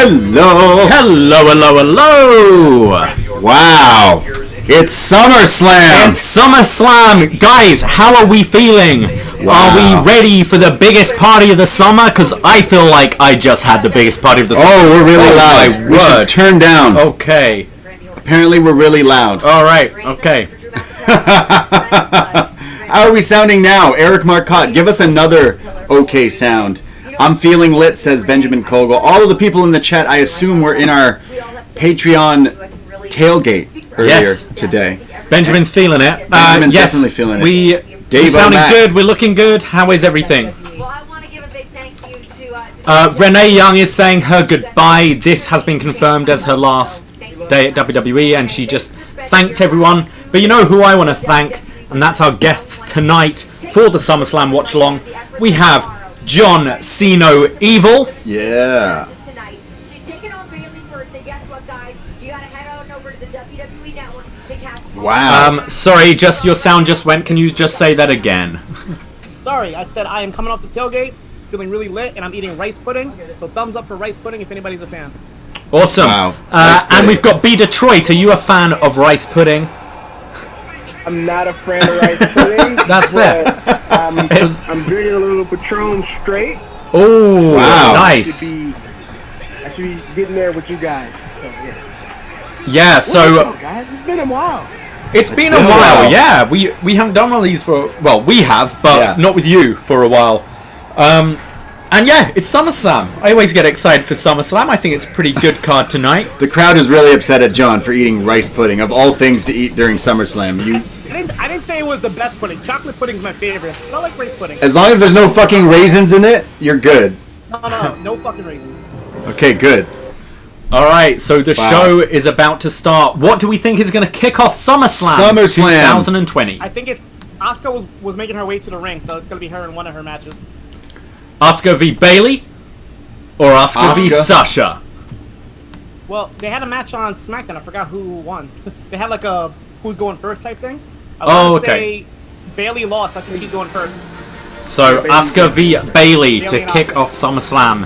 Hello. Hello, hello, hello. Wow. It's SummerSlam. It's SummerSlam. Guys, how are we feeling? Wow. Are we ready for the biggest party of the summer? Because I feel like I just had the biggest party of the summer. Oh, we're really loud. My We should word. turn down. Okay. Apparently we're really loud. All right. Okay. How are we sounding now? Eric Marcotte, give us another okay sound. I'm feeling lit, says Benjamin Kogel. All of the people in the chat, I assume, were in our Patreon tailgate earlier today. Benjamin's feeling it. Benjamin's yes, definitely feeling it. We're sounding good. We're looking good. How is everything? Renee Young is saying her goodbye. This has been confirmed as her last day at WWE, and she just thanked everyone. But you know who I want to thank, and that's our guests tonight for the SummerSlam watch-along. We have John Siino Evil. Yeah. Wow. Sorry, just your sound just went. Can you just say that again? Sorry, I said I am coming off the tailgate, feeling really lit, and I'm eating rice pudding. So thumbs up for rice pudding if anybody's a fan. Awesome. Wow. Rice And pudding. we've got B. Detroit. Are you a fan of rice pudding? I'm not a fan of rice pudding. That's fair. I'm drinking a little Patron straight. Oh, Wow. nice. I should be getting there with you guys. So, yeah. Yeah, so What's up, guys? It's been a while. it's been a while. Yeah, we haven't done one of these for we have, but not with you for a while. And yeah, it's SummerSlam. I always get excited for SummerSlam. I think it's a pretty good card tonight. The crowd is really upset at John for eating rice pudding, of all things to eat during SummerSlam. I didn't say it was the best pudding. Chocolate pudding's my favorite. I like rice pudding. As long as there's no fucking raisins in it, you're good. No fucking raisins. Okay, good. All right, so the show is about to start. What do we think is going to kick off SummerSlam 2020? I think it's Asuka was making her way to the ring, so it's gonna be her in one of her matches. Asuka v. Bayley or Asuka v. Sasha? Well, they had a match on Smackdown. I forgot who won. They had like a who's going first type thing. I want to say Bayley lost. I think she's going first. So Asuka v. Bayley to kick off SummerSlam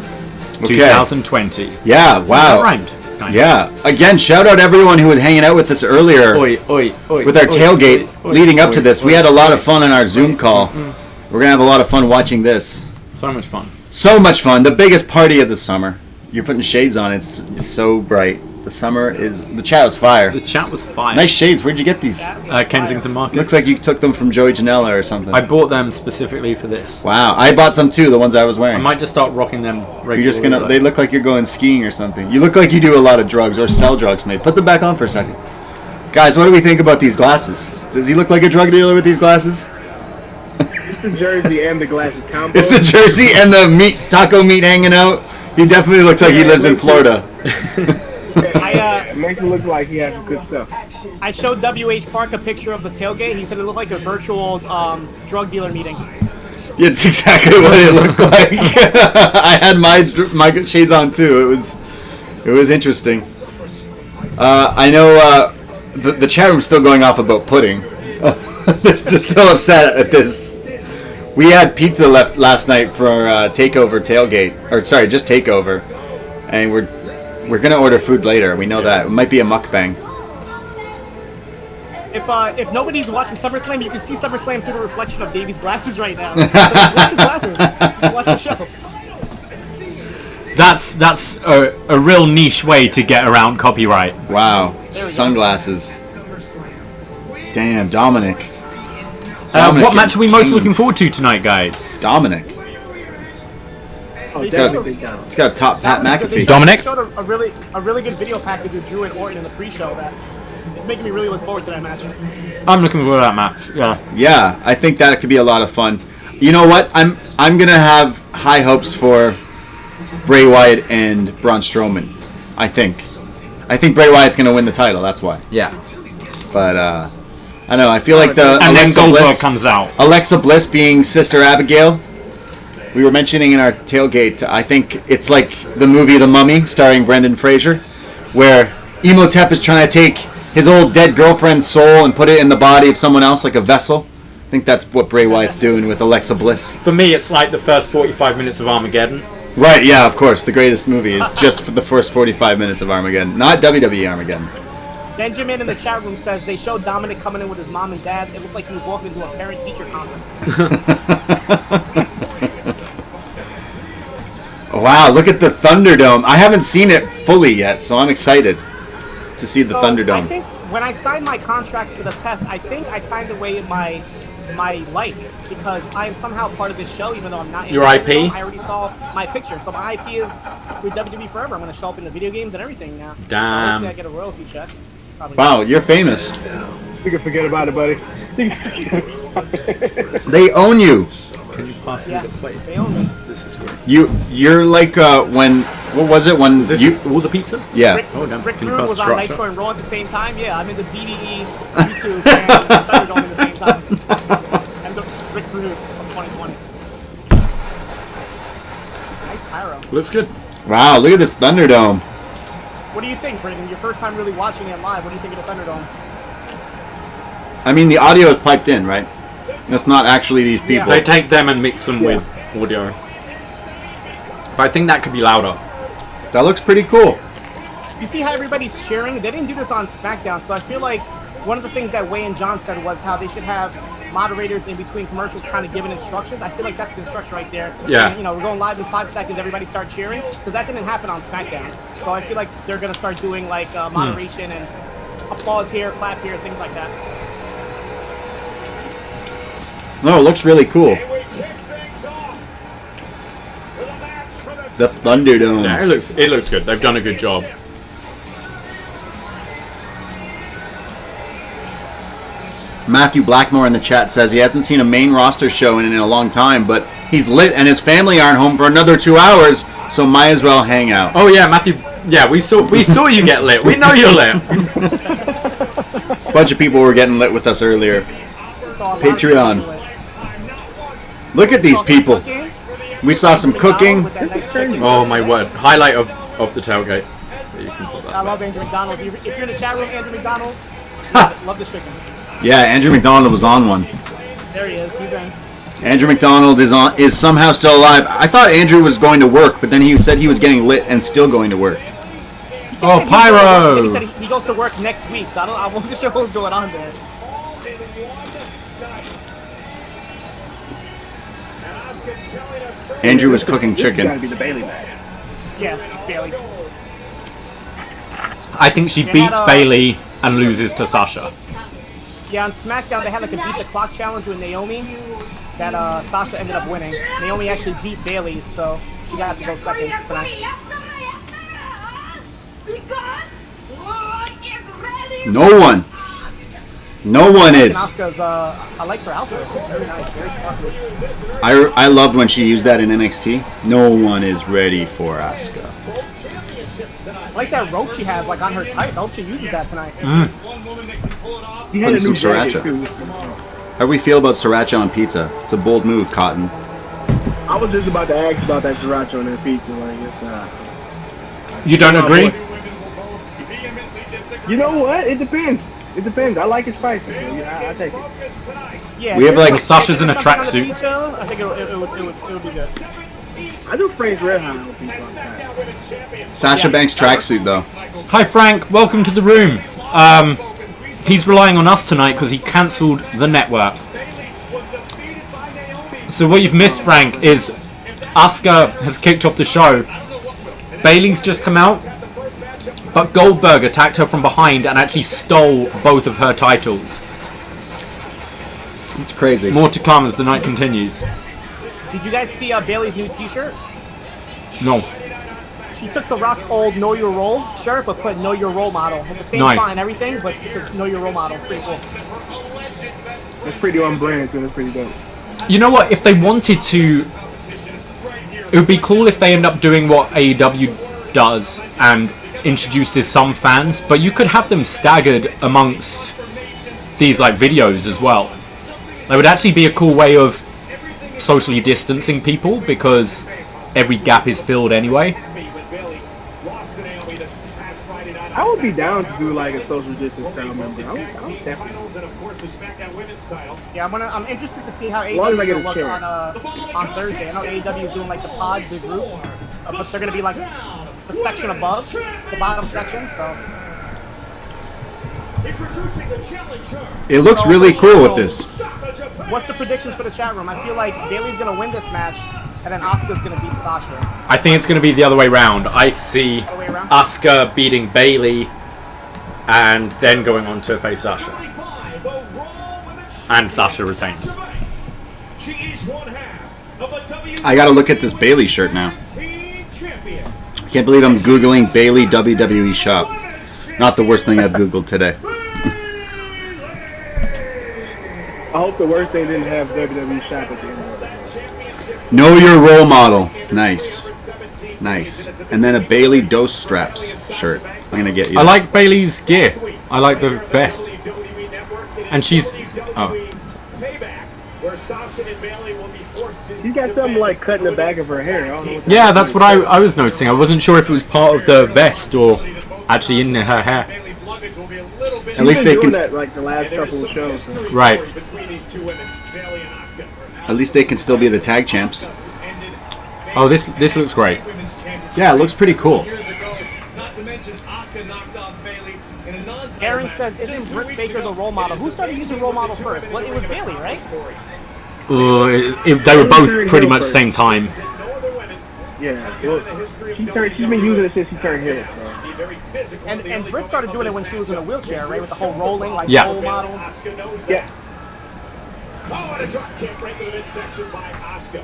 2020. Yeah, wow. That rhymed. Nice. Yeah. Again, shout out everyone who was hanging out with us earlier with our tailgate leading up to this. We had a lot of fun on our Zoom call. We're going to have a lot of fun watching this. So much fun. So much fun. The biggest party of the summer. You're putting shades on. It's so bright. The summer is... The chat was fire. The chat was fire. Nice shades. Where'd you get these? Kensington Market. Looks like you took them from Joey Janela or something. I bought them specifically for this. Wow. I bought some too, the ones I was I wearing. might just start rocking them regularly. You're just gonna... They look like you're going skiing or something. You look like you do a lot of drugs or sell drugs, maybe. Put them back on for a second. Guys, what do we think about these glasses? Does he look like a drug dealer with these glasses? It's the jersey and the glasses combo. It's the jersey and the taco meat hanging out. He definitely looks like he lives in Florida. It makes it look like he has some good stuff. I showed WH Park a picture of the tailgate. He said it looked like a virtual drug dealer meeting. It's exactly what it looked like. I had my shades on too. It was interesting. I know the chat room's still going off about pudding. They're still upset at this. We had pizza left last night for Takeover tailgate, or sorry, just Takeover, and we're gonna order food later. We know that it might be a mukbang. If nobody's watching SummerSlam, you can see SummerSlam through the reflection of Davie's glasses right now. Watch his glasses. Watch the show. That's a real niche way to get around copyright. Wow, sunglasses. Damn, Dominic. What match are we most looking forward to tonight, guys? Dominic. Oh, He's definitely. got a top Pat McAfee. Dominic? They showed a really good video package of Drew and Orton in the pre-show that is making me really look forward to that match. I'm looking forward to that match. Yeah. Yeah, I think that could be a lot of fun. You know what? I'm gonna have high hopes for Bray Wyatt and Braun Strowman. I think Bray Wyatt's gonna win the title. That's why. Yeah. But I don't know. I feel like And then Goldberg comes out. Alexa Bliss being Sister Abigail. We were mentioning in our tailgate. I think it's like the movie The Mummy, starring Brendan Fraser, where Imhotep is trying to take his old dead girlfriend's soul and put it in the body of someone else, like a vessel. I think that's what Bray Wyatt's doing with Alexa Bliss. For me, it's like the first 45 minutes of Armageddon. Right, yeah, of course. The greatest movie is just for the first 45 minutes of Armageddon. Not WWE Armageddon. Benjamin in the chat room says they showed Dominic coming in with his mom and dad. It looked like he was walking into a parent-teacher conference. Wow, look at the Thunderdome. I haven't seen it fully yet, so I'm excited to see the Thunderdome. I think when I signed my contract for the test, I think I signed away my life because I am somehow part of this show, even though I'm not. Your IP? I already saw my picture, so my IP is with WWE forever. I'm going to show up in the video games and everything now. Damn. So hopefully I get a royalty check. Probably Wow, not. you're famous. You can forget about it, buddy. They own you. Can you pass me Yeah, the plate? they own this. This is great. You're like when what was it when Is this you all the pizza? yeah. Rick, Oh, damn. Rick Can you Rude pass was the on structure? Nitro and Raw at the same time. Yeah, I'm in the BDE YouTube and Thunderdome at the same time. I'm the Rick Rude of 2020. Nice pyro. Looks good. Wow, look at this Thunderdome. What do you think, Braden? Your first time really watching it live. What do you think of the Thunderdome? I mean, the audio is piped in, right? It's not actually these people. They take them and mix them with audio. But I think that could be louder. That looks pretty cool. You see how everybody's cheering? They didn't do this on SmackDown, so I feel like one of the things that Way and John said was how they should have moderators in between commercials kind of giving instructions. I feel like that's the instruction right there. Yeah. And, you know, we're going live in 5 seconds, everybody start cheering, because that didn't happen on SmackDown. So I feel like they're going to start doing, like, moderation and applause here, clap here, things like that. No, it looks really cool. The Thunderdome. Yeah, it looks good. They've done a good job. Matthew Blackmore in the chat says he hasn't seen a main roster show in a long time, but he's lit and his family aren't home for another 2 hours, so might as well hang out. Oh yeah, Matthew. Yeah, we saw you get lit. We know you're lit. A bunch of people were getting lit with us earlier. So a lot of Patreon. people do it. Look at these people. Cooking. We saw some cooking. With that nice chicken. Oh my word! Highlight of the tailgate. So you can put that I love back. Andrew McDonald. If you're in the chat room, Andrew McDonald, love the chicken. Yeah, Andrew McDonald was on one. There he is. He's in. Andrew McDonald is somehow still alive. I thought Andrew was going to work, but then he said he was getting lit and still going to work. Oh, He Pyro! said he goes to work next week, so I wasn't sure what was going on there. Andrew was cooking This gotta chicken. be the Bayley match. Yeah, it's Bayley. I think she They beats had, Bayley and loses to Sasha. Yeah, on SmackDown they had like a beat the clock challenge with Naomi that Sasha ended up winning. Naomi actually beat Bayley, so she got to go second tonight. No one. No one And is. Asuka's, I like her outfit. Very nice, very sparkly. I loved when she used that in NXT. No one is ready for Asuka. I like that rope she has like on her tights. I hope she uses that tonight. He had a Put some new jacket, sriracha. too. How do we feel about sriracha on pizza? It's a bold move, Cotton. I was just about to ask about that sriracha on that pizza. Like, it's, You don't agree? you know what? It depends. It depends. I like it spicy. So yeah, I take it. Yeah, We have, like- if Sasha's in a something on the tracksuit. pizza, I think it would be good. I do Frank's Red Hot on pizza all the time. Sasha Banks tracksuit, though. Hi Frank, welcome to the room. He's relying on us tonight because he cancelled the network. So what you've missed, Frank, is Asuka has kicked off the show. Bayley's just come out, but Goldberg attacked her from behind and actually stole both of her titles. It's crazy. More to come as the night continues. Did you guys see Bayley's new T-shirt? No. She took The Rock's old Know Your Role shirt, but put Know Your Role Model. With the same Nice. font and everything, but it's a Know Your Role Model. Pretty cool. It's pretty on brand, so it's pretty dope. You know what? If they wanted to, it would be cool if they end up doing what AEW does and introduces some fans, but you could have them staggered amongst these like videos as well. That would actually be a cool way of socially distancing people because every gap is filled anyway. I would be down to do like a social distance style member. I would definitely. Yeah, I'm interested to see how long as I AEW get a will look chair. on Thursday. I know AEW is doing like the pods, the groups. but they're gonna be like the section above, the bottom section. So It looks really cool with this. what's the predictions for the chat room? I feel like Bayley's gonna win this match, and then Asuka's gonna beat Sasha. I think it's going to be the other way round. I see Other way around? Asuka beating Bayley and then going on to face Sasha. And Sasha retains. I gotta look at this Bayley shirt now. I can't believe I'm Googling Bayley WWE shop. Not the worst thing I've Googled today. I hope the worst thing didn't have WWE shop at the end of it. Know your role model. Nice. Nice. And then a Bayley Dose Straps shirt. I'm gonna get you. I like Bayley's gear. I like the vest. And she's... Oh. She's got something like cut in the back of her hair. I don't know what Yeah, that's what I was noticing. I wasn't sure if it was part of the vest or actually in her hair. At least they can. that like the last couple of shows. So. Right. At least they can still be the tag champs. Oh, this looks great. Yeah, it looks pretty cool. Aaron says, "Isn't Britt Baker the role model? Who started using role model first? Well, it was Bayley, right? They were both pretty much same time. Yeah, well, she's been using it since she turned heel. So. And Britt started doing it when she was in a wheelchair, right? With the whole rolling, like Yeah. role model. Yeah. Oh, and a drop kick right to the midsection by Asuka.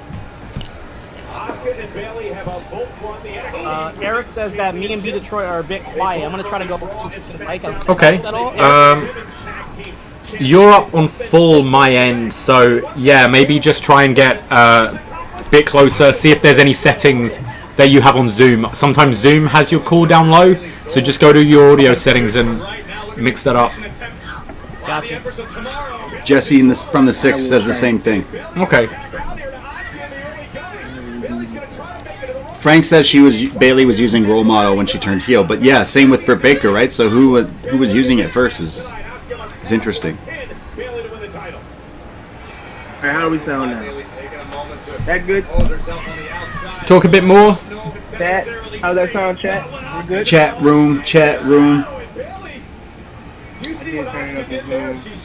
Asuka and Bayley have both won the NXT. Eric says that me and B Detroit are a bit quiet. I'm gonna try to go closer to the mic. Okay. Is that all? You're up on full my end, so yeah, maybe just try and get a bit closer. See if there's any settings that you have on Zoom. Sometimes Zoom has your call down low, so just go to your audio settings and mix that up. Gotcha. Jesse from the 6 says the same thing. Okay. Frank says Bayley was using role model when she turned heel, but yeah, same with Britt Baker, right? So who was using it first is interesting. Alright, how do we sound now? That good? Talk a bit more. Chat? How's that sound, chat? We're good? Chat room.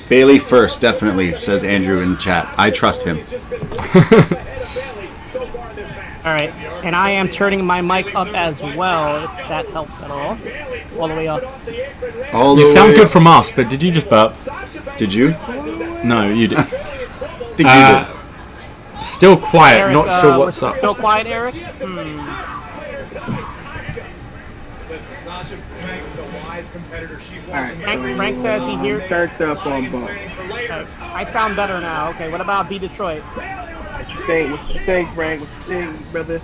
Bayley first, definitely, says Andrew in chat. I trust him. All right, and I am turning my mic up as well, if that helps at all. All the way up. You sound good from us, but did you just burp? Did you? No, you did. I think you did. Still quiet, Eric, not sure what's up. Still quiet, Eric? Frank says he hears. Starts up on both. I sound better now. Okay, what about B Detroit? What you think, Frank? What you think, brother?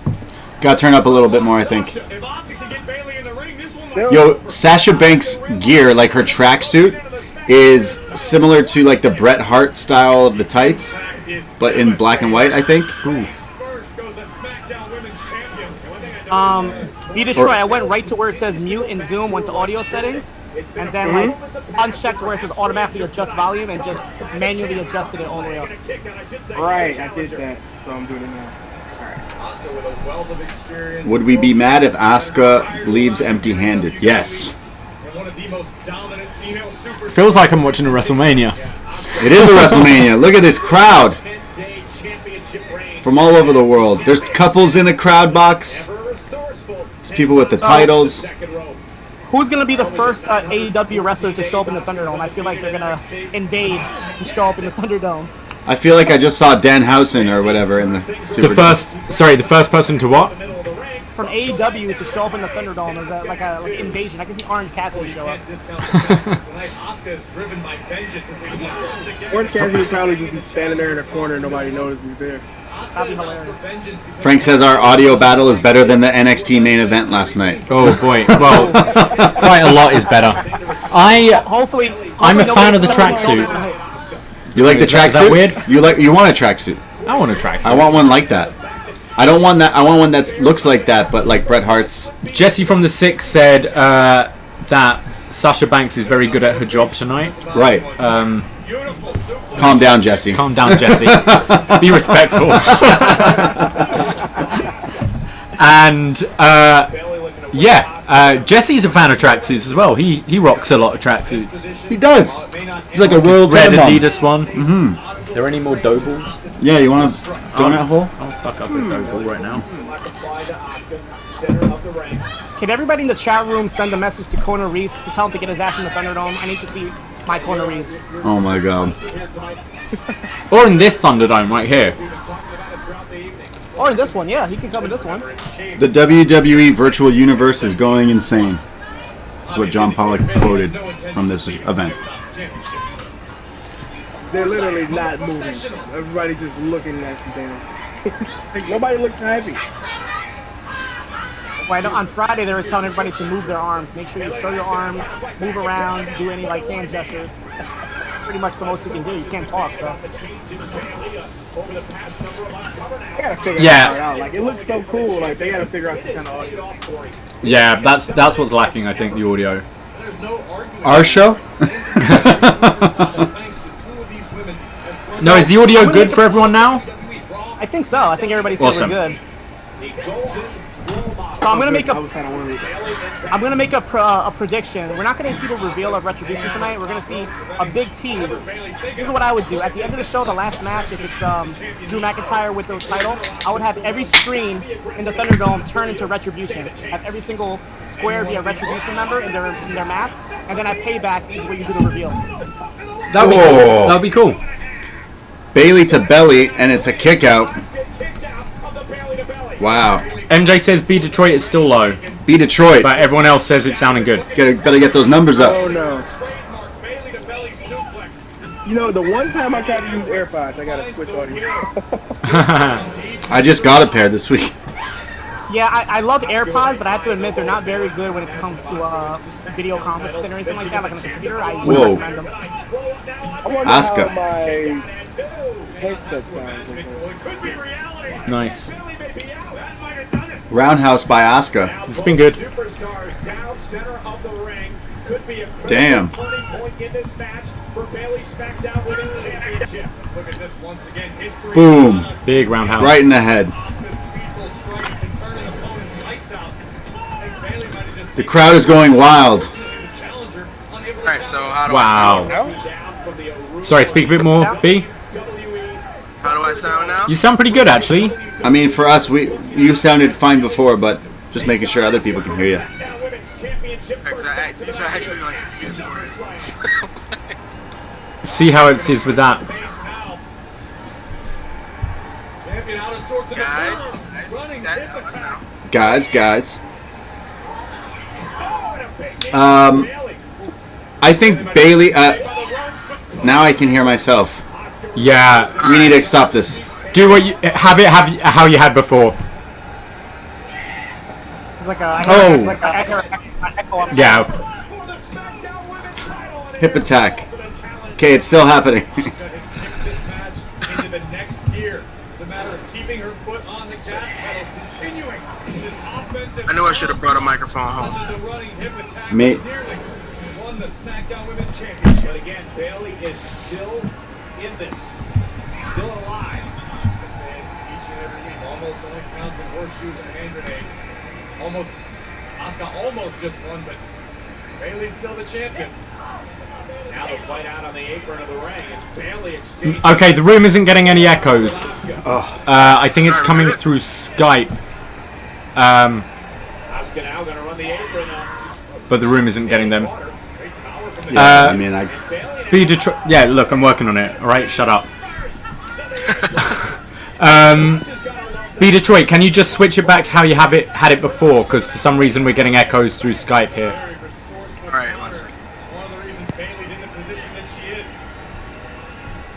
Gotta turn up a little bit more, I think. Yo, Sasha Banks' gear, like her tracksuit, is similar to like the Bret Hart style of the tights, but in black and white, I think. Ooh. B Detroit, I went right to where it says mute in Zoom, went to audio settings, and then like unchecked where it says automatically adjust volume and just manually adjusted it all the way up. Right, I did that, so I'm doing it now. Would we be mad if Asuka leaves empty-handed? Yes. Feels like I'm watching a WrestleMania. It is a WrestleMania. Look at this crowd from all over the world. There's couples in the crowd box. There's people with the titles. Who's gonna be the first AEW wrestler to show up in the Thunderdome? I feel like they're gonna invade and show up in the Thunderdome. I feel like I just saw Danhausen or whatever in the Superdome. The first person to what? From AEW to show up in the Thunderdome is like an invasion. I can see Orange Cassidy show up. Orange Cassidy would probably just be standing there in a corner and nobody knows he's there. That'd be hilarious. Frank says our audio battle is better than the NXT main event last night. Oh boy, well, quite a lot is better. Hopefully I'm a fan of the tracksuit. You like the Is that tracksuit? weird? You want a tracksuit? I want a tracksuit. I want one like that. I don't want that. I want one that looks like that, but like Bret Hart's. Jesse from the 6 said that Sasha Banks is very good at her job tonight. Right. Calm down, Jesse. Calm down, Jesse. Be respectful. And Jesse's a fan of tracksuits as well. He rocks a lot of tracksuits. He does. He's like a world Red red Adidas one. Mm-hmm. There any more dough balls? Yeah, you want a donut hole? I'll fuck up a dough ball right now. Can everybody in the chat room send a message to Kona Reeves to tell him to get his ass in the Thunderdome? I need to see my Kona Reeves. Oh my god. Or in this Thunderdome right here. Or in this one, yeah, he can come in this one. The WWE virtual universe is going insane. That's what John Pollock quoted from this event. They're literally not moving. Everybody's just looking at them. Like, nobody looks happy. Well, I know on Friday they were telling everybody to move their arms. Make sure you show your arms, move around, do any like hand gestures. That's pretty much the most you can do. You can't talk, so. They gotta figure that out. Like, it looks so cool. Like, they gotta figure out some kind of audio. Yeah, that's what's lacking. I think the audio. Our show? No, is the audio good for everyone now? I think so. I think everybody's saying Awesome. we're good. So I'm gonna make a prediction. We're not gonna see the reveal of Retribution tonight. We're gonna see a big tease. This is what I would do at the end of the show. The last match, if it's Drew McIntyre with the title, I would have every screen in the Thunderdome turn into Retribution. Have every single square be a Retribution member in their mask, and then at Payback is where you do the reveal. That'd be cool. Bayley to belly, and it's a kick out. Wow. MJ says B Detroit is still low, Be Detroit. but everyone else says it's sounding good. Better get those numbers up. Oh no. You know, the one time I tried to use AirPods, I gotta switch audio. I just got a pair this week. Yeah, I love AirPods, but I have to admit they're not very good when it comes to video conference and anything like that. Like on a computer, I wouldn't recommend them. I wonder Asuka. how my headset sounds. Nice. Roundhouse by Asuka. It's been good. Damn. Boom. Big roundhouse. Right in the head. The crowd is going wild. Alright, so how do I Wow. sound? Sorry, speak a bit more, B. How do I sound now? You sound pretty good, actually. I mean, for us, you sounded fine before, but just making sure other people can hear you. These are actually like PS4. See how it is with that. Guys, Guys. I think Bayley. Now I can hear myself. Yeah. We need to stop this. Do what you have how you had before. It's like a echo. Yeah. Hip attack. Okay, it's still happening. I knew I should have brought a microphone home. Mate. Won the Smackdown Women's Championship. But again, Bayley is still in this. Still alive. I say it each and every week. Almost only counts in horseshoes and hand grenades. Almost. Asuka almost just won, but Bayley's still the champion. Now the fight out on the apron of the ring, and Bayley exchanges. Okay, the room isn't getting any echoes. I think it's coming through Skype. Asuka now gonna run the apron up. But the room isn't getting them. Yeah, I mean, B Detroit. Yeah, look, I'm working on it. All right, shut up. B Detroit, can you just switch it back to how you had it before? Because for some reason we're getting echoes through Skype here. Alright, 1 second. One of the reasons Bayley's in the position that she is.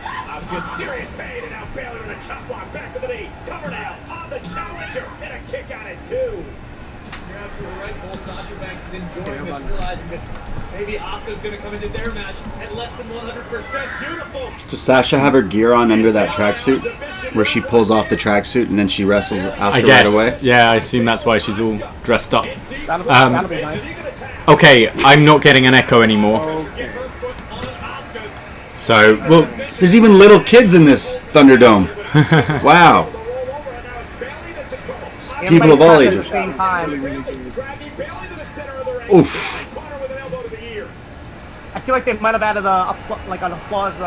Asuka in serious pain, and now Bayley with a chop block back to the knee. Cover now on the challenger, and a kick out at 2. You're absolutely right, Cole. Sasha Banks is enjoying this, realizing that maybe Asuka's going to come into their match at less than 100%. Beautiful. does Sasha have her gear on under that tracksuit, where she pulls off the tracksuit and then she wrestles I Asuka guess. right away? Yeah, I assume that's why she's all dressed up. That'll be nice. Okay, I'm not getting an echo anymore. So, well, There's even little kids in this Thunderdome. Wow. Yeah, people of all Everybody's ages. clapping at the same time. Oof. I feel like they might have added an applause.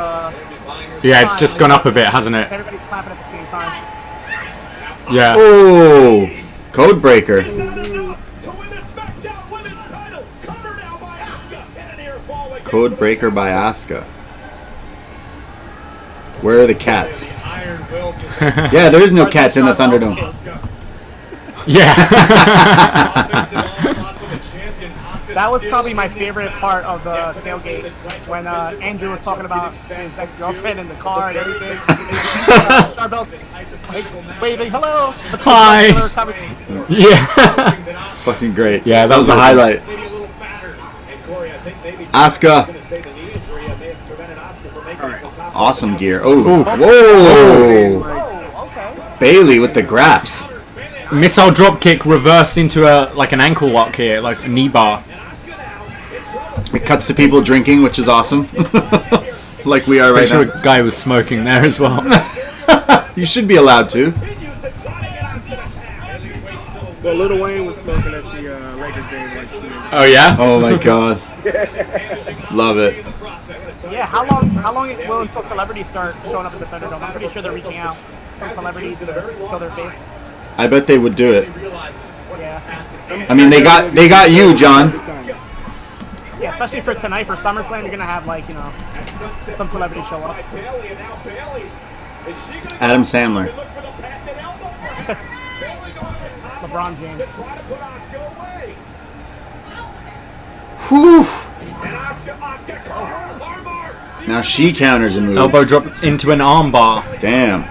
Yeah, it's just gone up a bit, hasn't it? Everybody's clapping at the same time. Yeah. Oh, code breaker. Code breaker by Asuka. Where are the cats? Yeah, there is no cats in the Thunderdome. Yeah. That was probably my favorite part of the tailgate when Andrew was talking about his ex-girlfriend in the car and everything. Charbel's like waving, hello. Hi. Yeah. Fucking great. Yeah, that was a highlight. Asuka. Awesome gear. Oh, whoa. Oh, okay. Bayley with the graps. Missile drop kick reversed into an ankle lock here, like a knee bar. It cuts to people drinking, which is awesome. Like we are right Pretty now. sure a guy was smoking there as well. You should be allowed to. Well, Lil Wayne was smoking at the Lakers game like Oh yeah? Oh my god. Love it. Yeah, how long will until celebrities start showing up at the Thunderdome? I'm pretty sure they're reaching out for celebrities to show their face. I bet they would do it. Yeah. I mean, they got you, John. Yeah, especially for tonight for Summerslam, you're gonna have some celebrities show up. Adam Sandler. LeBron James. Whew. Now she counters a move. Elbow drop into an armbar. Damn.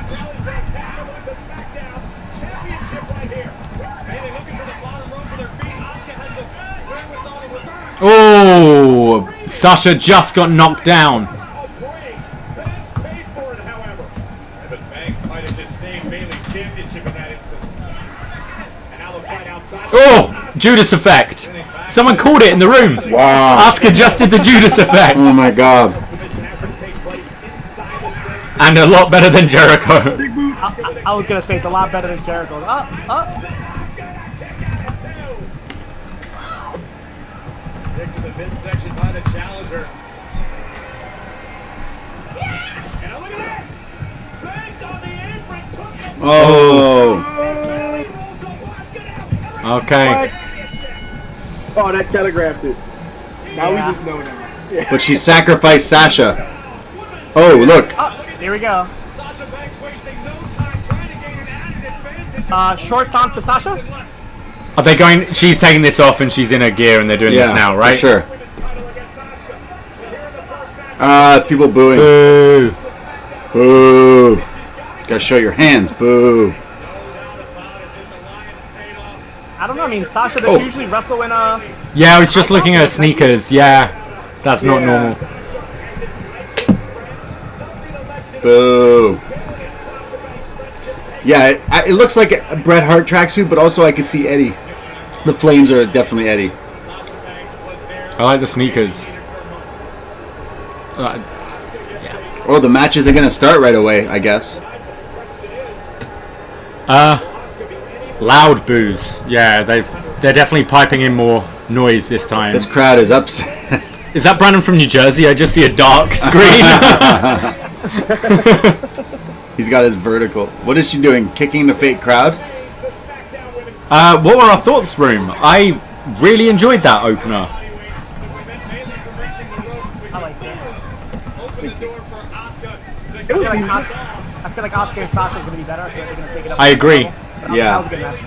Oh, Sasha just got knocked down. Oh, Judas effect. Someone called it in the room. Wow. Asuka just did the Judas effect. Oh my god. And a lot better than Jericho. I was gonna say it's a lot better than Jericho. Up. To the midsection by the challenger. And look at this! Banks on the apron took it. Oh. Okay. Oh, that telegraphed it. Now we just know now. Yeah. But she sacrificed Sasha. Oh, look. There we go. Sasha Banks wasting no time trying to gain an added advantage. Shorts on for Sasha? Are they going? She's taking this off and she's in her gear and they're doing this now, right? For sure. People booing. Boo. Boo. Gotta show your hands. Boo. I don't know. I mean, Sasha does usually wrestle in a. Yeah, I was just looking at her sneakers. Yeah, that's not normal. Boo. Yeah, it looks like a Bret Hart tracksuit, but also I can see Eddie. The flames are definitely Eddie. I like the sneakers. Oh, the matches are gonna start right away, I guess. Loud boos. Yeah, they're definitely piping in more noise this time. This crowd is upset. Is that Brandon from New Jersey? I just see a dark screen. He's got his vertical. What is she doing? Kicking the fake crowd? What were our thoughts, Room? I really enjoyed that opener. I like that. I feel like Asuka and Sasha is gonna be better. I feel like they're gonna take it up. I agree. Yeah. That was a good match.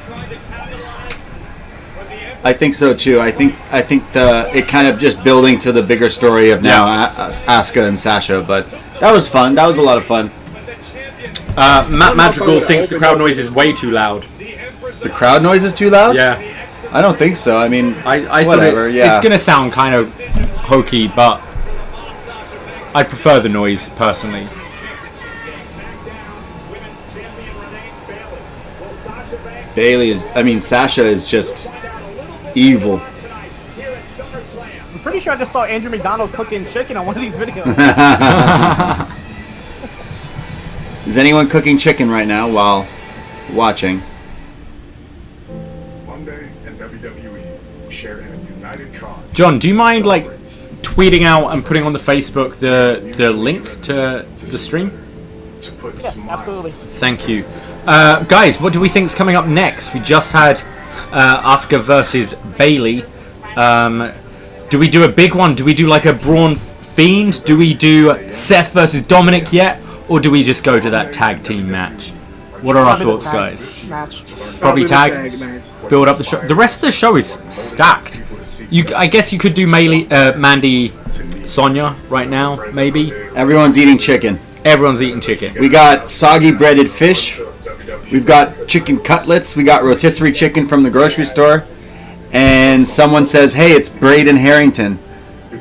I think so too. I think it kind of just building to the bigger story of now Asuka and Sasha, but that was fun. That was a lot of fun. Matt Madrigal thinks the crowd noise is way too loud. The crowd noise is too loud? Yeah. I don't think so. I mean, I whatever. thought Yeah. it's gonna sound kind of hokey, but I prefer the noise personally. Sasha is just evil. I'm pretty sure I just saw Andrew McDonald cooking chicken on one of these videos. Is anyone cooking chicken right now while watching? John, do you mind like tweeting out and putting on the Facebook the link to the stream? Yeah, absolutely. Thank you. Guys, what do we think's coming up next? We just had Asuka versus Bayley. Do we do a big one? Do we do like a Braun Fiend? Do we do Seth versus Dominic yet? Or do we just go to that tag team match? What are our Probably the thoughts, tag guys? Match. Probably the tag. match. Build up the show. The rest of the show is stacked. I guess you could do Mandy, Sonya right now, maybe. Everyone's eating chicken. Everyone's eating chicken. We got soggy breaded fish. We've got chicken cutlets. We got rotisserie chicken from the grocery store. And someone says, hey, it's Braden Herrington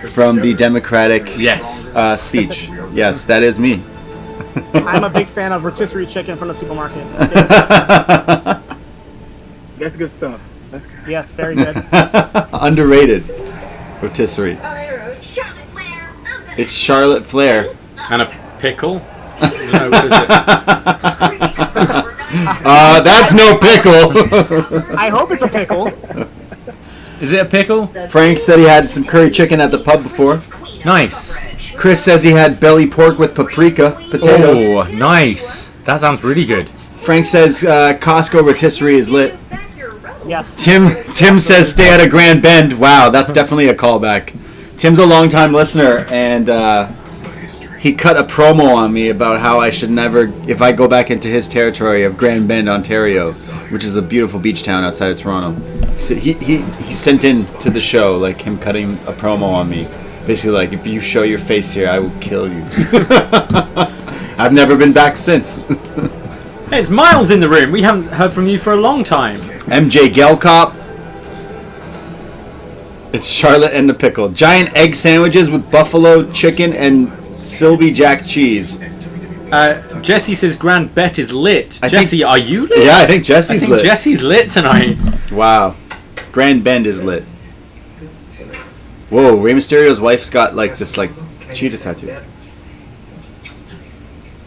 from the Democratic Yes. speech. Yes, that is me. I'm a big fan of rotisserie chicken from the supermarket. That's good stuff. Yes, very good. Underrated rotisserie. It's Charlotte Flair. And a pickle? No, what is it? That's no pickle. I hope it's a pickle. Is it a pickle? Frank said he had some curry chicken at the pub before. Nice. Chris says he had belly pork with paprika, potatoes. Oh, nice. That sounds really good. Frank says Costco rotisserie is lit. Yes. Tim says stay at a Grand Bend. Wow, that's definitely a callback. Tim's a longtime listener, and he cut a promo on me about how I should never, if I go back into his territory of Grand Bend, Ontario, which is a beautiful beach town outside of Toronto. He sent in to the show, like him cutting a promo on me. Basically like, if you show your face here, I will kill you. I've never been back since. Hey, it's Miles in the room. We haven't heard from you for a long time. MJ Gelcop. It's Charlotte and the Pickle. Giant egg sandwiches with buffalo chicken and Sylvie Jack cheese. Jesse says Grand Bet is lit. I Jesse, think- are you lit? Yeah, I think Jesse's lit. Jesse's lit tonight. Wow. Grand Bend is lit. Whoa, Rey Mysterio's wife's got like this like cheetah tattoo.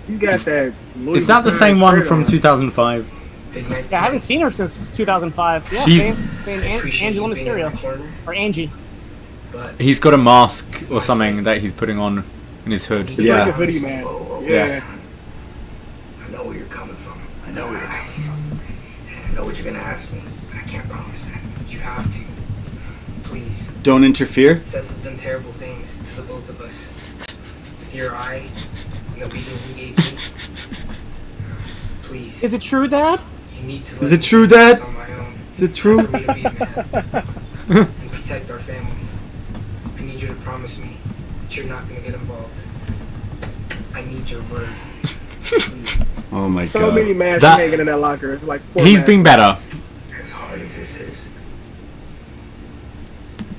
You got that. Is that the same one from 2005? Yeah, I haven't seen her since 2005. Yeah, She's- same Angela Mysterio. Or Angie. He's got a mask or something that he's putting on in his hood. It's like a Yeah. hoodie, man. Yeah. Yes. I know where you're coming from. I know where you're coming from. And I know what you're gonna ask me. But I can't promise that. You have to. Please. Don't interfere. Seth has done terrible things to the both of us. With your eye and the beating he gave me. Please. Is it true, Dad? You need to Is let it me true, do this Dad? on my own. Is it true? For me to be a man and protect our family. I need you to promise me that you're not going to get involved. I need your word. Please. Oh my So many god. masks That- hanging in that locker. It's like 4 He's masks. been better. As hard as this is,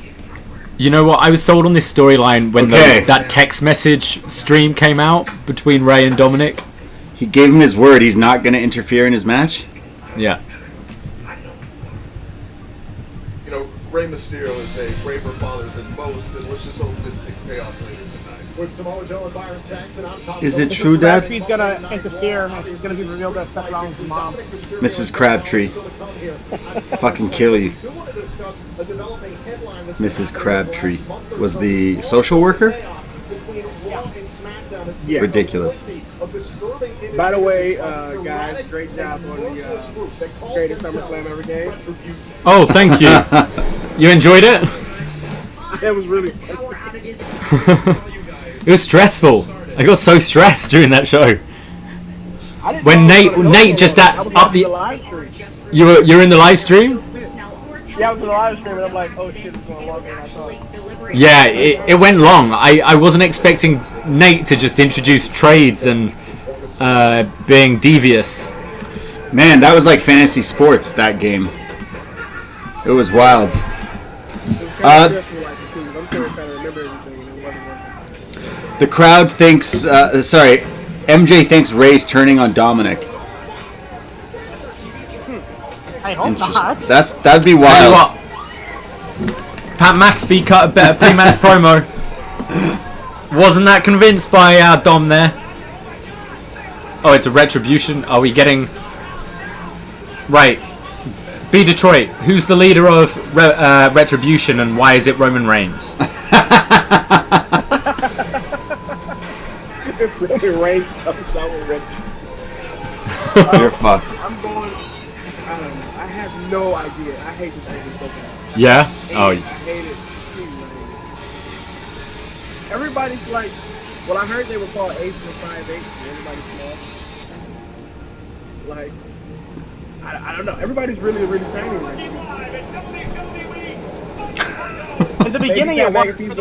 give me my word. You know what? I was sold on this storyline when Okay. that text message stream came out between Ray and Dominic. He gave him his word he's not going to interfere in his match. Yeah. I know. You know, Rey Mysterio is a braver father than most, and let's just hope that things pay off later tonight. With Samoa Joe and Byron Saxton on top. Is it true, Dad? She's gonna interfere and she's gonna be revealed as Seth Rollins' mom. Mrs. Crabtree. Fucking kill you. Mrs. Crabtree was the social worker? Yeah. Ridiculous. By the way, guys, great job on the greatest Summerslam ever game. Oh, thank you. You enjoyed it? That was really It was stressful. I got so stressed during that show. I didn't When know Nate- it was gonna Nate go just over. at- I was up watching the- live stream. You're in the live stream? Yeah, I was in the live stream and I'm like, oh shit, it's going longer than I thought. Yeah, it went long. I wasn't expecting Nate to just introduce trades and being devious. Man, that was like fantasy sports, that game. It was wild. I'm sure it's trying to remember everything and it wasn't working. The crowd thinks, MJ thinks Ray's turning on Dominic. I hope not. That'd be Tell you wild. what, Pat McAfee cut a better pre-match promo. Wasn't that convinced by Dom there? Oh, it's a retribution. Are we getting... Right. B Detroit, who's the leader of Retribution and why is it Roman Reigns? Roman Reigns comes out with Rich. You're fucked. I'm going. I don't know. I have no idea. I hate this thing so bad. Yeah? Oh, I hate it. Everybody's like, well, I heard they were called 8 and 5'8", and everybody's small. Like, I don't know. Everybody's really tiny right now. In the beginning, it was.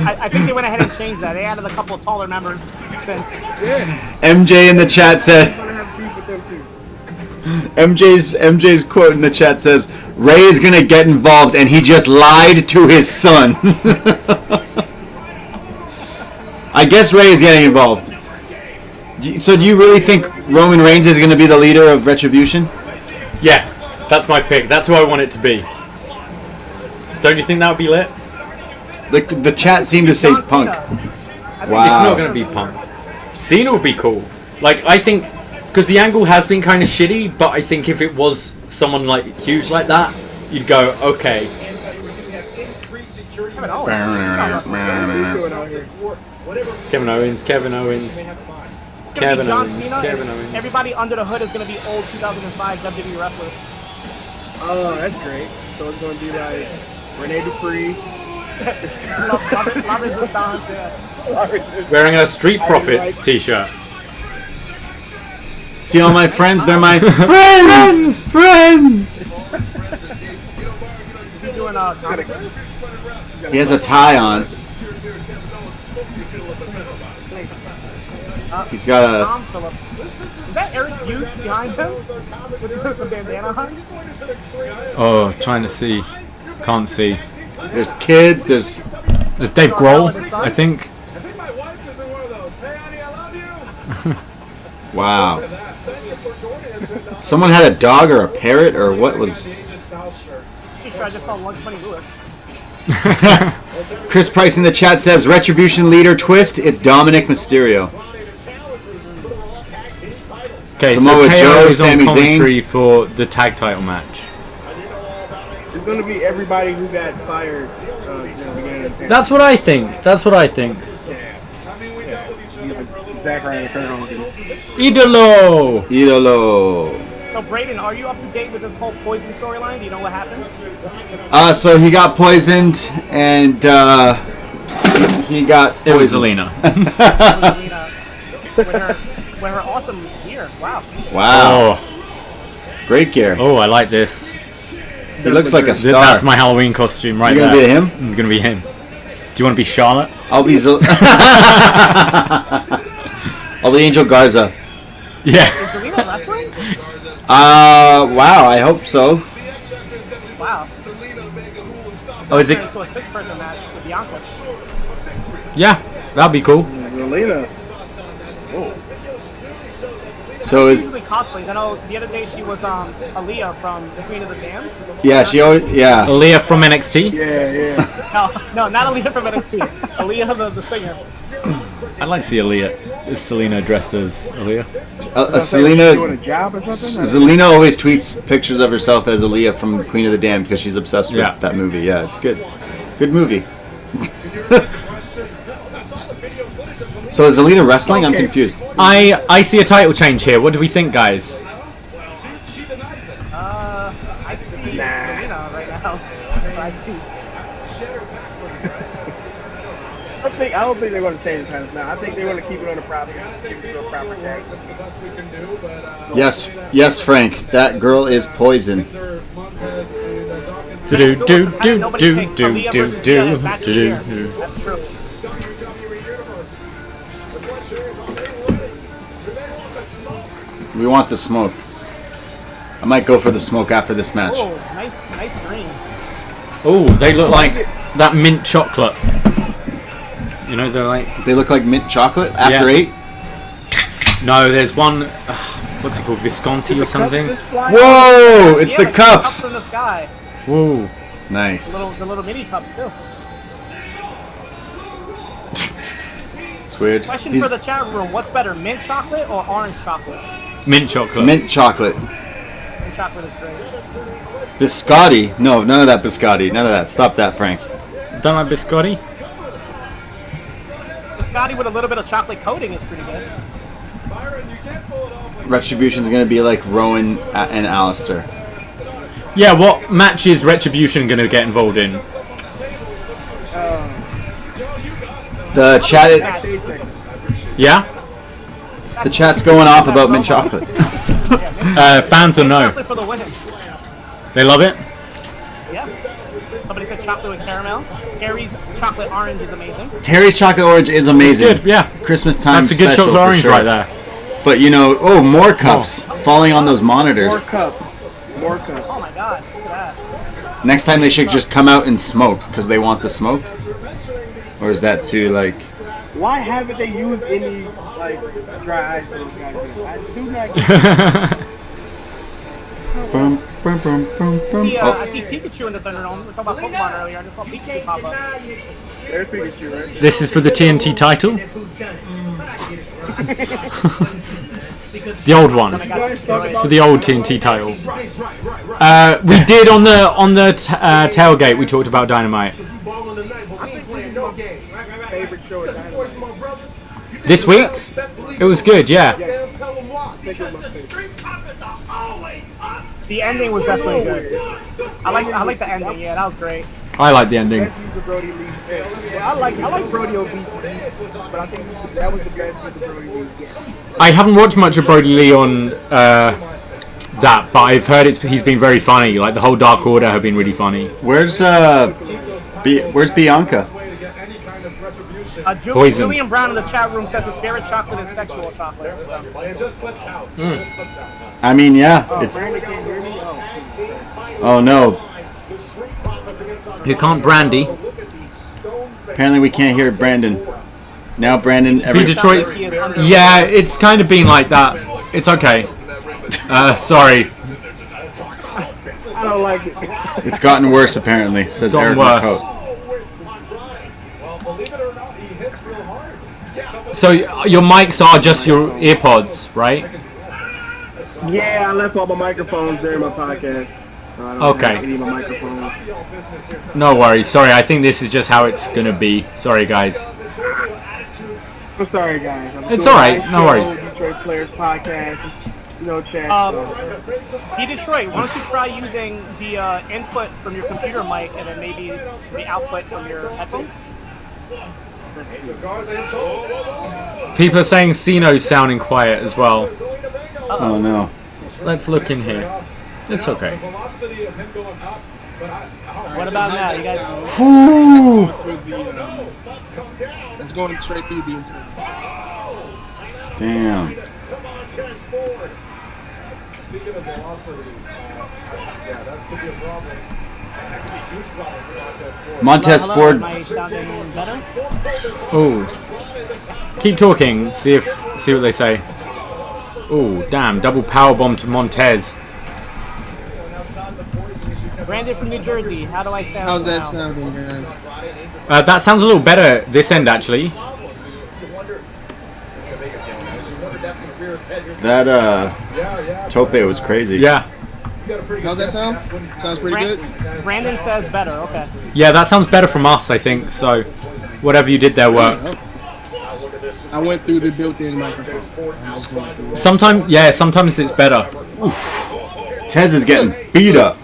I think they went ahead and changed that. They added a couple of taller members since. Yeah. MJ in the chat said. I'm gonna have beef with them too. MJ's quote in the chat says, "Ray is gonna get involved, and he just lied to his son." I guess Ray is getting involved. So do you really think Roman Reigns is gonna be the leader of Retribution? yeah. That's my pick. That's who I want it to be. Don't you think that would be lit? The chat seemed to say John Punk. Cena. Wow. It's not going to be Punk. Cena would be cool. Like, I think, because the angle has been kind of shitty, but I think if it was someone like huge like that, you'd go, okay. Kevin Owens. Kevin Owens. It's gonna be John Cena, Kevin and Owens. everybody under the hood is going to be old 2005 WWE wrestlers. Oh, that's great. So it's gonna be like Rene Dupree. La Resistance, yeah. Wearing a Street Profits t-shirt. See all my friends? They're my friends! Friends! Is he doing commentary? He has a tie on. He's got a... Tom Phillips. Is that Eric Hughes behind him? With the bandana on? Oh, trying to see. Can't see. There's kids, there's... There's Dave Grohl, I think. I think my wife is in one of those. Hey, honey, I love you. Wow. Thank you for joining us. Someone had a dog or a parrot or what was... Pretty sure I just saw 120 Lewis. Chris Price in the chat says, Retribution leader twist, it's Dominic Mysterio. Okay, Samoa so KO Joe, is on Sami Zayn. commentary for the tag title match. It's gonna be everybody who got fired. That's what I think. That's what I think. Zack Ryder, Kurt Hogan. Idolo! Idolo. So, Braden, are you up to date with this whole Poison storyline? Do you know what happened? So he got poisoned and he got It was poisoned. Zelina. with her awesome gear. Wow. Wow. Oh, Great gear. oh, I like this. He looks like a star. That's my Halloween costume right You're there. gonna be him? I'm gonna be him. Do you want to be Charlotte? I'll be I'll be Angel Garza. Yeah. Is Zelina wrestling? Wow, I hope so. Wow. Oh, is it? Into a 6-person match with Bianca. Yeah, that'd be cool. Zelina. So is Usually cosplays. I know the other day she was Aaliyah from The Queen of the Damned. yeah, she always yeah. Aaliyah from NXT. Yeah. No, not Aaliyah from NXT. Aaliyah the singer. I'd like to see Aaliyah. Is Selena dressed as Aaliyah? Doing a Selena job or something? Zelina always tweets pictures of herself as Aaliyah from Queen of the Damned because she's obsessed with Yeah. that movie. Yeah, it's good. Good movie. So is Zelina wrestling? I'm confused. I see a title change here. What do we think, guys? I see Zelina right now. So I see. I don't think they're going to change the titles now. I think they want to keep it on the proper tag. Yes, Frank. That girl is poison. Do. That's true. We want the smoke. I might go for the smoke after this match. Oh, nice green. Oh, they look like that mint chocolate. You know, they're like... They look like mint chocolate after Yeah. 8. No, there's one... what's it called? Visconti or something? Whoa! It's the like cups. in the sky. Whoa. Nice. The little mini cups too. It's weird. Question for the chat room: what's better, mint chocolate or orange chocolate? Mint chocolate. Mint chocolate. chocolate is great. Biscotti? No, none of that biscotti. None of that. Stop that, Frank. Don't like biscotti? Biscotti with a little bit of chocolate coating is pretty good. Retribution's gonna be like Rowan and Alistair. Yeah, what match is Retribution going to get involved in? The chat, Yeah? the chat's going off about mint chocolate. Fans will know. Chocolate for the win. They love it? Yeah. Somebody said chocolate with caramel. Terry's chocolate orange is amazing. Terry's chocolate orange is amazing. It's good, yeah. Christmas time. That's a good special chocolate for orange sure. right there. But you know, more cups falling on those monitors. More cups. More cups. Oh my god, look at that. Next time they should just come out and smoke because they want the smoke. Or is that too like? Why haven't they used any like dry ice for those guys? I do not get Brum, brum, brum, brum, brum. See, Oh, I see Pikachu in the Thunderdome. We were talking about Pokemon earlier. I just saw Pikachu pop up. There's Pikachu, right? This is for the TNT title? The old one. It's for the old TNT title. We did on the tailgate. We talked about Dynamite. Favorite show at Dynamite. This week's? It was good, yeah. The ending was definitely good. I like the ending. Yeah, that was great. I like the ending. Best use of Brody Lee. Yeah, I like Brody OB, but I think that was the best use of Brody Lee. I haven't watched much of Brody Lee on that, but I've heard he's been very funny. Like the whole Dark Order have been really funny. where's Bianca? Poison. Julian Brown in the chat room says his favorite chocolate is sexual chocolate. It just slipped out. I mean, yeah. It's. Brandon can't hear me. Oh no. You can't brandy. Apparently we can't hear Brandon. Now Brandon. Be Detroit. Yeah, it's kind of been like that. It's okay. Sorry. I don't like it. It's gotten worse apparently. Says gotten Eric worse. McCoat. Believe it or not, he hits real hard. So your mics are just your earpods, right? Yeah, I left all my microphones there in my podcast. I don't Okay. have any of my microphones. No worries. Sorry, I think this is just how it's gonna be. Sorry, guys. I'm sorry, guys. It's alright, no worries. Detroit Players Podcast. You know, chat. Be Detroit, why don't you try using the input from your computer mic and then maybe the output from your headphones? People are saying Siino's sounding quiet as well. Oh no. Let's look in here. It's okay. What about now, you guys? It's going straight through the internet. Damn. Speaking of velocity, yeah, that could be a problem. Huge problem for Montez Ford. Montez Hello, Ford. am I sounding better? Ooh. Keep talking. See what they say. Ooh, damn! Double powerbomb to Montez. Brandon from New Jersey, how do I sound How's that now? sounding, guys? That sounds a little better this end actually. That tope was crazy. Yeah. How's that sound? Sounds pretty good. Brandon says better, okay. Yeah, that sounds better from us, I think. So, whatever you did there worked. I went through the built-in microphone. I was going through it. Sometimes it's better. Tez is getting beat up.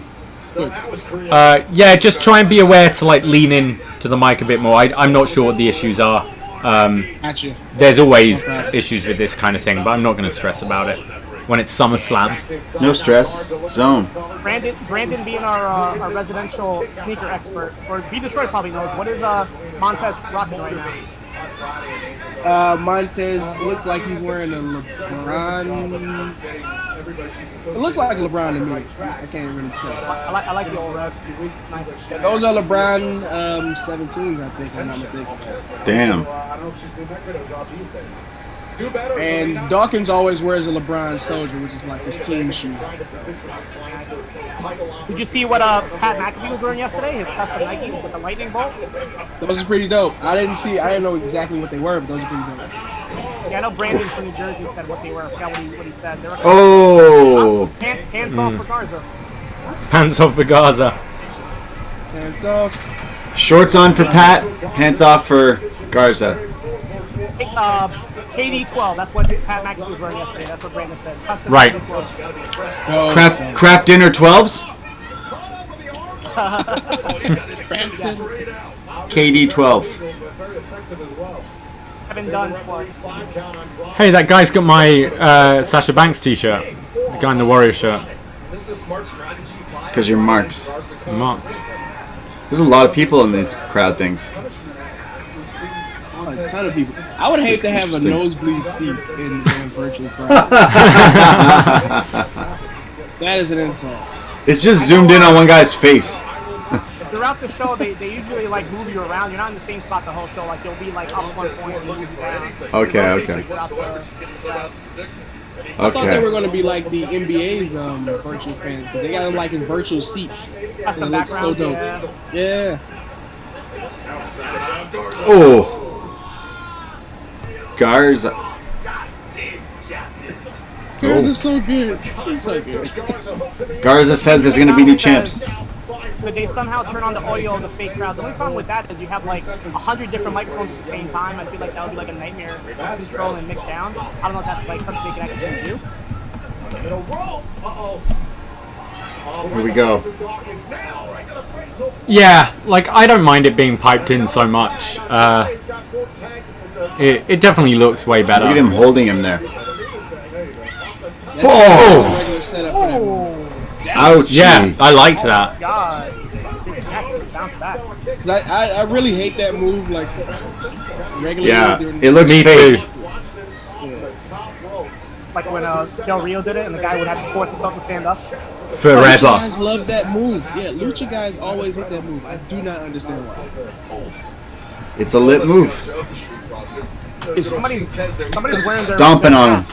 Yeah, just try and be aware to like lean in to the mic a bit more. I'm not sure what the issues are. Gotcha. There's always issues with this kind of thing, but I'm not going to stress about it when it's SummerSlam. No stress. Zone. Brandon being our residential sneaker expert, or B Detroit probably knows, what is Montez rocking right now? Montez looks like he's wearing a LeBron. It looks like a LeBron to me. I can't really tell. I like the old rest. Nice. Those are LeBron 17s, I think, if I'm not mistaken. Damn. I don't know if she's doing that good of a job these days. And Dawkins always wears a LeBron Soldier, which is like his team shoe. Did you see what Pat McAfee was wearing yesterday? His custom Nikes with the lightning bolt? Those are pretty dope. I didn't know exactly what they were, but those are pretty dope. Yeah, I know Brandon from New Jersey said what they were. I forgot what he said. They were Oh! Hands off for Garza. Pants off for Gaza. Hands off. Shorts on for Pat, pants off for Garza. KD12, that's what Pat McAfee was wearing yesterday. That's what Brandon says. Custom Right. KD12. Craft dinner 12s? KD 12. Haven't done twice. Hey, that guy's got my Sasha Banks t-shirt. The guy in the Warrior shirt. Because you're Marks. Marks. There's a lot of people in these crowd things. A ton of people. I would hate to have a Interesting. nosebleed seat in virtual crowd. That is an insult. It's just zoomed in on one guy's face. Throughout the show, they usually like move you around. You're not in the same spot the whole show. Like you'll be like up one point and move you down. Okay. Throughout the- I thought they were Okay. going to be like the NBA's virtual fans, but they got them like in virtual seats. Custom And it looks so backgrounds, dope. yeah. Yeah. Oh. Garza. Yours is so good. It's so good. Garza says there's going to be new champs. Could they somehow turn on the audio of the fake crowd? The only problem with that is you have like 100 different microphones at the same time. I feel like that would be like a nightmare to control and mix down. I don't know if that's like something they can actually do. Here we go. Yeah, like I don't mind it being piped in so much. It definitely looks way better. Look at him holding him there. That's Oh! regular setup for that one. Ouch. Yeah, I liked that. God, this match just bounced back. Because I really hate that move, like, regularly. Yeah, during- it looks Me fake. too. Like when Del Rio did it, and the guy would have to force himself to stand up. Lucha Forever. guys love that move. Yeah, Lucha guys always hit that move. I do not understand why. It's a lit move. Somebody's wearing their Stomping on him.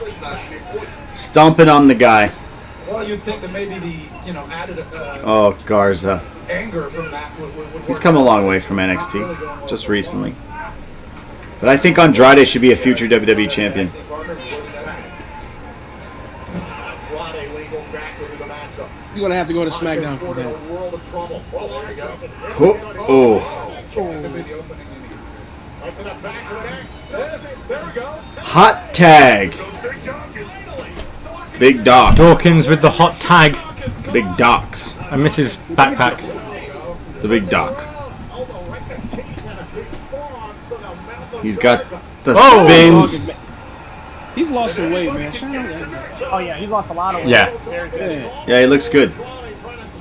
Stomping on the guy. Well, you'd think that maybe the added Oh, Garza. anger from that would He's come a long way from NXT, just recently. But I think Andrade should be a future WWE champion. He's going to have to go to SmackDown for that. Oh. Hot tag. Big Doc. Dawkins with the hot tag. Big Docs. I miss his backpack. The Big Doc. He's got the Oh! spins. He's lost some weight, man. Shout out. Oh yeah, he's lost a lot of weight. Yeah. Very good. Yeah. Yeah, he looks good.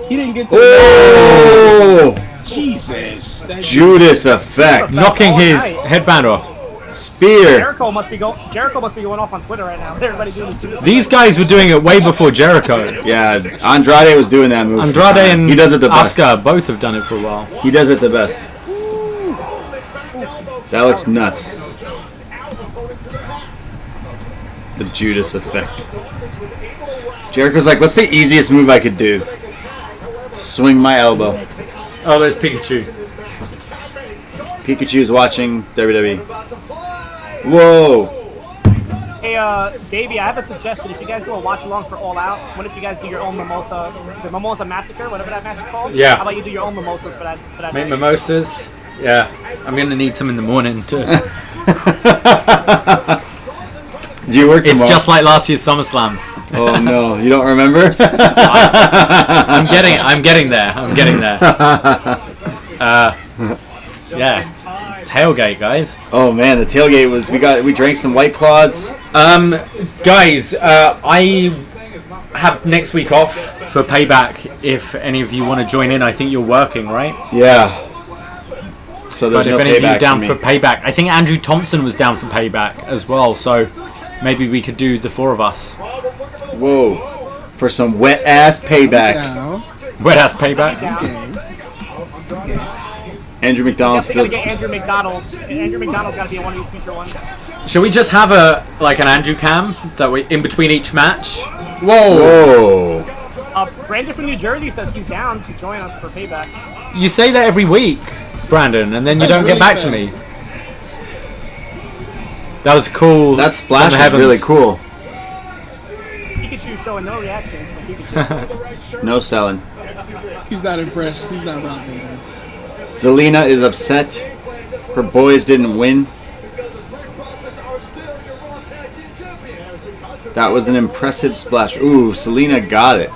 He didn't get to Oh! Jesus. That Judas effect. Knocking all his night. headband off. Spear. Jericho must be going off on Twitter right now. Everybody doing this. These guys were doing it way before Jericho. Yeah, Andrade was doing that move. for Andrade time. and He does it the best. Asuka both have done it for a while. He does it the best. That looks nuts. The Judas effect. Jericho's like, what's the easiest move I could do? Swing my elbow. Oh, there's Pikachu. Pikachu's watching WWE. Whoa. Hey, Davey, I have a suggestion. If you guys do a watch along for All Out, what if you guys do your own mimosa? Is it Mimosa Massacre? Whatever that match is called. Yeah. How about you do your own mimosas for that? Make night? mimosas. Yeah, I'm gonna need some in the morning too. Do you work tomorrow? It's just like last year's SummerSlam. Oh no, you don't remember? I'm getting there. Yeah, tailgate, guys. Oh man, the tailgate was we drank some White Claws. Guys, I have next week off for Payback. If any of you want to join in, I think you're working, right? Yeah. So there's But no if any of you payback are down for for me. Payback, I think Andrew Thompson was down for Payback as well. So maybe we could do the four of us. Whoa. For some wet ass payback. Now, Wet ass Payback. Andrew McDonald's They gotta still. get Andrew McDonald. And Andrew McDonald's gotta be in one of these future ones. Should we just have an Andrew cam that we in between each match? Whoa! Whoa. Brandon from New Jersey says he's down to join us for Payback. You say that every week, Brandon, and then you That's don't get really back to me. fast. That was cool. That splash from the was really heavens. cool. Pikachu showing no reaction from Pikachu. No selling. He's not impressed. He's not rocking, man. Zelina is upset. Her boys didn't win. That was an impressive splash. Ooh, Selena got it.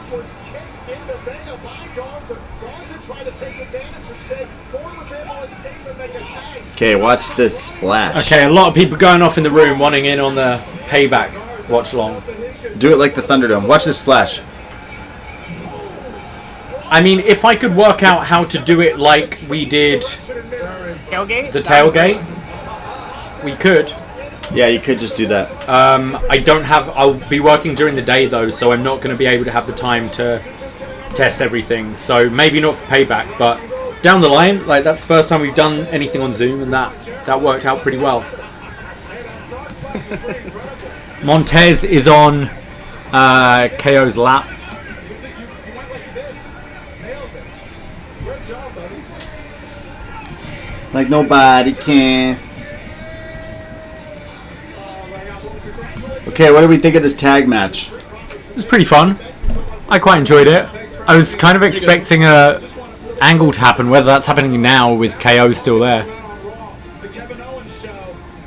Okay, watch this splash. Okay, a lot of people going off in the room wanting in on the payback watch along. Do it like the Thunderdome. Watch this splash. I mean, if I could work out how to do it like we did Tailgate? the tailgate, we could. Yeah, you could just do that. I don't have. I'll be working during the day though, so I'm not going to be able to have the time to test everything. So maybe not for payback, but down the line, like that's the first time we've done anything on Zoom, and that worked out pretty well. Montez is on KO's lap. Like nobody can. Okay, what do we think of this tag match? It was pretty fun. I quite enjoyed it. I was kind of expecting a angle to happen, whether that's happening now with KO still there. The Kevin Owens Show,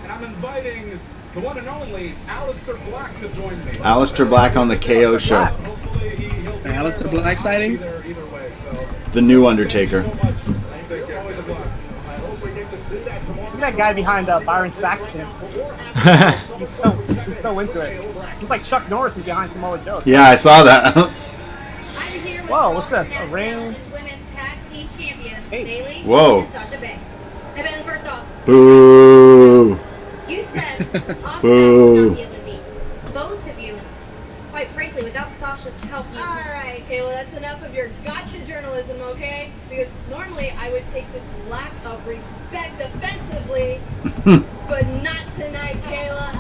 and I'm inviting the one and only Aleister Black to join me. Aleister Black on the KO show. Aleister Black sighting? The new Undertaker. That guy behind Byron Saxton. he's so into it. It's like Chuck Norris is behind Samoa Joe. Yeah, I saw that. Whoa, what's this? A ring? Women's tag team champions, Hey. Bayley Whoa. and Sasha Banks. Hey Bayley, first off, Boo. you said Asuka Boo. would not be able to beat both of you. Quite frankly, without Sasha's help, you... Alright, Kayla, that's enough of your gotcha journalism, okay? Because normally I would take this lack of respect offensively, but not tonight, Kayla.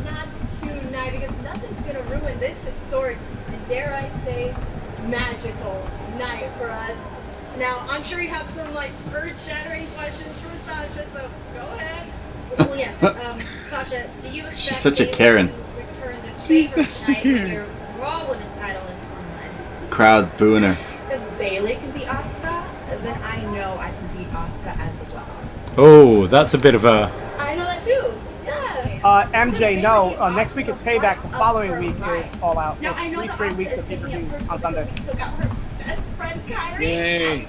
Not tonight, because nothing's gonna ruin this historic, and dare I say, magical night for us. Now, I'm sure you have some, like, earth-shattering questions for Sasha, so go ahead. Well, yes, Sasha, do you expect She's such a Bayley Karen. to return the She's favor such a tonight when Karen. your Raw Women's title is won? Crowd booing her. If Bayley can beat Asuka, then I know I can beat Asuka as well. Oh, that's a bit of a... I know that too. Yeah. MJ, no. Next week is Payback. The following week is All Out. So Now I know 3 that straight Asuka weeks is of taking it pay-per-views personally on Sunday. because she took out her best friend Kyrie. Yay.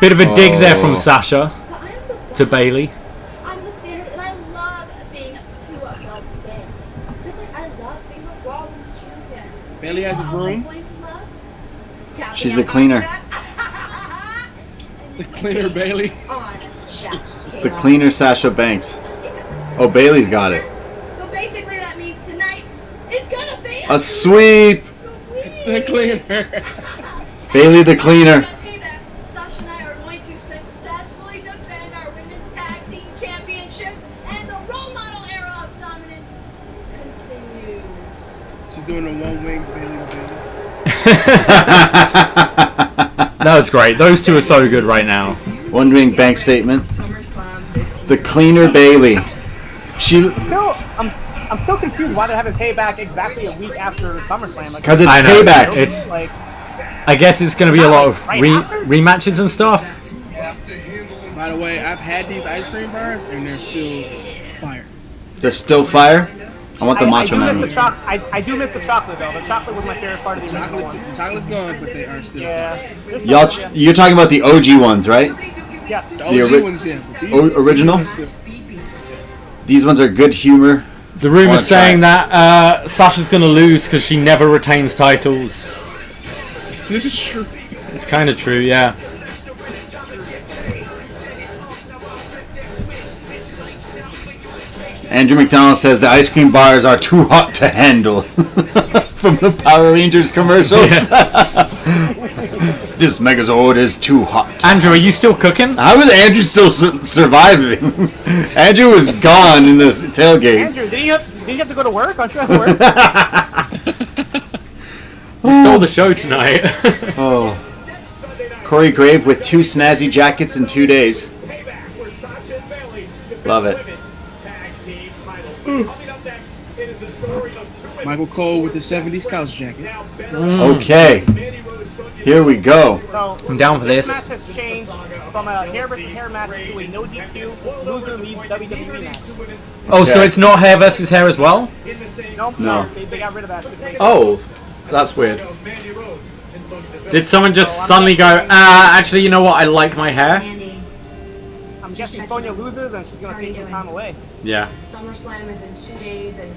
bit of a dig there Oh. from Sasha But I am the to Bayley. boss. I'm the standard, and I love being two of Love's things. Just like I love being a Raw Women's champion. Bayley has a You know what broom. I'm going to love? Tapping She's the out cleaner. Asuka. The cleaner Bayley. On that The cleaner Sasha Banks. Oh, Bailey's got it. So basically that means tonight it's gonna be A sweep. The cleaner. Bailey the cleaner. At Payback, Sasha and I are going to successfully defend our women's tag team championships, and the role model era of dominance continues. She's doing a one wing Bayley. That was great. Those two are so good right now. One wing bank statement. Summerslam this year. The cleaner Bailey. She I'm still confused why they're having Payback exactly a week after SummerSlam. Like, 'Cause it's I know. Payback. It's... like I guess it's going to be a lot of Right after? rematches and stuff. By the way, I've had these ice cream bars and they're still fire. They're still fire. I want the Macho I Man. do miss I do miss the chocolate though. The chocolate was my favorite part of the original one. The chocolate's gone, but they are still. Yeah. They're still Y'all, good, yeah. you're talking about the OG ones, right? Yes. The The OG ones, yeah. but these- original? these are still- These ones are good humor. The Wanna rumor's try saying it. that Sasha's going to lose because she never retains titles. This is true. It's kind of true, yeah. Andrew McDonald says the ice cream bars are too hot to handle. From the Power Rangers commercials. This Megazord is too hot. Andrew, are you still cooking? How was Andrew still surviving? Andrew was gone in the tailgate. Andrew, did you have to go to work? Aren't you at work? You stole the show tonight. Oh. Corey Grave with 2 snazzy jackets in 2 days. Love it. Coming up next, it is a story of 2 minutes. Michael Cole with the 70s couch jacket. Okay. Here we go. So I'm down for this. match has changed from a hair versus hair match to a no DQ loser leaves WWE match. Oh, so Okay. it's not hair versus hair as well? Nope, No. they got rid of that. Oh, that's weird. Did someone just suddenly go, actually, you know what? I like my hair? I'm guessing Sonya loses and she's gonna take some time away. Yeah. Summerslam is in 2 days, and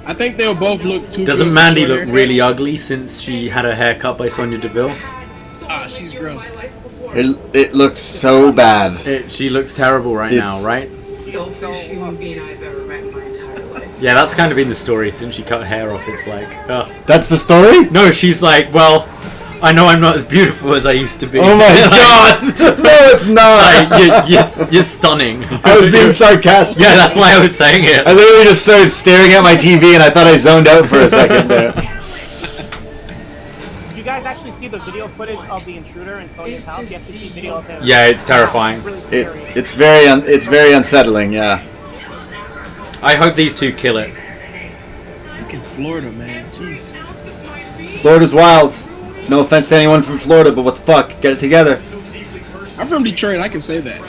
I think they'll both look too Doesn't good Mandy for look their really hair. ugly since she had her hair cut by Sonya Deville? Ah, she's gross. It looks so bad. She looks terrible right now, It's- right? selfish human being I've ever met in my entire life. Yeah, that's kind of been the story since she cut her hair off. It's like, That's the story? no, she's like, well, I know I'm not as beautiful as I used to be. Oh my god! No, it's not! Like, you're stunning. I was being sarcastic. Yeah, that's why I was saying it. I literally just started staring at my TV and I thought I zoned out for a second there. Did you guys actually see the video footage of the intruder in Sonya's house? You have to see video of him. Yeah, it's terrifying. Really scary. It's very unsettling, yeah. I hope these two kill it. Look in Florida, man. Jeez. Florida's wild. No offense to anyone from Florida, but what the fuck? Get it together. I'm from Detroit. I can say that.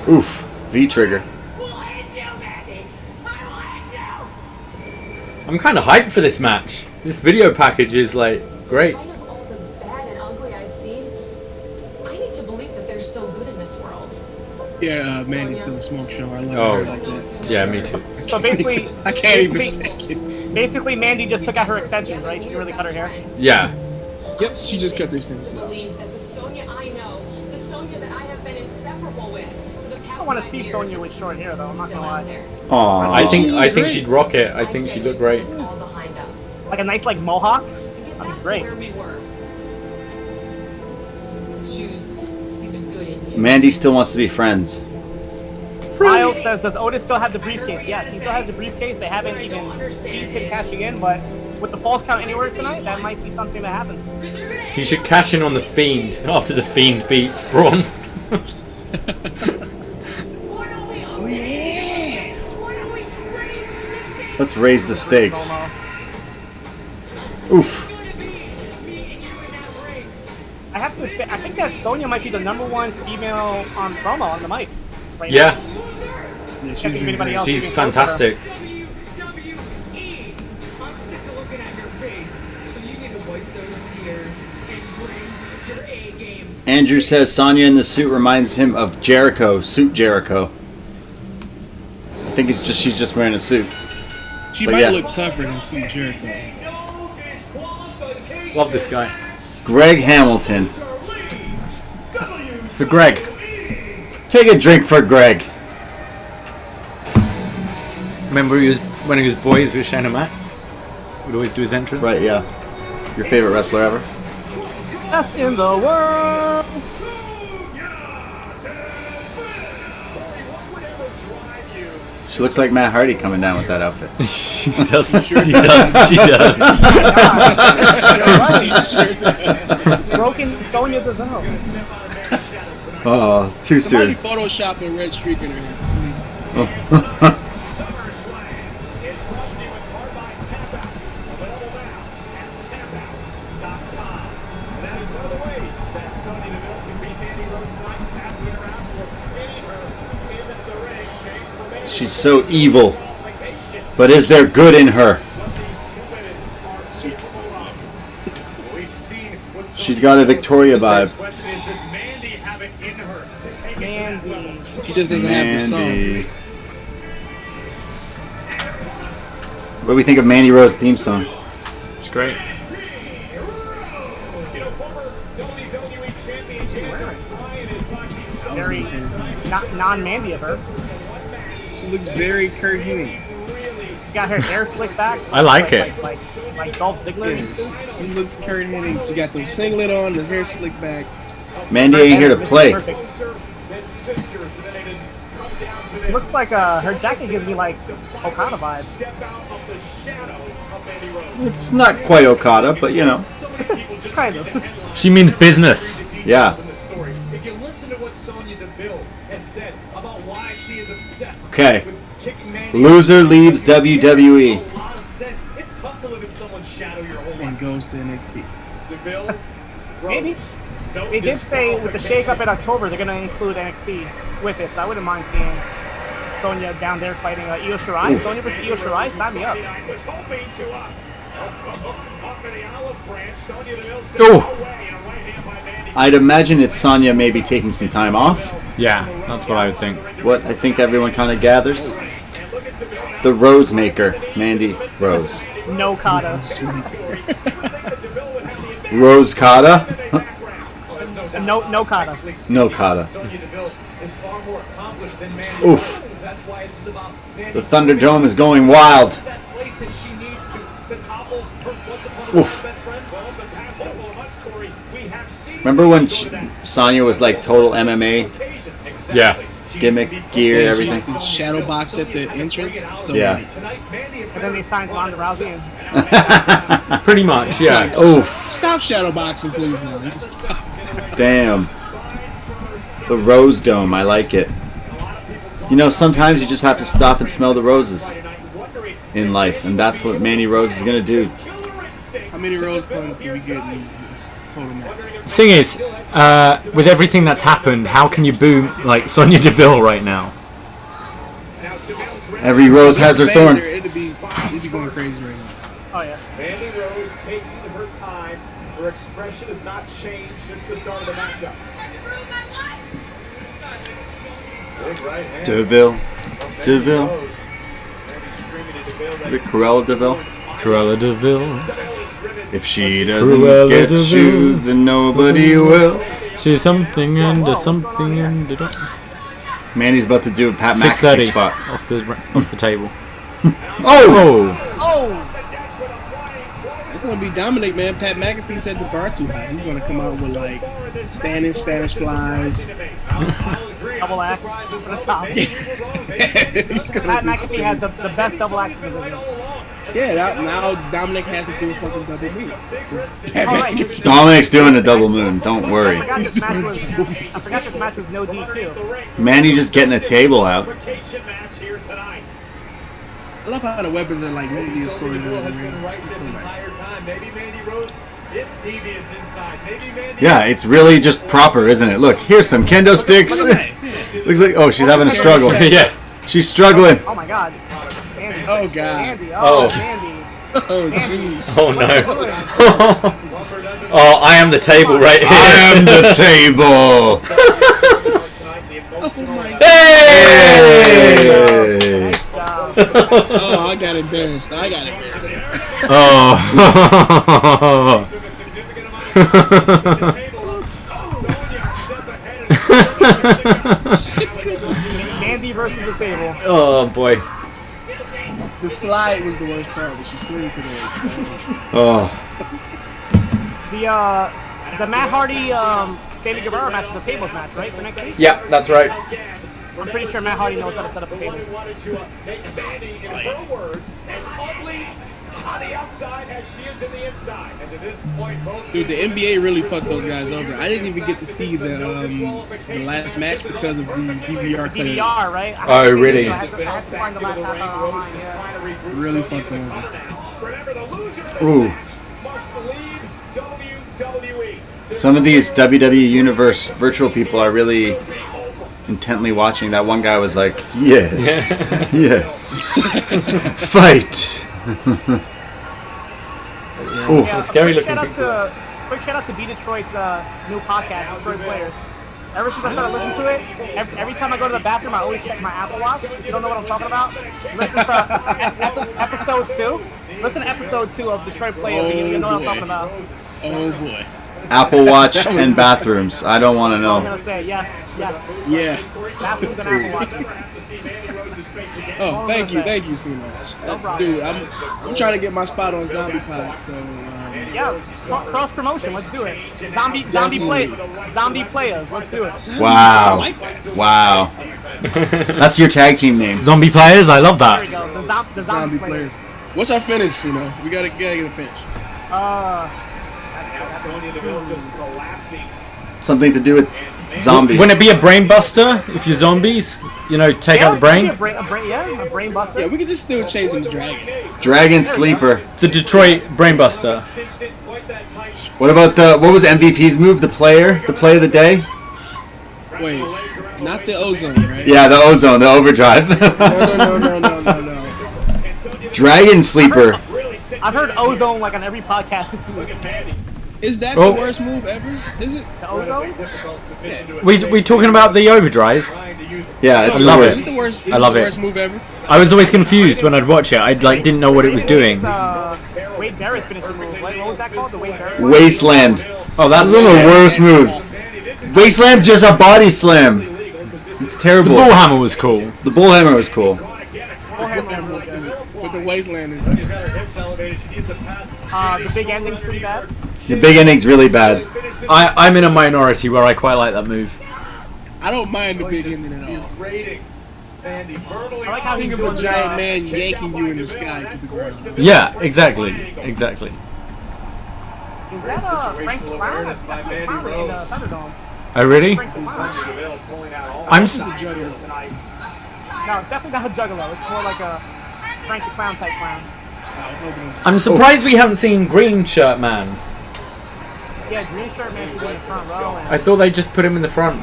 Oof. V-trigger. I'm kind of hyped for this match. This video package is like great. Despite of all the bad and ugly I've seen, I need to believe that there's still good in this world. Yeah, Mandy's still a smoke show. I love Oh. her like that. Yeah, me too. So basically, I can't even basically, think it. basically, Mandy just took out her extensions, right? She didn't really cut her hair. Yeah. Yep, she just cut this thing. To believe that the Sonya I know, the Sonya that I have been inseparable with for the past I want to 5 see years, Sonya with short hair, though. I'm not still gonna out lie. there. Aww. I think she'd rock it. I think she'd look great. It's all behind us. Like a nice mohawk. And get That'd be back great. to where we were. I choose to see the good in you. Mandy still wants to be friends. Miles says, does Otis still have the briefcase? Yes, he still has the briefcase. They haven't even teased him cashing in, but with the false count anywhere tonight, that might be something that happens. He should cash in on the Fiend after the Fiend beats Braun. Let's raise the stakes. Oof. I think that Sonya might be the #1 female on promo on the mic. Right Yeah, now. Can't think of anybody else she's even close to her. fantastic. I'm sick of looking at your face, so you need to wipe those tears and bring your A game. Andrew says Sonya in the suit reminds him of Jericho, Suit Jericho. I think she's just wearing a suit. She But might yeah. look tougher than Sue Jericho. Love this guy. Greg Hamilton. For Greg. Take a drink for Greg. Remember when he was boys with Shane O'Mac? Would always do his entrance. Right, yeah. Your favorite wrestler ever? Best in the world. She looks like Matt Hardy coming down with that outfit. She does. She does. She does. Broken Sonya Deville. Oh, too Somebody soon. Photoshop a red streak in her hair. She's so evil. But is there good in her? She's got a Victoria vibe. Mandy. She just doesn't have the song. Mandy. What do we think of Mandy Rose's theme song? It's great. Very non-Mandy of her. She looks very Kurt Hennig. She got her hair slicked back. I like it. Like Dolph Ziggler used to. She looks Kurt Hennig. She got the singlet on, the hair slicked back. Mandy ain't here to play. Perfect. Looks like her jacket gives me like Okada vibes. It's not quite Okada, but you know. Kind of. She means business. Yeah. If you listen to what Sonya Deville has said about why she is obsessed Okay. with kicking Mandy. Loser leaves WWE. Makes a lot of sense. It's tough to live in someone's shadow your whole And life. goes to NXT. DeVille, Maybe. Rose, no They did say with the shake-up in October, they're going to include NXT with it, so I wouldn't mind seeing Sonya down there fighting Io Shirai. Sonya versus Io Shirai, sign me up. I was hoping to off of the olive branch. Sonya Deville said Oh. no way, and a right hand by Mandy. I'd imagine it's Sonya maybe taking some time off. Yeah, that's what I would think. What I think everyone kind of gathers. The Rose Maker, Mandy Rose. No kata. Rose Kata? No kata. No Kata. Sonya Deville is far more accomplished than Mandy. Oof. That's why it's about Mandy. The Thunderdome is going wild. That place that she needs to topple her once upon a Oof. time best friend. Well, in the past couple of months, Corey, we have seen. Remember when Sonya was like total MMA? Yeah. Gimmick, gear, Yeah, she everything? used to shadow box at the entrance. So Yeah. And then they signed Ronda Rousey. And Pretty much, yeah. Oof. Stop shadow boxing, please. Now. You can stop. Damn. The Rose Dome, I like it. You know, sometimes you just have to stop and smell the roses in life, and that's what Mandy Rose is gonna do. How many rose points can we get in this total match? The thing is, with everything that's happened, how can you boo like Sonya Deville right now? Every rose has her thorn. It'd be going crazy right now. oh yeah. Mandy Rose taking her time. Her expression has not changed since the start of the matchup. Big right hand. Deville. from Mandy Deville. Rose. Mandy screaming to Deville that The Cruella Deville. Cruella Deville. Deville is driven. If she doesn't Cruella get de you, Vil. then nobody will. She's something and something and Mandy's about to do a Pat 6:30 McAfee spot. off the table. Oh! Oh! It's gonna be Dominic, man. Pat McAfee said the bar too high. He's gonna come out with like standing Spanish flies. Double axe for the top. He's gonna Pat do McAfee has the best double axe in the division. Yeah, now Dominic has to do a fucking double move. Pat All right. McAfee- Dominic's doing a double moon, don't worry. I forgot this match was no DQ. Mandy just getting a table out. I love how the weapons are like maybe assorted in the has been ring. right this entire time. Maybe Mandy Rose is devious inside. Maybe Mandy. Yeah, it's really just proper, isn't it? Look, here's some kendo sticks. Looks like, oh, she's having a struggle. Yeah. She's struggling. Oh my god. Andy. Oh god. Andy. Oh. Oh, Andy. Oh jeez. Oh no. Oh, I am the table right here. I am the table. Hey! Nice job. Oh, I got embarrassed. Oh. Andy versus the table. Oh boy. The slide was the worst part, but she slid to the Oh, The Matt Hardy Sammy Guevara match is a tables match, right? For next week? Yeah, that's right. I'm pretty sure Matt Hardy knows how to set up a table. Wanted to make Mandy, in her words, as ugly on the outside as she is in the inside. And to this point, both Dude, the NBA really fucked those guys over. I didn't even get to see the last match because of the DVR cut. DVR, right? I Oh, had to see really? it, so I had to find the last half hour online, yeah. Really fucked them over. Remember, the loser of this ooh. match must leave WWE. Some of these WWE Universe virtual people are really intently watching. That one guy was like, yes, yes, fight. Ooh. It's a scary looking quick picture. Quick shout out to B Detroit's new podcast, Detroit Players. Ever since I started listening to it, every time I go to the bathroom, I always check my Apple Watch. If you don't know what I'm talking about, listen to episode 2. Listen to episode 2 of Detroit Players, and you know what I'm talking about. Oh boy. Apple Watch and bathrooms. I don't want to I'm know. gonna say yes. Yeah. Bathrooms and Apple Watches. Oh, thank you, Siino. Dude, I'm trying to get my spot on Zombie Pod, so Yeah, cross promotion. Let's do it. Zombie Players. Let's do it. Wow. Wow. That's your tag team name. Zombie players, I love There we that. go. The zombie players. What's our finish, Siino? We gotta get a finish. Something to do with Zombies. Wouldn't it be a brain buster if you're zombies? You know, take out the brain? A brain buster. Yeah, we could just still chase him to Dragon. Dragon Sleeper. The Detroit brain buster. What about what was MVP's move? The play of the day? Wait, not the ozone, right? Yeah, the ozone, the overdrive. No. Dragon Sleeper. I've heard ozone like on every podcast this week. Is that the worst move ever? Is it? The ozone? We talking about the overdrive? Yeah, it's I the love worst. it. The worst, I love the it. worst move ever. I was always confused when I'd watch it. I didn't know what it was doing. Wade Barrett's finishing move. What was that called? The Wade Barrett? Wasteland. Oh, that's Those are the worst moves. Wasteland's just a body slam. It's The terrible. bullhammer was cool. The bullhammer was cool. But the wasteland is. The big ending's pretty bad. The big ending's really bad. I'm in a minority where I quite like that move. I don't mind the big ending at all. I like how he Think of a giant man yanking you in the sky to the ground. Yeah, exactly. Exactly. Is that Frank Clown? That's Frank Clown in the Thunderdome. Oh, really? Frank the Clown. I'm No, it's definitely not a juggalo. It's more like a Frank the Clown type clown. I'm surprised we haven't seen Green Shirt Man. Yeah, green shirt man should be in the front row. And I thought they just put him in the front.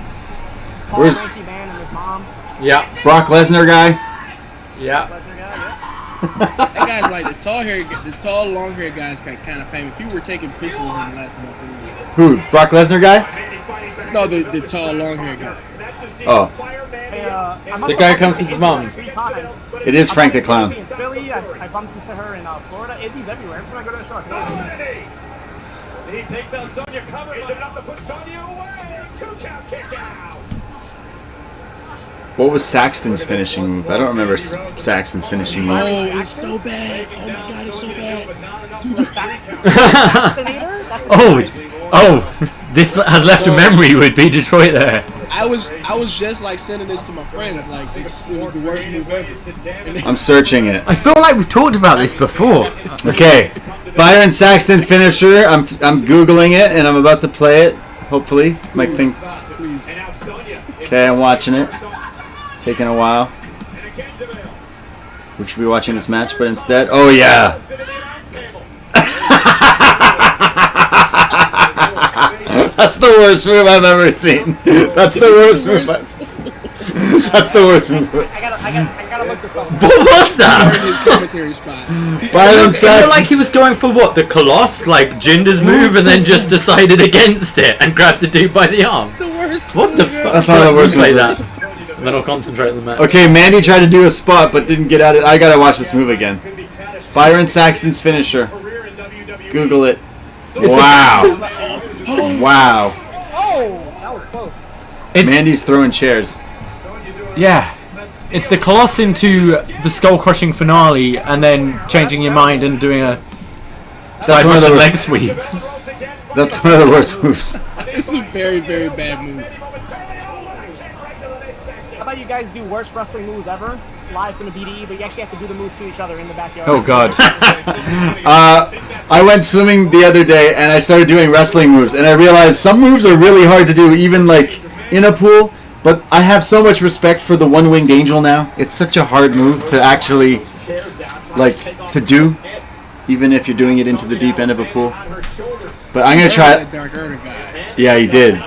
Paul Where's- Ranky Man and his mom. Yeah. Brock Lesnar guy. Yeah. Lesnar guy, yeah. That guy's like the tall, long-haired guy's kind of famous. People were taking pictures of him last time I seen him. Who? Brock Lesnar guy? No, the tall, long-haired guy. Oh, The guy comes with his mom. it is Frank the Clown. In Philly, I bumped into her in Florida. Izzy's everywhere. Every time I go to the show, I see her. He takes down Sonya, cover, is it enough to put Sonya away? 2 count kick out. What was Saxton's finishing move? I don't remember Saxton's finishing move. Oh, it's so bad. Oh my god, it's so bad. Oh, this has left a memory with B Detroit there. I was just like sending this to my friends. Like it was the worst move ever. I'm searching it. I feel like we've talked about this before. Okay, Byron Saxton finisher. I'm googling it and I'm about to play it. Hopefully, my thing. Okay, I'm watching it. Taking a while. We should be watching this match, but instead, oh yeah. That's the worst move I've ever seen. That's the worst move I've seen. That's the worst move. I gotta look this up. What was that? His commentary spot. Byron It looked Saxton. like he was going for what? The Colossus, like Jinder's move, and then just decided against it and grabbed the dude by the arm. The worst. What the fuck? That's one of the worst Play moves. that. And then I'll concentrate on the match. Okay, Mandy tried to do a spot but didn't get at it. I gotta watch this move again. Byron Saxton's finisher. Google it. Wow. Wow. Oh, that was close. It's, Mandy's throwing chairs. yeah. It's the Colossus into the skull crushing finale and then changing your mind and doing a side one of the Russian worst- leg sweep. That's one of the worst moves. It's a very, very bad move. How about you guys do worst wrestling moves ever? Live from the BDE, but you actually have to do the moves to each other in the backyard. Oh god. I went swimming the other day and I started doing wrestling moves and I realized some moves are really hard to do even like in a pool, but I have so much respect for the one-winged angel now. It's such a hard move to actually like to do even if you're doing it into the deep end of a pool. But I'm going to try That Dark Order guy. Yeah, he did.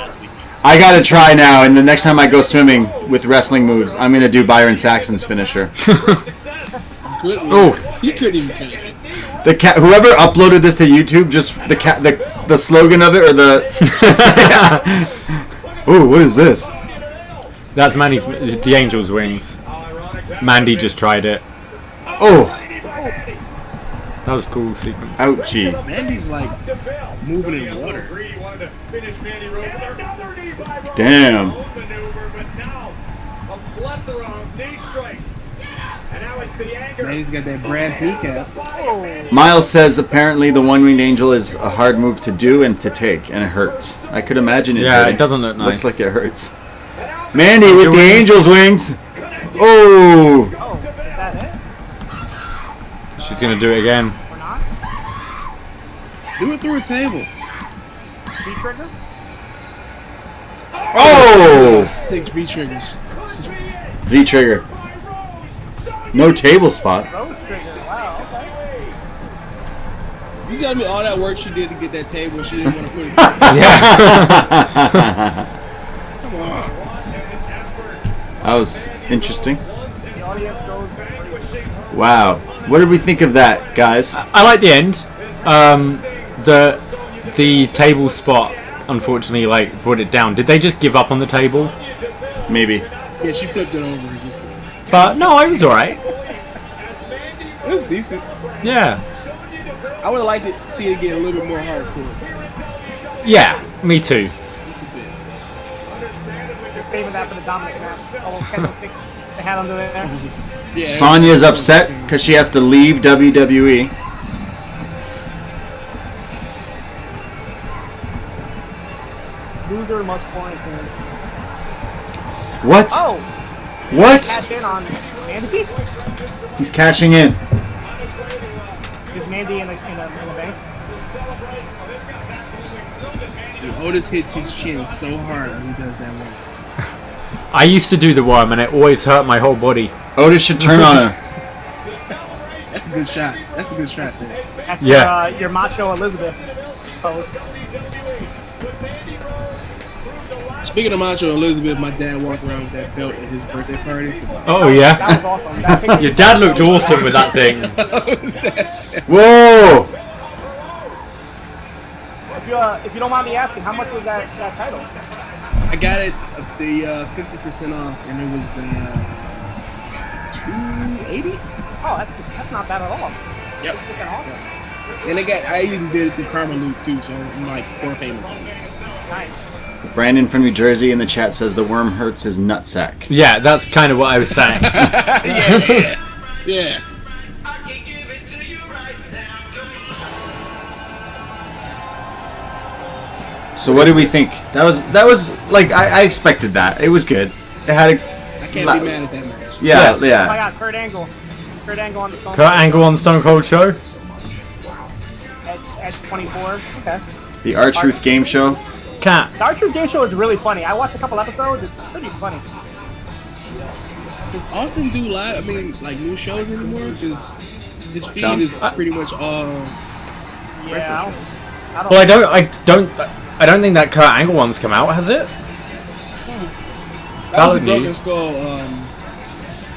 I got to try now and the next time I go swimming with wrestling moves, I'm going to do Byron Saxton's finisher. Good move. Oh. He couldn't even finish it. The cat, whoever uploaded this to YouTube, just the slogan of it or the. Ooh, what is this? That's Mandy's, the Angel's Wings. Mandy just tried it. Oh, That was a cool sequence. ouchie! Mandy's like moving in water. Damn. Mandy's got that brass kneecap. Miles says apparently the one-winged angel is a hard move to do and to take, and it hurts. I could imagine it. Yeah, hurting. it doesn't look nice. Looks like it hurts. Mandy with the angel's wings. Oh. Oh, is that it? She's gonna do it again. Or not? Do it through a table. B-trigger? Oh! Whoa. 6 V triggers. V trigger. No table spot. Rose trigger. Wow. Okay. You telling me all that work she did to get that table, she didn't want to put it. Yeah. Come on. That was interesting. The audience goes. Wow. What did we think of that, guys? I like the end. The table spot, unfortunately, like brought it down. Did they just give up on the table? Maybe. Yeah, she flipped it over. Just But no, it was alright. it was decent. Yeah. I would have liked to see it get a little bit more hardcore. Yeah, me too. They're saving that for the Dominic match. All those candlesticks they had under there. Yeah. Sonya's upset because she has to leave WWE. Loser must quarantine. What? Oh! What? Cash in on Mandy? He's cashing in. Is Mandy in the bank? Dude, Otis hits his chin so hard when he does that one. I used to do the worm and it always hurt my whole body. Otis should turn on her. That's a good shot. That's a good shot there. That's Yeah. your Macho Elizabeth pose. Speaking of Macho Elizabeth, my dad walked around with that belt at his birthday party. Oh yeah. That was awesome. That picture- Your dad looked awesome with that thing. Whoa! If you don't mind me asking, how much was that title? I got it at the 50% off, and it was $280. Oh, that's not bad at all. Yep. 50% off. And I even did it through Karma Loop too, so I'm like 4 payments on it. Nice. Brandon from New Jersey in the chat says the worm hurts his nutsack. Yeah, that's kind of what I was saying. Yeah. So what did we think? That was like I expected that. It was good. It had a. I can't be mad at that match. Yeah, Oh, I yeah. got Kurt Angle. Kurt Angle on the Stone Kurt Angle on Stone Cold Show. Edge 24. Okay. The R-Truth game show. Cat. The R-Truth game show is really funny. I watched a couple episodes. It's pretty funny. Does Austin do live? I mean, like new shows anymore? Because his feed is pretty much all. Yeah. Well, I don't think that Kurt Angle one's come out, has it? That was the new. Broken Skull.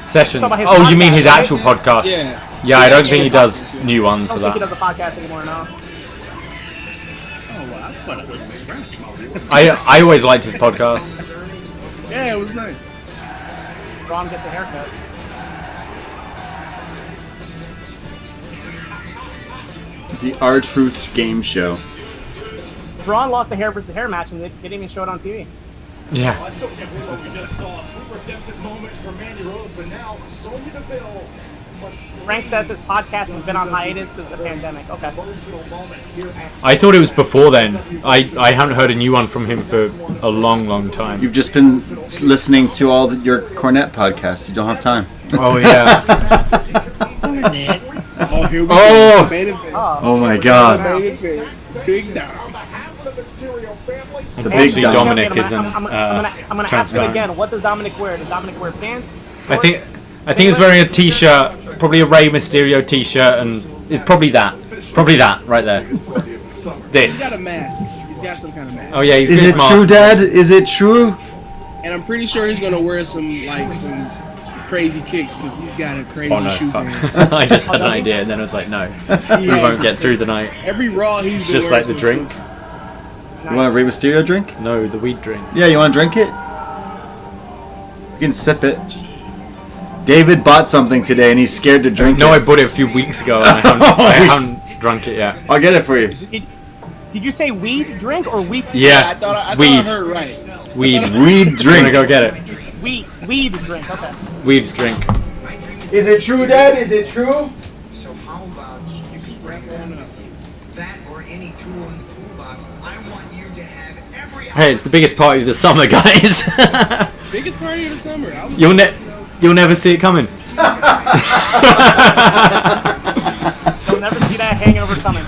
Sessions. Talking about his Oh, you mean podcast, his right? actual podcast? Yeah. Yeah, I don't think he does new ones I for don't think he that. does a podcast anymore now. Oh, well, I thought it was express. I always liked his podcast. Yeah, it was nice. Braun gets a haircut. The R-Truth game show. Braun lost the hair versus hair match and they didn't even show it on TV. Yeah. I still can't believe what we just saw. A super redemptive moment for Mandy Rose, but now Sonya Deville must. Frank says his podcast has been on hiatus since the pandemic. Okay. I thought it was before then. I haven't heard a new one from him for a long, long time. You've just been listening to all your Cornette podcast. You don't have time. Oh, yeah. Oh, here we Oh. go. Main event. Oh my God. Main event. Big Dom. Unfortunately, Dom. Dominic I'm isn't gonna ask it transparent. again. What does Dominic wear? Does Dominic wear pants? I think he's wearing a t-shirt, probably a Rey Mysterio t-shirt, and it's probably that right there. He's This. got a mask. He's got some kind of mask. Oh yeah, he's Is got his it mask. true, Dad? Is it true? And I'm pretty sure he's gonna wear some crazy kicks because he's got a crazy Oh no, shoe fuck. band. I just had an idea, and then I was like, no, we Yeah, won't get through the night. Every Raw he's It's been just wearing like the some drink. exclusives. You want a Rey Mysterio drink? No, the weed drink. Yeah, you want to drink it? You can sip it. David bought something today and he's scared to drink No, I it. bought it a few weeks ago, and I haven't drunk it yet. I'll get it for you. Did you say weed drink or wheat? Yeah, I thought I weed, heard right. weed, Weed I'm drink. gonna go get it. Weed drink. Okay. Weed drink. Is it true, Dad? Is it true? So how about you can bring that or any tool in the toolbox? I want you to have every. Hey, it's the biggest party of the summer, guys. Biggest party of the summer. You'll never see it coming. You'll never see that hanging over coming.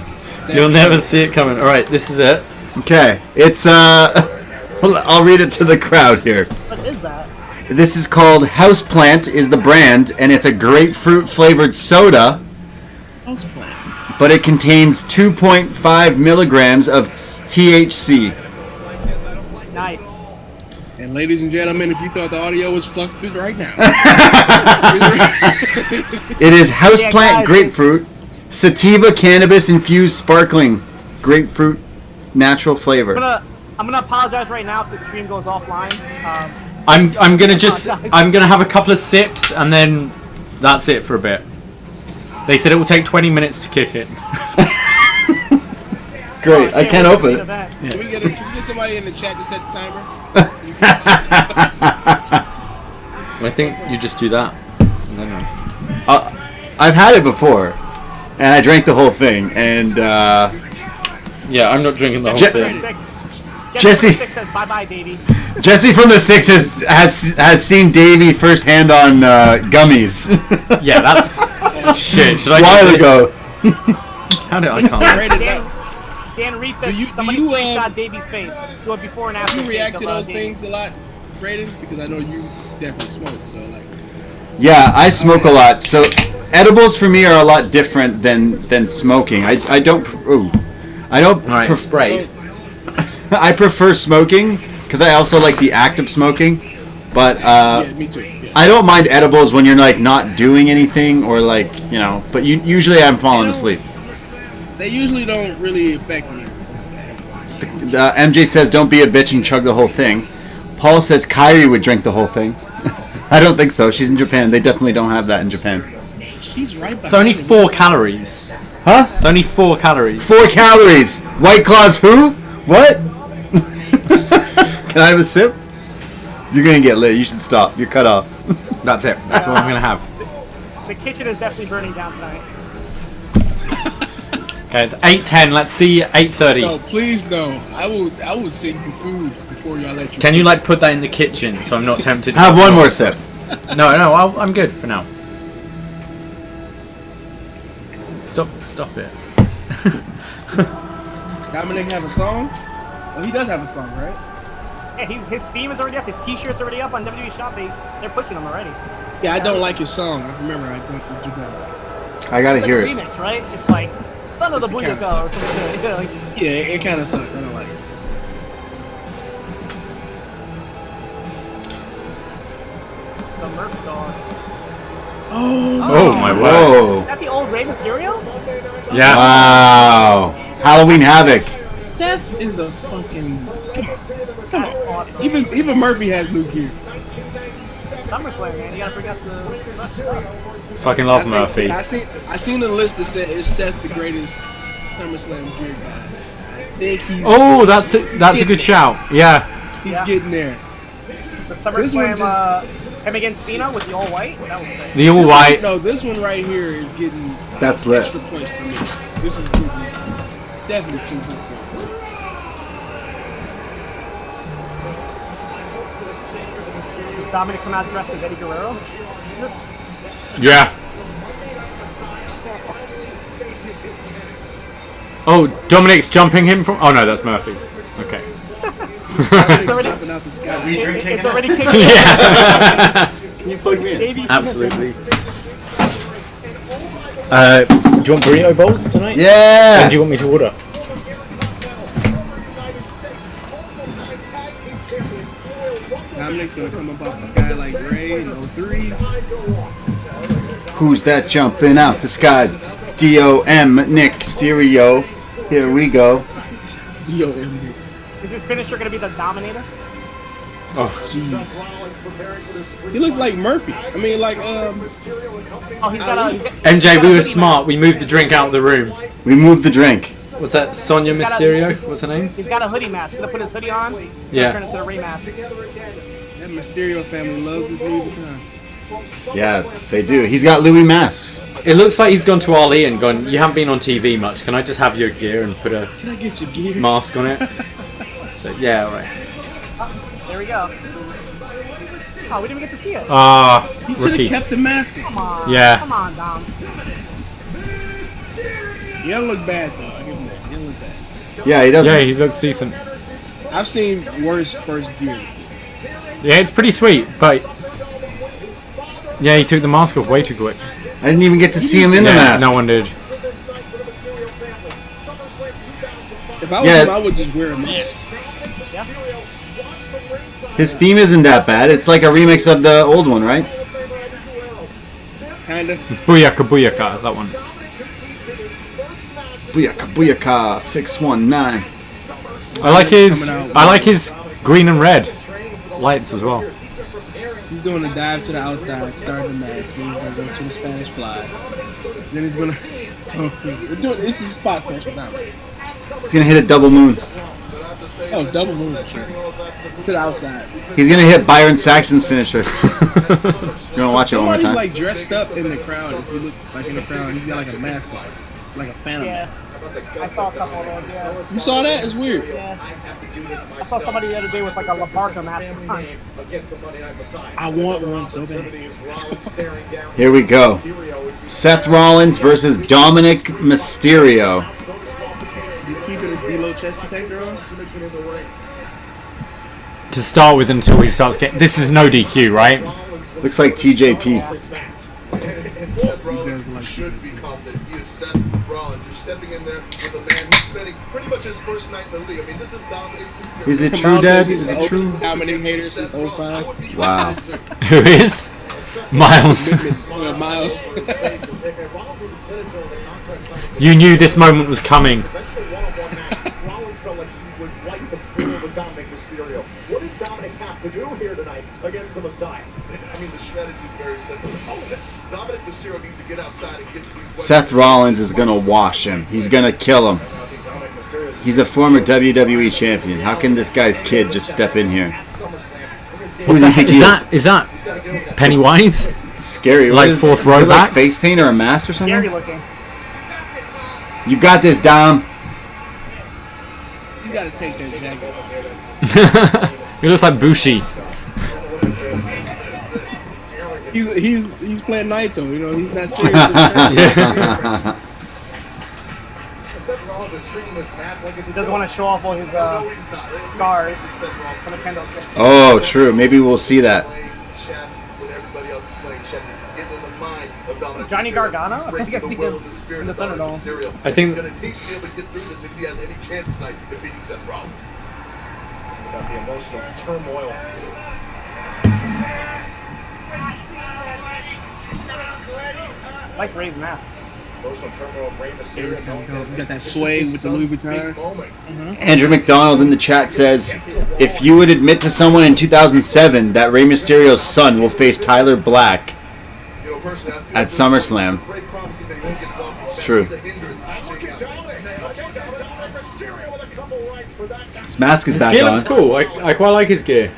You'll never see it coming. All right, this is it. Okay, it's I'll read it to the crowd here. For is that? This is called Houseplant is the brand, and it's a grapefruit flavored soda. Houseplant. But it contains 2.5 milligrams of THC. Nice. And ladies and gentlemen, if you thought the audio was fucked right now, it is Houseplant guys, grapefruit, sativa cannabis infused sparkling grapefruit natural flavor. I'm gonna apologize right now if the stream goes offline. I'm gonna have a couple of sips and then that's it for a bit. They said it will take 20 minutes to kick it. Great, I can't open it. can we get somebody in the chat to set the timer? I think you just do that. I've had it before, and I drank the whole thing, and yeah, I'm not drinking the whole thing. Jesse says bye bye, Davie. Jesse from the 6 has seen Davie firsthand on gummies. Yeah, that shit. Should I a while ago. How did I can't? Dan Reed says somebody screenshot Davie's face. Do a before and after. You react to those things a lot, Braden, because I know you definitely smoke. So like. Yeah, I smoke a lot. So edibles for me are a lot different than smoking. I don't spray. I prefer smoking because I also like the act of smoking. But yeah, me too. Yeah. I don't mind edibles when you're like not doing anything or like But usually I'm falling asleep. They usually don't really affect me. MJ says don't be a bitch and chug the whole thing. Paul says Kyrie would drink the whole thing. I don't think so. She's in Japan. They definitely don't have that in Japan. She's right. It's only 4 calories. Huh? It's only 4 calories. 4 calories. White Claws who? What? Can I have a sip? You're gonna get lit. You should stop. You're cut off. That's it. That's what I'm gonna have. The kitchen is definitely burning down tonight. Okay, it's 8:10. Let's see 8:30. No, please no. I will sing you food before y'all let you. Can you put that in the kitchen so I'm not tempted to Have one more sip. No, I'm good for now. Stop it. Dominic have a song? Oh, he does have a song, right? Yeah, his Steam is already up. His T-shirt's already up on WWE Shop. They're pushing him already. Yeah, I don't like his song. I remember I don't do that. I gotta It's hear like a it. remix, right? It's like Son of the Booyaka or something. Yeah, it kind of sucks. I don't like it. The Murph dog. Oh my word. Whoa. Is that the old Rey Mysterio? Yeah. Wow. Halloween Havoc. Seth is a fucking. Come on. Awesome. Even Murphy has new gear. SummerSlam, man. You gotta bring out the fresh stuff. Fucking love Murphy. I seen the list that said is Seth the greatest SummerSlam gear guy. I think he's. Oh, that's a good shout. Yeah. He's getting there. The SummerSlam, him against Siino with the all white. That was sick. The all white. No, this one right here is getting. That's lit. Extra points for me. This is definitely 2 good points. Does Dominic come out dressed as Eddie Guerrero? Yeah. Oh, Dominic's jumping him from. Oh no, that's Murphy. Okay. It's already, it's already kicked. Yeah. Can you plug me in? Absolutely. Do you want burrito bowls tonight? Yeah. When do you want me to order? Dominic's gonna come up off the sky like Ray in 03. Who's that jumping out the sky? D.O.M. Nick Stereo. Here we go. D.O.M. Is his finisher gonna be the Dominator? Oh, jeez. He looks like Murphy. I mean, like, Oh, he's got a... MJ, we were smart. We moved the drink out of the room. We moved the drink. Was that Sonya Mysterio? What's her name? He's got a hoodie mask. He's gonna put his hoodie on. He's Yeah. gonna turn into the Rey mask. that Mysterio family loves this movie time. Yeah, they do. He's got Louis masks. It looks like he's gone to Ali and gone, you haven't been on TV much. Can I just have your gear and put a Can I get your gear? mask on it? So, yeah, alright. There we go. Oh, we didn't even get to see it. He should rookie. have kept the mask. Come on. Yeah. Come on, Dom. He doesn't look bad though. I give him that. He doesn't look bad. Yeah, he does. Yeah, he looks decent. I've seen worse first gear. Yeah, it's pretty sweet, but yeah, he took the mask off way too quick. I didn't even get to see him in the mask. No one did. If I was him, I would just wear a mask. His theme isn't that bad. It's like a remix of the old one, right? Kinda. It's Booyaka Booyaka, that one. Booyaka Booyaka 619. I like his green and red lights as well. He's doing a dive to the outside, starting the match. He's going to go to the Spanish fly. Then he's going to... this is a spot finish now. He's gonna hit a double moon. Oh, double moon for sure. To the outside. He's gonna hit Byron Saxton's finisher. You're gonna watch it one more Somebody's time. like dressed up in the crowd. If you look like in the crowd, he's got like a mask on, like a phantom mask. I saw a couple of those, yeah. You saw that? It's weird. Yeah. I saw somebody the other day with like a LaBarca mask on. I want one so bad. Here we go. Seth Rollins versus Dominic Mysterio. You keeping a below chest protector on? To start with until he starts getting... This is no DQ, right? Looks like TJP. And Seth Rollins should be confident. He is Seth Rollins. You're stepping in there with a man who's spending pretty much his first night in the league. I mean, this is Dominic Mysterio. Is it true, Dad? Is it true? Dominic haters since 05. Wow. Who is? Miles. Miles. You knew this moment was coming. Rollins felt like he would wipe the floor with Dominic Mysterio. What does Dominic have to do here tonight against the Messiah? I mean, the strategy is very simple. Dominic Mysterio needs to get outside and get to these... Seth Rollins is gonna wash him. He's gonna kill him. He's a former WWE champion. How can this guy's kid just step in here? Who does he think he is? Is that Pennywise? It's scary. Like What is- fourth is row it like back? face paint or a mask or Scary something? looking. You got this, Dom. You gotta take that jacket. He looks like Bushi. He's playing Naito, you know, he's not serious. Seth Rollins is treating this match like it's He doesn't want to show off all his scars from the kendo stick. Oh, true. Maybe we'll see that. chess when everybody else is playing checkers. He's getting in the mind of Dominic Johnny Mysterio. Gargano? He's I think I breaking see the will him of the spirit in the of Dominic Thunderdome. Mysterio. I think- He's going to need to be able to get through this if he has any chance tonight of beating Seth Rollins. about the emotional turmoil. I like Ray's mask. Emotional turmoil of Rey Mysterio. You got that sway with the Louis Vuitton. Andrew McDonald in the chat says, if you would admit to someone in 2007 that Rey Mysterio's son will face Tyler Black at SummerSlam, it's true. His mask is His back gear on. looks cool. I quite like his gear.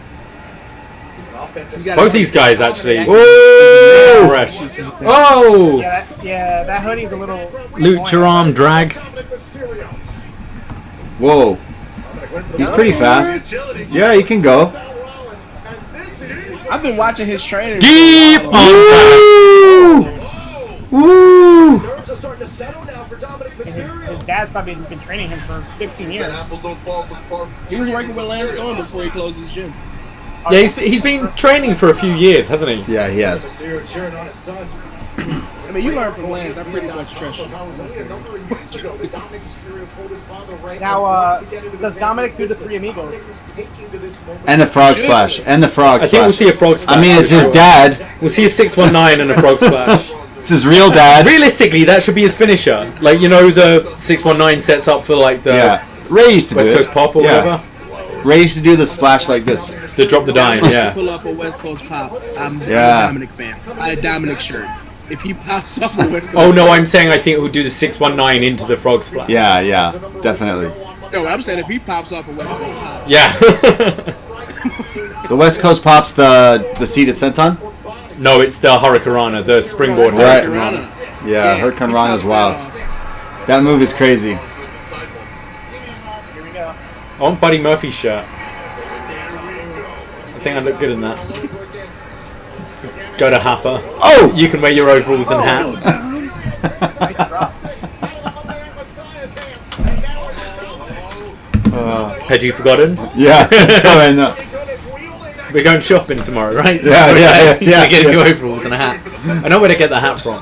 Both these guys actually. Whoa! Fresh. Oh! Yeah, that hoodie's a little... Lucha arm drag. Whoa. He's pretty fast. Yeah, he can go. I've been watching his training. Deep on Woo! Nerves are starting to settle now for Dominic Mysterio. His dad's probably been training him for 15 years. He was working with Lance Storm before he closed his gym. Yeah, he's been training for a few years, hasn't he? Yeah, he has. Mysterio cheering on his son. I mean, you learn from Lance. I pretty much trust you. Now, does Dominic do the Three Amigos? And the frog splash. And the frog I splash. think we'll see a frog splash. I mean, it's his dad. We'll see a 619 and a frog splash. It's his real dad. Realistically, that should be his finisher. Like, you know, the 619 sets up for like the Yeah. Ray used to West do Coast it. Pop or whatever. Ray used to do the splash like this. The drop the dime, yeah. Pull up a West Coast pop. I'm Yeah. a Dominic fan. I had Dominic shirt. If he pops off a West Coast Oh no, I'm saying I think it would do the 619 into the frog splash. Yeah, yeah, definitely. No, I'm saying if he pops off a West Coast pop. Yeah. The West Coast pops the seated senton? No, it's the Hurricanrana, the springboard Right. Hurricanrana. Yeah, Hurricane Rana as well. That move is crazy. Here we go. I want Buddy Murphy's shirt. I think I look good in that. Go to Happer. Oh! You can wear your overalls and hat. Had you forgotten? Yeah, that's how I know. But We're going shopping tomorrow, right? Yeah. We're getting new overalls and a hat. I know where to get the hat from.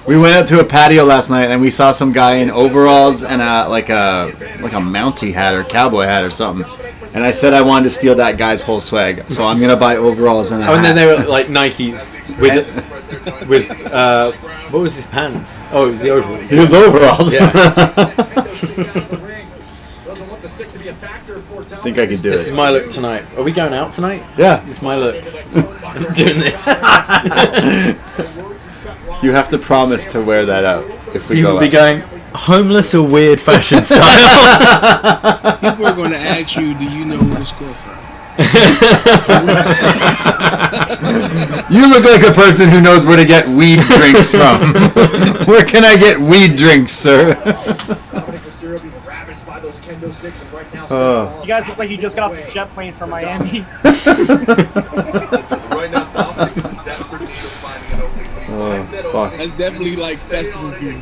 We went out to a patio last night and we saw some guy in overalls and like a Mountie hat or cowboy hat or something. And I said I wanted to steal that guy's whole swag, so I'm gonna buy overalls and a hat. And then they were like Nikes with what was his pants? Oh, it was the overalls. His overalls. Yeah. I think I could do This is it. my look tonight. Are we going out tonight? Yeah. This is my look. I'm doing this. You have to promise to wear that out if we You go will be out. going homeless or weird fashion style. People are going to ask you, do you know where to score from? You look like a person who knows where to get weed drinks from. Where can I get weed drinks, sir? You guys look like you just got off the jet plane from Miami. Right now, Dominic is in desperate need of finding an opening. When he finds that opening, That's definitely like festival gear.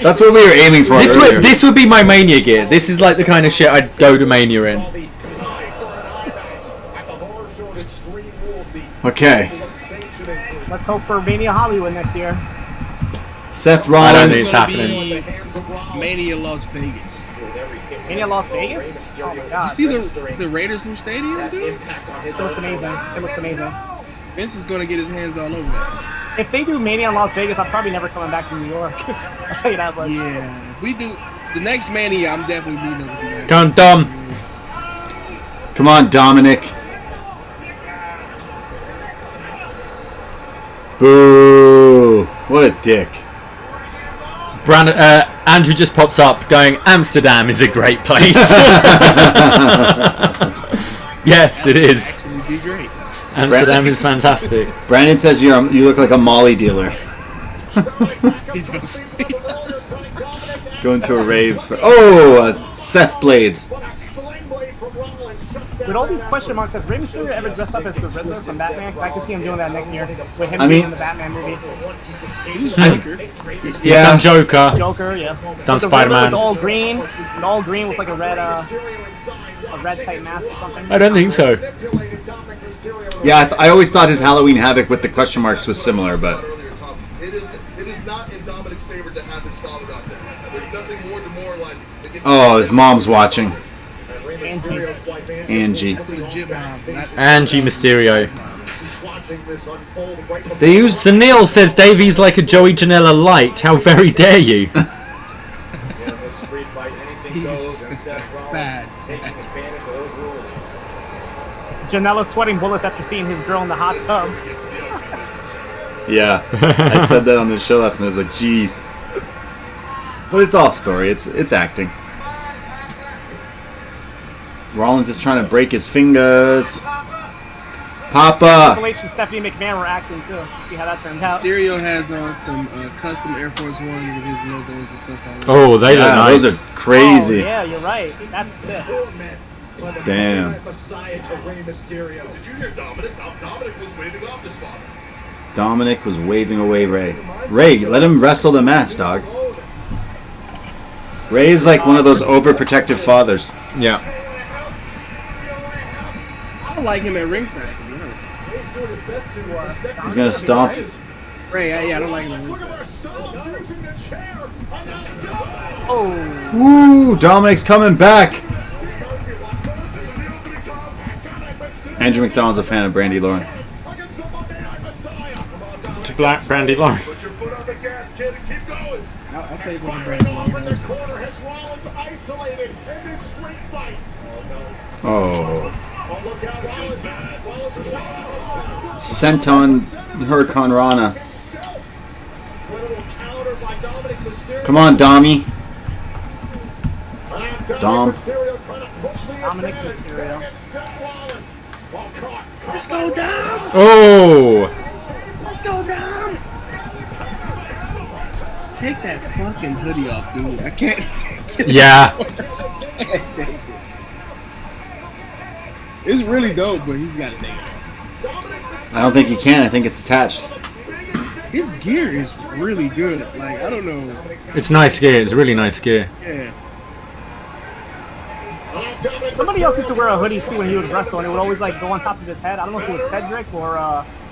That's what we were aiming for earlier. This would be my Mania gear. This is like the kind of shit I'd go to Mania in. Okay. Let's hope for Mania Hollywood next year. Seth I don't Rollins. think it's happening. Mania Las Vegas. Mania Las Vegas? Oh my god. You see the Raiders' new stadium, dude? It looks amazing. It looks amazing. Vince is gonna get his hands all over that. If they do Mania in Las Vegas, I'm probably never coming back to New York. I'll tell you that much. Yeah, if we do the next Mania, I'm definitely meeting up with you guys. Go on, Dom. Come on, Dominic. Boo. What a dick. Brandon, Andrew just pops up going, Amsterdam is a great place. Yes, it is. It'd be great. Amsterdam is fantastic. Brandon says you look like a Molly dealer. Going to a rave. A Seth Blade. With all these question marks, has Rey Mysterio ever dressed up as the Riddler from Batman? I can see him doing that next year with him being in the Batman movie. He's done Joker. Joker, yeah. He's done The Spider-Man. Riddler with all green with like a red type mask or something. I don't think so. Yeah, I always thought his Halloween Havoc with the question marks was similar, but it is not in Dominic's favor to have his father out there. There's nothing more demoralizing. his mom's watching. Angie. Angie Mysterio. They use Sunil says Davey's like a Joey Janela light. How very dare you? He's bad. Janela's sweating bullets after seeing his girl in the hot tub. Yeah, I said that on the show last night. I was like, geez. But it's all story. It's acting. Rollins is trying to break his fingers. Papa! Triple H and Stephanie McMahon were acting too. See how that turned out. Mysterio has on some custom Air Force One with his logos and stuff on it. Oh, they look nice. Those are crazy. Oh, yeah, you're right. That's sick. Damn. Did you hear Dominic? Dominic was waving off his father. Dominic was waving away Ray. Ray, let him wrestle the match, dog. Ray's like one of those overprotective fathers. Yeah. I don't like him at ringside, to be honest. He's gonna stomp. Ray, I don't like him at ringside. Oh. Woo! Dominic's coming back. Andrew McDonald's a fan of Brandy Lauren. To Black Brandy Lauren. Put your foot on the gas, kid, and keep going. I'll take one Brandy Lauren. Oh. Senton Hurricane Rana. Come on, Dommy. Dom. Dominic Mysterio. Let's go, Dom! Oh! Let's go, Dom! Take that fucking hoodie off, dude. I can't take it. Yeah. I can't take it. It's really dope, but he's got to take it. I don't think he can. I think it's attached. His gear is really good. Like, I don't know. It's nice gear. It's really nice gear. Yeah. Somebody else used to wear a hoodie too when he would wrestle, and it would always like go on top of his head. I don't know if it was Cedric or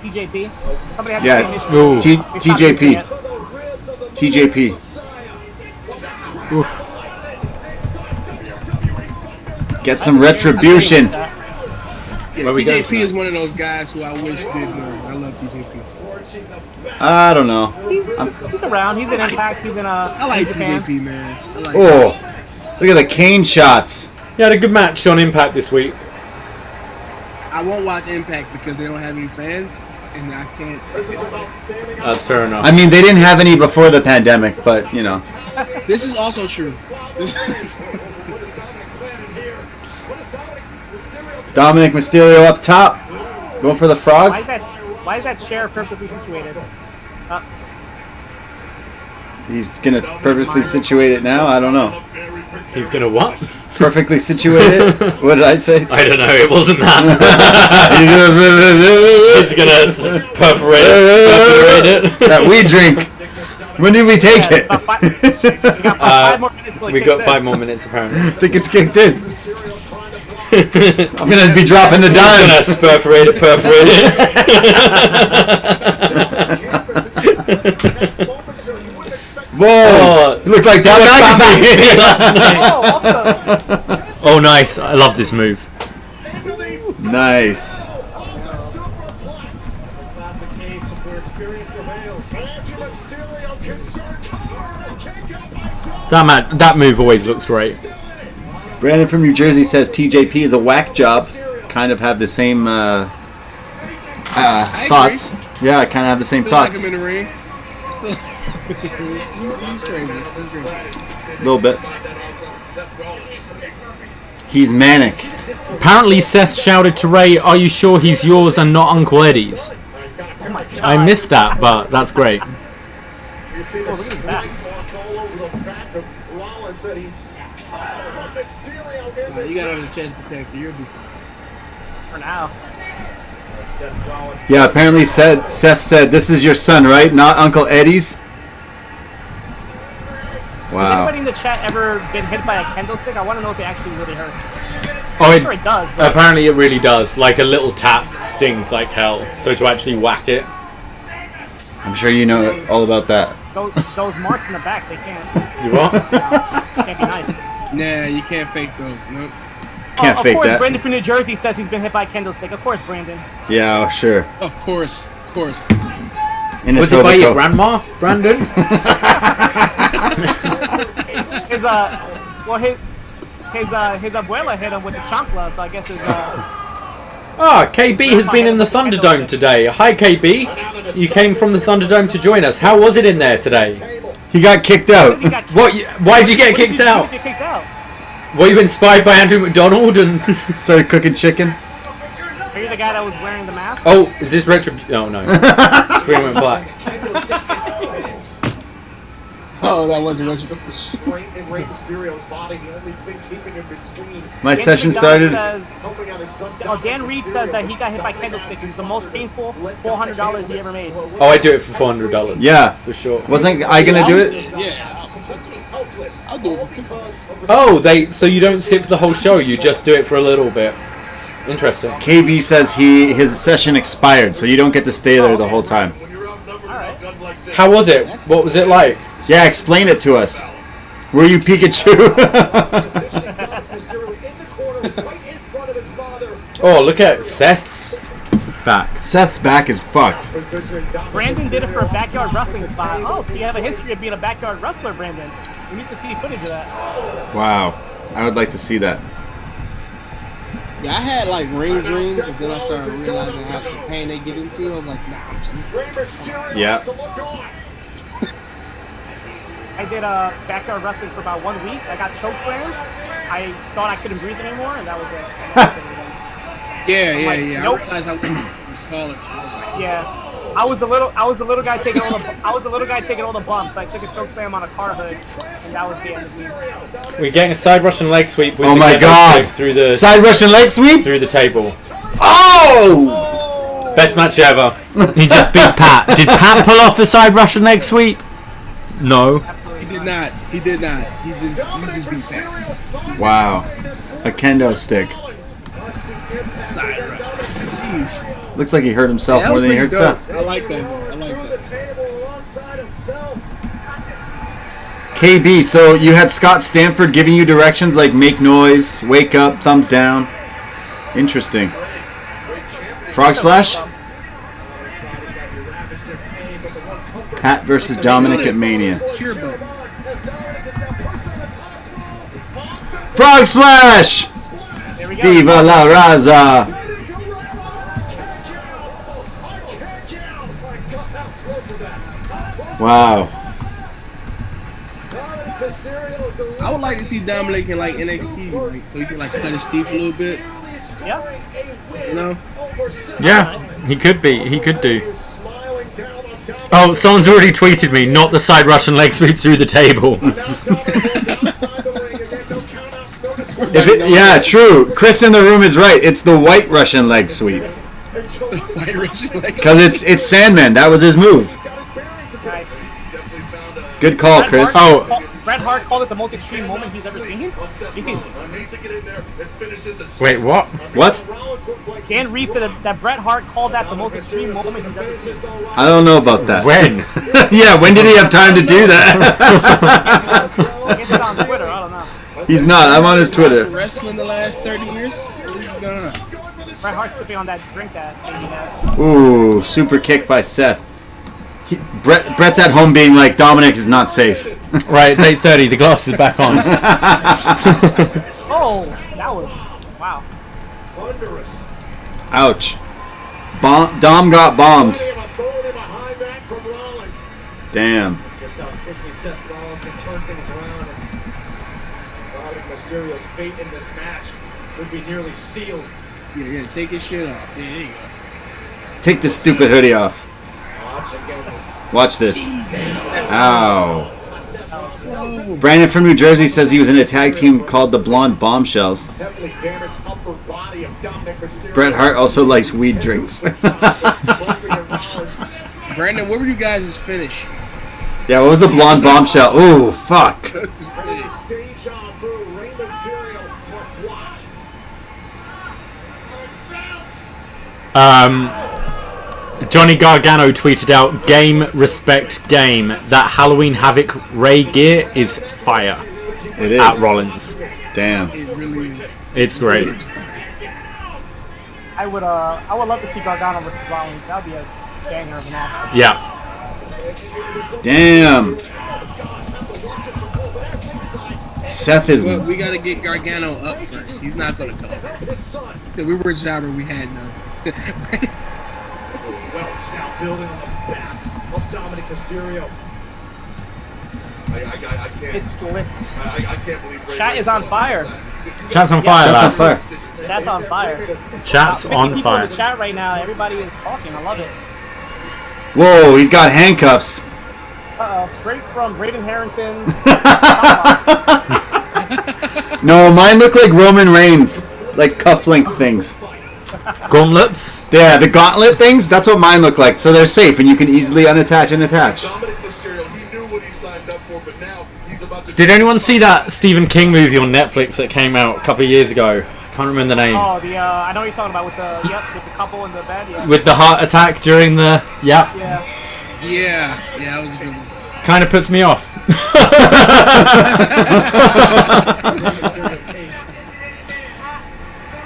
TJP. Somebody had the same issue. TJP. TJP. Oof. Get some retribution. Yeah, TJP is one of those guys who I wish did more. I love TJP. I don't know. He's around. He's in Impact. He's in I like TJP, man. Oh, look at the cane shots. He had a good match on Impact this week. I won't watch Impact because they don't have any fans, and I can't. That's fair enough. I mean, they didn't have any before the pandemic, but you know. This is also true. Dominic Mysterio up top, going for the frog. Why is that chair perfectly situated? He's gonna perfectly situate it now. I don't know. He's gonna what? Perfectly situated. What did I say? I don't know. It wasn't that. He's gonna perforate it. That we drink. When did we take it? We got 5 more minutes apparently. I think it's kicked in. I'm gonna be dropping the dime. I'm gonna perforate it. Whoa! Looked like that was Oh, nice! I love this move. Nice. That move always looks great. Brandon from New Jersey says TJP is a whack job. Kind of have the same thoughts. Yeah, I kind of have the same thoughts. Like him in the ring. He's crazy. A little bit. He's manic. Apparently, Seth shouted to Ray, "Are you sure he's yours and not Uncle Eddie's?" I missed that, but that's great. You got on the chest protector. You'll be fine. For now. Yeah, apparently Seth said, "This is your son, right? Not Uncle Eddie's." Has anybody in the chat ever been hit by a kendo stick? I want to know if it actually really hurts. Oh, I'm sure it does. But apparently it really does. Like a little tap stings like hell. So to actually whack it. I'm sure you know all about that. those marks in the back, they can't. You what? Can't be nice. Nah, you can't fake those. Nope. Can't fake of course, that. Brandon from New Jersey says he's been hit by a kendo stick. Of course, Brandon. Yeah, sure. Of course. Was it by your grandma, Brandon? His abuela hit him with the chancla, so I guess his KB has been in the Thunderdome today. Hi, KB. You came from the Thunderdome to join us. How was it in there today? He got kicked out. What? Why'd you get kicked out? Were you inspired by Andrew McDonald and started cooking chicken? Are you the guy that was wearing the mask? Oh, is this retribution? Oh no. Screen went black. Oh, that wasn't My session started. Dan Reed says that he got hit by kendo sticks. It's the most painful $400 he ever made. Oh, I do it for $400. Yeah, for sure. Wasn't I gonna do it? Yeah. I'll do it. Oh, so you don't sit for the whole show. You just do it for a little bit. Interesting. KB says his session expired, so you don't get to stay there the whole time. How was it? What was it like? Yeah, explain it to us. Were you Pikachu? Oh, look at Seth's back. Seth's back is fucked. Brandon did it for a backyard wrestling spot. Oh, so you have a history of being a backyard wrestler, Brandon. We need to see footage of that. Wow, I would like to see that. Yeah, I had like ring dreams, and then I started realizing how the pain they get into. I'm like, nah, I'm just... Yeah. I did backyard wrestling for about 1 week. I got choke slams. I thought I couldn't breathe anymore, and that was it. Yeah. Nope. I realized I was college. Yeah. I was the little guy taking all the bumps. So I took a choke slam on a car hood, and that was the end of me. We're getting a side Russian leg sweep. With oh my god! Through the side Russian leg sweep through the table. Oh! Best match ever. He just beat Pat. Did Pat pull off a side Russian leg sweep? No. He did not. He just beat Pat. Wow. A kendo stick. Side right. Jeez. Looks like he hurt himself Yeah, more than he hurt pretty dope. Seth. I like that. I like that. KB, so you had Scott Stanford giving you directions like make noise, wake up, thumbs down. Interesting. Frog Splash? Pat versus Dominic at Mania. Cheer button. Frog Splash! There we go. Viva la Raza! Wow. I would like to see Dominic in like NXT, like, so he can like cut his teeth a little bit. Yeah. You know? Yeah, he could be. He could do. Oh, someone's already tweeted me, not the side Russian leg sweep through the table. Yeah, true. Chris in the room is right. It's the white Russian leg sweep. White Russian leg Because it's Sandman. That was his move. Good call, Chris. Oh, Bret Hart called it the most extreme moment he's ever seen. Jeez. wait, what? What? Dan Reed said that Bret Hart called that the most extreme moment he's ever seen. I don't know about that. When? Yeah, when did he have time to do that? I guess it's on Twitter. I don't know. He's not. I'm on his Twitter. Wrestling the last 30 years? What is going on? Bret Hart's sipping on that drink that he has. Ooh, super kick by Seth. Brett's at home being like, Dominic is not safe. Right, it's 8:30. The glass is back on. Oh, that was wow. Ouch. Dom got bombed. Damn. Just how quickly Seth Rollins can turn things around, and Dominic Mysterio's fate in this match would be nearly sealed. Yeah, take his shit off. Yeah, there you go. Take this stupid hoodie off. Watch this. Watch this. Ow. Brandon from New Jersey says he was in a tag team called the Blonde Bombshells. Heavily damaged upper body of Dominic Mysterio. Bret Hart also likes weed drinks. Brandon, what were you guys' finish? Yeah, what was the Blonde Bombshell? Ooh, fuck. Deja vu. Rey Mysterio must watch. Johnny Gargano tweeted out, "Game, respect, game. That Halloween Havoc Ray gear is fire." It is. At Rollins. Damn. It really is. It's great. I would love to see Gargano versus Rollins. That would be a banger of an match. Yeah. Damn. Seth is... Well, we gotta get Gargano up first. He's not gonna come. Yeah, we were jobber, we had none. Welch now building on the back of Dominic Mysterio. I can't. It's lit. I can't believe Chat is on fire. Chat's on fire, Chat's on lads. fire. Chat's on fire. Chat's Wow, 50 on people fire. in the chat right now. Everybody is talking. I love it. Whoa, he's got handcuffs. Straight from Braden Herrington's. No, mine look like Roman Reigns. Like cufflink things. Gauntlets? Yeah, the gauntlet things, that's what mine look like. So they're safe and you can easily unattach and attach. Dominic Mysterio, he knew what he signed up for, but now he's about to... Did anyone see that Stephen King movie on Netflix that came out a couple of years ago? I can't remember the name. Oh, I know what you're talking about with the with the couple in the bed. Yeah. With the heart attack during the... Yeah. Yeah. Yeah, that was a good one. Kind of puts me off.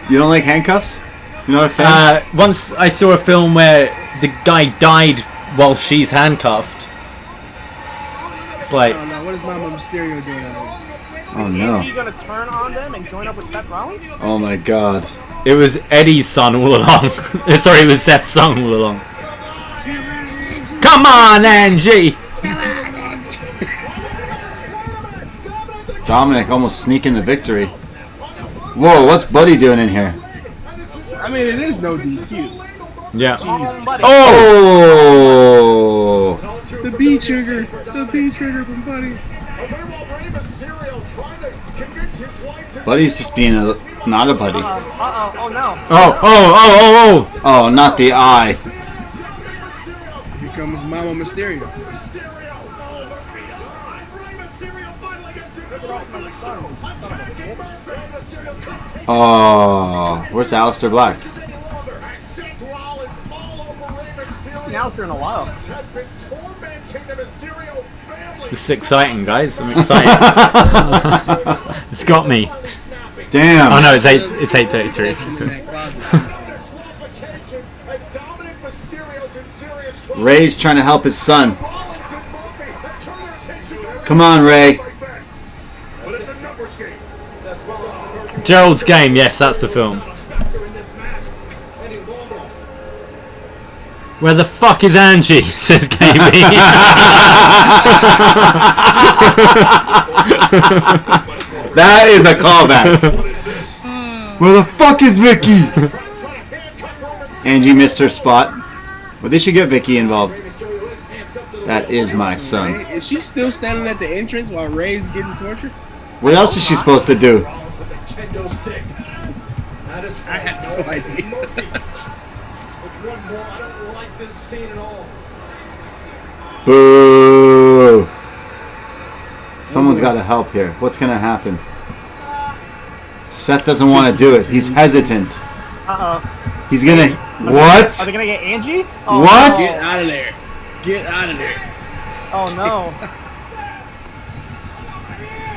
You don't like handcuffs? You're not a fan? Once I saw a film where the guy died while she's handcuffed. It's like... Oh no, what is Mama Mysterio doing? Oh no. Is he gonna turn on them and join up with Seth Rollins? Oh my god. It was Eddie's son all along. Sorry, it was Seth's son all along. Come on, Angie! Dominic almost sneaking the victory. Whoa, what's Buddy doing in here? I mean, it is no DQ. Yeah. Oh! The B trigger. The B trigger from Buddy. Buddy's just being not a buddy. Oh no. Oh. Oh, not the eye. Here comes Mama Mysterio. Oh, where's Aleister Black? Now it's been a while. This is exciting, guys. I'm excited. It's got me. Damn. Oh no, it's 8:33. Ray's trying to help his son. Come on, Ray. Gerald's Game. Yes, that's the film. Where the fuck is Angie? Says KB. That is a callback. Where the fuck is Vicky? Angie missed her spot. Well, they should get Vicky involved. That is my son. Is she still standing at the entrance while Ray's getting tortured? What else is she supposed to do? I have no idea. Boo! Someone's got to help here. What's going to happen? Seth doesn't want to do it. He's hesitant. Uh-oh. He's going to... What? Are they going to get Angie? Oh, What? No. Get out of there. Get out of there. Oh, no.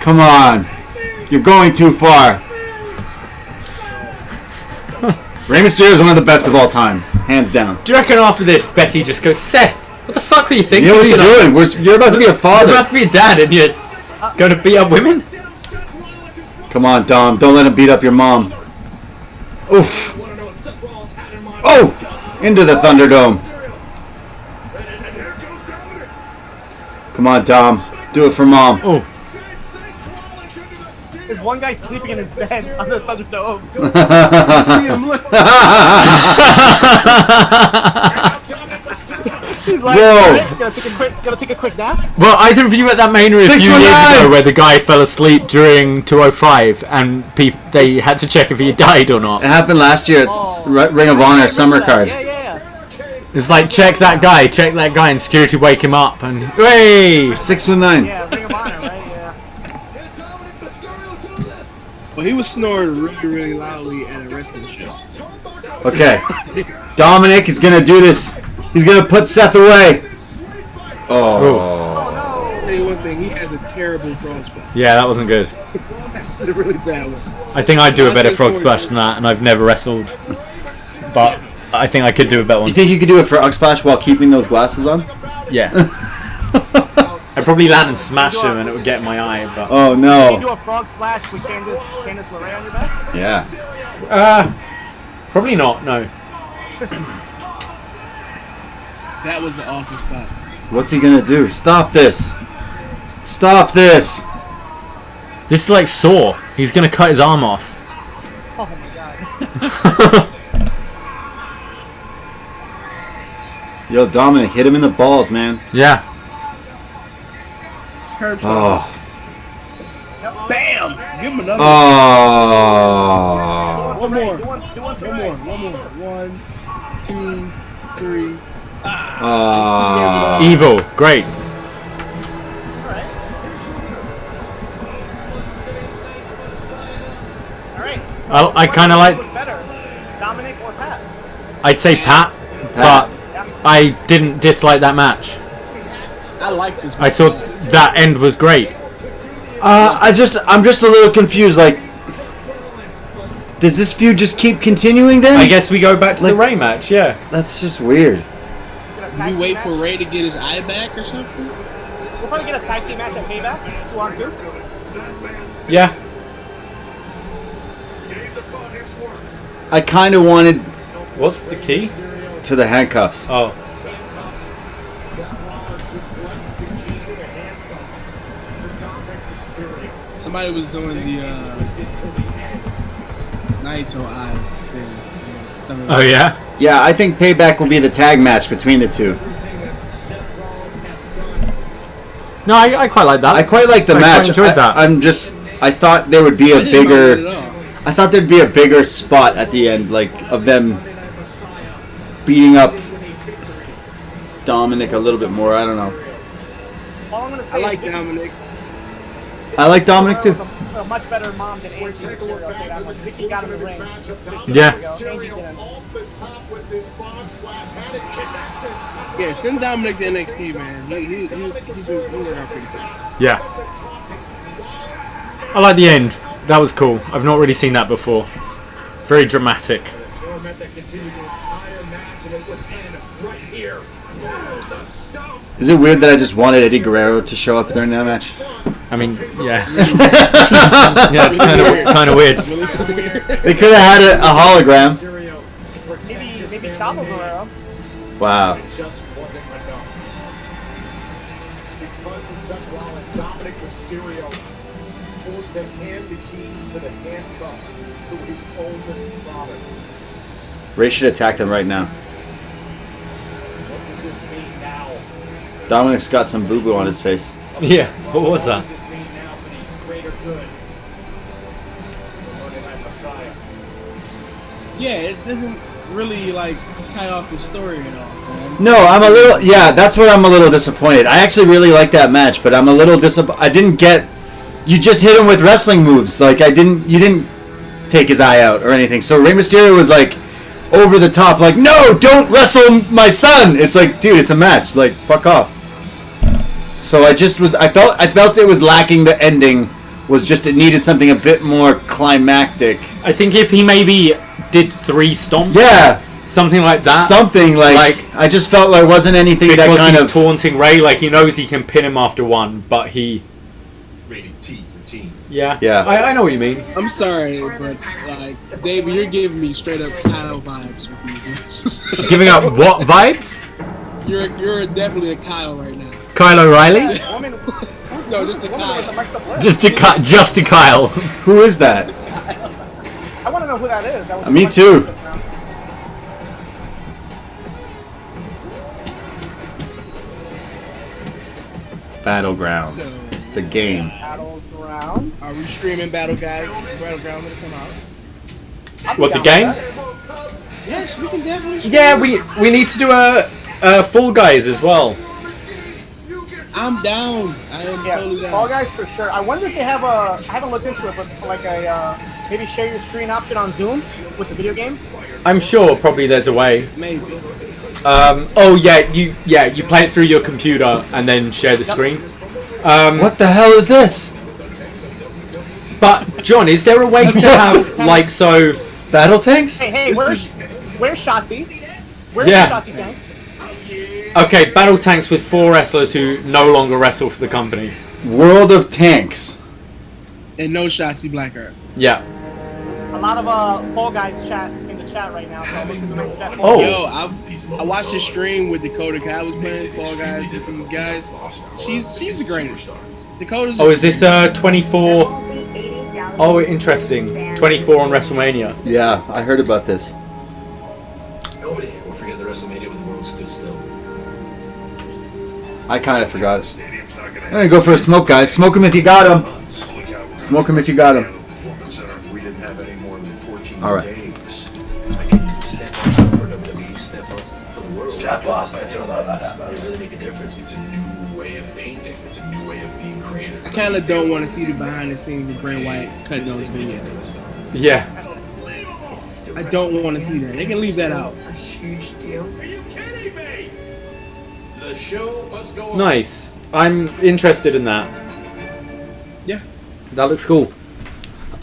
Come on. You're going too far. Rey Mysterio is one of the best of all time. Hands down. Do you reckon after this, Becky just goes, Seth, what the fuck were you thinking? Yeah, what are you doing? You're about to be a father. You're about to be a dad and you're going to beat up women? Come on, Dom. Don't let him beat up your mom. Oof. Oh! Into the Thunderdome. Come on, Dom. Do it for mom. Oh. There's one guy sleeping in his bed on the Thunderdome. See him look. He's like, Whoa. "Right, gonna take a quick nap. Well, either of you at that Mania a few 619. years ago where the guy fell asleep during 205 and they had to check if he died or not. It happened last year at Ring of Honor Summer Card. Yeah. It's like, check that guy, and security wake him up, and hey! 619. Yeah, Ring of Honor, right? Yeah. Well, he was snoring really, really loudly at a wrestling show. Okay. Dominic is going to do this. He's going to put Seth away. Oh. I'll tell you one thing, he has a terrible frog splash. Yeah, that wasn't good. That's a really bad one. I think I'd do a better frog splash than that, and I've never wrestled. But I think I could do a better one. You think you could do a frog splash while keeping those glasses on? Yeah. I'd probably land and smash him and it would get in my eye, but... Oh, Can you no. do a frog splash with Candice LeRae on your back? Yeah. Probably not, no. That was an awesome spot. What's he going to do? Stop this. Stop this. This is like Saw. He's gonna cut his arm off. Oh my god. Yo, Dominic, hit him in the balls, man. Yeah. Oh. Bam! Give him another. Oh. One more. One more. 1, 2, 3. Evil. Great. I kind of like... Better, Dominic or Pat? I'd say Pat, but I didn't dislike that match. I like this. I thought that end was great. I'm just a little confused. Like, does this feud just keep continuing then? I guess we go back to the Ray match, yeah. That's just weird. Do we wait for Ray to get his eye back or something? We'll probably get a tag team match at Payback. 2-on-2. Yeah. I kind of wanted What's the key? to the handcuffs. Oh. Somebody was doing the Naito eye thing. Oh, yeah? Yeah, I think Payback will be the tag match between the two. No, I quite like that. I quite like the I match. quite enjoyed that. I thought there would be a I didn't mind it bigger. at all. I thought there'd be a bigger spot at the end, like of them beating up Dominic a little bit more. I don't know. All I'm gonna say I like is Dominic. I like Dominic too. A much better mom than Angie Mysterio, I'll say that much. Vicky got him the ring. Yeah. Angie didn't. Yeah, send Dominic to NXT, man. He worked out pretty good. Yeah. I like the end. That was cool. I've not really seen that before. Very dramatic. Is it weird that I just wanted Eddie Guerrero to show up during that match? I mean, yeah. Yeah, it's kind of weird. They could have had a hologram. Maybe Chavo Guerrero. Wow. It just wasn't enough. Because of Seth Rollins, Dominic Mysterio forced to hand the keys to the handcuffs to his own father. Ray should attack them right now. What does this mean now? Dominic's got some boo-boo on his face. Yeah, what was that? What does this mean now for the greater good? Monday Night Messiah. Yeah, it doesn't really like tie off the story at all. So No, I'm a little. Yeah, that's what I'm a little disappointed. I actually really like that match, but I'm a little disappointed. I didn't get. You just hit him with wrestling moves. Like I didn't. You didn't take his eye out or anything. So Rey Mysterio was like over the top. Like, no, don't wrestle my son. It's like, dude, it's a match. Like, fuck off. So I just was. I felt it was lacking. The ending was just it needed something a bit more climactic. I think if he maybe did 3 stomps. Yeah. Something like that. Something like I just felt like wasn't anything that kind he's of taunting Ray, like he knows he can pin him after one, but he. Rated T for team. Yeah. Yeah. I know what you mean. I'm sorry, but like Davey, you're giving me straight up Kyle vibes with these. Giving up what vibes? You're definitely a Kyle right now. Kyle O'Reilly? No, just a Kyle. Just to Kyle. Who is that? I want to know who that is. That was Me too. Battlegrounds. The game. Battlegrounds. Are we streaming Battlegrounds when it come out? What, the game? Yes, we can definitely stream. Yeah, we need to do a Fall Guys as well. I'm down. I am totally down. Fall Guys for sure. I wonder if they have a. I haven't looked into it, but like a maybe share your screen option on Zoom with the video games. I'm sure probably there's a way. Maybe. Oh yeah, you play it through your computer and then share the screen. What the hell is this? But John, is there a way to have like so battle tanks? Hey, where's Shotzi? Where's Yeah. Shotzi tank? Okay, battle tanks with 4 wrestlers who no longer wrestle for the company. World of Tanks. And no Shotzi Blackheart. Yeah. A lot of Fall Guys chat in the chat right now, so it looks like we might do that. Oh. Yo, I watched a stream with Dakota Kai was playing Fall Guys with these guys. She's the greatest. Dakota's. Oh, is this 24? Oh, interesting. 24 on WrestleMania. Yeah, I heard about this. Nobody will forget the WrestleMania when the world stood still. I kind of forgot it. I'm gonna go for a smoke, guys. Smoke him if you got him. Smoke him if you got him. We didn't have any more than 14 All right. days. I can even step up for WWE, step up for the world. Step up. It really make a difference. It's a new way of painting. It's a new way of being creative. I kind of don't want to see the behind the scenes with Bray Wyatt cutting those videos. Yeah. I don't want to see that. They can leave that out. A huge deal. Are you kidding me? The show must go on. Nice. I'm interested in that. Yeah. That looks cool.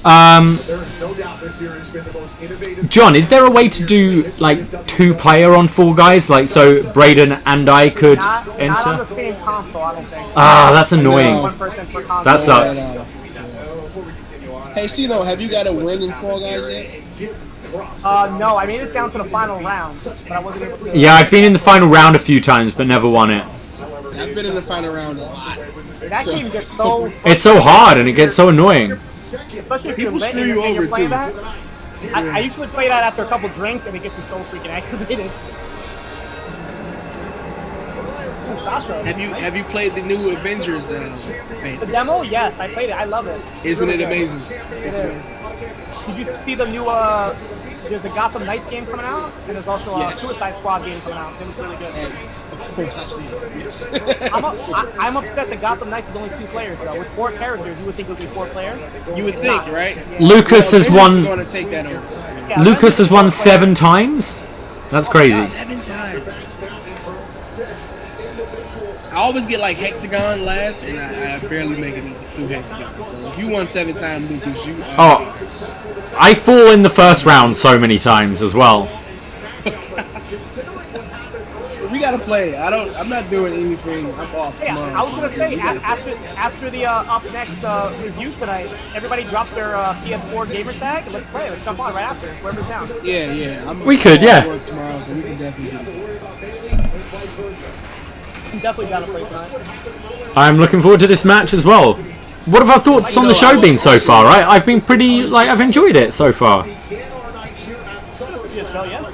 There is no doubt this year has been the most innovative. John, is there a way to do like 2-player on Fall Guys, like so Braden and I could Not on the enter? same console, I don't think. Ah, that's annoying. One person per console. That sucks. Hey, Siino, have you got a win in Fall Guys yet? No, I made it down to the final round, but I wasn't able to. Yeah, I've been in the final round a few times, but never won it. I've been in the final round a lot. That game gets so. It's so hard and it gets so annoying. Especially if you're People lit screw and you you're over, playing too. that. I usually play that after a couple drinks and it gets me so freaking activated. Ooh, Sasha. Have you played the new Avengers The demo? Yes, I played it. I love it. Isn't Really it good. amazing? It is. Did you see the new there's a Gotham Knights game coming out, and there's also a Suicide Squad game coming out. It looks really good. Of course, I've seen it. Yes. I'm upset that Gotham Knights is only 2 players though. With 4 characters, you would think it would be 4 player. You would think, right? Lucas has won. Going to take that over. Yeah, Lucas has won 7 times. That's crazy. 7 times. I always get like Hexagon last, and I barely make it through Hexagon. So if you won 7 times, Lucas, you. I fall in the first round so many times as well. We gotta play. I'm not doing anything. I'm off Yeah, tomorrow. I was gonna say after the upNXT review tonight, everybody dropped their PS4 gamer tag. Let's play. Let's jump on right after. Whoever's down. Yeah. We could, yeah. Work tomorrow, so we can definitely do it. I'm definitely down to play tonight. I'm looking forward to this match as well. What have our thoughts on the show been so far? Right, I've been I've enjoyed it so far. Good show, yeah.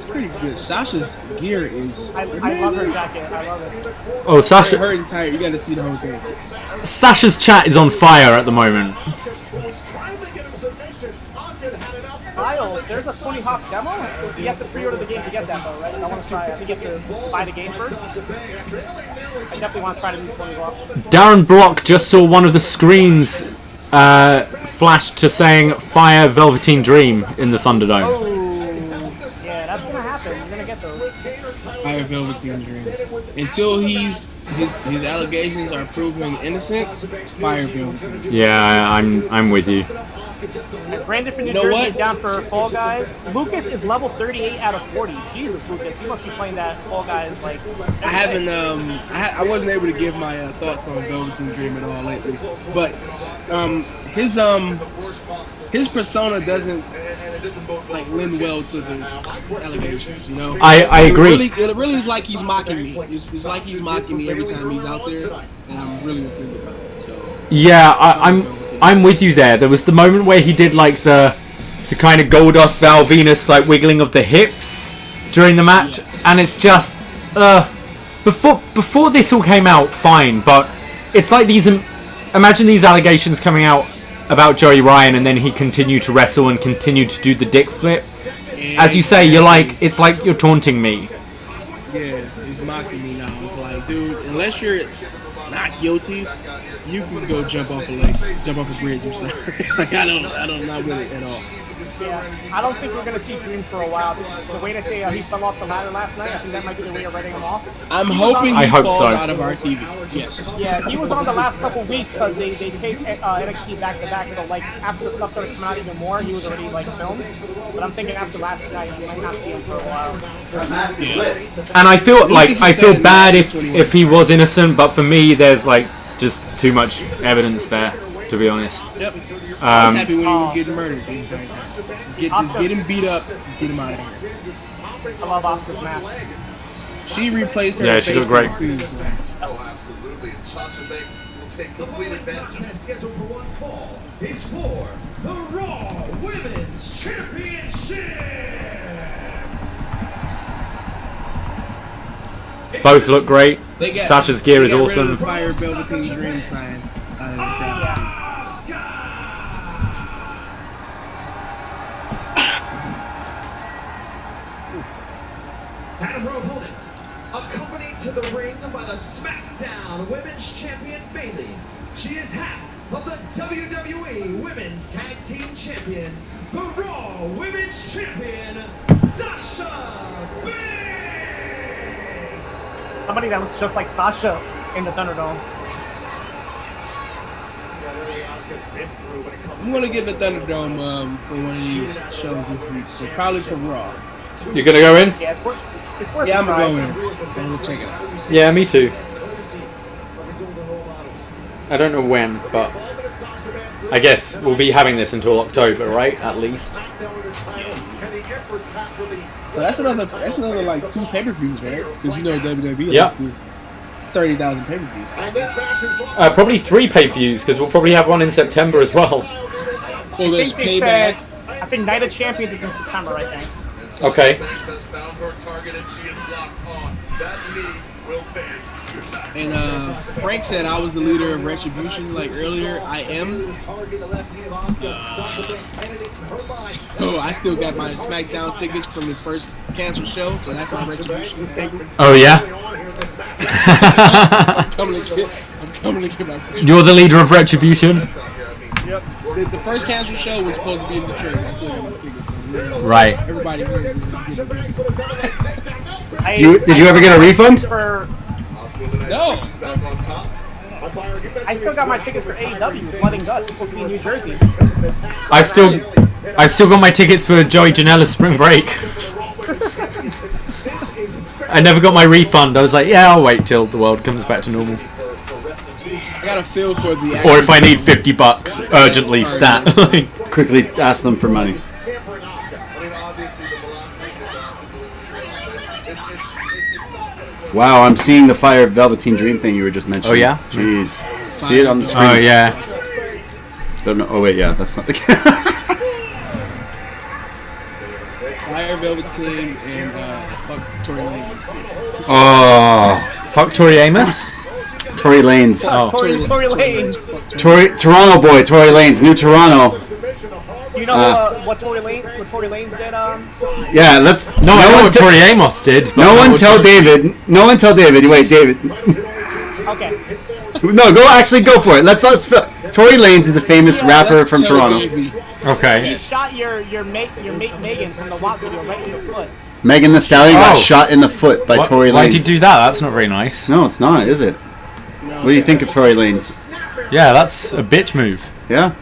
Pretty good. Sasha's gear is. I love her jacket. I love it. Oh, Sasha. Herrington, you gotta see the whole thing. Sasha's chat is on fire at the moment. Miles, there's a Tony Hawk demo. You have to pre-order the game to get that though, right? I want to try it. I think you have to buy the game first. I definitely want to try to do Tony Hawk. Darren Block just saw one of the screens flash to saying "Fire Velveteen Dream" in the Thunderdome. Oh, yeah, that's gonna happen. You're gonna get those. Fire Velveteen Dream. Until his allegations are proven innocent, Fire Velveteen Dream. Yeah, I'm with you. Brandon from New You know Jersey what? down for Fall Guys. Lucas is level 38 out of 40. Jesus, Lucas, you must be playing that Fall Guys like. I haven't. I wasn't able to give my thoughts on Velveteen Dream at all lately, but his persona doesn't like lend well to the allegations. You know. I agree. It really is like he's mocking me. It's like he's mocking me every time he's out there, and I'm really offended by it. So. Yeah, I'm with you there. There was the moment where he did like the kind of Goldust Val Venus like wiggling of the hips during the match, and it's just before this all came out, fine, but it's like these. Imagine these allegations coming out about Joey Ryan, and then he continued to wrestle and continued to do the dick flip. As you say, you're like, it's like you're taunting me. Yeah, he's mocking me now. It's like, dude, unless you're not guilty, you can go jump off a bridge or something. Like I'm not with it at all. Yeah, I don't think we're gonna see Dream for a while. The way that he fell off the ladder last night, I think that might be the way of writing him off. I'm hoping he hope falls so. out of our TV. Yes. Yeah, he was on the last couple weeks because they taped NXT back to back. So like after the stuff started coming out even more, he was already like filmed. But I'm thinking after last night, you might not see him for a while. And I feel bad if he was innocent, but for me, there's like just too much evidence there, to be honest. Yep. I was happy when he was getting murdered. Just get him beat up, get him out of here. I love Asuka's match. She replaced her. Yeah, she does great. Too, so. Oh, absolutely. And Sasha Banks will take complete advantage of it. Scheduled for one fall is for the Raw Women's Championship. Both look great. They got- Sasha's gear they is got rid awesome. of the Fire Velveteen Dream sign. And her opponent, accompanied to the ring by the Smackdown Women's Champion Bayley. She is half of the WWE Women's Tag Team Champions, the Raw Women's Champion, Sasha Banks. Somebody that looks just like Sasha in the Thunderdome. I'm gonna get the Thunderdome for one of these shows this week. So probably for Raw. You're gonna go in? Yeah, it's worth Yeah, I'm a try. gonna go in. I'm gonna check it out. Yeah, me too. I don't know when, but I guess we'll be having this until October, right? At least. So that's another like 2 pay-per-views, right? Because you know WWE Yep. has 30,000 pay-per-views. Probably 3 pay-per-views because we'll probably have one in September as well. Oh, there's I think they Payback. said, I think Night of Champions is in September, I think. Okay. Banks has found her target and she is locked on. That knee And Frank said I was the leader of Retribution like earlier. I am. So I still got my SmackDown tickets from the first canceled show, so that's my Retribution statement. Oh yeah. I'm coming to get my. You're the leader of Retribution. Yep. The first canceled show was supposed to be in Detroit. I still got my tickets. So Right. Everybody here. Did you ever get a refund? No. I still got my tickets for AEW with Blood and Guts. It's supposed to be in New Jersey. I still got my tickets for Joey Janela's Spring Break. I never got my refund. I was like, yeah, I'll wait till the world comes back to normal. I got a feel for the. Or if I need $50, urgently stat. Quickly ask them for money. Wow, I'm seeing the Fire Velveteen Dream thing you were just mentioning. Oh yeah? Jeez. See it on the screen? Oh yeah. Don't know. Oh wait, yeah, that's not the Fire Velveteen and fuck Tory Lanez. Oh, fuck Tori Amos? Tory Lanez. Oh. Tory Lanez. Toronto boy, Tory Lanez, New Toronto. You know what Tory Lanez did? Yeah, let's. I know what Tori Amos did. No one tell David. No one tell David. Wait, David. Okay. No, go for it. Let's. Tory Lanez is a famous rapper from Toronto. Okay. He shot your mate Megan from the WAP video right in the foot. Megan Thee Stallion got shot in the foot by Tory Lanez. Why did you do that? That's not very nice. No, it's not, is it? What do you think of Tory Lanez? Yeah, that's a bitch move. Yeah,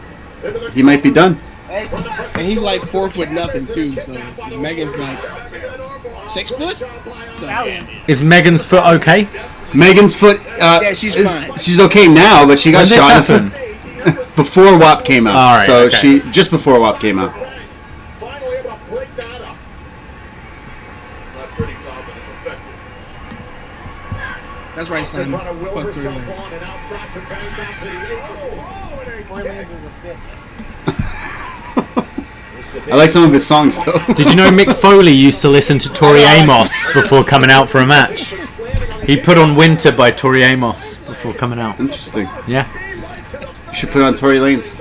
he might be done. And he's like 4 foot nothing too, so Megan's like 6 foot. So. Is Megan's foot okay? Megan's foot. Yeah, she's fine. She's okay now, but she got shot in the foot before WAP came out. All right, so okay. she just before WAP came out. That's right, son. Fuck Tory Lanez. I like some of his songs though. Did you know Mick Foley used to listen to Tori Amos before coming out for a match? He put on Winter by Tori Amos before coming out. Interesting. Yeah. You should put on Tory Lanez.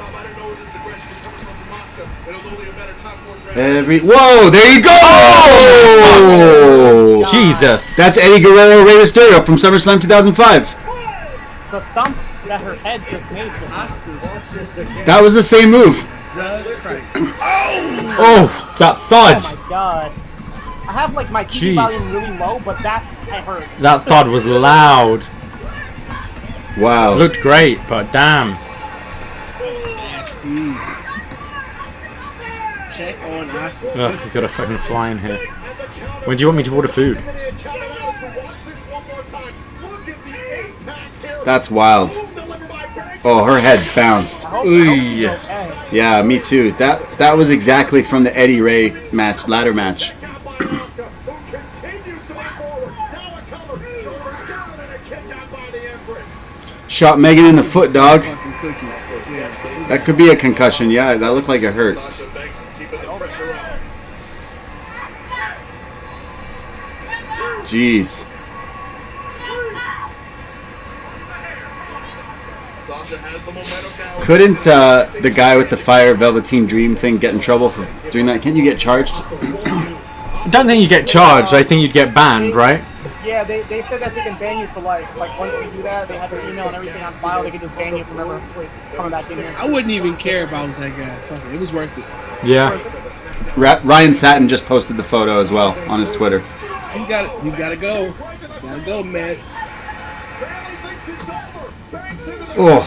Whoa! There you go! Oh, Jesus. That's Eddie Guerrero, Rey Mysterio from SummerSlam 2005. The thump that her head just made. That was the same move. Oh, that thud. Oh my god. I have like my TV volume really low, but that I heard. That thud was loud. Wow. Looked great, but damn. Check on Asuka. Ugh, we got a fucking fly in here. When do you want me to order food? That's wild. Oh, her head bounced. Ooh. Yeah, me too. That was exactly from the Eddie Ray match, ladder match. Shot Megan in the foot, dog. That could be a concussion. Yeah, that looked like it hurt. Jeez. Couldn't the guy with the Fire Velveteen Dream thing get in trouble for doing that? Can't you get charged? I don't think you get charged. I think you'd get banned, right? Yeah, they said that they can ban you for life. Like, once you do that, they have your email and everything on file. They can just ban you from ever coming back in here. I wouldn't even care if I was that guy. Fuck it. It was worth it. Yeah. Ryan Satin just posted the photo as well on his Twitter. He's got to go. Gotta go, man. Oh.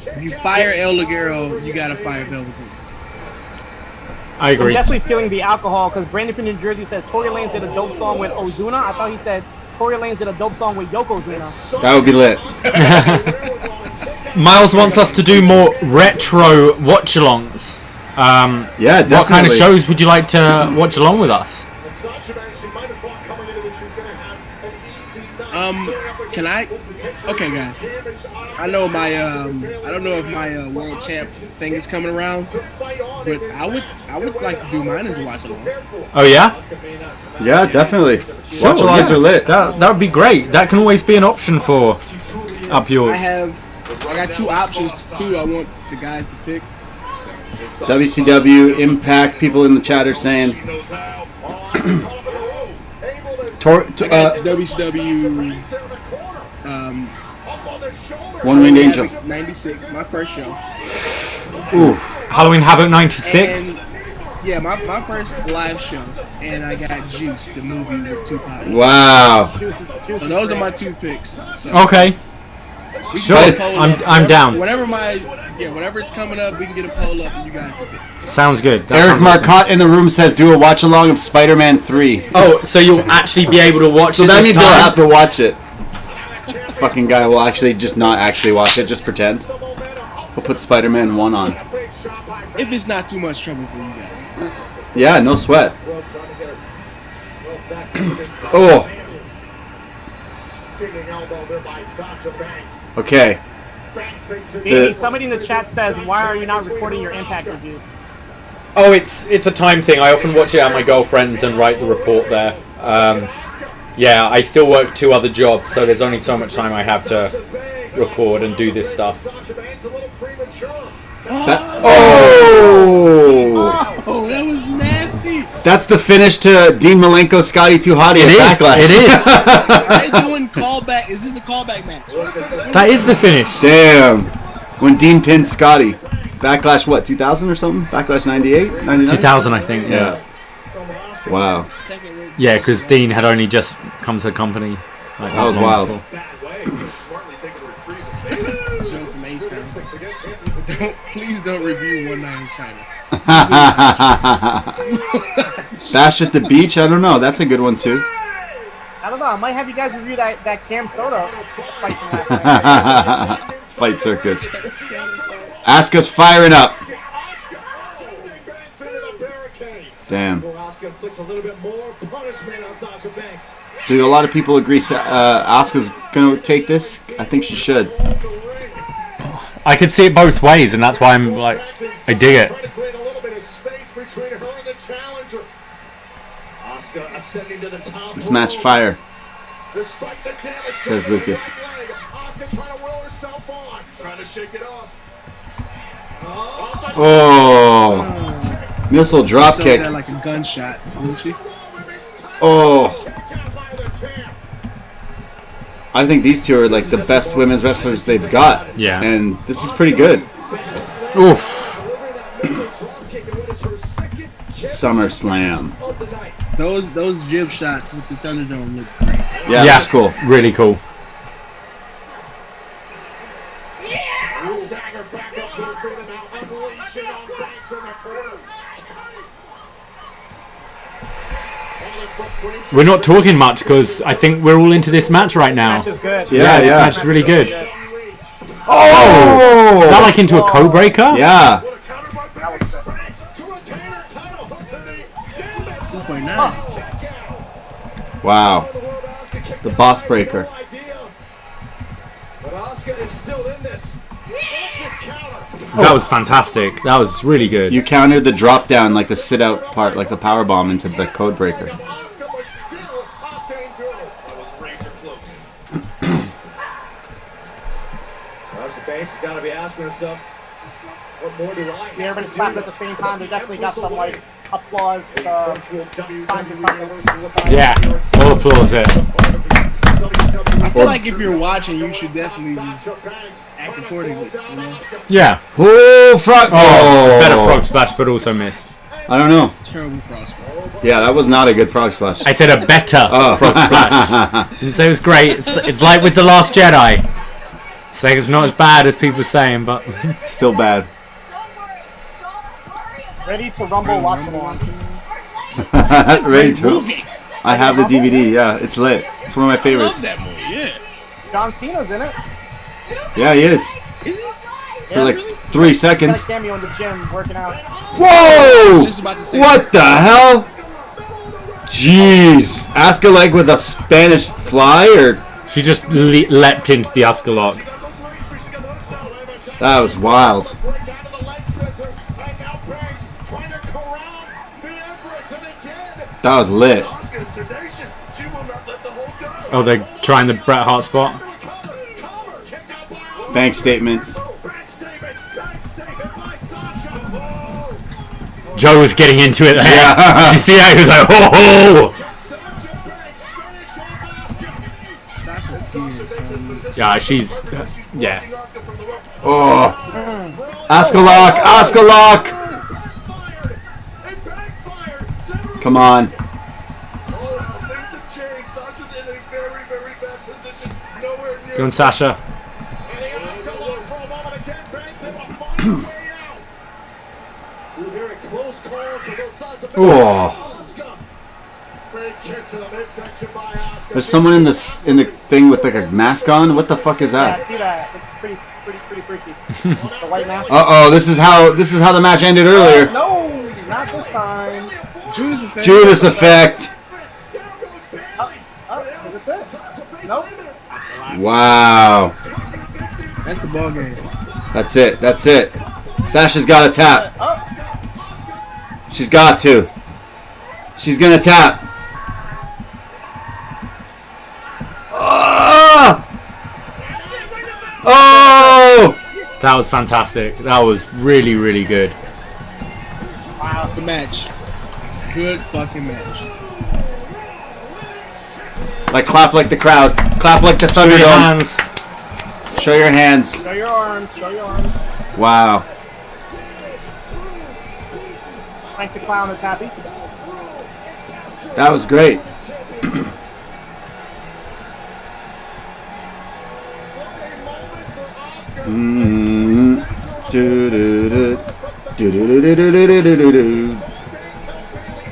If you fire El Ligero, you gotta fire Velveteen. I agree. I'm definitely feeling the alcohol because Brandon from New Jersey says Tory Lanez did a dope song with Ozuna. I thought he said Tory Lanez did a dope song with Yokozuna. That would be lit. Miles wants us to do more retro watch-alongs. Yeah, definitely. What kind of shows would you like to watch along with us? Can I? Okay, guys. I know my I don't know if my world champ thing is coming around, but I would like to do mine as a watch along. Oh yeah, Yeah, definitely. Watch-alongs yeah. are lit. That would be great. That can always be an option for up yours. I got 2 options too. I want the guys to pick. So. WCW, Impact, people in the chat are saying. WCW. One Winged Angel. 96, my first show. Ooh. Halloween Havoc 96. And, yeah, my first live show, and I got Juice, the movie with Tupac. Wow. So those are my 2 picks. So Okay. Sure. I'm down. Whenever it's coming up, we can get a poll up and you guys can pick. Sounds good. That Eric sounds awesome. Marcotte in the room says do a watch along of Spider-Man 3. Oh, so you'll actually be able to watch So it that this means you'll time? have to watch it. Fucking guy will actually just not actually watch it, just pretend. We'll put Spider-Man 1 on. If it's not too much trouble for you guys. Yeah, no sweat. Oh. Okay. Davey, somebody in the chat says, why are you not recording your Impact reviews? Oh, it's a time thing. I often watch it at my girlfriend's and write the report there. Yeah, I still work 2 other jobs, so there's only so much time I have to record and do this stuff. Oh, that was nasty. That's the finish to Dean Malenko, Scotty Too Hottie at Backlash. It is. Are they doing callback? Is this a callback match? That is the finish. Damn. When Dean pinned Scotty. Backlash, what, 2000 or something? Backlash 98? 99? 2000, I think, yeah. Wow. Yeah, because Dean had only just come to the company. Like, That was wild. Joe from H-Town. Please don't review One Night in China. Bash at the Beach? I don't know. That's a good one, too. I don't know. I might have you guys review that Cam Soda fight from last night. Fight Circus. Asuka's firing up. Damn. Do a lot of people agree Asuka's going to take this? I think she should. I could see it both ways, and that's why I'm like, I dig it. This match fire, says Lucas. Oh, missile drop So kick. that like a gunshot, didn't she? Oh, I think these 2 are like the best women's wrestlers they've got. Yeah. And this is pretty good. Oof. Summerslam. Those jib shots with the Thunderdome look great. Yeah, that's cool. Really cool. We're not talking much because I think we're all into this match right now. Match is good. Yeah, This yeah. match is really good. Oh! Is that like into a code breaker? Yeah. 2.9. Wow. The boss breaker. That was fantastic. That was really good. You countered the drop down, like the sit out part, like the power bomb into the code breaker. Got to be asking herself, what more do I See, everybody's clapping at the same time. They definitely got some like applause signs or something. Yeah, all applause it. I feel like if you're watching, you should definitely just act accordingly. You know? Yeah. Oh, frog! Oh, better frog splash, but also missed. I don't know. Terrible frog splash. Yeah, that was not a good frog splash. I said a better frog splash. Didn't say it was great. It's like with The Last Jedi. It's like it's not as bad as people are saying, but Still bad. Ready to rumble, watch along. Ready to. I have the DVD. Yeah, it's lit. It's one of my I love favorites. that movie. Yeah. John Cena's in it. Yeah, he is. Is he? For like 3 He's got a seconds. cameo in the gym working out. Whoa! Just about to say What the hell? Jeez. Asuka like with a Spanish fly or? she just leapt into the Asuka lock. That was wild. That was lit. Asuka is tenacious. She will not let the hold go. Oh, they're trying the Bret Hart spot. Bank statement. Joe was getting into it there. Yeah. Did you see how he was like, oh! Yeah, she's... yeah. Oh. Asuka lock. Asuka lock. Come on. Go on, Sasha. Oh. There's someone in the thing with like a mask on. What the fuck is Yeah, I that? see that. It's pretty freaky. The white mask. This is how the match ended earlier. No, not this time. Judas effect. Is this it? Nope. Wow. That's the ball game. That's it. That's it. Sasha's got to tap. She's got to. She's gonna tap. Oh! That was fantastic. That was really, really good. Wow. Good match. Good fucking match. Like clap like the crowd. Clap like the Thunderdome. Show your hands. Show your arms. Show your arms. Wow. Thanks to Clown and Tappy. That was great.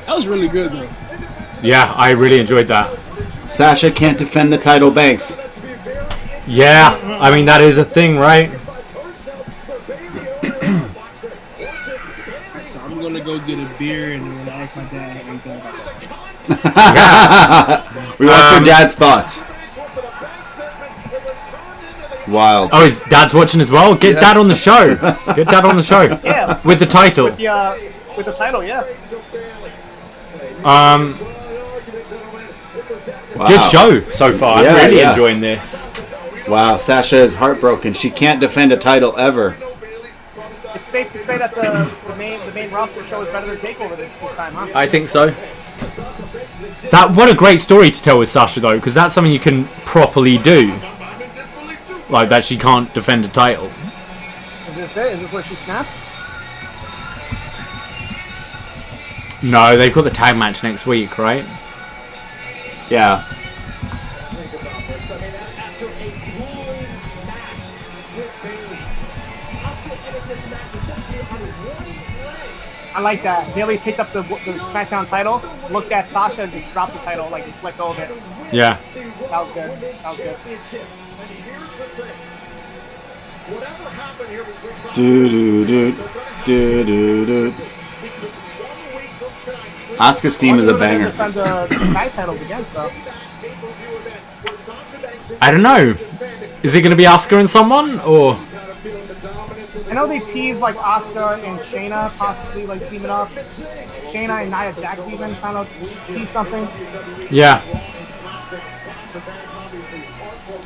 That was really good though. Yeah, I really enjoyed that. Sasha can't defend the title, Banks. Yeah, I mean, that is a thing, right? So I'm gonna go get a beer and when I ask my dad, I ain't gonna. We want your dad's thoughts. Wild. Oh, his dad's watching as well? Get dad on the show. Get dad on the show. Yeah. With the title. With the title, yeah. Wow. Good show so far. Yeah, I'm really yeah. enjoying this. Wow, Sasha is heartbroken. She can't defend a title ever. It's safe to say that the main roster show is better than TakeOver this time, huh? I think so. What a great story to tell with Sasha, though, because that's something you can properly do. Like, that she can't defend a title. Is this it? Is this where she snaps? No, they've got the tag match next week, right? Yeah. I like that. Bayley picked up the Smackdown title, looked at Sasha, and just dropped the title, like just let go of it. Yeah. That was good. That was good. Asuka's theme is a banger. Defend the tag titles again, so. I don't know. Is it going to be Asuka and someone, or? I know they teased like Asuka and Shayna possibly like teaming up. Shayna and Nia Jax even kind of teased something. Yeah.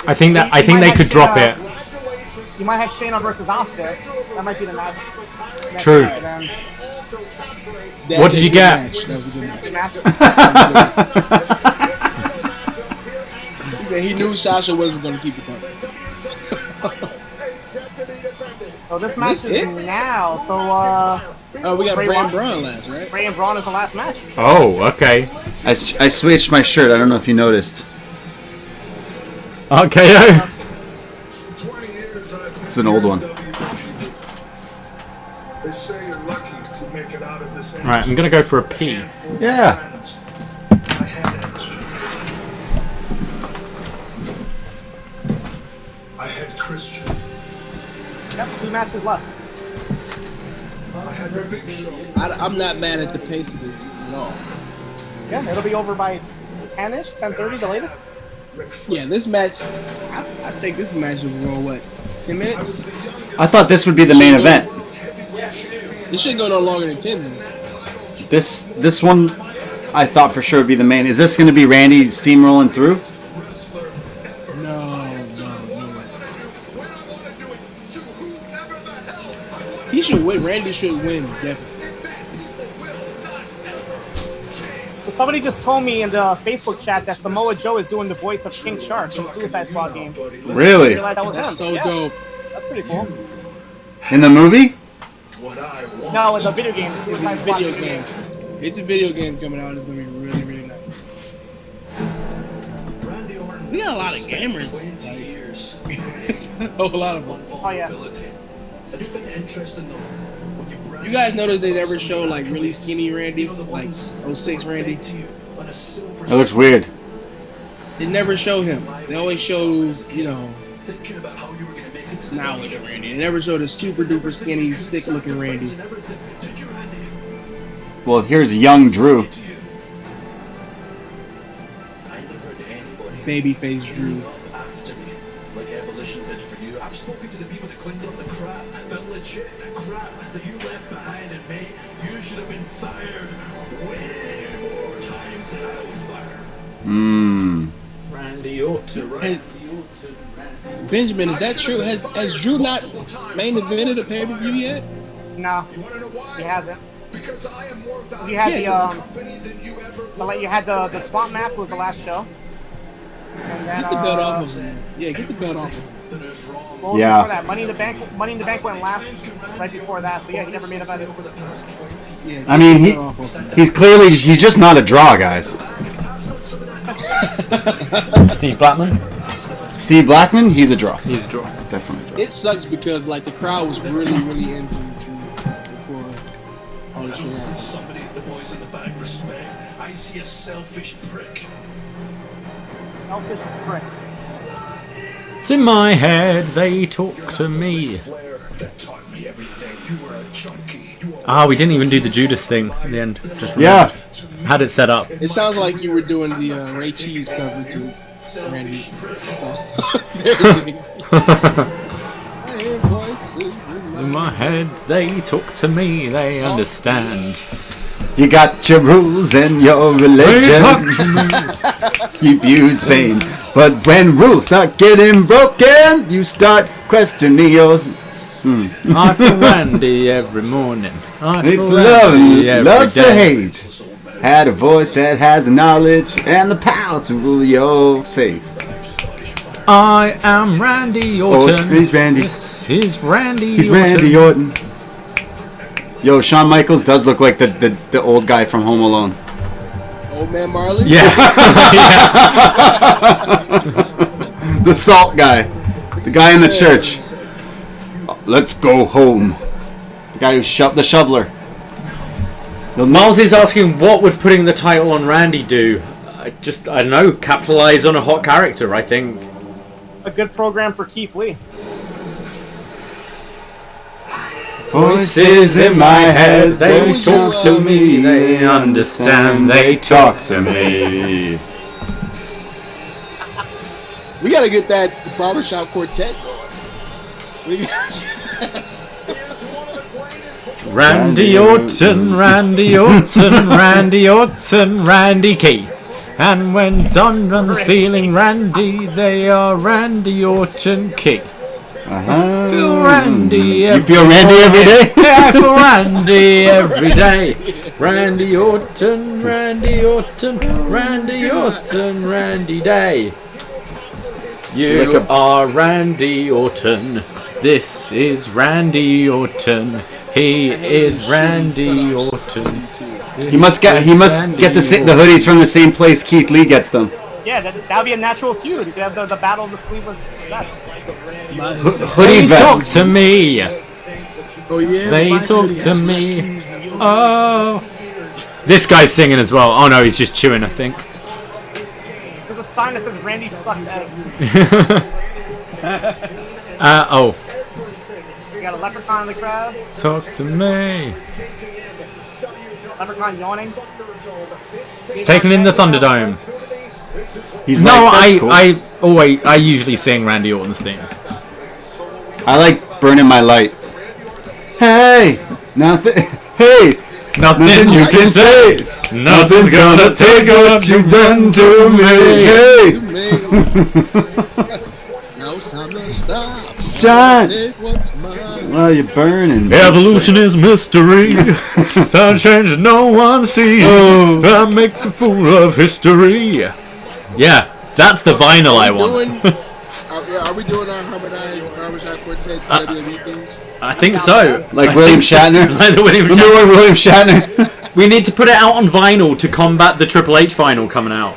I think they could drop it. You might have Shayna versus Asuka. That might be the match. True. What did you get? That was a good match. Good match. He said he knew Sasha wasn't gonna keep it coming. So this match is now. So oh, we got Bray Bray and Wyatt. Braun last, right? Bray and Braun is the last match. Oh, okay. I switched my shirt. I don't know if you noticed. RKO. It's an old one. They say you're lucky to make it out of this. Right, I'm gonna go for a P. Yeah. I had Christian. Yep, 2 matches left. I had the Big Show. I'm not mad at the pace of this at all. Yeah, it'll be over by 10-ish, 10:30, the latest. Yeah, this match, I think this match will go, what, 10 minutes? I thought this would be the main event. It shouldn't go no longer than 10 minutes. This one I thought for sure would be the main. Is this going to be Randy steamrolling through? No. He should win. Randy should win, definitely. So somebody just told me in the Facebook chat that Samoa Joe is doing the voice of King Shark in the Suicide Squad game. Really? I realized that was That's him. so Yeah. dope. That's pretty cool. In the movie? No, it's a video game. Suicide Squad Video game. It's a video game coming out. It's gonna be really, really nice. We got a lot of gamers. Like, it's a whole lot of us. Oh yeah. You guys notice they never show like really skinny Randy, like 06 Randy? It looks weird. They never show him. They always show, knowledge Randy. They never show the super duper skinny, sick looking Randy. Well, here's young Drew. Babyface Drew. Like Evolution did for you. I've spoken to the people that cleaned up the crap, the legit crap that you left behind, and mate, you should have been fired way more times than I was fired. Randy Orton. Benjamin, is that true? Has Drew not main evented a pay-per-view yet? No, he hasn't. Because I am more valuable You had to the this company than you ever you had the swamp match was the last show. And then, Get the belt off of him. Yeah, get the belt off of him. what was Yeah. before that? Money in the Bank went last right before that. So yeah, he never made a bet. Yeah, I mean, get the belt off of him. he's just not a draw, guys. Steve Blackman. Steve Blackman, he's a draw. He's a draw. Definitely a draw. It sucks because like the crowd was really, really into before all this shit happened. Somebody the boys in the back respect. I see a selfish prick. Selfish prick. It's in my head, they talk to me. That taught me everything. You were a junkie. We didn't even do the Judas thing at the end. Just Yeah. had it set up. It sounds like you were doing the Ray Cheese cover to Randy's song. In my head, they talk to me, they understand. You got your rules and your They religion. talk to me. Keep you sane. But when rules start getting broken, you start questioning yours. I feel Randy every morning. I It's feel love, Randy every loves to day. hate. Had a voice that has the knowledge and the power to rule your face. I am Randy Orton. He's Randy. This is Randy He's Orton. Randy Orton. Yo, Shawn Michaels does look like the old guy from Home Alone. Old man Marley? Yeah. The salt guy. The guy in the church. Let's go home. The guy who shoved the shoveler. Miles is asking what would putting the title on Randy do? I don't know, capitalize on a hot character, I think. A good program for Keith Lee. Voices in my head, They talk to me, they understand, they talk to me. We gotta get that barbershop quartet going. We Randy Orton, Randy Orton, Randy Orton, Randy Keith. And when Don runs feeling Randy, they are Randy Orton Keith. Feel Randy every You feel Randy every day? Yeah, I feel Randy every day. Randy Orton, Randy Orton, Randy Orton, Randy Day. You are Randy Orton. This is Randy Orton. He is Randy Orton. He must get the hoodies from the same place Keith Lee gets them. Yeah, that would be a natural feud. You could have the battle of the sleeveless vests. Hoodie They talk vest. to me. Oh yeah. They my talk hoodie to has me. less sleeves than yours. Oh. This guy's singing as well. Oh no, he's just chewing, I think. There's a sign that says Randy sucks eggs. Oh. We got a leprechaun in the crowd. Talk to me. Leprechaun yawning. He's taking in the Thunderdome. He's No, like, "That's cool." I usually sing Randy Orton's theme. I like burning my light. Hey, nothing. Hey, Nothing you can say. Nothing's gonna take what you've done to me. Hey! Now it's time to stop. Shine. Take what's mine. Well, you're burning. Evolution is mystery. Time change no one sees. That makes a fool of history. Yeah, that's the vinyl I want. Are we doing our harmonized barbershop quartet WWE things? I think so. Like William Shatner? Like the William Remember when William Shatner? We need to put it out on vinyl to combat the Triple H vinyl coming out.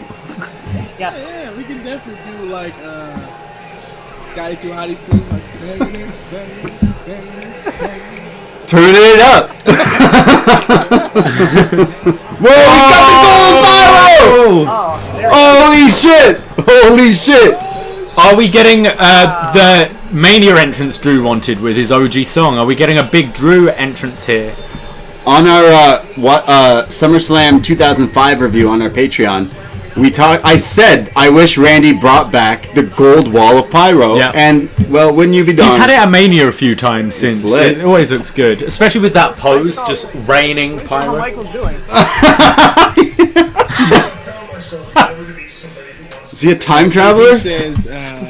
Yes. Yeah, we can definitely do like Scotty 2 Hotties thing. Like, Turn it up. Whoa, we got the gold pyro! Holy shit! Holy shit! Are we getting the Mania entrance Drew wanted with his OG song? Are we getting a big Drew entrance here? On our SummerSlam 2005 review on our Patreon, I said I wish Randy brought back the gold wall of pyro, and well, wouldn't you be darned? He's had it at Mania a few times since. lit. It always looks good, especially with that pose, just raining pyro. Michael's doing. Is he a time traveler? He says,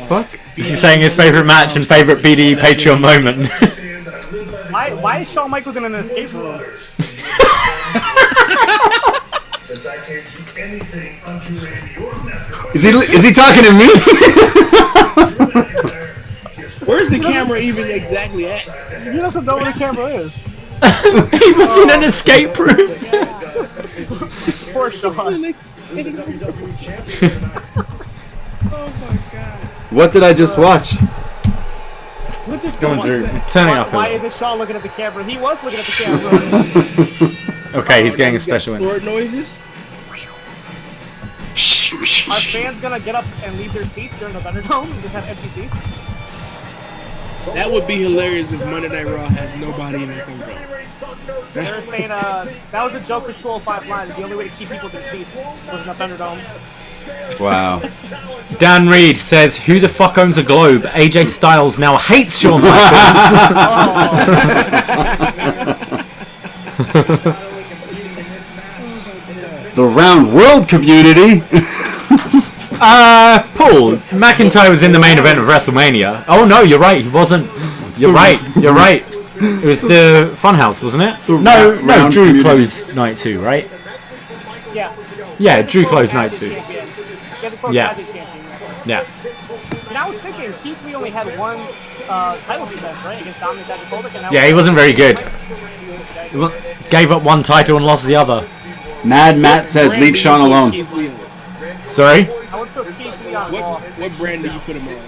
fuck? Is he saying his favorite match and favorite BDE Patreon moment? Why is Shawn Michaels in an escape room? Since I can't do anything unto Randy Orton after Is he talking to me? where's the camera even exactly at? He doesn't know where the camera is. He was in an escape room. Poor Shawn. Oh my god. What did I just watch? Come on, Drew. Turning up. Why isn't Shawn looking at the camera? He was looking at the camera. Okay, he's getting a special one. Sword noises? Are fans gonna get up and leave their seats during the Thunderdome and just have empty seats? That would be hilarious if Monday Night Raw has nobody in their Thunderdome. They were saying that was a joke for 205 Live. The only way to keep people to the seats was in the Thunderdome. Wow. Dan Reed says, "Who the fuck owns a globe? AJ Styles now hates Shawn Michaels." The round world community. Paul, McIntyre was in the main event of WrestleMania. Oh no, you're right. He wasn't. You're right. You're right. It was the Funhouse, wasn't it? No, Drew community. closed night 2, right? Yeah. Yeah, Drew closed night 2. Yeah. Yeah. And I was thinking, Keith Lee only had one title defense, right? Against Dominic Dijakovic. And Yeah, he wasn't very good. He gave up one title and lost the other. Mad Matt says leave Shawn alone. Sorry? I would put Keith Lee on Raw. What brand do you put him on?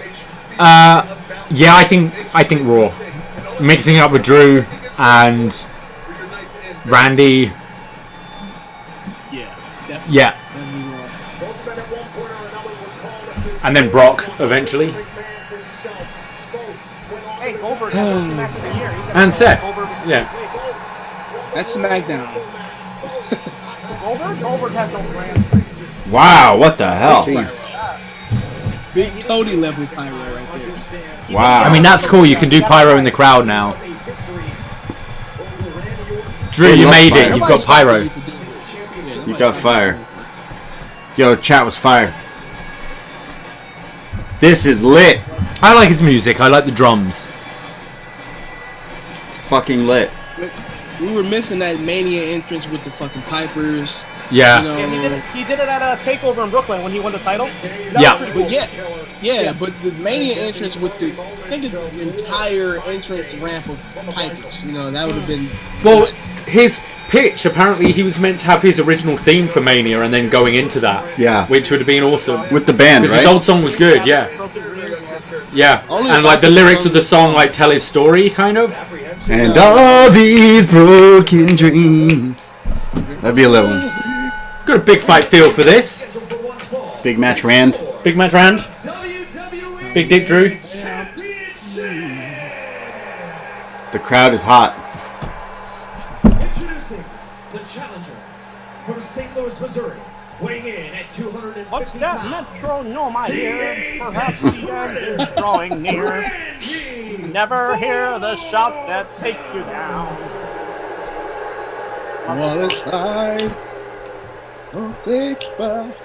Yeah, I think Raw. Mixing it up with Drew and Randy. Yeah, definitely. Yeah. And then Brock eventually. Hey, Goldberg has 2 matches a year. And Seth. Yeah. That's SmackDown. Goldberg has no brand. Wow, what the hell? Big Cody level pyro right there. Wow. I mean, that's cool. You can do pyro in the crowd now. Drew, you made it. You've got pyro. You got fire. Yo, chat was fire. This is lit. I like his music. I like the drums. It's fucking lit. We were missing that Mania entrance with the fucking Pipers. Yeah. You know, He did it at a takeover in Brooklyn when he won the title. Yeah. but but the Mania entrance with the entire entrance ramp of Pipers, that would have been. Well, his pitch, apparently he was meant to have his original theme for Mania and then going into that. Yeah. Which would have been awesome. With the band, Because right? his old song was good, yeah. Yeah. And like the lyrics of the song like tell his story, kind of. And all these broken dreams. That'd be a little one. Got a big fight feel for this. Big match Rand. Big match Rand. Big Dick Drew. The crowd is hot. Introducing the challenger from St. Louis, Missouri, weighing in at 250 What's that metronome I hear? Perhaps the end is drawing near. Never hear the shout that takes you down. Wanna slide? Don't take back.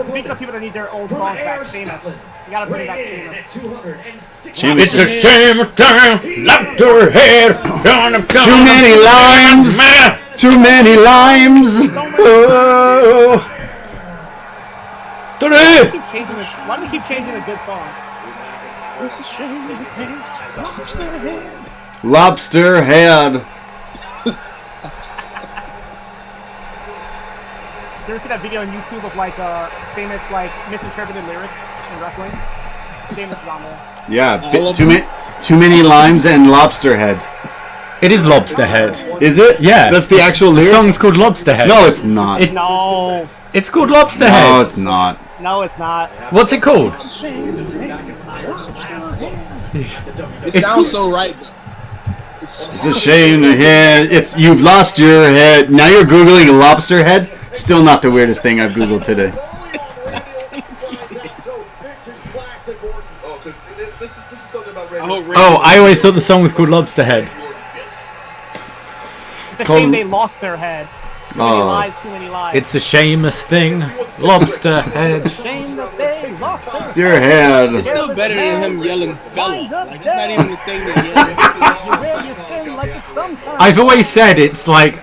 Speaking of people that need their old songs back, Sheamus. You gotta bring back Sheamus. It's a shame of time, left her head. Too many limes. Too many limes. Oh. Why do we keep changing the good songs? Lobster head. You ever see that video on YouTube of like famous like misinterpreted lyrics in wrestling? Sheamus is on there. Yeah, too many limes and lobster head. It is Lobster Head. Is it? Yeah. That's the actual lyrics? The song's called Lobster Head. No, it's not. No. It's called Lobster Head. No, it's not. No, it's not. What's it called? It sounds so right though. It's a shame to hear. You've lost your head. Now you're Googling lobster head. Still not the weirdest thing I've Googled today. Oh, I always thought the song was called Lobster Head. It's a shame they lost their head. Too many lies, too many lies. It's a shameless thing. Lobster Head. Shame that they lost their Dear head. It's still better than him yelling fella. Like it's not even the thing that I've always said it's like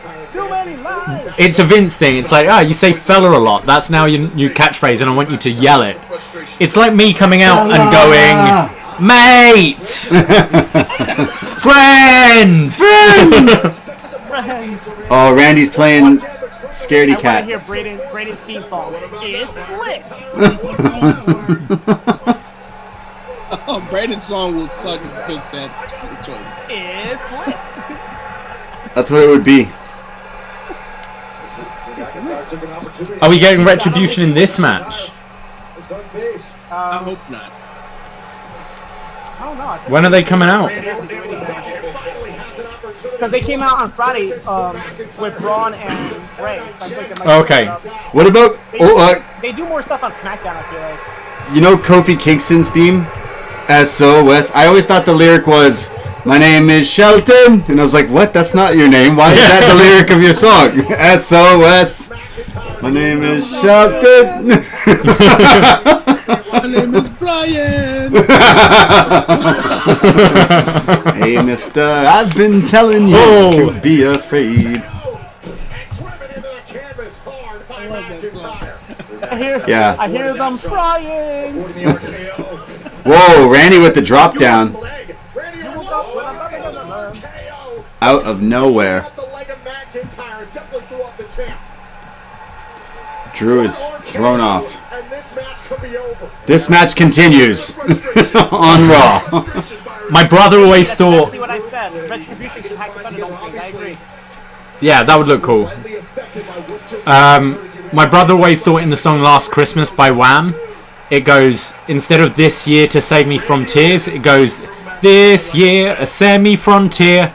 it's a Vince thing. It's like, you say fella a lot. That's now your new catchphrase, and I want you to yell it. It's like me coming out and going, mate, friends. Oh, Randy's playing Scaredy I Cat. want to hear Braden's theme song. It's lit. Oh, Braden's song will suck if Vince had the choice. It's lit. That's what it would be. Are we getting retribution in this match? I hope not. I don't know. When are they coming out? Because they came out on Friday with Braun and Ray. So I think they might Okay. What about? They do more stuff on SmackDown, I feel like. You know Kofi Kingston's theme? SOS. I always thought the lyric was, "My name is Shelton," and I was like, "What? That's not your name. Why is that the lyric of your song?" SOS. My name is Shelton. My name is Brian. Hey, mister, I've been telling you to be afraid. I hear them crying. Whoa, Randy with the drop down. Out of nowhere. Drew is thrown off. This match continues on Raw. My brother always thought, Exactly what I said. Retribution should hack the Thunderdome. I agree. yeah, that would look cool. My brother always thought in the song Last Christmas by Wham, it goes, instead of this year to save me from tears, it goes, this year a semi-frontier.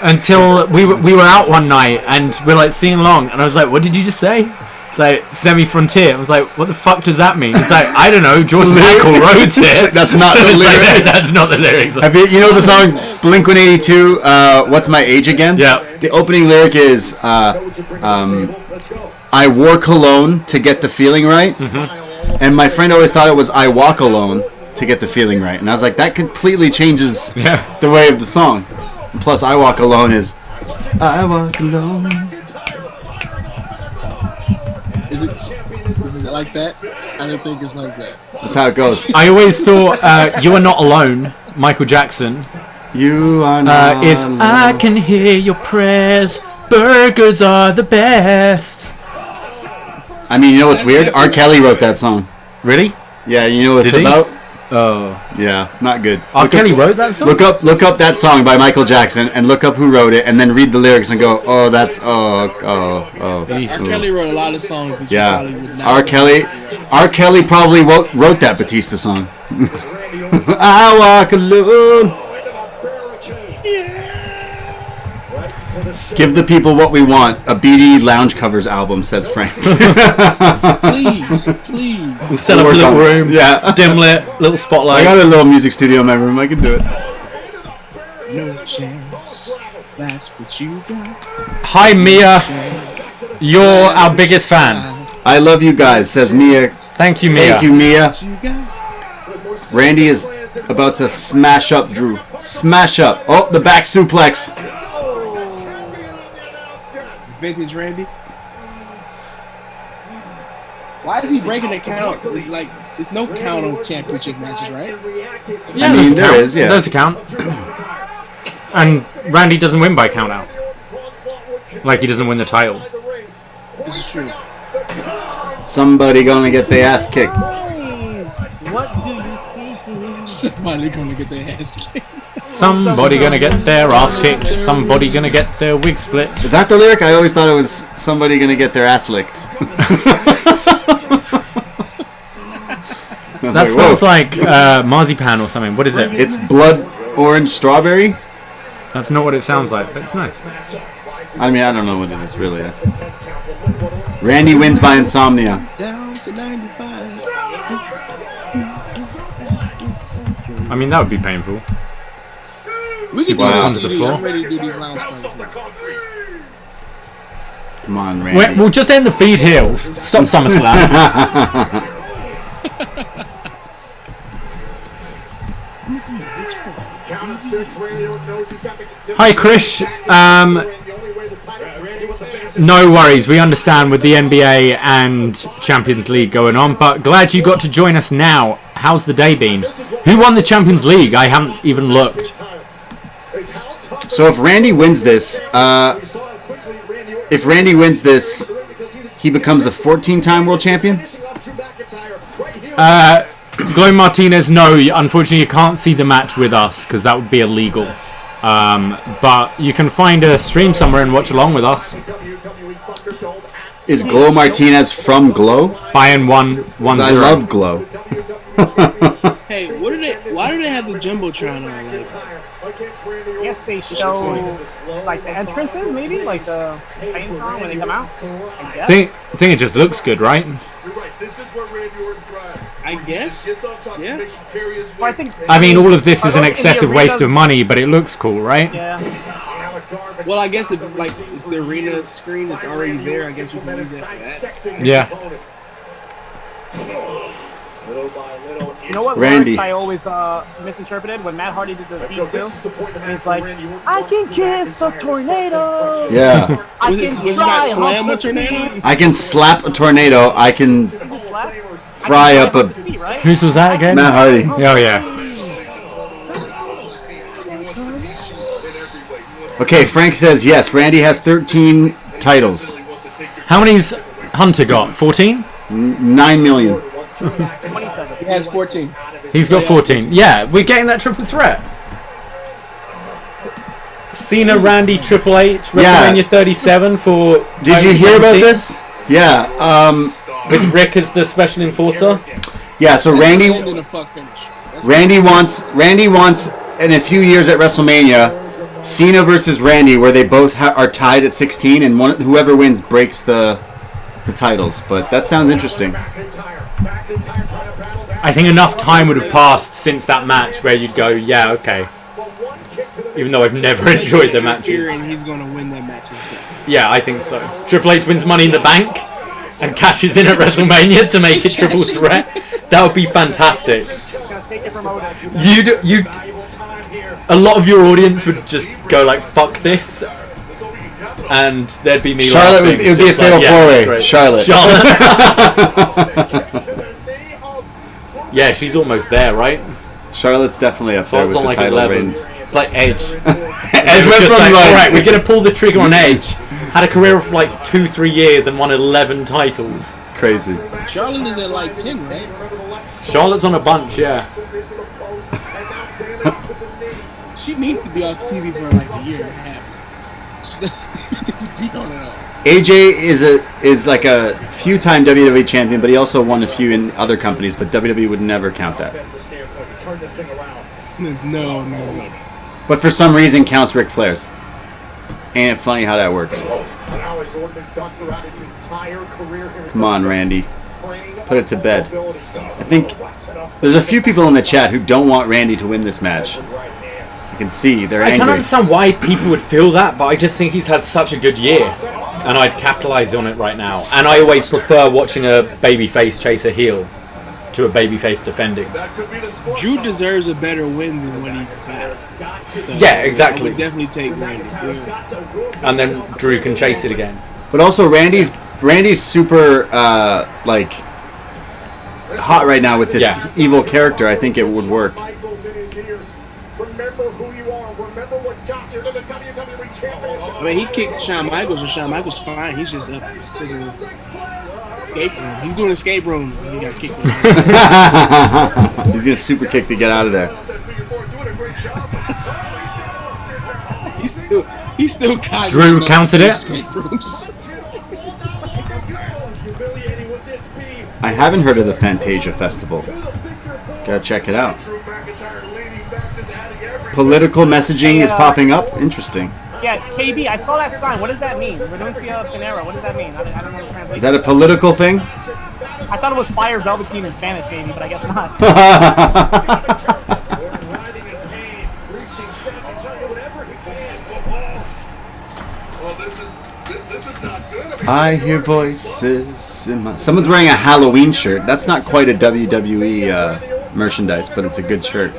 Until we were out one night and we're like singing along, and I was like, what did you just say? It's like semi-frontier. I was like, what the fuck does that mean? It's like, I don't know, George Michael wrote it. That's not the lyrics. Like, that's not the lyrics. You know the song Blink-182, What's My Age Again? Yeah. The opening lyric is, I wore cologne to get the feeling right. Mm-hmm. And my friend always thought it was I walk alone to get the feeling right. And I was like, that completely changes the way of the song. And plus, I walk alone is I walk alone. Is it like that? I don't think it's like that. That's how it goes. I always thought You Are Not Alone, Michael Jackson, You are not is alone. I can hear your prayers, burgers are the best. I mean, you know what's weird? R. Kelly wrote that song. Really? Yeah, you know what it's Did he? about? Oh. Yeah, not good. R. Kelly wrote that song? Look up that song by Michael Jackson and look up who wrote it and then read the lyrics and go, oh, that's R. Kelly wrote a lot of songs that you probably would not R. Kelly probably wrote that Batista song. I walk alone. Give the people what we want. A BD Lounge Covers album, says Frank. Please. We'll set up a little room. Yeah. Dim lit, little spotlight. I got a little music studio in my room. I can do it. No chance. That's what you got. Hi, Mia. You're our biggest fan. I love you guys, says Mia. Thank you, Mia. Thank you, Mia. What you got? Randy is about to smash up Drew. Smash up. Oh, the back suplex. Vintage Randy. Why is he breaking the count? Like, there's no count on championship matches, right? Yeah, I mean, there count. is, yeah. There's a count. And Randy doesn't win by count out. Like he doesn't win the title. This is true. Somebody gonna get their ass kicked. Boys, what do you see here? Somebody gonna get their ass kicked. Somebody gonna get their ass kicked. Somebody gonna get their wig split. Is that the lyric? I always thought it was somebody gonna get their ass licked. That smells like marzipan or something. What is it? It's blood orange strawberry. That's not what it sounds like, but it's nice. I mean, I don't know what it is really. Randy wins by insomnia. Down to 95. I mean, that would be painful. We could do Wow. this. Onto the floor. I'm ready to do these lounge parties. Come on, Randy. We'll just end the feed here. We'll stop SummerSlam. Hi, Krish. No worries. We understand with the NBA and Champions League going on, but glad you got to join us now. How's the day been? Who won the Champions League? I haven't even looked. So if Randy wins this, he becomes a 14-time world champion. Glow Martinez, no, unfortunately you can't see the match with us because that would be illegal. But you can find a stream somewhere and watch along with us. Is Glow Martinez from Glow? Bayern 1-1-0. I love Glow. Hey, why do they have the Jumbotron on? Like, I guess they show like the entrances, maybe like the Titan song when they come out. I think it just looks good, right? I guess. Yeah. Well, I mean, all of this is an excessive waste of money, but it looks cool, right? Yeah. Well, I guess if like it's the arena screen that's already there, I guess you can use that for that. Yeah. You know what Randy. lyrics I always misinterpreted when Matt Hardy did the V2? It's like, I can kiss a tornado. Yeah. I Was can it not fly slam up a the tornado? sea. I can slap a tornado. I can Slap? fry up a... Sea, right? Whose was that again? Matt Hardy. Oh, yeah. Okay, Frank says yes. Randy has 13 titles. How many's Hunter got? 14? 9 million. 27. He has 14. He's got 14. Yeah, we're getting that triple threat. Cena, Randy, Triple H, WrestleMania 37 for... Did you hear about this? Yeah. With Rick as the special enforcer? Yeah, so Randy wants in a few years at WrestleMania, Cena versus Randy, where they both are tied at 16, and whoever wins breaks the titles. But that sounds interesting. I think enough time would have passed since that match where you'd go, yeah, okay. Even though I've never enjoyed the matches. And he's going to win that match himself. Yeah, I think so. Triple H wins Money in the Bank and cashes in at WrestleMania to make it triple threat. That would be fantastic. A lot of your audience would just go like, "Fuck this," and there'd be me. Charlotte, it would be a fatal four-way. Charlotte. Yeah, she's almost there, right? Charlotte's definitely up there with the like title 11. wins. It's like Edge. Edge went from like, like, alright, we're going to pull the trigger on Edge. Had a career of like 2-3 years and won 11 titles. Crazy. Charlotte is at like 10, right? Charlotte's on a bunch, yeah. She needs to be off TV for like a year and a half. She doesn't be on it all. AJ is like a few-time WWE champion, but he also won a few in other companies, but WWE would never count that. No. But for some reason counts Ric Flair's. Ain't it funny how that works? Come on, Randy. Put it to bed. I think there's a few people in the chat who don't want Randy to win this match. You can see they're I angry. can't understand why people would feel that, but I just think he's had such a good year, and I'd capitalise on it right now. And I always prefer watching a babyface chase a heel to a babyface defending. Drew deserves a better win than what he got. So Yeah, exactly. I would definitely take Randy. Yeah. And then Drew can chase it again. But also Randy's super like hot right now with this evil character. I think it would work. Remember who you are. Remember what got you to the WWE Championship. I mean, he kicked Shawn Michaels, and Shawn Michaels fine. He's just up sitting in escape room. He's doing escape rooms, and he got kicked. He's gonna super kick to get out of there. He's still caught. Drew counted it. Escape rooms. I haven't heard of the Fantasia Festival. Gotta check it out. Political messaging is popping up. Interesting. Yeah, KB, I saw that sign. What does that mean? Renuncia Pinera. What does that mean? I don't know the translation. Is that a political thing? I thought it was Fire Velveteen in Spanish, maybe, but I guess not. I hear voices in my... Someone's wearing a Halloween shirt. That's not quite a WWE merchandise, but it's a good shirt.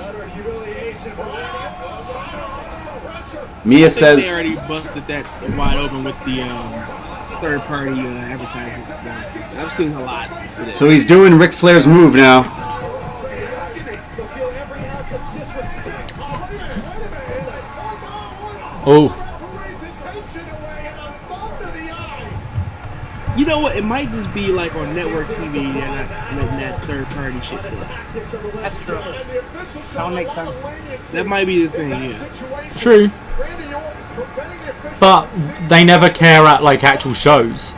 Mia says... They already busted that wide open with the third-party advertisements. I've seen a lot today. So he's doing Ric Flair's move now. Oh. You know what? It might just be like on network TV and not letting that third-party shit go. That's true. That would make sense. That might be the thing, yeah. True. But they never care at like actual shows.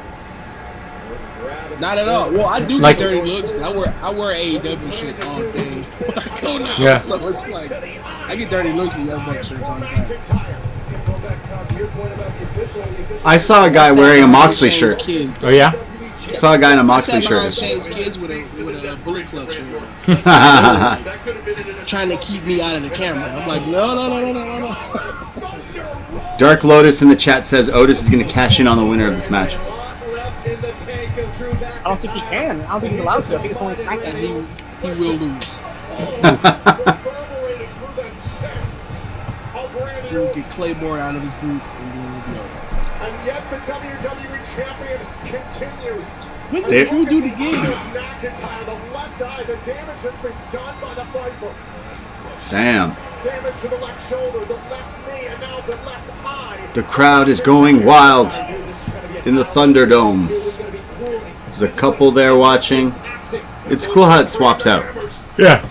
Not at all. Well, I do Like- get dirty looks. I wear AEW shit all day when I go now. Yeah. So it's like I get dirty looks with Young Bucks shirts all the time. I saw a guy wearing a Moxley shirt. Oh yeah? Saw a guy in a Moxley I sat behind shirt. Shane's kids with a Bullet Club shirt. Trying to keep me out of the camera. I'm like, no. Dark Lotus in the chat says Otis is going to cash in on the winner of this match. I don't think he can. I don't think he's allowed to. I think it's only SmackDown. He will lose. He'll get Claymore out of his boots and then we'll go. And yet the WWE Champion continues. When did Drew do the game? McIntyre, the left eye, the damage has been done by the Viper. Damn. Damage to the left shoulder, the left knee, and now the left eye. The crowd is going wild in the Thunderdome. There's a couple there watching. It's cool how it swaps out. Yeah.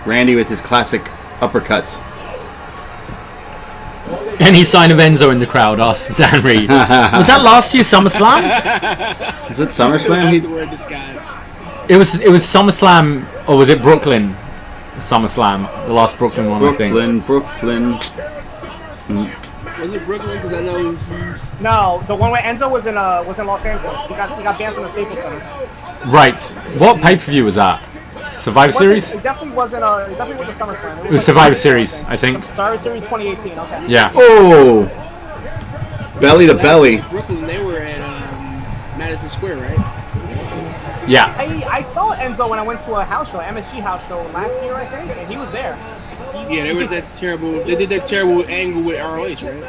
Randy with his classic uppercuts. Any sign of Enzo in the crowd? Asked Dan Reed. Was that last year's SummerSlam? Is it SummerSlam? It was SummerSlam, or was it Brooklyn? SummerSlam, the last Brooklyn one, I think. Brooklyn. Was it Brooklyn? Because I know. No, the one where Enzo was in Los Angeles. He got banned from the Staples Center. Right. What pay-per-view was that? Survivor Series? It definitely wasn't SummerSlam. It was Survivor Series, I think. Survivor Series 2018. Okay. Yeah. Oh! Belly to belly. Brooklyn, they were at Madison Square, right? Yeah. I saw Enzo when I went to a house show, MSG house show last year, I think, and he was there. Yeah, they were that terrible. They did that terrible angle with ROH, right?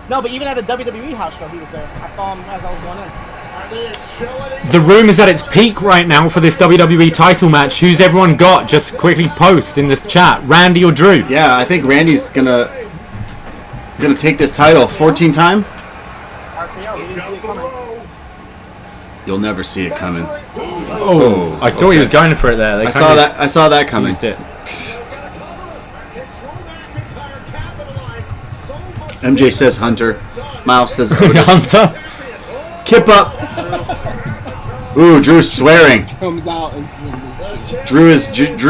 No, but even at a WWE house show, he was there. I saw him as I was going in. The room is at its peak right now for this WWE title match. Who's everyone got? Just quickly post in this chat. Randy or Drew? Yeah, I think Randy's gonna take this title. 14 time? You'll never see it coming. Oh, I thought he was going for it there. I saw that coming. Used it. MJ says Hunter. Miles says Otis. Hunter. Kip up. Ooh, Drew's swearing. Comes out and Drew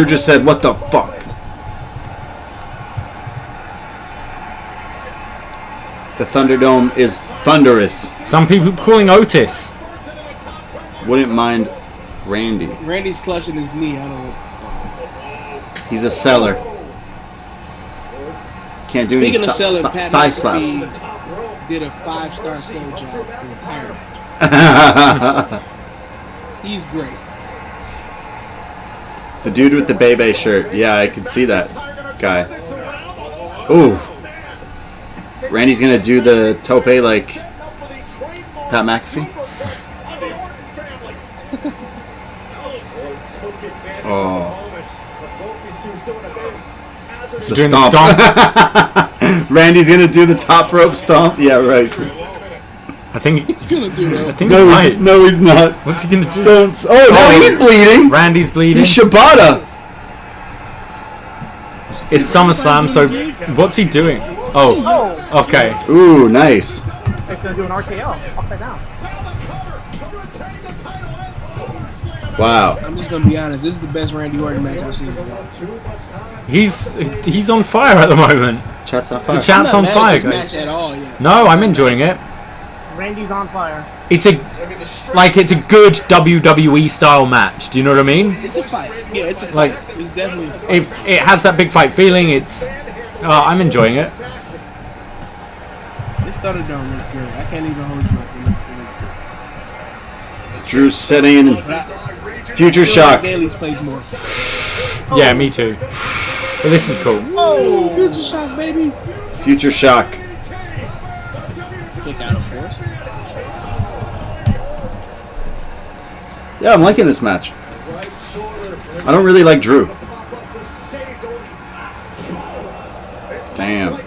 just said, "What the fuck?" The Thunderdome is thunderous. Some people calling Otis. Wouldn't mind Randy. Randy's clutching his knee. I don't know. He's a seller. Can't do Speaking any of selling, Pat thigh slaps. McAfee did a 5-star sell job for entire. He's great. The dude with the Bebe shirt. Yeah, I can see that guy. Ooh. Randy's gonna do the tope like Pat McAfee. Oh. It's Doing the stomp. Randy's gonna do the top rope stomp. Yeah, right. I think He's gonna do that. I think No, he might. no, he's not. What's he gonna do? Don't. Oh no, he's bleeding. Randy's bleeding. He's Shibata. It's SummerSlam, so what's he doing? Oh, okay. Ooh, nice. He's gonna do an RKO upside down. Wow. I'm just gonna be honest. This is the best Randy Orton match I've seen. He's on fire at the moment. Chat's on The fire. chat's on I'm not mad fire, at this guys. match at all yet. No, I'm enjoying it. Randy's on fire. It's a good WWE style match. Do you know what I mean? It's a fight. Yeah, it's a fight. Like, It's definitely. If it has that big fight feeling, it's. I'm enjoying it. This Thunderdome looks good. I can't even hold you up. Drew's setting in future shock. Bayley's plays more. Yeah, me too. But this is cool. Oh, future shock, baby. Future shock. Kick out, of course. Yeah, I'm liking this match. I don't really like Drew. Damn.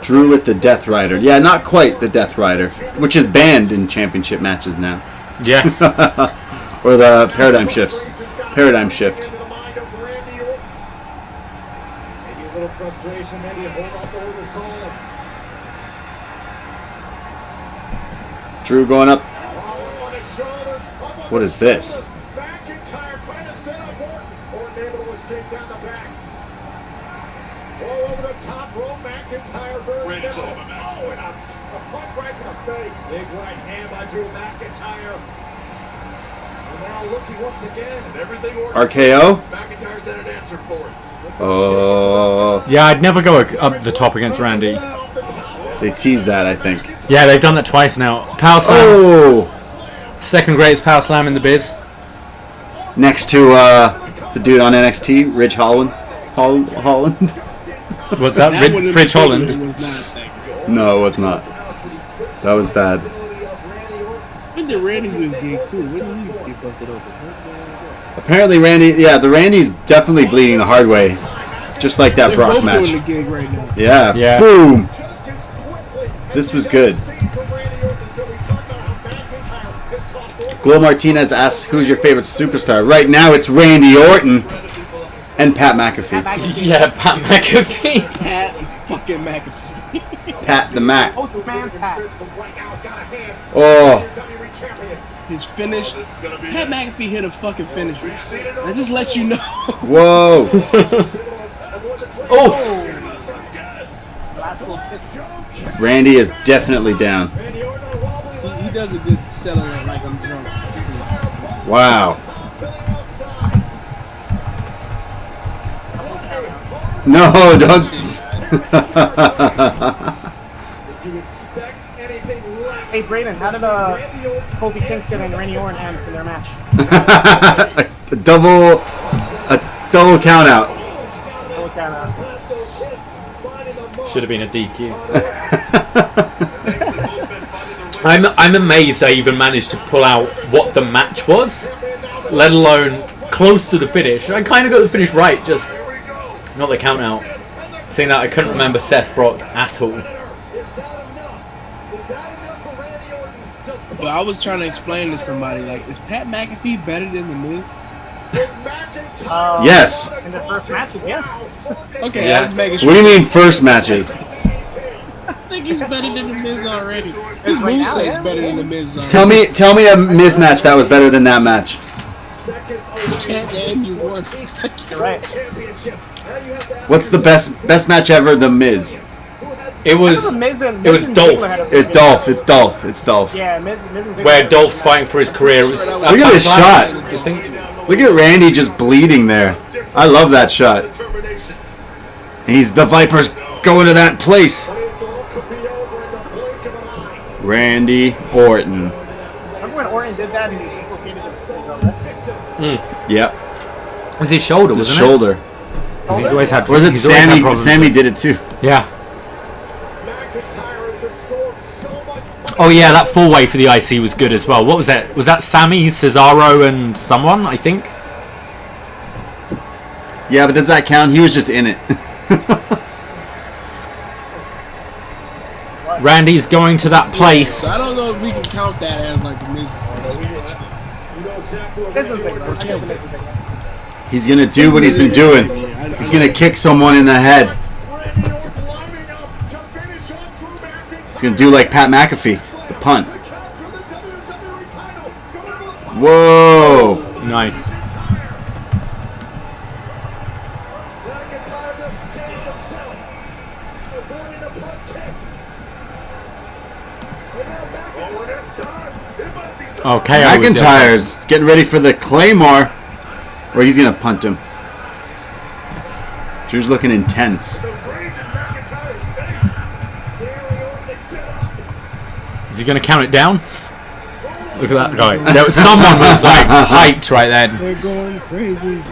Drew with the Death Rider. Yeah, not quite the Death Rider, which is banned in championship matches now. Yes. Or the Paradigm Shifts. Paradigm Shift. Drew going up. What is this? McIntyre trying to set up Orton. Orton able to escape down the back. All over the top rope, McIntyre very nimble. Oh, and a punch right to the face. Big right hand by Drew McIntyre. And now looking once again, and everything Orton. RKO? McIntyre's had an answer for it. Oh. Yeah, I'd never go up the top against Randy. They teased that, I think. Yeah, they've done that twice now. Power slam. Oh. Second greatest power slam in the biz. Next to the dude on NXT, Ridge Holland. Holland? What's that? Fridge Holland. It was not that good. No, it was not. That was bad. When did Randy do his gig too? When did he get busted open? Apparently Randy, the Randy's definitely bleeding the hard way. Just like that They're Brock both match. doing the gig right now. Yeah. Yeah. Boom. This was good. Glow Martinez asks, who's your favorite superstar? Right now it's Randy Orton and Pat McAfee. Yeah, Pat McAfee. Pat fucking McAfee. Pat the Mac. Postman Pat. Oh. His finish. Pat McAfee hit a fucking finish. That just lets you know. Whoa. Oh. Randy is definitely down. He does a good selling it like I'm drunk. Wow. No, don't. Hey, Braden, how did Kofi Kingston and Randy Orton end in their match? a double count out. What kind of? Should have been a DQ. I'm amazed I even managed to pull out what the match was, let alone close to the finish. I kind of got the finish right, just not the count out. Seeing that I couldn't remember Seth Brock at all. Well, I was trying to explain to somebody, like, is Pat McAfee better than The Miz? Yes. In the first matches, yeah. Okay, Yeah. I was making sure. What do you mean first matches? I think he's better than The Miz already. His right now, moveset's yeah. better than The Miz already. Tell me a Miz match that was better than that match. Can't name you one. You're right. What's the best match ever? The Miz. It was Miz and Dolph. Ziggler had a It's Dolph. It's Dolph. It's Dolph. Yeah, Miz and Ziggler. Where Dolph's fighting for his career. It was, Look at his shot. You think? Look at Randy just bleeding there. I love that shot. He's the Viper's going to that place. Randy Orton. Remember when Orton did that and he dislocated his wrist? Yep. It was his shoulder, wasn't shoulder. He's always had. Was it he's always had Sammy? problems Sammy with- did it too. Yeah. Oh yeah, that four-way for the IC was good as well. What was that? Was that Sammy, Cesaro, and someone? I think. Yeah, but does that count? He was just in it. Randy's going to that place. So I don't know if we can count that as like the Miz. He's gonna do what he's been doing. He's gonna kick someone in the head. He's gonna do like Pat McAfee, the punt. Whoa! Nice. Okay, McIntyre's getting ready for the Claymore, or he's gonna punt him. Drew's looking intense. Is he going to count it down? Look at that guy. Someone was like hyped right then. They're going crazy.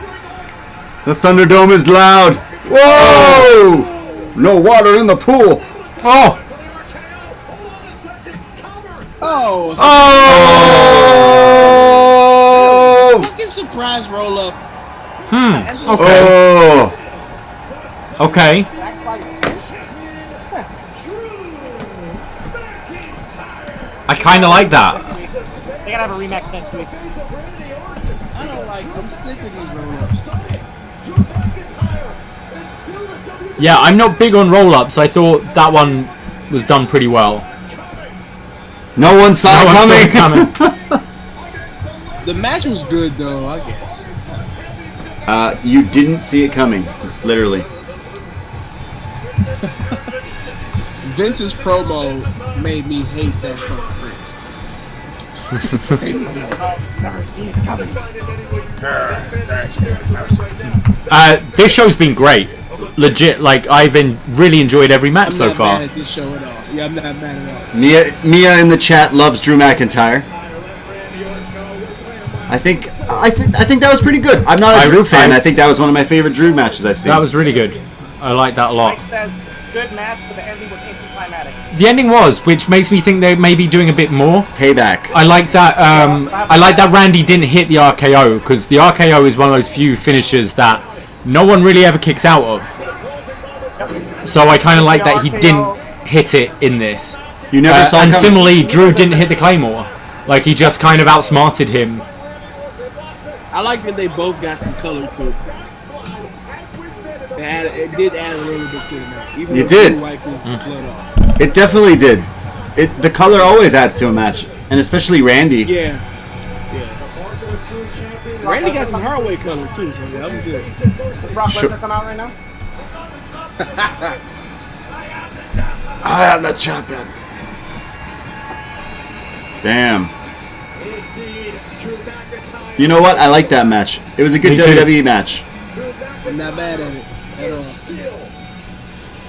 The Thunderdome is loud. Whoa! No water in the pool. Oh! Oh! Oh! Fucking surprise roll up. Okay. Oh! Okay. I kind of like that. They gotta have a rematch next week. I don't like. I'm sick of these roll ups. Yeah, I'm not big on roll-ups. I thought that one was done pretty well. No one saw it coming. The match was good though, I guess. You didn't see it coming, literally. Vince's promo made me hate that fucking phrase. Never seen it coming. This show's been great. Legit, like, I've really enjoyed every match so far. I'm not mad at this show at all. Yeah, I'm not mad at all. Mia in the chat loves Drew McIntyre. I think that was pretty good. I'm not a Drew fan. I think that was one of my favorite Drew matches I've seen. That was really good. I like that a lot. Mike says, good match, but the ending was anticlimactic. The ending was, which makes me think they may be doing a bit more. Payback. I like that. I like that Randy didn't hit the RKO, because the RKO is one of those few finishes that no one really ever kicks out of. So I kind of like that he didn't hit it in this. You never saw it and coming. similarly, Drew didn't hit the Claymore. Like, he just kind of outsmarted him. I like that they both got some color to it. It did add a little bit to the match. Even It though did. Drew wiped his blood off. It definitely did. The color always adds to a match, and especially Randy. Yeah. Randy got some hard way color too, so that was good. Brock Lesnar come out right now? I am the champion. Damn. You know what? I like that match. It was a good Me too. WWE match. I'm not mad at it at all.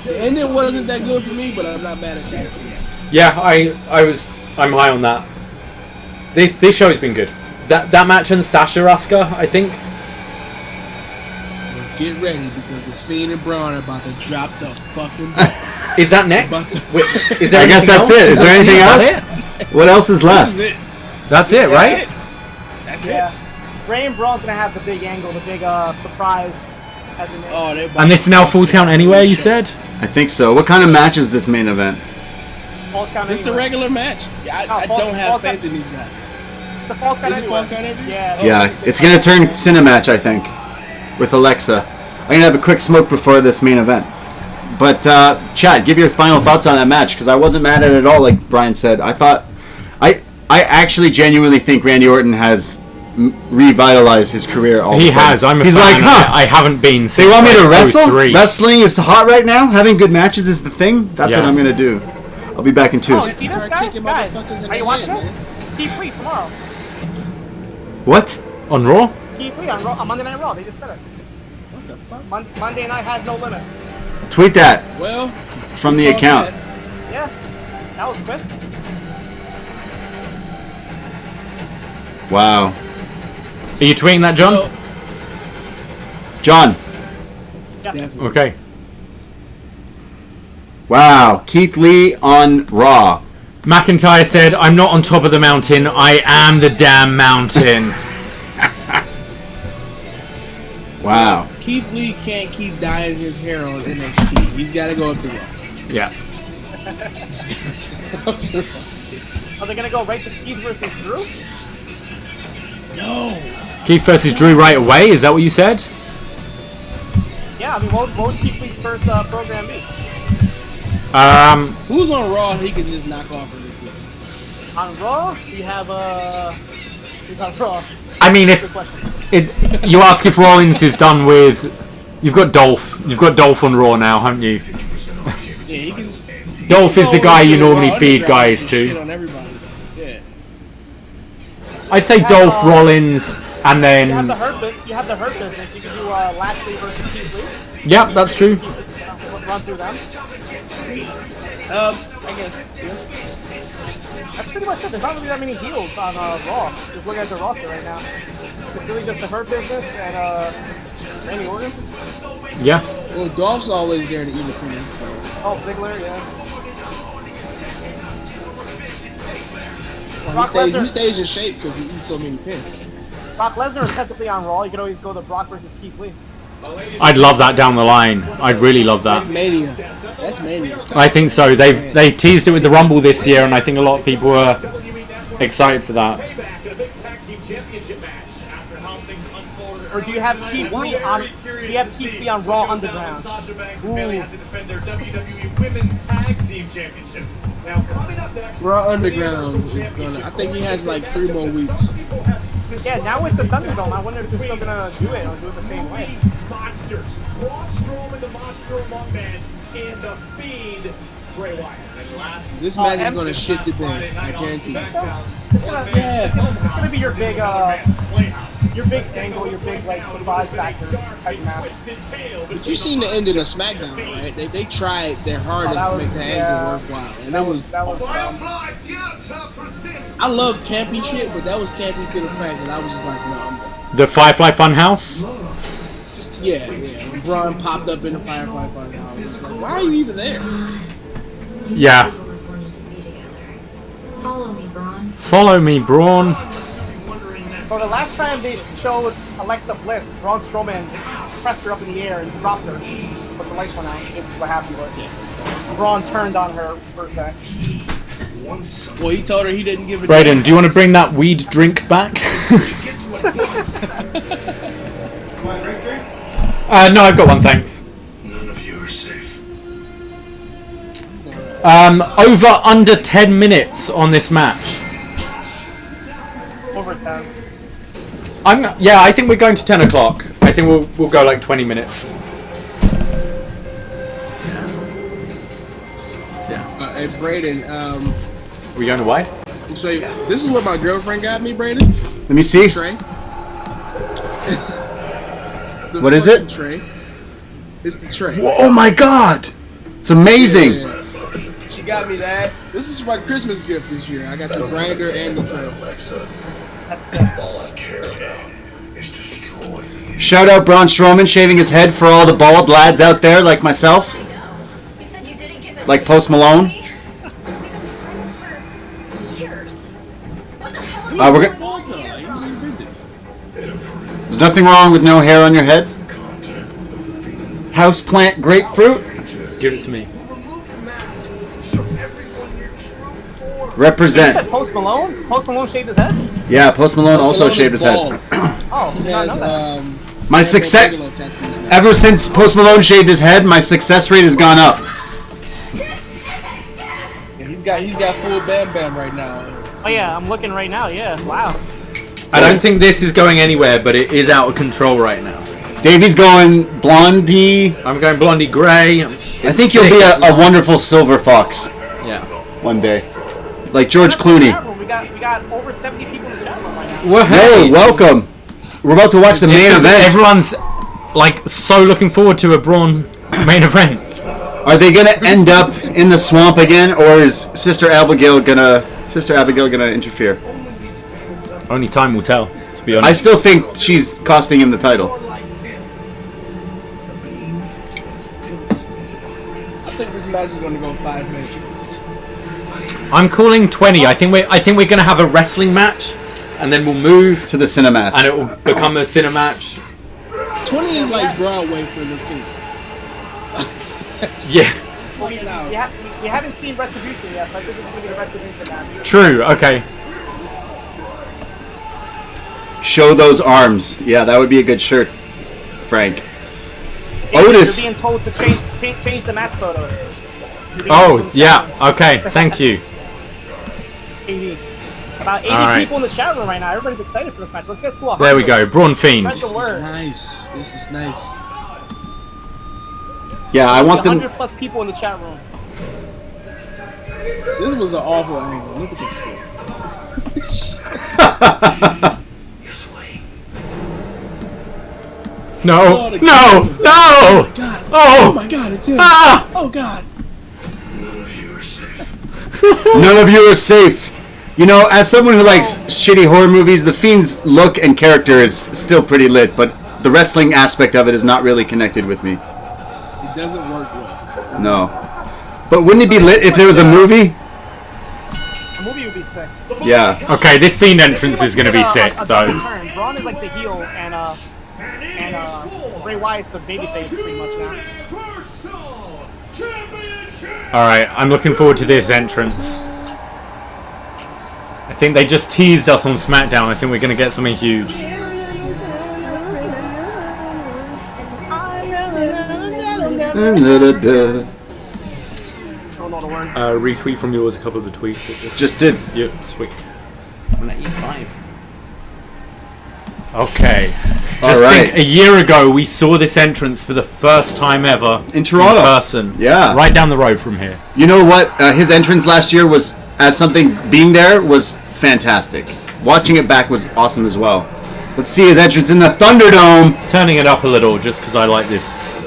The ending wasn't that good for me, but I'm not mad at it. Yeah, I'm high on that. This show's been good. That match and Sasha Asuka, I think. Get ready because the Fiend and Braun are about to drop the fucking ball. Is that next? Wait, is there I guess anything that's else? it. Is there anything else? That What else is left? This is it. That's it, right? That's Yeah. it. Ray and Braun's gonna have the big angle, the big surprise. As an Oh, they're about And this is now Falls Count Anywhere, you said? I think so. What kind of match is this main event? false count Just a anywhere. regular match. I don't have faith in these guys. It's a false count Is it anywhere. false count anywhere? Yeah. Yeah, it's gonna turn Cinematch, I think, with Alexa. I'm gonna have a quick smoke before this main event. But Chad, give your final thoughts on that match, because I wasn't mad at it at all. Like Brian said, I actually genuinely think Randy Orton has revitalized his career. All He of a sudden. has. I'm a He's fan. like, huh? I haven't been since They want me to like, wrestle? 03. Wrestling is hot right now. Having good matches is the thing. That's what Yeah. I'm gonna do. I'll be back in 2. Oh, you see this, Start guys? kicking Guys, motherfuckers in are you the watching head, this? Keith Lee tomorrow. What? On Raw? Keith Lee on Monday Night Raw. They just said it. the fuck? Monday night has no limits. Tweet that Well, from the account. Yeah, that was quick. Wow. Are you tweeting that, John? Well, John. Yes. definitely. Okay. Wow. Keith Lee on Raw. McIntyre said, "I'm not on top of the mountain. I am the damn mountain." Wow. Keith Lee can't keep dyeing his hair on NXT. He's got to go up the road. Yeah. Are they gonna go right to Keith versus Drew? No. Keith versus Drew right away. Is that what you said? Yeah, I mean, what would Keith Lee's first program be? Who's on Raw he can just knock off really quick? On Raw, you have who's on Raw? I mean, Good question. if you ask if Rollins is done with, you've got Dolph. You've got Dolph on Raw now, haven't you? Yeah, he can. Dolph is the guy you normally Raw feed Underground guys and shit to. on everybody. Yeah. I'd say Dolph, Rollins, and You then have the Hurt business. You can do Lashley versus Keith Lee. yeah, that's true. Run through them. I guess. Yeah. That's pretty much it. There's not really that many heels on Raw. Just looking at the roster right now. It's really just the Hurt business and Randy Orton. Yeah. Well, Dolph's always there to eat a pin, so. Oh, Ziggler, yeah. Well, he stays in shape because he eats so many pins. Brock Lesnar is technically on Raw. You could always go to Brock versus Keith Lee. I'd love that down the line. I'd really love That's that. Mania. That's Mania stuff. I think so. They teased it with the Rumble this year, and I think a lot of people were excited for that. Or do you have Keith Lee on? Do you have Keith Lee on Raw Underground? Sasha Banks and Bayley have to defend their WWE Women's Tag Team Championships. Now coming up next, Raw Underground is gonna. I think he has like 3 more weeks. Yeah, now it's a Thunderdome. I wonder if they're still gonna do it or do it the same way. Monsters, Braun Strowman, the Monster Among Men, and the Fiend, Bray Wyatt. And last, This match is gonna shit the bed. I guarantee you. It's gonna be your big angle, your big like surprise factor type match. But you seen the end of the Smackdown, right? They tried their hardest to make the angle worthwhile, and that was I love campy shit, but that was campy to the fact that I was just like, no, I'm done. The Firefly Funhouse. Yeah. When Braun popped up in the Firefly Funhouse, I was like, why are you even there? Yeah. Follow me, Braun. Follow me, Braun. So the last time they showed Alexa Bliss, Braun Strowman pressed her up in the air and dropped her, but the lights went out. This is what happened was Braun turned on her for a sec. Well, he told her he didn't give a Braden, do you want to bring that weed drink back? No, I've got one, thanks. None of you are safe. Over under 10 minutes on this match. Over 10. I think we're going to 10 o'clock. I think we'll go like 20 minutes. Hey, Braden, Are we going to wide? so this is what my girlfriend got me, Braden. Let me see. Tray. What is it? Tray. It's the tray. Oh my god! It's amazing! Yeah. She got me that. This is my Christmas gift this year. I got the grinder and the tray. Shout out Braun Strowman shaving his head for all the bald lads out there like myself. Like Post Malone. There's nothing wrong with no hair on your head. Houseplant grapefruit. Give it to me. Represent. You said Post Malone? Post Malone shaved his head? Yeah, Post Malone also shaved his head. Oh, He I has, know that. My success. Bigelow tattoos now. Ever since Post Malone shaved his head, my success rate has gone up. Yeah, he's got full Bam Bam right now. Oh yeah, I'm looking right now. Yeah, wow. I don't think this is going anywhere, but it is out of control right now. Davey's going blondie. I'm going blondie gray. I think you'll be a wonderful silver fox Yeah. one day. Like George Clooney. We got over 70 people in the chat room right now. Well, Hey, welcome. We're about to watch the main event. like so looking forward to a Braun main event. Are they gonna end up in the swamp again, or is Sister Abigail gonna interfere? Only time will tell, to be honest. I still think she's costing him the title. I think this match is going to go 5 minutes. I'm calling 20. I think we're gonna have a wrestling match, and then we'll move to the Cine match, and it will become a Cine match. 20 is like Broadway for the feet. Yeah. We haven't seen Retribution yet, so I think this is going to be a Retribution match. True. Okay. Show those arms. Yeah, that would be a good shirt, Frank. Otis. You're being told to change the match photo. Oh, yeah. Okay. Thank you. 80. About 80 right. people in the chat room right now. Everybody's excited for this match. Let's get to 100. There we go. Braun Fiend. Spread the word. Nice. This is nice. Yeah, I want them. 100 plus people in the chat room. This was an awful angle. Look at this shit. No. Oh, the No. camera. No. Oh my god. Oh. Oh my god, it's him. Ah. Oh god. None of you are safe. You know, as someone who likes shitty horror movies, the Fiend's look and character is still pretty lit, but the wrestling aspect of it is not really connected with me. It doesn't work well. No. But wouldn't it be lit if there was a movie? The movie would be sick. Yeah. Okay, this Fiend entrance is going to be sick, though. Braun is like the heel, and Bray Wyatt's the babyface pretty much now. Alright, I'm looking forward to this entrance. I think they just teased us on SmackDown. I think we're going to get something huge. Retweet from yours a couple of the tweets. Just did. Yep, sweet. I'm at E5. Okay. Just think, a year ago we saw this entrance for the first time ever in Toronto, in person. Yeah, right down the road from here. You know what? His entrance last year was, as something being there, was fantastic. Watching it back was awesome as well. Let's see his entrance in the Thunderdome. Turning it up a little just because I like this.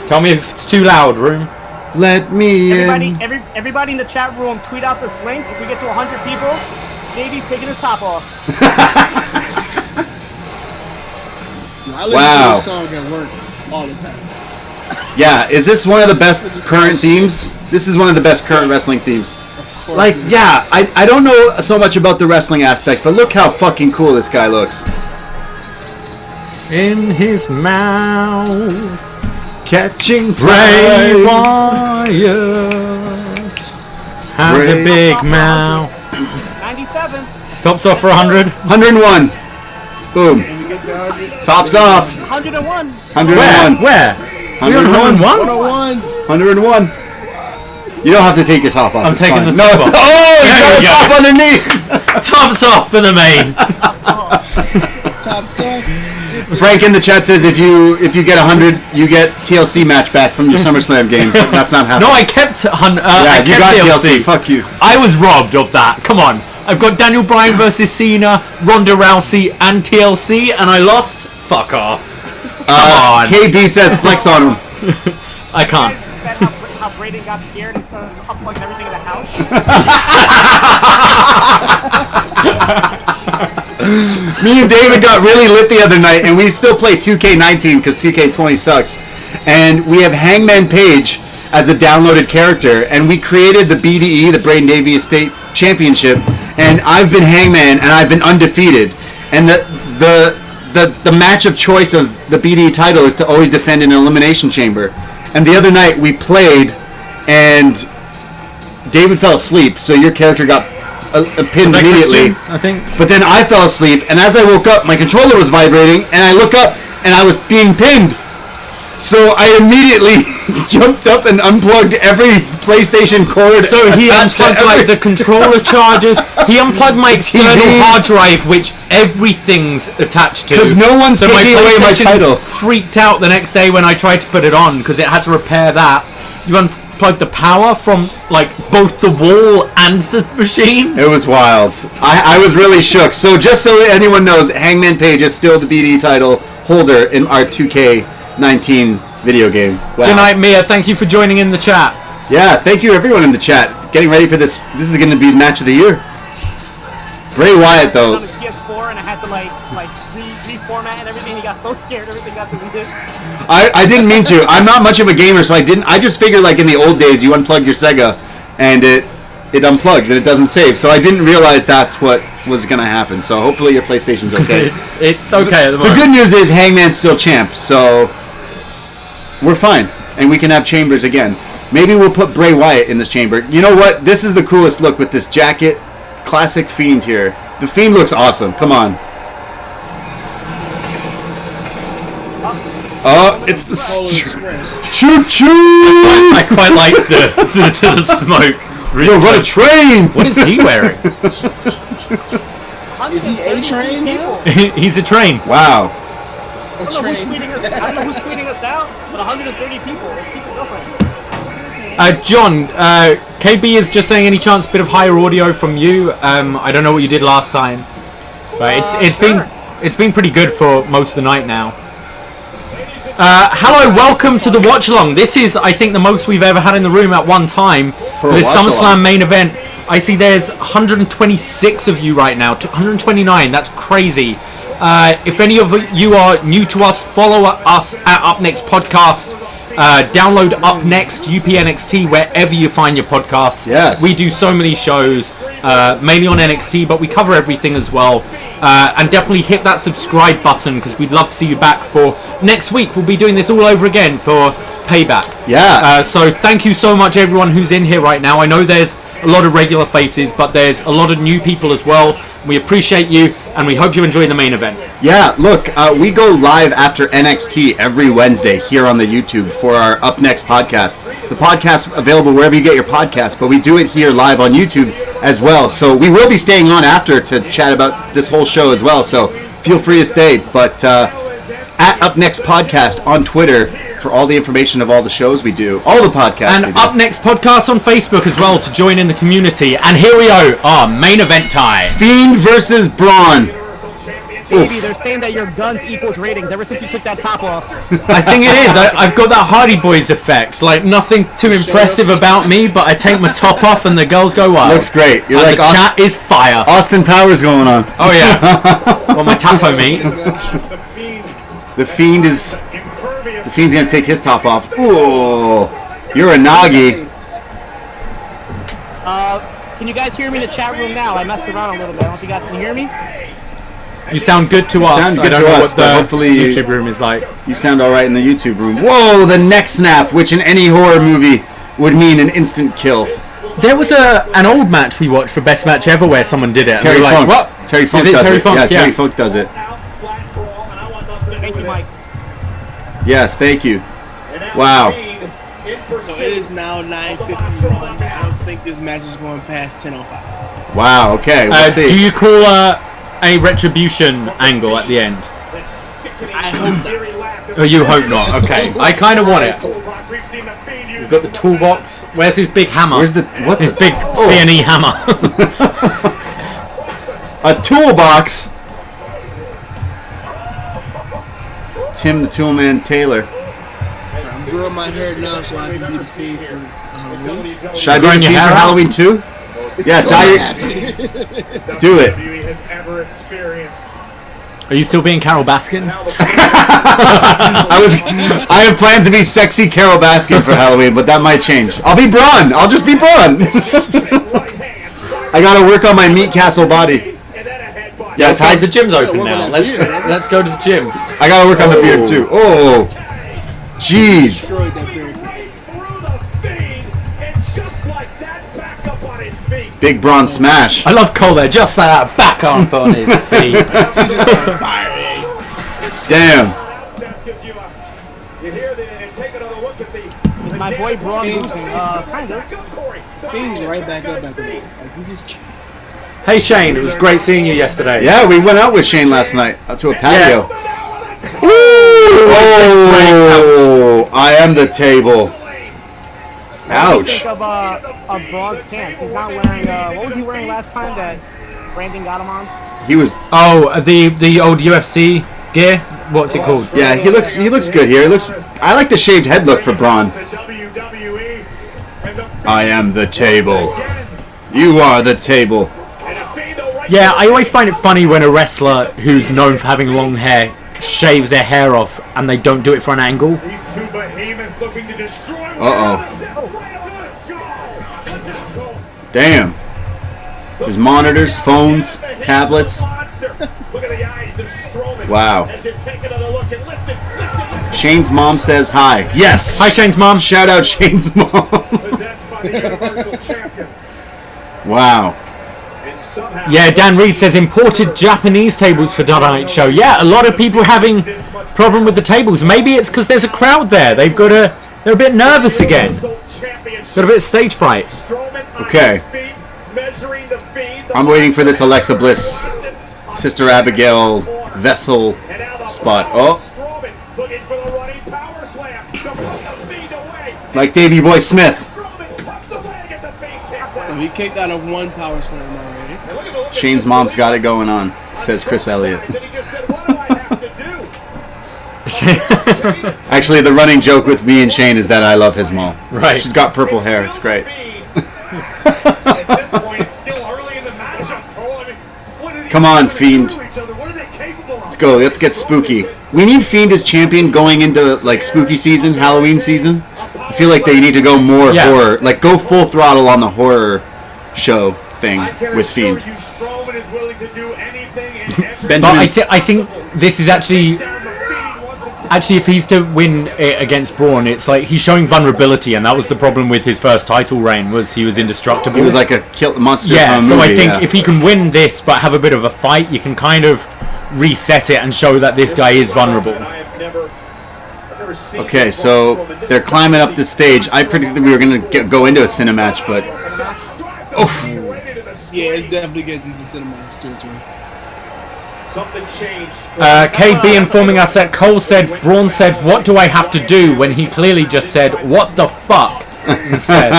Tell me if it's too loud, room. Let me in. Everybody in the chat room, tweet out this link. If we get to 100 people, Davey's taking his top off. I listen to this song at work all the time. Yeah, is this one of the best current themes? This is one of the best current wrestling themes. Like, yeah, I don't know so much about the wrestling aspect, but look how fucking cool this guy looks. In his mouth, catching Bray Wyatt has a big mouth. 97. Tops off for 100. 101. Boom. Tops off. 101. 101. Where? 101? 101. 101. You don't have to take your top off. I'm taking fine. the top off. Oh, you got the top underneath. Tops off for the main. Tops off. Frank in the chat says if you get 100, you get TLC match back from your SummerSlam game. But that's not happening. No, I kept. Yeah, I kept you got TLC. Fuck you. I was robbed of that. Come on. I've got Daniel Bryan versus Siino, Ronda Rousey, and TLC, and I lost. Fuck off. Come on. KB says flex on him. I can't. Said how Braden got scared and unplugged everything in the house. Me and David got really lit the other night, and we still play 2K19 because 2K20 sucks. And we have Hangman Page as a downloaded character, and we created the BDE, the Braden Davie Estate Championship, and I've been Hangman, and I've been undefeated. And the match of choice of the BDE title is to always defend in an elimination chamber. And the other night we played, and David fell asleep, so your character got pinned immediately. Christian, I think. But then I fell asleep, and as I woke up, my controller was vibrating, and I look up, and I was being pinned. So I immediately jumped up and unplugged every PlayStation cord. So he unplugged like the controller chargers. He unplugged my external hard drive, which everything's attached to. Because no one's taking away my title. Freaked out the next day when I tried to put it on because it had to repair that. You unplugged the power from like both the wall and the machine. It was wild. I was really shook. So just so anyone knows, Hangman Page is still the BD title holder in our 2K19 video game. Wow. Good night, Mia. Thank you for joining in the chat. Yeah, thank you everyone in the chat. Getting ready for this. This is going to be match of the year. Bray Wyatt though. On his PS4 and I had to reformat and everything. He got so scared everything got deleted. I didn't mean to. I'm not much of a gamer, so I didn't. I just figured like in the old days, you unplug your Sega, and it unplugs and it doesn't save. So I didn't realize that's what was gonna happen. So hopefully your PlayStation's okay. It's okay at the moment. The good news is Hangman's still champ, so we're fine, and we can have chambers again. Maybe we'll put Bray Wyatt in this chamber. You know what? This is the coolest look with this jacket. Classic Fiend here. The Fiend looks awesome. Come on. Oh, it's the choo choo. I quite like the smoke. Yo, run a train. What is he wearing? Is he a train now? He's a train. Wow. I don't know who's tweeting us out, but 130 people. Let's keep it going. John, KB is just saying any chance bit of higher audio from you. I don't know what you did last time, but it's been pretty good for most of the night now. Hello, welcome to the watch-along. This is, I think, the most we've ever had in the room at one time for this Summerslam main event. I see there's 126 of you right now, 129, that's crazy. If any of you are new to us, follow us at upNXT Podcast. Download upNXT, upNXT, wherever you find your podcasts. Yes. We do so many shows, mainly on NXT, but we cover everything as well. And definitely hit that subscribe button because we'd love to see you back for next week. We'll be doing this all over again for Payback. Yeah. So thank you so much, everyone who's in here right now. I know there's a lot of regular faces, but there's a lot of new people as well. We appreciate you, and we hope you enjoy the main event. Yeah, look, we go live after NXT every Wednesday here on the YouTube for our upNXT podcast. The podcast's available wherever you get your podcasts, but we do it here live on YouTube as well. So we will be staying on after to chat about this whole show as well, so feel free to stay. But at upNXT Podcast on Twitter for all the information of all the shows we do, all the podcasts and we do. upNXT Podcast on Facebook as well to join in the community. And here we go, our main event time. Fiend versus Braun. Davey, they're saying that your guns equals ratings ever since you took that top off. I think it is. I've got that Hardy Boys effect. Like, nothing too impressive about me, but I take my top off and the girls go wild. Looks great. You're and like the chat is fire. Austin Powers going on. Oh, yeah. Well, my tapo meat. The Fiend's gonna take his top off. Ooh, you're a Nagi. Can you guys hear me in the chat room now? I messed around a little bit. I don't know if you guys can hear me. You sound good to us. Sound good I don't to know us, what but the hopefully YouTube room is like. You sound all right in the YouTube room. Whoa, the neck snap, which in any horror movie would mean an instant kill. There was an old match we watched for Best Match Ever where someone did it. Terry Funk. Like, what? Terry Funk is it does Terry it. Funk? Yeah, Terry Funk does it. Thank you, Mike. Yes, thank you. Wow. So it is now 9:51. I don't think this match is going past 10:05. Wow. Okay. We'll see. Do you call a retribution angle at the end? I hope not. Oh, you hope not. Okay. I kind of want it. We've got the toolbox. Where's his big hammer? Where's his big CNE hammer? A toolbox. Tim the Toolman Taylor. I'm growing my hair now so I can be the Fiend for Halloween. Should I be the Fiend for Halloween too? Yeah, dye your... Do it. Are you still being Carol Baskin? I have plans to be sexy Carol Baskin for Halloween, but that might change. I'll be Braun. I'll just be Braun. I gotta work on my Meat Castle body. Yeah, the gym's open now. Let's go to the gym. I gotta work on the beard too. Oh, jeez. Big Braun smash. I love Cole there, just like that, back up on his feet. Damn. Is my boy Braun losing? Kind of. Fiend's right back up after this. Like, you just... Hey Shane, it was great seeing you yesterday. Yeah, we went out with Shane last night out to a patio. Yeah. Oh, I am the table. Ouch. Think of Braun's pants. He's not wearing. What was he wearing last time that Brandon got him on? He was. Oh, the old UFC gear. what's it called? Yeah, he looks good here. I like the shaved head look for Braun. I am the table. You are the table. Yeah, I always find it funny when a wrestler who's known for having long hair shaves their hair off and they don't do it for an angle. Uh-oh. Damn. There's monitors, phones, tablets. Wow. Shane's mom says hi. Yes. Hi, Shane's mom. Shout out Shane's mom. Wow. Yeah, Dan Reed says imported Japanese tables for Dynamite Show. Yeah, a lot of people having problem with the tables. Maybe it's because there's a crowd there. They're a bit nervous again. Got a bit of stage fright. Okay. I'm waiting for this Alexa Bliss, Sister Abigail Vessel spot. Oh. Like Davey Boy Smith. He kicked out of one power slam already. Shane's mom's got it going on, says Chris Elliott. Actually, the running joke with me and Shane is that I love his mom. Right. She's got purple hair. It's great. Come on, Fiend. Let's go. Let's get spooky. We need Fiend as champion going into like spooky season, Halloween season. I feel like they need to go more horror. Like go full throttle on the horror show thing with Fiend. But I think this is actually if he's to win it against Braun, it's like he's showing vulnerability, and that was the problem with his first title reign, was he was indestructible. He was like a monster. Yeah, so movie, I think if he can win this but have a bit of a fight, you can kind of reset it and show that this guy is vulnerable. Okay, so they're climbing up the stage. I predicted we were going to go into a cinematch, but oof. Yeah, it's definitely getting to cinematch territory. Something changed. KB informing us that Cole said, Braun said, "What do I have to do?" when he clearly just said, "What the fuck?" instead.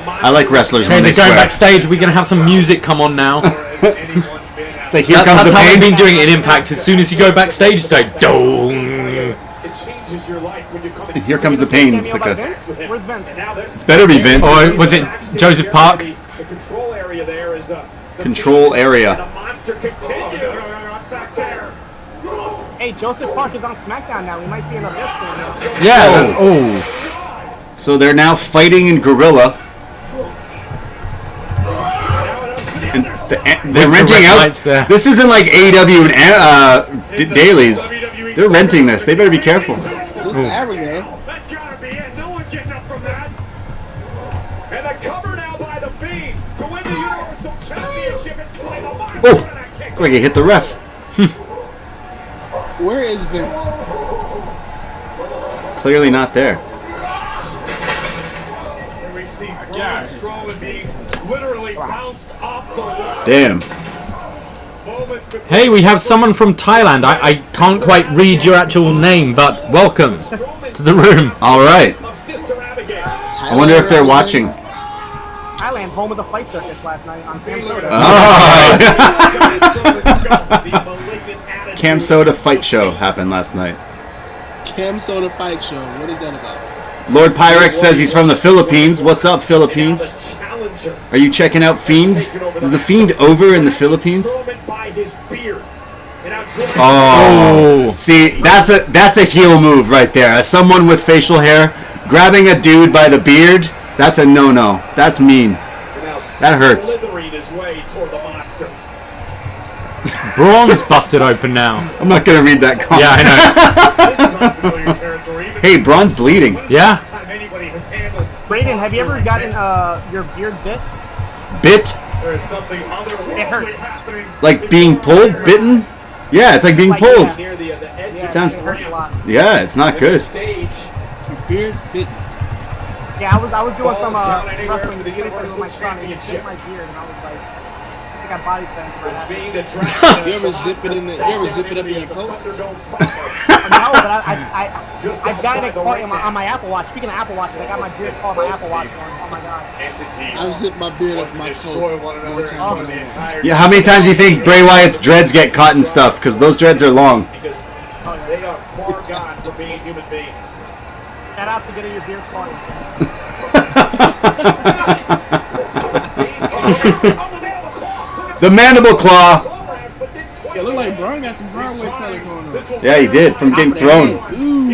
I like wrestlers when they're they going swear. backstage. We're gonna have some music come on now. It's like, here comes that's the how pain. they've been doing it in Impact. As soon as you go backstage, it's like, dong. Here comes the pain. It's like a. Where's Vince? It's better be Vince. Or was it Joseph Park? The control area there is Control area. the monster continues. Back there. Hey, Joseph Park is on SmackDown now. We might see another guest. Yeah. Oh. So they're now fighting in Gorilla. And they're renting out. This isn't like AEW and Dailies. They're renting this. They better be careful. That's gotta be it. No one's getting up from that. And the cover now by the Fiend to win the Universal Championship and slay the monster. Oh, looked like he hit the ref. Where is Vince? Clearly not there. And we see Braun Strowman being literally bounced off the wall. Damn. Hey, we have someone from Thailand. I can't quite read your actual name, but welcome to the room. All right. I wonder if they're watching. Thailand, home of the fight circus last night on Cam Soda. Cam Soda fight show happened last night. Cam Soda fight show. What is that about? Lord Pyrex says he's from the Philippines. What's up, Philippines? Are you checking out Fiend? Is the Fiend over in the Philippines? Oh, see, that's a heel move right there. As someone with facial hair grabbing a dude by the beard, that's a no-no. That's mean. That hurts. Braun's busted open now. I'm not gonna read that comment. Yeah, I know. Hey, Braun's bleeding. Yeah. Braden, have you ever gotten your beard bit? Bit? There's something otherworldly happening. Like being pulled? Bitten? Yeah, it's like being pulled. It sounds. It hurts a lot. Yeah, it's not good. Beard bitten. Yeah, I was doing some wrestling with my son, and he bit my beard, and I was like, got body slammed right after. You ever zip it in the? You ever zip it up in your coat? No, but I've gotten it caught on my Apple Watch. Speaking of Apple Watches, I got my beard caught on my Apple Watch once. Oh my god. I've zipped my beard up my coat one time. Yeah, how many times do you think Bray Wyatt's dreads get caught and stuff? Because those dreads are long. They are far gone from being human beings. Shout out to getting your beard caught. The mandible claw. Yeah, look like Braun got some Broadway color going on. Yeah, he did from getting thrown. Ooh,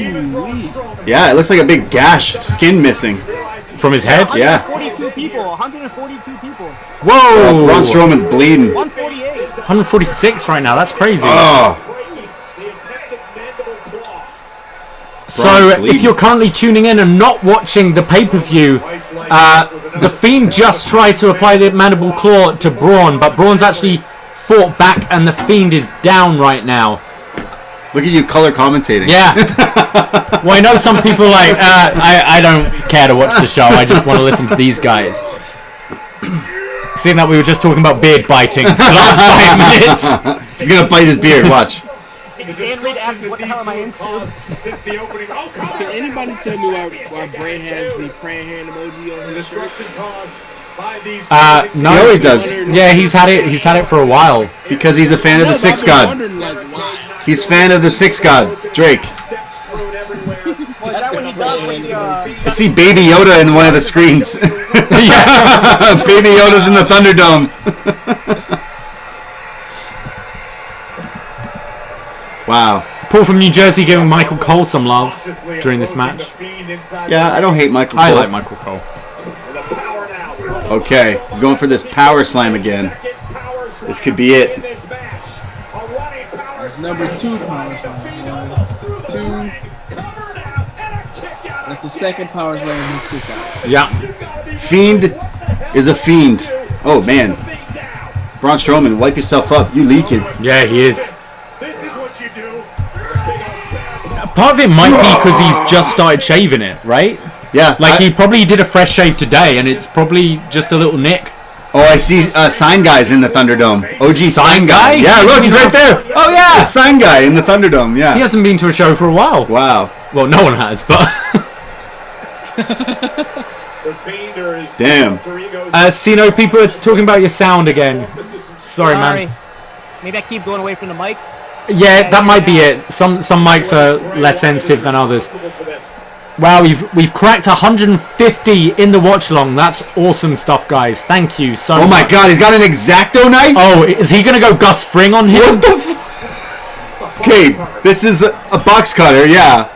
Yeah, it looks like a big gash, skin missing. From his head? Yeah. 142 people. 142 people. Whoa! Braun Strowman's bleeding. 148. 146 right now. That's crazy. Oh. So, if you're currently tuning in and not watching the pay-per-view, the Fiend just tried to apply the mandible claw to Braun, but Braun's actually fought back and the Fiend is down right now. Look at you color commentating. Yeah. Well, I know some people I don't care to watch the show. I just want to listen to these guys. Seeing that we were just talking about beard biting for the last 5 minutes. He's going to bite his beard, watch. Dan Reed asked me what the hell am I into? Can anybody tell me why Bray has the praying hand emoji on his shirt? No, he always does. Yeah, he's had it for a while. Because he's a fan of the Six God. He's fan of the Six God, Drake. Well, is that what he does when he, I see Baby Yoda in one of the screens. Yeah, Baby Yoda's in the Thunderdome. Wow. Paul from New Jersey giving Michael Cole some love during this match. Yeah, I don't hate Michael Cole. I like Michael Cole. Okay, he's going for this power slam again. This could be it. Number 2 power slam. 2. That's the second power slam he's kicked out. Yeah. Fiend is a fiend. Oh, man. Braun Strowman, wipe yourself up. You leaking. Yeah, he is. Part of it might be because he's just started shaving it, right? Yeah. Like, he probably did a fresh shave today, and it's probably just a little nick. Oh, I see Sign Guy's in the Thunderdome. OG Sign Guy? Yeah, look, he's right there. Oh, yeah. It's Sign Guy in the Thunderdome, yeah. He hasn't been to a show for a while. Wow. Well, no one has, but... Damn. Siino, people are talking about your sound again. Sorry, man. Maybe I keep going away from the mic. Yeah, that might be it. Some mics are less sensitive than others. Wow, we've cracked 150 in the watch along. That's awesome stuff, guys. Thank you so much. Oh my god, he's got an X-Acto knife? Oh, is he gonna go Gus Fring on him? What the Okay, this is a box cutter, yeah.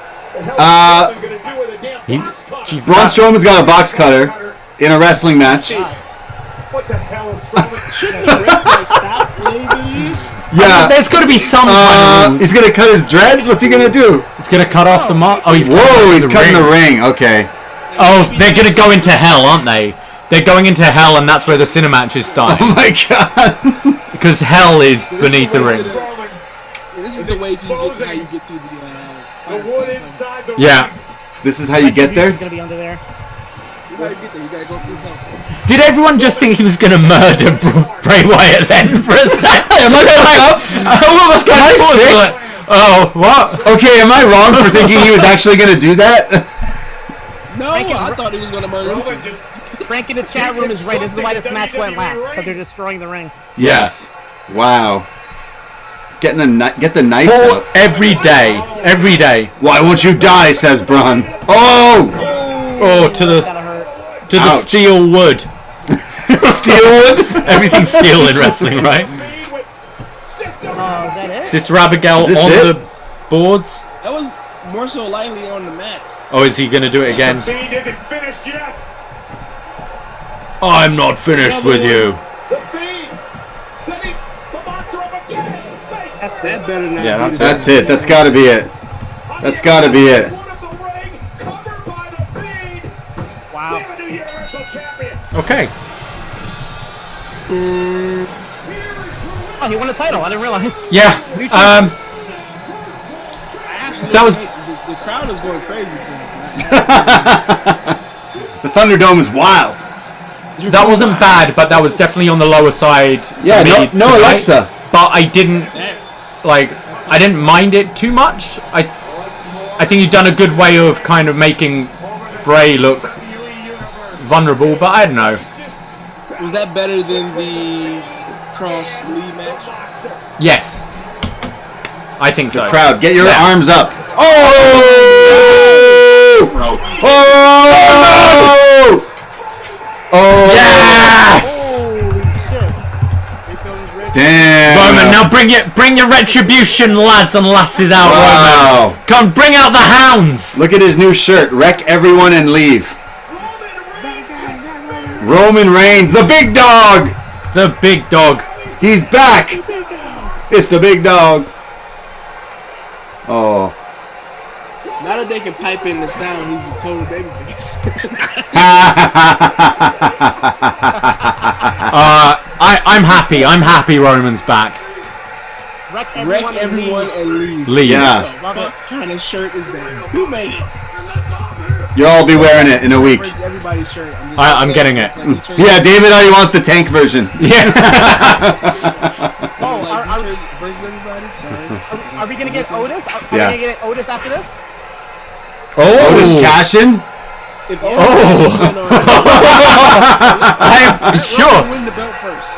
Braun Strowman's got a box cutter in a wrestling match. What the hell is Yeah. There's got to be some. He's gonna cut his dreads. What's he gonna do? He's gonna cut off the mark. Oh, he's cutting the ring. Okay. Oh, they're gonna go into hell, aren't they? They're going into hell, and that's where the Cinematch is starting. Oh my god. Because hell is beneath the ring. This is the way to get how you get to the wood inside the Yeah. This is how you get there? He's gonna be under there. This is how you get there. You gotta go through hell. Did everyone just think he was gonna murder Bray Wyatt then for a second? Am I what was going on? sick? Oh, what? Okay, am I wrong for thinking he was actually gonna do that? No, I thought he was gonna murder him. Frank in the chat room is right. This is why this match went last, because they're destroying the ring. Yes. Wow. Get the knives Paul, out. every day. Why won't you die? Says Braun. Oh! Oh, to the Ouch. steel wood. Steel wood? Everything's steel in wrestling, right? Is that it? Sister Abigail on the boards. That was more so lightly on the mats. Oh, is he gonna do it again? The Fiend isn't finished yet. I'm not finished with you. The Fiend sends the boxer up again. That's That better not. Yeah, be That's it. That's gotta be it. That's gotta be it. wow. Okay. Oh, he won a title. I didn't realize. Yeah. That was. The crowd is going crazy for him. The Thunderdome is wild. That wasn't bad, but that was definitely on the lower side. For Yeah, me no tonight. Alexa. But I didn't mind it too much. I think you've done a good way of kind of making Bray look vulnerable, but I don't know. Was that better than the Cross Lee match? Yes. I think so. Crowd, get your arms up. Oh! Oh! Oh! Yes! Damn. Roman, now bring your retribution, lads and lasses out, Wow. Roman. Come, bring out the hounds. Look at his new shirt. Wreck everyone and leave. Roman Reigns, the big dog. The big dog. He's back. It's the big dog. Oh. Now that they can pipe in the sound, he's a total babyface. I'm happy. I'm happy Roman's back. Wreck everyone and leave. Leave. Yeah. What kind of shirt is that? Who made it? You'll all be wearing it in a week. Where's everybody's shirt? I'm getting it. Yeah, David already wants the tank version. Yeah. Are we gonna get Otis? Are we Yeah. gonna get Otis after this? Oh. Otis Cashin? I'm sure. Win the belt first.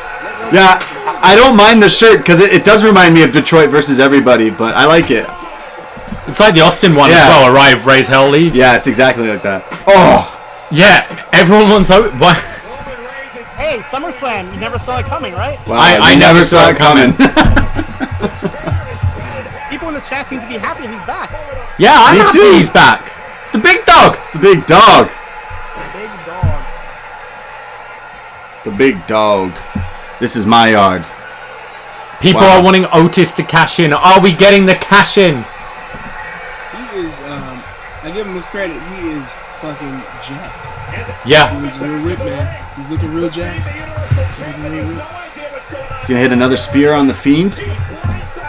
Yeah, I don't mind the shirt because it does remind me of Detroit versus everybody, but I like it. It's like the Austin one Yeah. as well. Arrive, raise hell, leave. Yeah, it's exactly like that. Oh! Yeah. Everyone wants what? Hey, SummerSlam, you never saw it coming, right? Wow, I never saw it coming. People in the chat seem to be happy he's back. Yeah, I'm Me happy too. he's back. It's the big dog. The big dog. Big dog. The big dog. This is my yard. People Wow. are wanting Otis to cash in. Are we getting the cash in? He is, I give him his credit, he is fucking jacked. Yeah. He's real ripped, man. He's looking real jacked. He's gonna hit another spear on the Fiend.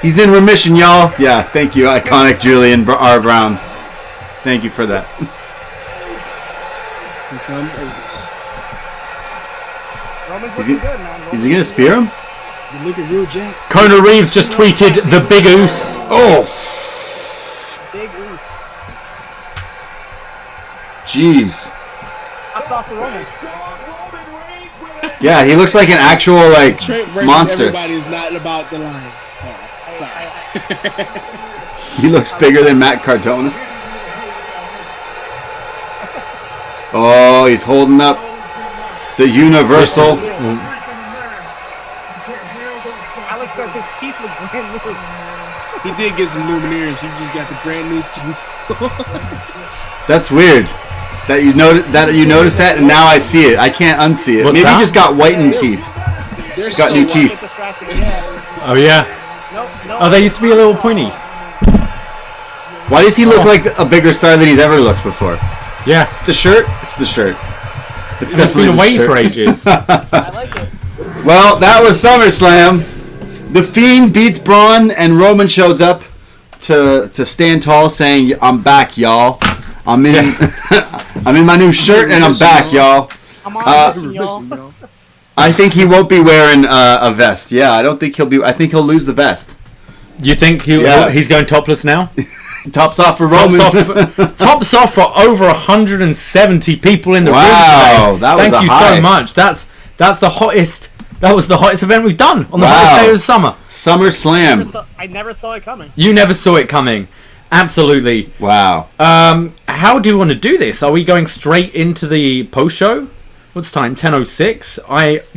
He's in remission, y'all. Yeah, thank you, iconic Julian R. Brown. Thank you for that. Here comes Otis. Roman's Is looking he, good, man. is he gonna spear him? He's looking real jacked. Kona Reeves just tweeted the big oos. Oh, Big Oos. jeez. Pops off the Roman. Yeah, he looks like an actual like Trent versus monster. everybody is not about the Lions. Oh, sorry. He looks bigger than Matt Cardona. Oh, he's holding up the Universal. Alex says his teeth look brand new. He did get some Lumineers. He just got the brand new teeth. That's weird. That you noticed that, and now I see it. I can't unsee it. What's Maybe that? he just got whitened teeth. They're Got so new white. teeth. Oh yeah. Oh, they used to be a little pointy. Why does he look like a bigger star than he's ever looked before? Yeah. It's the shirt. It's the shirt. It's It's been away for ages. I like it. Well, that was SummerSlam. The Fiend beats Braun, and Roman shows up to stand tall, saying, "I'm back, y'all. I'm in, I'm in my new shirt, and I'm back, y'all." I'm on mission, y'all. I think he won't be wearing a vest. Yeah, I don't think he'll be. I think he'll lose the vest. You think he's going topless now? Tops off for Roman. Tops off for over 170 people in the room Wow, today. that was Thank a you high. so much. That's the hottest. That was the hottest event we've done on the Wow. hottest day of the summer. SummerSlam. I never saw it coming. You never saw it coming. Absolutely. Wow. How do you want to do this? Are we going straight into the post show? What's time? 10:06.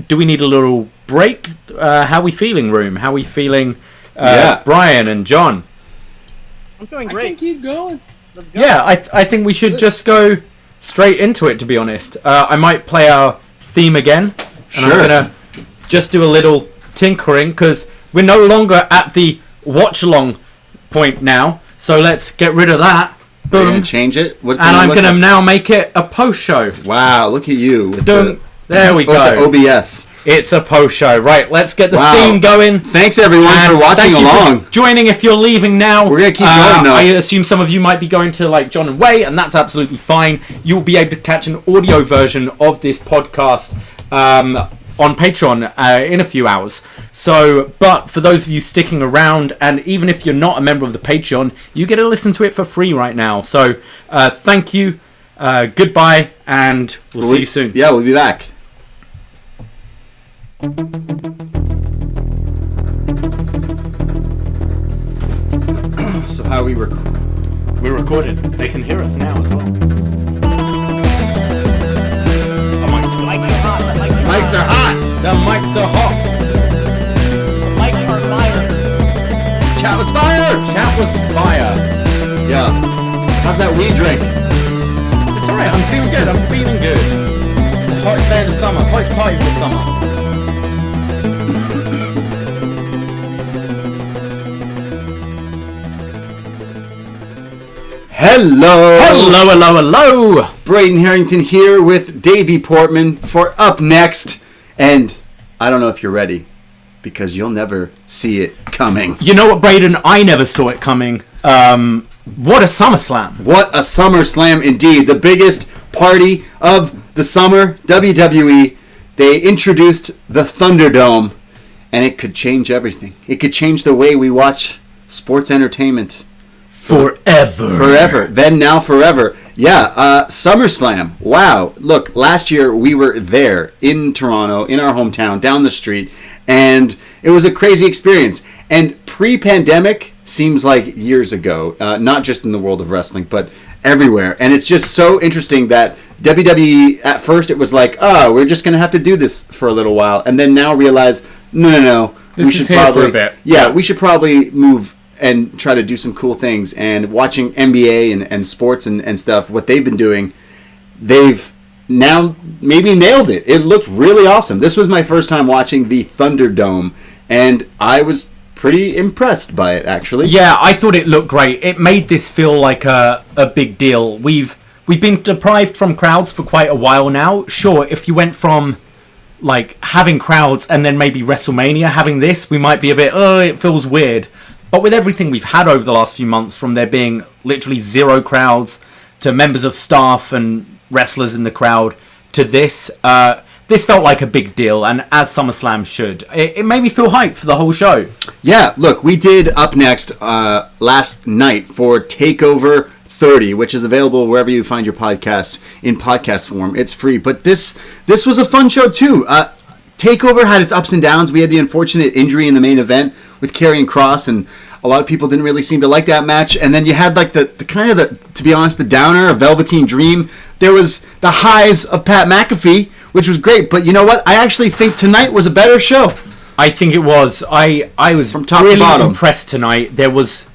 Do we need a little break? How we feeling, room? How we feeling? Yeah. Brian and John. I'm feeling I great. can keep going. Let's go. Yeah, I think we should just go straight into it, to be honest. I might play our theme again. And Sure. I'm going to just do a little tinkering, because we're no longer at the watch-along point now. So let's get rid of that. We're Boom. gonna change it. What's And I'm look going to like? now make it a post-show. Wow, look at you. With Dun. There we with go. the OBS. It's a post-show. Right, let's get the Wow. theme going. Thanks everyone And for watching thank you along. for joining. If you're leaving now, We're gonna keep going, though. I assume some of you might be going to like John and Way, and that's absolutely fine. You'll be able to catch an audio version of this podcast on Patreon in a few hours. So, but for those of you sticking around, and even if you're not a member of the Patreon, you get to listen to it for free right now. So, thank you, goodbye, and we'll see you soon. Yeah, we'll be back. So how we We're recorded. They can hear us now as well. mics are hot. The mics are hot. Mics are fire. Chat was fire. Chat was fire. Yeah. How's that weed drink? It's alright. I'm feeling good. It's the hottest day of the summer. Hottest party of the summer. Hello. Braden Herrington here with Davie Portman for Up Next. And I don't know if you're ready, because you'll never see it coming. You know what, Braden? I never saw it coming. What a SummerSlam. What a SummerSlam indeed. The biggest party of the summer, WWE. They introduced the Thunderdome, and it could change everything. It could change the way we watch sports entertainment. Forever. Then, now, forever. Yeah, SummerSlam. Wow. Look, last year we were there in Toronto, in our hometown, down the street, and it was a crazy experience. And pre-pandemic seems like years ago, not just in the world of wrestling, but everywhere. And it's just so interesting that WWE, at first it was like, oh, we're just going to have to do this for a little while, and then now realize, no. This is here for a bit. Yeah, we should probably move and try to do some cool things. And watching NBA and sports and stuff, what they've been doing, they've now maybe nailed it. It looked really awesome. This was my first time watching the Thunderdome, and I was pretty impressed by it, actually. Yeah, I thought it looked great. It made this feel like a big deal. We've been deprived from crowds for quite a while now. Sure, if you went from like having crowds and then maybe WrestleMania having this, we might be a bit, it feels weird. But with everything we've had over the last few months, from there being literally zero crowds to members of staff and wrestlers in the crowd to this, this felt like a big deal, and as SummerSlam should. It made me feel hyped for the whole show. Yeah, look, we did Up Next last night for TakeOver 30, which is available wherever you find your podcast in podcast form. It's free, but this was a fun show too. TakeOver had its ups and downs. We had the unfortunate injury in the main event with Karrion Kross, and a lot of people didn't really seem to like that match. And then you had like the kind of to be honest, the downer of Velveteen Dream. There was the highs of Pat McAfee, which was great. But you know what? I actually think tonight was a better show. I think it was. I was from top really to bottom impressed tonight. There was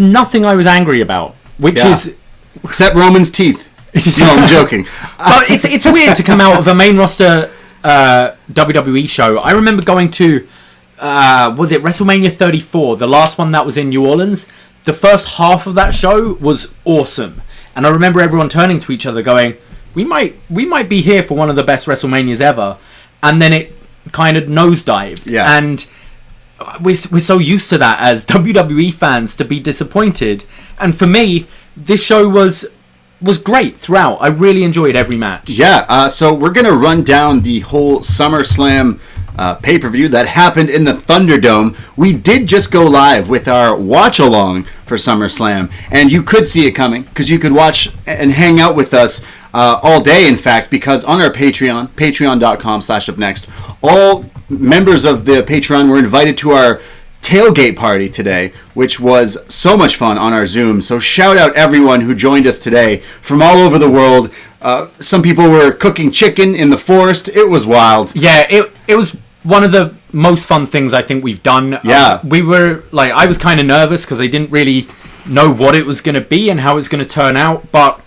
nothing I was angry about, which is except Roman's teeth. No, I'm joking. But it's weird to come out of a main roster WWE show. I remember going to was it WrestleMania 34, the last one that was in New Orleans. The first half of that show was awesome, and I remember everyone turning to each other going, we might be here for one of the best WrestleManias ever. And then it kind of nosedived. Yeah. And we're so used to that as WWE fans, to be disappointed. And for me, this show was great throughout. I really enjoyed every match. Yeah, so we're going to run down the whole SummerSlam pay-per-view that happened in the Thunderdome. We did just go live with our watch-along for SummerSlam, and you could see it coming, because you could watch and hang out with us all day, in fact, because on our Patreon, patreon.com/upnext, all members of the Patreon were invited to our tailgate party today, which was so much fun on our Zoom. So shout out everyone who joined us today from all over the world. Some people were cooking chicken in the forest. It was wild. Yeah, it was one of the most fun things I think we've done. Yeah. We were, like, I was kind of nervous because I didn't really know what it was going to be and how it was going to turn out. But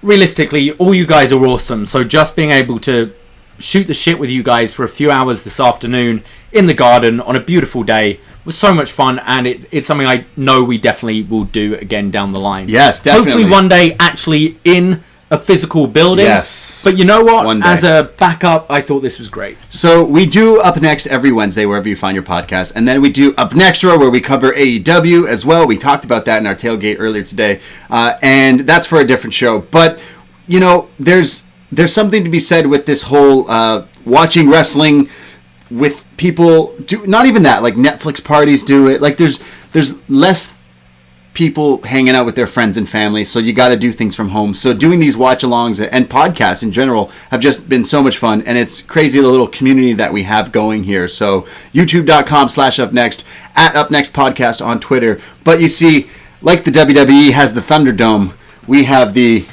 realistically, all you guys are awesome. So just being able to shoot the shit with you guys for a few hours this afternoon in the garden on a beautiful day was so much fun, and it's something I know we definitely will do again down the line. Yes, definitely. Hopefully one day actually in a physical building. Yes. But you know what? One day. As a backup, I thought this was great. So we do Up Next every Wednesday, wherever you find your podcast. And then we do Up Next Raw, where we cover AEW as well. We talked about that in our tailgate earlier today. And that's for a different show. But, you know, there's there's something to be said with this whole watching wrestling with people. Not even that, like Netflix parties do it. Like there's less people hanging out with their friends and family, so you got to do things from home. So doing these watch-alongs and podcasts in general have just been so much fun, and it's crazy the little community that we have going here. So youtube.com/upnext, at upnext podcast on Twitter. But you see, like the WWE has the Thunderdome, we have the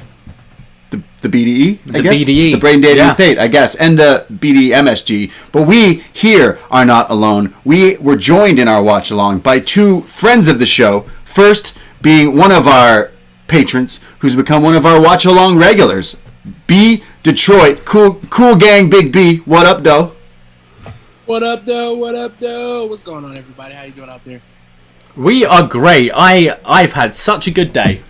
BDE, I guess? BDE. The Braden, Davie, and State, I guess, and the BDMSG. But we here are not alone. We were joined in our watch-along by two friends of the show. First being one of our patrons, who's become one of our watch-along regulars, B Detroit, cool gang, Big B. What up, doe? What up, though? What up, though? What's going on, everybody? How you doing out there? We are great. I've had such a good day.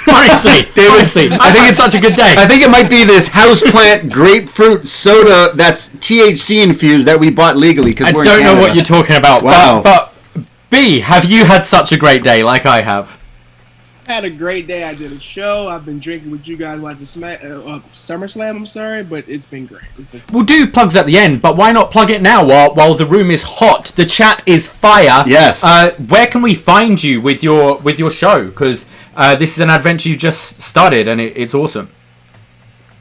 Honestly, I think it's such a good day. I think it might be this houseplant grapefruit soda that's THC infused that we bought legally. I don't know what you're talking about. Wow. But B, have you had such a great day like I have? I had a great day. I did a show. I've been drinking with you guys, watching Summerslam. I'm sorry, but it's been great. We'll do plugs at the end, but why not plug it now while the room is hot? The chat is fire. Yes. Where can we find you with your show? Because this is an adventure you just started, and it's awesome.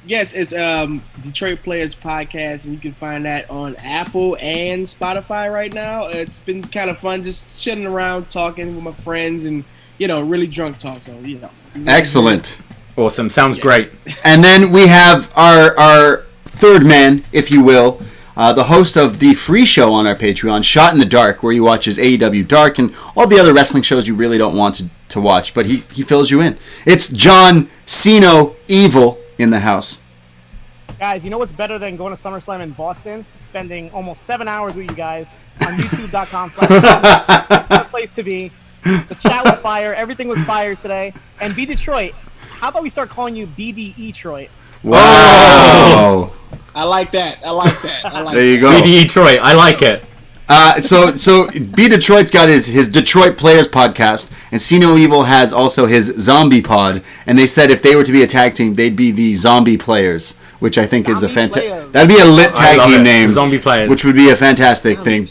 Yes, it's Detroit Players Podcast, and you can find that on Apple and Spotify right now. It's been kind of fun just chilling around, talking with my friends, and really drunk talk. So Excellent. Awesome. Sounds great. And then we have our third man, if you will, the host of the free show on our Patreon, Shot in the Dark, where he watches AEW Dark and all the other wrestling shows you really don't want to watch, but he fills you in. It's John Siino Evil in the house. Guys, you know what's better than going to SummerSlam in Boston? Spending almost 7 hours with you guys on youtube.com/upnext. What a place to be. The chat was fire. Everything was fire today. And B Detroit, how about we start calling you BDE Troy? Wow. I like that. There you go. BDE Detroit. I like it. So B Detroit's got his Detroit Players podcast, and Siino Evil has also his Zombie Pod, and they said if they were to be a tag team, they'd be the Zombie Players, which I think is a fantastic. That'd be a lit tag team name. Zombie Players, which would be a fantastic thing.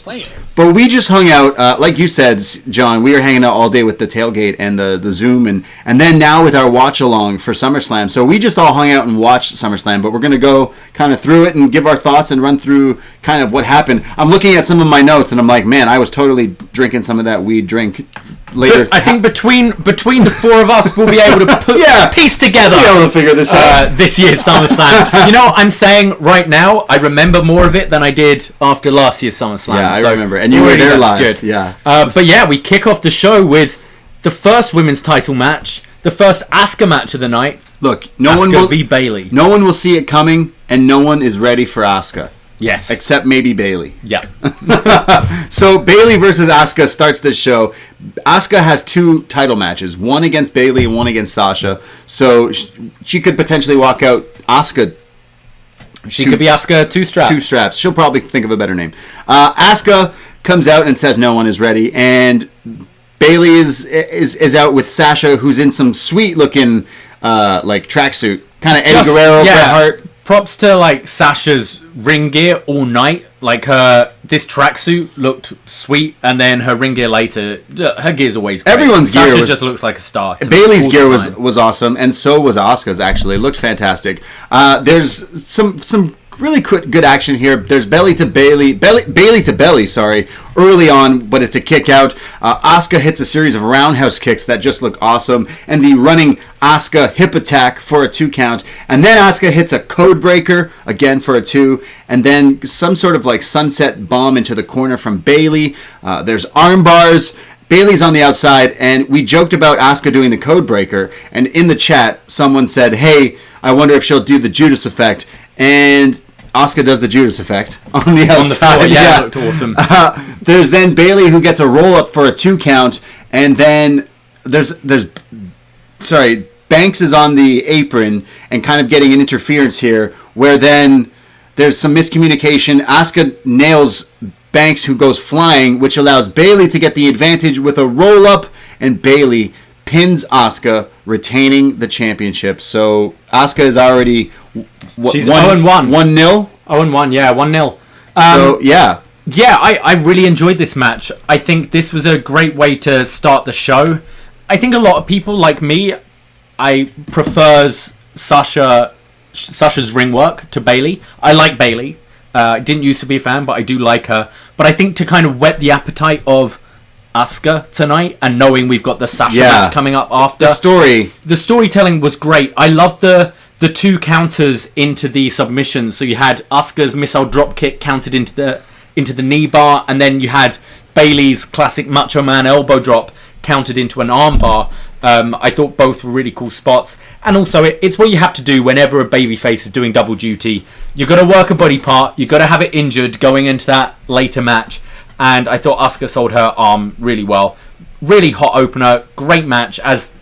But we just hung out, like you said, John. We were hanging out all day with the tailgate and the Zoom, and then now with our watch along for SummerSlam. So we just all hung out and watched SummerSlam. But we're gonna go kind of through it and give our thoughts and run through kind of what happened. I'm looking at some of my notes and I'm like, man, I was totally drinking some of that weed drink later. I think between the four of us, we'll be able to piece together. We'll be able to figure this out. This year's SummerSlam. You know, I'm saying right now, I remember more of it than I did after last year's SummerSlam. Yeah, I remember, and you were there live. Good. Yeah. But yeah, we kick off the show with the first women's title match, the first Asuka match of the night. Look, Asuka v Bayley. No one will see it coming, and no one is ready for Asuka. Yes. Except maybe Bayley. Yeah. So Bayley versus Asuka starts this show. Asuka has two title matches, one against Bayley and one against Sasha. So she could potentially walk out Asuka. She could be Asuka two straps. Two straps. She'll probably think of a better name. Asuka comes out and says no one is ready, and Bayley is out with Sasha, who's in some sweet looking like tracksuit, kind of Eddie Guerrero, Bret Hart. Props to like Sasha's ring gear all night. Like this tracksuit looked sweet, and then her ring gear later. Her gear's always great. Everyone's Sasha gear just looks like a star. Bayley's gear was awesome, and so was Asuka's. Actually, it looked fantastic. There's some really good action here. There's Bayley to belly, sorry, early on, but it's a kick out. Asuka hits a series of roundhouse kicks that just look awesome, and the running Asuka hip attack for a 2 count, and then Asuka hits a code breaker again for a 2, and then some sort of like sunset bomb into the corner from Bayley. There's arm bars. Bayley's on the outside, and we joked about Asuka doing the code breaker, and in the chat, someone said, hey, I wonder if she'll do the Judas effect, and Asuka does the Judas effect on the outside. On the floor, yeah, it looked awesome. There's then Bayley who gets a roll up for a 2 count, and then Banks is on the apron and kind of getting an interference here, where then there's some miscommunication. Asuka nails Banks, who goes flying, which allows Bayley to get the advantage with a roll up, and Bayley pins Asuka retaining the championship. So Asuka is already she's 0-1. 1-0. 0-1, yeah, 1-0. So yeah. Yeah, I really enjoyed this match. I think this was a great way to start the show. I think a lot of people like me, I prefers Sasha's ring work to Bayley. I like Bayley. Didn't used to be a fan, but I do like her. But I think to kind of whet the appetite of Asuka tonight, and knowing we've got the Sasha match coming up after, the storytelling was great. I loved the 2 counters into the submission. So you had Asuka's missile drop kick counted into the knee bar, and then you had Bayley's classic Macho Man elbow drop counted into an arm bar. I thought both were really cool spots, and also it's what you have to do whenever a babyface is doing double duty. You've got to work a body part, you've got to have it injured going into that later match, and I thought Asuka sold her arm really well. Really hot opener, great match, as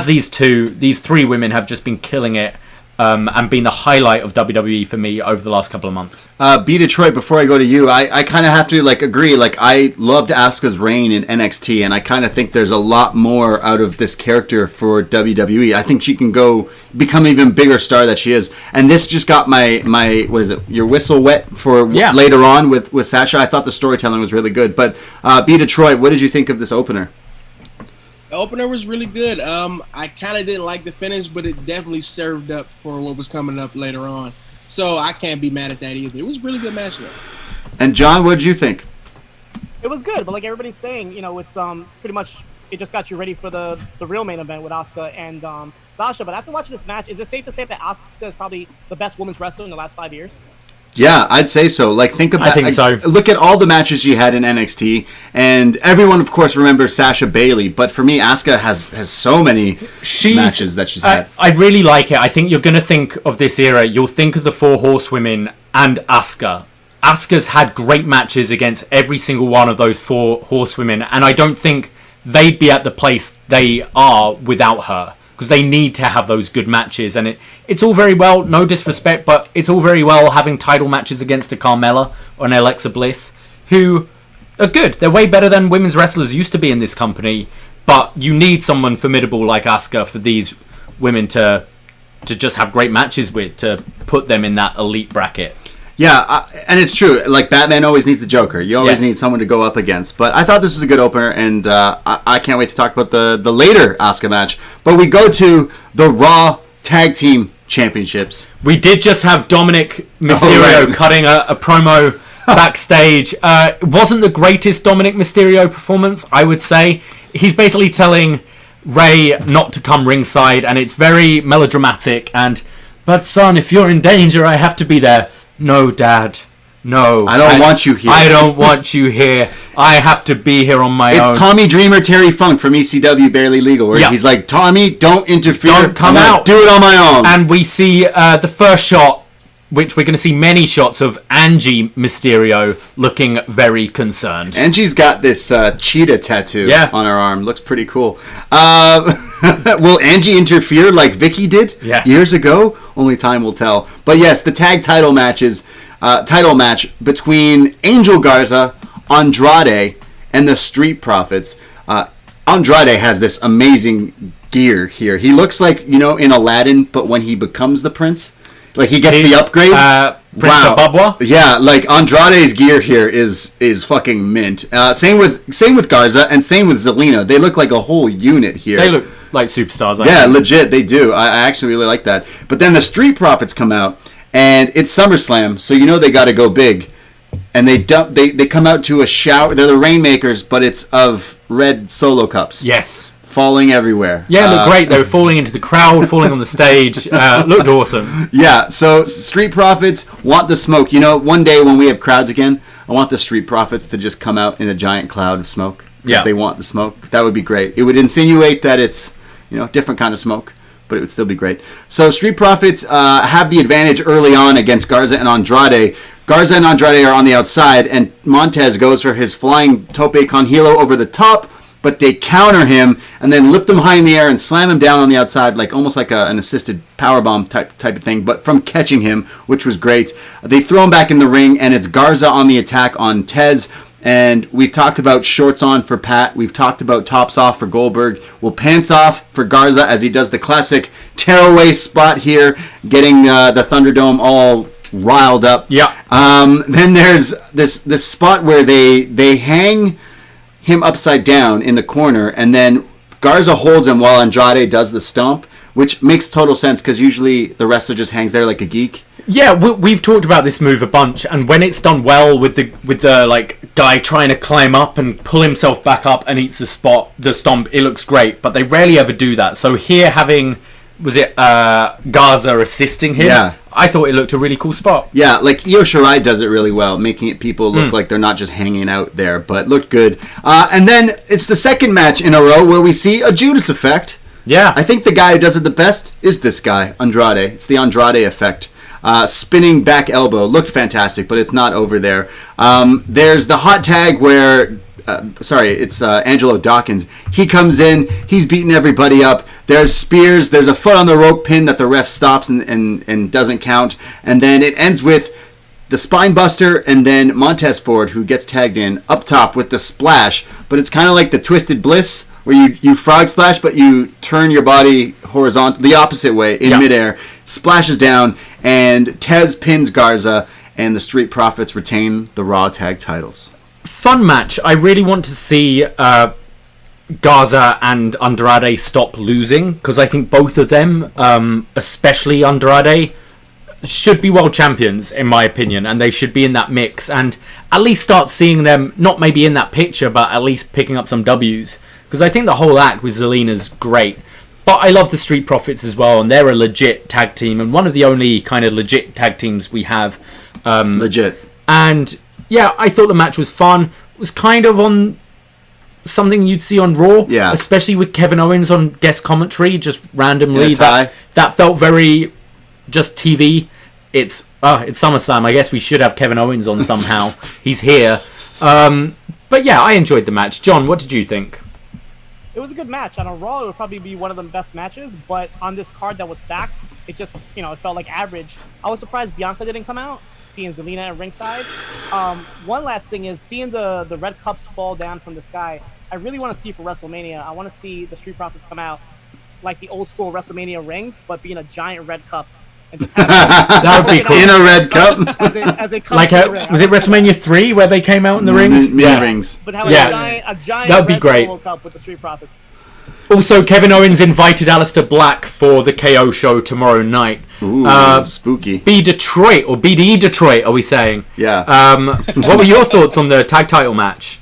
these 3 women have just been killing it. And been the highlight of WWE for me over the last couple of months. B Detroit, before I go to you, I kind of have to agree. I loved Asuka's reign in NXT, and I kind of think there's a lot more out of this character for WWE. I think she can go become an even bigger star that she is. And this just got my what is it? Your whistle wet for later on with Sasha. I thought the storytelling was really good. But B Detroit, what did you think of this opener? The opener was really good. I kind of didn't like the finish, but it definitely served up for what was coming up later on. So I can't be mad at that either. It was a really good match, though. And John, what did you think? It was good, but like everybody's saying, it's pretty much it just got you ready for the real main event with Asuka and Sasha. But after watching this match, is it safe to say that Asuka is probably the best women's wrestler in the last 5 years? Yeah, I'd say so. Think about. I think so. Look at all the matches she had in NXT, and everyone, of course, remembers Sasha Bayley. But for me, Asuka has so many matches that she's had. I really like it. I think you're going to think of this era. You'll think of the 4 horsewomen and Asuka. Asuka's had great matches against every single one of those 4 horsewomen, and I don't think they'd be at the place they are without her. Because they need to have those good matches, and it's all very well, no disrespect, but it's all very well having title matches against a Carmella or an Alexa Bliss, who are good. They're way better than women's wrestlers used to be in this company, but you need someone formidable like Asuka for these women to just have great matches with, to put them in that elite bracket. Yeah, and it's true. Batman always needs a Joker. You always need someone to go up against. But I thought this was a good opener, and I can't wait to talk about the later Asuka match. But we go to the Raw Tag Team Championships. We did just have Dominic Mysterio cutting a promo backstage. It wasn't the greatest Dominic Mysterio performance, I would say. He's basically telling Ray not to come ringside, and it's very melodramatic. But son, if you're in danger, I have to be there. No, Dad. No. I don't want you here. I don't want you here. I have to be here on my own. It's Tommy Dreamer Terry Funk from ECW Barely Legal, where he's like, Tommy, don't interfere. Don't come out. Do it on my own. And we see the first shot, which we're going to see many shots of Angie Mysterio looking very concerned. Angie's got this cheetah tattoo on her arm. Looks pretty cool. Will Angie interfere like Vicky did years ago? Only time will tell. But yes, the tag title match between Angel Garza, Andrade, and the Street Profits. Andrade has this amazing gear here. He looks like, in Aladdin, but when he becomes the prince. He gets the upgrade. Prince of Babwa? Yeah, Andrade's gear here is fucking mint. Same with Garza and same with Zelina. They look like a whole unit here. They look like superstars. Legit, they do. I actually really like that. But then the Street Profits come out, and it's SummerSlam, so they got to go big. And they come out to a shower. They're the Rainmakers, but it's of red Solo cups. Yes. Falling everywhere. Yeah, looked great. They were falling into the crowd, falling on the stage. Looked awesome. Yeah, so Street Profits want the smoke. One day when we have crowds again, I want the Street Profits to just come out in a giant cloud of smoke. Yeah. They want the smoke. That would be great. It would insinuate that it's, different kind of smoke, but it would still be great. So Street Profits have the advantage early on against Garza and Andrade. Garza and Andrade are on the outside, and Montez goes for his flying tope con hilo over the top, but they counter him and then lift him high in the air and slam him down on the outside, almost like an assisted powerbomb type of thing, but from catching him, which was great. They throw him back in the ring, and it's Garza on the attack on Tez. And we've talked about shorts on for Pat. We've talked about tops off for Goldberg. Well, pants off for Garza as he does the classic tearaway spot here, getting the Thunderdome all riled up. Yeah. Then there's this spot where they hang him upside down in the corner, and then Garza holds him while Andrade does the stomp, which makes total sense because usually the wrestler just hangs there like a geek. Yeah, we've talked about this move a bunch, and when it's done well with the like guy trying to climb up and pull himself back up and eats the stomp, it looks great. But they rarely ever do that. So here having Garza assisting him? Yeah. I thought it looked a really cool spot. Yeah, like Io Shirai does it really well, making it people look like they're not just hanging out there, but looked good. And then it's the second match in a row where we see a Judas effect. Yeah. I think the guy who does it the best is this guy, Andrade. It's the Andrade effect. Spinning back elbow. Looked fantastic, but it's not over there. There's the hot tag where... it's Angelo Dawkins. He comes in. He's beating everybody up. There's spears. There's a foot on the rope pin that the ref stops and doesn't count. And then it ends with the spine buster and then Montez Ford, who gets tagged in up top with the splash. But it's kind of like the Twisted Bliss, where you frog splash, but you turn your body horizontal, the opposite way in midair, splashes down, and Tez pins Garza, and the Street Profits retain the Raw Tag titles. Fun match. I really want to see Garza and Andrade stop losing, because I think both of them, especially Andrade, should be world champions in my opinion, and they should be in that mix and at least start seeing them, not maybe in that picture, but at least picking up some W's, because I think the whole act with Zelina's great. But I love the Street Profits as well, and they're a legit tag team, and one of the only kind of legit tag teams we have. Legit. And yeah, I thought the match was fun. It was kind of on something you'd see on Raw, especially with Kevin Owens on guest commentary, just randomly. That felt very just TV. It's SummerSlam. I guess we should have Kevin Owens on somehow. He's here. But yeah, I enjoyed the match. John, what did you think? It was a good match. On a Raw, it would probably be one of the best matches, but on this card that was stacked, it just, it felt like average. I was surprised Bianca didn't come out, seeing Zelina at ringside. One last thing is seeing the red cups fall down from the sky. I really want to see for WrestleMania. I want to see the Street Profits come out like the old school WrestleMania rings, but be in a giant red cup. And just have that would be cool. In a red cup? As it comes like was it WrestleMania 3 where they came out in the rings? Rings. But have a giant that would be great. Cup with the Street Profits. Also, Kevin Owens invited Aleister Black for the KO show tomorrow night. Ooh, spooky. BDE Detroit, are we saying? Yeah. What were your thoughts on the tag title match?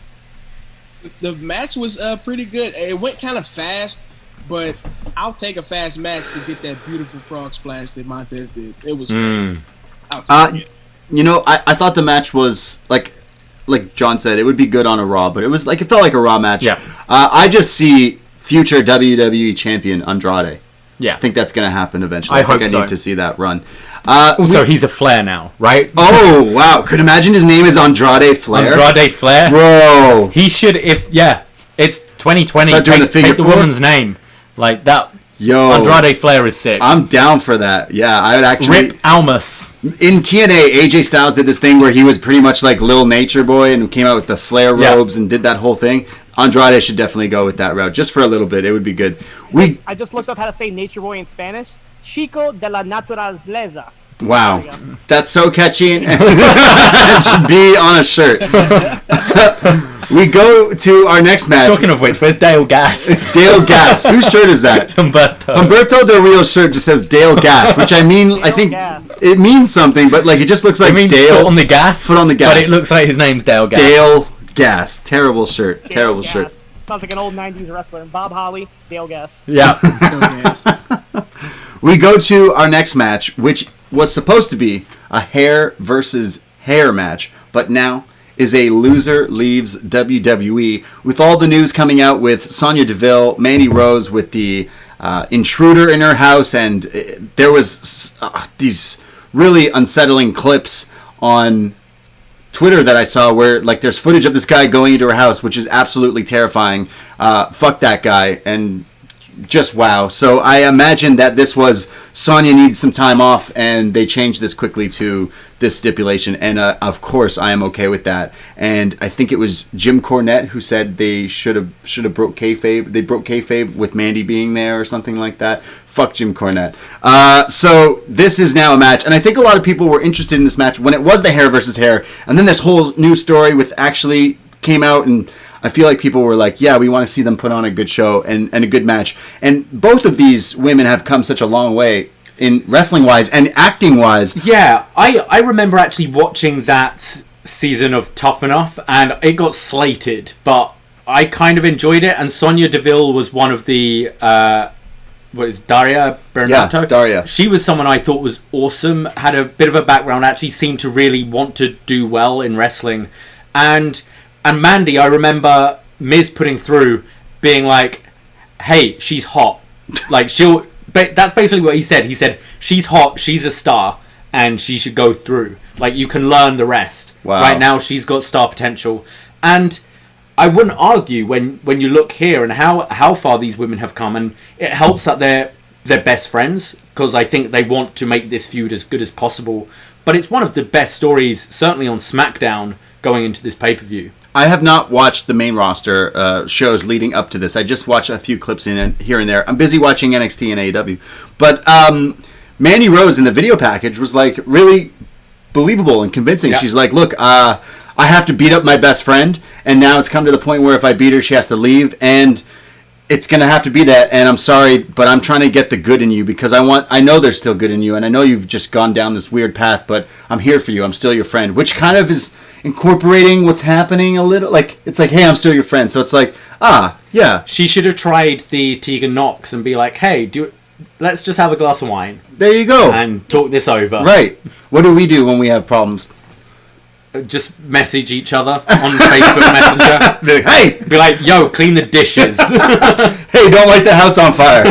The match was pretty good. It went kind of fast, but I'll take a fast match to get that beautiful frog splash that Montez did. It was great. I thought the match was like John said, it would be good on a Raw, but it was like it felt like a Raw match. Yeah. I just see future WWE champion Andrade. Yeah. I think that's going to happen eventually. I hope I so. need to see that run. Also, he's a Flair now, right? Oh, wow. Could imagine his name is Andrade Flair? Andrade Flair? Bro. He should, it's 2020. Start doing Take the woman's name. Like that. Yo. Andrade Flair is sick. I'm down for that. Yeah, I would actually... Rip Almas. In TNA, AJ Styles did this thing where he was pretty much like Lil Nature Boy and came out with the Flair robes and did that whole thing. Andrade should definitely go with that route, just for a little bit. It would be good. I just looked up how to say Nature Boy in Spanish. Chico de la Naturaleza. Wow. That's so catchy. It should be on a shirt. We go to our next match. Talking of which, where's Dale Gas? Dale Gas. Whose shirt is that? Humberto Del Rio's shirt just says Dale Gas, which I think it means something, but like it just looks like Dale. Foot on the gas. Foot on the gas. But it looks like his name's Dale Gas. Dale Gas. Terrible shirt. Terrible shirt. Sounds like an old 90s wrestler. Bob Holly, Dale Gas. Yeah. We go to our next match, which was supposed to be a hair versus hair match, but now is a loser leaves WWE, with all the news coming out with Sonya Deville, Mandy Rose with the intruder in her house, and there was these really unsettling clips on Twitter that I saw where like there's footage of this guy going into her house, which is absolutely terrifying. Fuck that guy, and just wow. So I imagine that this was Sonya needs some time off, and they changed this quickly to this stipulation. And of course, I am okay with that. And I think it was Jim Cornette who said they should have broke kayfabe. They broke kayfabe with Mandy being there or something like that. Fuck Jim Cornette. So this is now a match, and I think a lot of people were interested in this match when it was the hair versus hair, and then this whole new story with actually came out, and I feel like people were like, yeah, we want to see them put on a good show and a good match. And both of these women have come such a long way in wrestling-wise and acting-wise. Yeah, I remember actually watching that season of Tough Enough, and it got slated, but I kind of enjoyed it, and Sonya Deville was one of the... Daria Bernardo? Yeah, Daria. She was someone I thought was awesome, had a bit of a background, actually seemed to really want to do well in wrestling. And Mandy, I remember Miz putting through, being like, hey, she's hot. Like, that's basically what he said. He said, she's hot, she's a star, and she should go through. Like, you can learn the rest. Wow. Right now, she's got star potential. And I wouldn't argue when you look here and how far these women have come, and it helps that they're best friends, because I think they want to make this feud as good as possible. But it's one of the best stories, certainly on SmackDown, going into this pay-per-view. I have not watched the main roster shows leading up to this. I just watched a few clips here and there. I'm busy watching NXT and AEW. But Mandy Rose in the video package was like really believable and convincing. Yeah. She's like, look, I have to beat up my best friend, and now it's come to the point where if I beat her, she has to leave, and it's going to have to be that, and I'm sorry, but I'm trying to get the good in you, because I know there's still good in you, and I know you've just gone down this weird path, but I'm here for you. I'm still your friend, which kind of is incorporating what's happening a little. Like, it's like, hey, I'm still your friend. So it's like, yeah. She should have tried the Tegan Knox and be like, hey, let's just have a glass of wine. There you go. And talk this over. Right. What do we do when we have problems? Just message each other on Facebook Messenger. Be like, yo, clean the dishes. Hey, don't light the house on fire.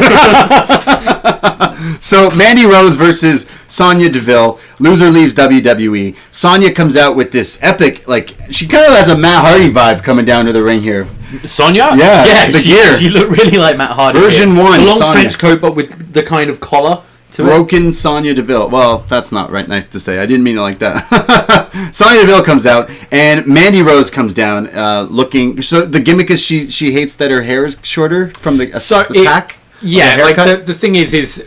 So, Mandy Rose versus Sonya Deville. Loser leaves WWE. Sonya comes out with this epic, like, she kind of has a Matt Hardy vibe coming down to the ring here. Sonya? Yeah, the gear. She looked really like Matt Hardy. Version 1, the long Sonya. trench coat, but with the kind of collar. Broken Sonya Deville. Well, that's not right. Nice to say. I didn't mean it like that. Sonya Deville comes out, and Mandy Rose comes down, looking. So the gimmick is she hates that her hair is shorter from the pack. Yeah, like the thing is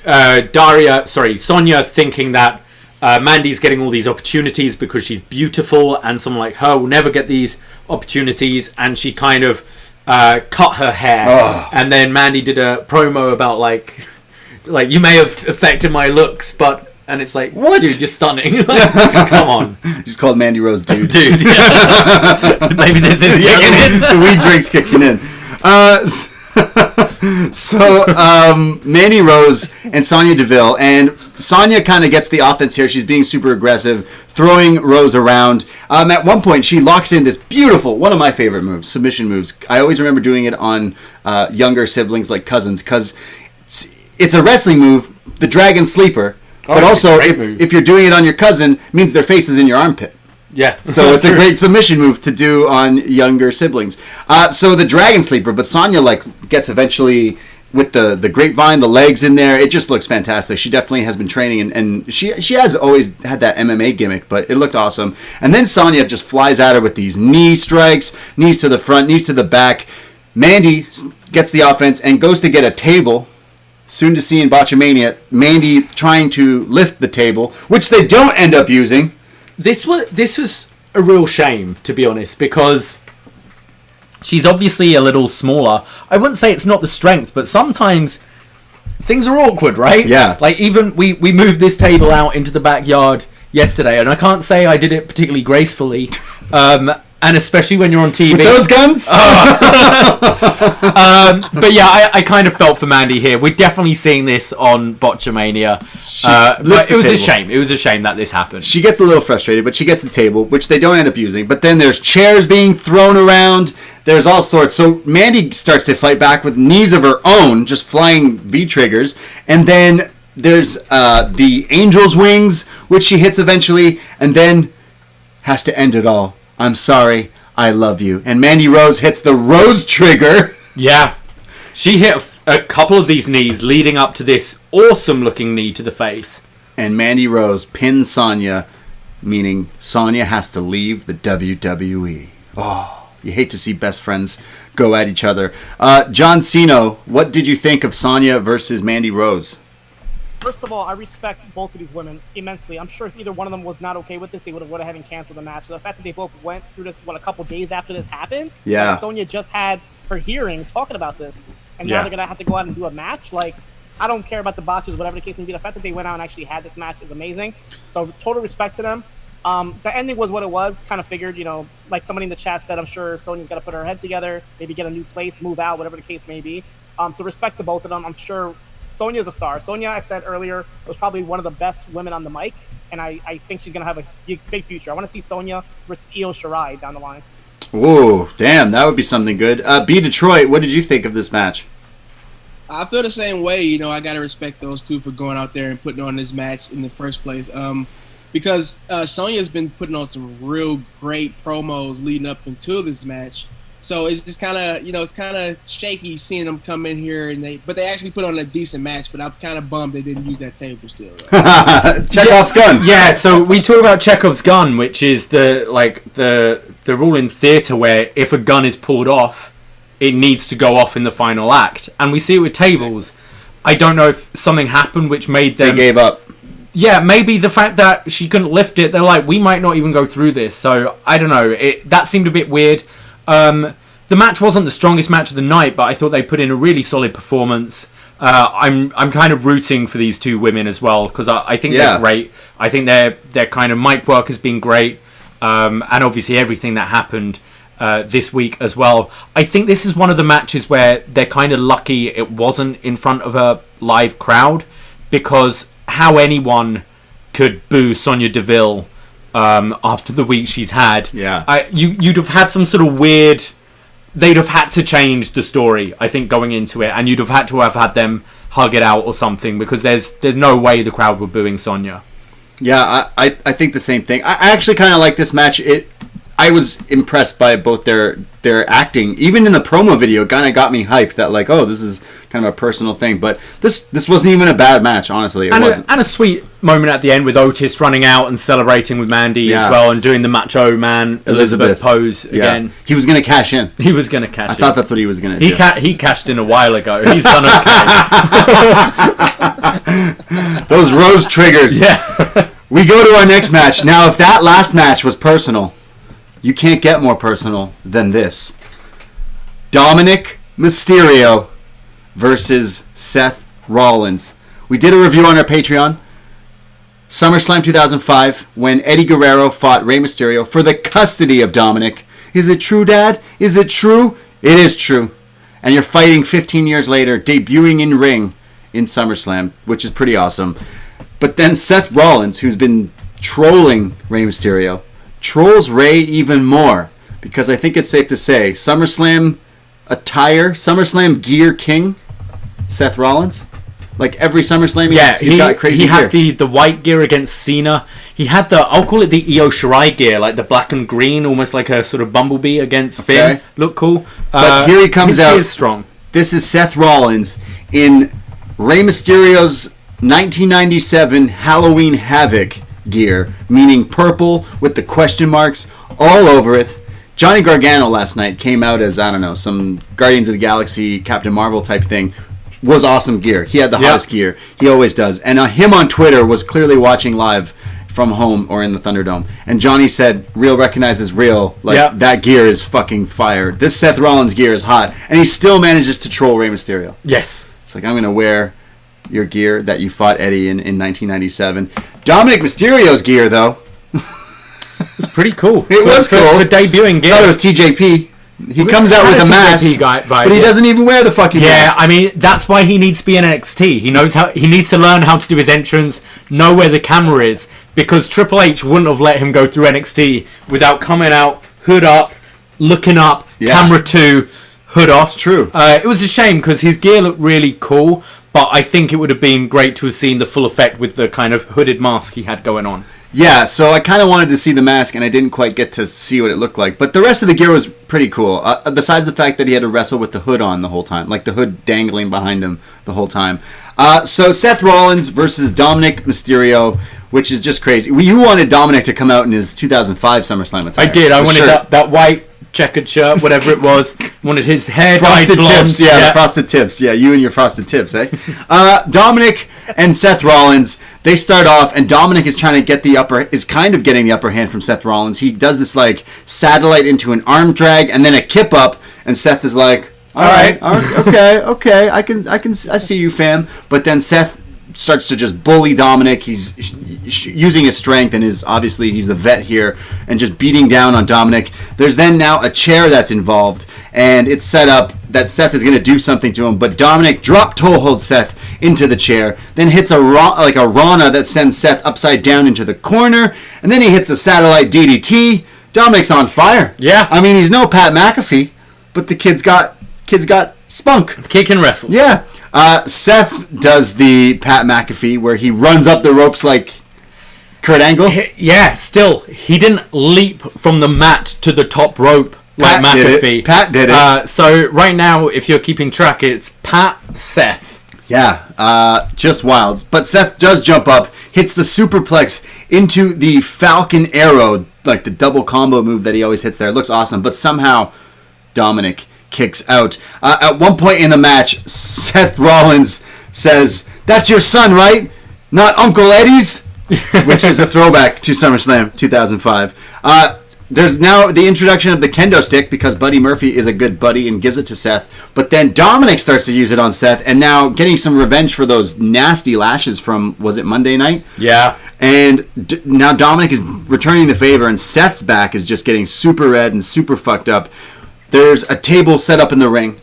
Sonya thinking that Mandy's getting all these opportunities because she's beautiful, and someone like her will never get these opportunities, and she kind of cut her hair, and then Mandy did a promo about like you may have affected my looks, and it's like, what? Dude, you're stunning. Come on. Just called Mandy Rose dude. Dude, yeah. Maybe this is kicking in. The weed drink's kicking in. So, Mandy Rose and Sonya Deville, and Sonya kind of gets the offense here. She's being super aggressive, throwing Rose around. At one point, she locks in this beautiful, one of my favorite moves, submission moves. I always remember doing it on younger siblings like cousins, because it's a wrestling move, the Dragon Sleeper, but also if you're doing it on your cousin, it means their face is in your armpit. Yeah. So it's a great submission move to do on younger siblings. So the Dragon Sleeper, but Sonya gets eventually with the grapevine, the legs in there. It just looks fantastic. She definitely has been training, and she has always had that MMA gimmick, but it looked awesome. And then Sonya just flies at her with these knee strikes, knees to the front, knees to the back. Mandy gets the offense and goes to get a table. Soon to see in Botchamania, Mandy trying to lift the table, which they don't end up using. This was a real shame, to be honest, because she's obviously a little smaller. I wouldn't say it's not the strength, but sometimes things are awkward, right? Yeah. Like, even we moved this table out into the backyard yesterday, and I can't say I did it particularly gracefully. And especially when you're on TV. With those guns? But yeah, I kind of felt for Mandy here. We're definitely seeing this on Botchamania. But it was a shame. It was a shame that this happened. She gets a little frustrated, but she gets the table, which they don't end up using. But then there's chairs being thrown around. There's all sorts. So Mandy starts to fight back with knees of her own, just flying V-triggers. And then there's the Angel's Wings, which she hits eventually, and then has to end it all. I'm sorry, I love you. And Mandy Rose hits the Rose Trigger. Yeah. She hit a couple of these knees leading up to this awesome-looking knee to the face. And Mandy Rose pinned Sonya, meaning Sonya has to leave the WWE. Oh, you hate to see best friends go at each other. John Siino, what did you think of Sonya versus Mandy Rose? First of all, I respect both of these women immensely. I'm sure if either one of them was not okay with this, they would have went ahead and canceled the match. So the fact that they both went through this, a couple days after this happened? Yeah. Like Sonya just had her hearing talking about this, and now they're going to have to go out and do a match? Like, I don't care about the botches, whatever the case may be. The fact that they went out and actually had this match is amazing. So total respect to them. The ending was what it was. Kind of figured, like somebody in the chat said, I'm sure Sonya's got to put her head together, maybe get a new place, move out, whatever the case may be. So respect to both of them. I'm sure Sonya's a star. Sonya, I said earlier, was probably one of the best women on the mic, and I think she's going to have a big future. I want to see Sonya versus Io Shirai down the line. Whoa, damn, that would be something good. B. Detroit, what did you think of this match? I feel the same way. I got to respect those two for going out there and putting on this match in the first place. Because Sonya's been putting on some real great promos leading up until this match. So it's just kind of, it's kind of shaky seeing them come in here, but they actually put on a decent match. But I'm kind of bummed they didn't use that table still. Chekhov's gun. Yeah, so we talk about Chekhov's gun, which is the rule in theatre where if a gun is pulled off, it needs to go off in the final act, and we see it with tables. I don't know if something happened which made them... They gave up. Yeah, maybe the fact that she couldn't lift it, they're like, we might not even go through this. So, I don't know. That seemed a bit weird. The match wasn't the strongest match of the night, but I thought they put in a really solid performance. I'm kind of rooting for these two women as well, because I think they're great. I think their kind of mic work has been great. And obviously everything that happened this week as well. I think this is one of the matches where they're kind of lucky it wasn't in front of a live crowd, because how anyone could boo Sonya Deville after the week she's had. Yeah. You'd have had some sort of weird... They'd have had to change the story, I think, going into it, and you'd have had them hug it out or something, because there's no way the crowd were booing Sonya. Yeah, I think the same thing. I actually kind of like this match. I was impressed by both their acting. Even in the promo video, kind of got me hyped that, like, oh, this is kind of a personal thing. But this wasn't even a bad match, honestly. It wasn't. And a sweet moment at the end with Otis running out and celebrating with Mandy as well, and doing the Macho Man Elizabeth pose again. He was going to cash in. He was going to cash in. I thought that's what he was going to do. He cashed in a while ago. He's done okay. Those rose triggers. Yeah. We go to our next match. Now, if that last match was personal, you can't get more personal than this. Dominic Mysterio versus Seth Rollins. We did a review on our Patreon. SummerSlam 2005, when Eddie Guerrero fought Rey Mysterio for the custody of Dominic. Is it true, Dad? Is it true? It is true. And you're fighting 15 years later, debuting in ring in SummerSlam, which is pretty awesome. But then Seth Rollins, who's been trolling Rey Mysterio, trolls Rey even more, because I think it's safe to say SummerSlam attire, SummerSlam gear king, Seth Rollins. Like every SummerSlam, he's got crazy gear. He had the white gear against Cena. He had I'll call it the Io Shirai gear, like the black and green, almost like a sort of bumblebee against Finn. Look cool. But here he comes out. Is strong. This is Seth Rollins in Rey Mysterio's 1997 Halloween Havoc gear, meaning purple with the question marks all over it. Johnny Gargano last night came out as, I don't know, some Guardians of the Galaxy, Captain Marvel type thing. Was awesome gear. He had the hottest gear. He always does. And him on Twitter was clearly watching live from home or in the Thunderdome. And Johnny said, real recognizes real. Like, that gear is fucking fire. This Seth Rollins gear is hot. And he still manages to troll Rey Mysterio. Yes. It's like, I'm going to wear your gear that you fought Eddie in 1997. Dominic Mysterio's gear, though. It's pretty cool. It was cool. For debuting gear. I thought it was TJP. He comes out with a mask, but he doesn't even wear the fucking mask. Yeah, I mean, that's why he needs to be in NXT. He needs to learn how to do his entrance, know where the camera is, because Triple H wouldn't have let him go through NXT without coming out, hood up, looking up, camera 2, hood off. It's true. It was a shame, because his gear looked really cool, but I think it would have been great to have seen the full effect with the kind of hooded mask he had going on. Yeah, so I kind of wanted to see the mask, and I didn't quite get to see what it looked like. But the rest of the gear was pretty cool, besides the fact that he had to wrestle with the hood on the whole time, like the hood dangling behind him the whole time. So Seth Rollins versus Dominic Mysterio, which is just crazy. You wanted Dominic to come out in his 2005 SummerSlam attire. I did. I wanted that white checkered shirt, whatever it was. Wanted his hair dyed frosted blonde. tips, yeah, the frosted tips. Yeah, you and your frosted tips, eh? Dominic and Seth Rollins, they start off, and Dominic is trying to get kind of getting the upper hand from Seth Rollins. He does this like satellite into an arm drag and then a kip up, and Seth is like, all right, okay, I see you, fam. But then Seth starts to just bully Dominic. He's using his strength, and he's the vet here, and just beating down on Dominic. There's then now a chair that's involved, and it's set up that Seth is going to do something to him, but Dominic drop toe holds Seth into the chair, then hits a Rana that sends Seth upside down into the corner, and then he hits a satellite DDT. Dominic's on fire. Yeah. I mean, he's no Pat McAfee, but the kid's got spunk. The kid can wrestle. Yeah. Seth does the Pat McAfee where he runs up the ropes like Kurt Angle. Yeah, still, he didn't leap from the mat to the top rope like Pat McAfee. Did it. Pat did it. So right now, if you're keeping track, it's Pat, Seth. Yeah, just wild. But Seth does jump up, hits the superplex into the Falcon Arrow, like the double combo move that he always hits there. It looks awesome, but somehow Dominic kicks out. At one point in the match, Seth Rollins says, "That's your son, right? Not Uncle Eddie's?" Which is a throwback to SummerSlam 2005. There's now the introduction of the kendo stick because Buddy Murphy is a good buddy and gives it to Seth. But then Dominic starts to use it on Seth, and now getting some revenge for those nasty lashes from, was it Monday night? Yeah. And now Dominic is returning the favor, and Seth's back is just getting super red and super fucked up. There's a table set up in the ring.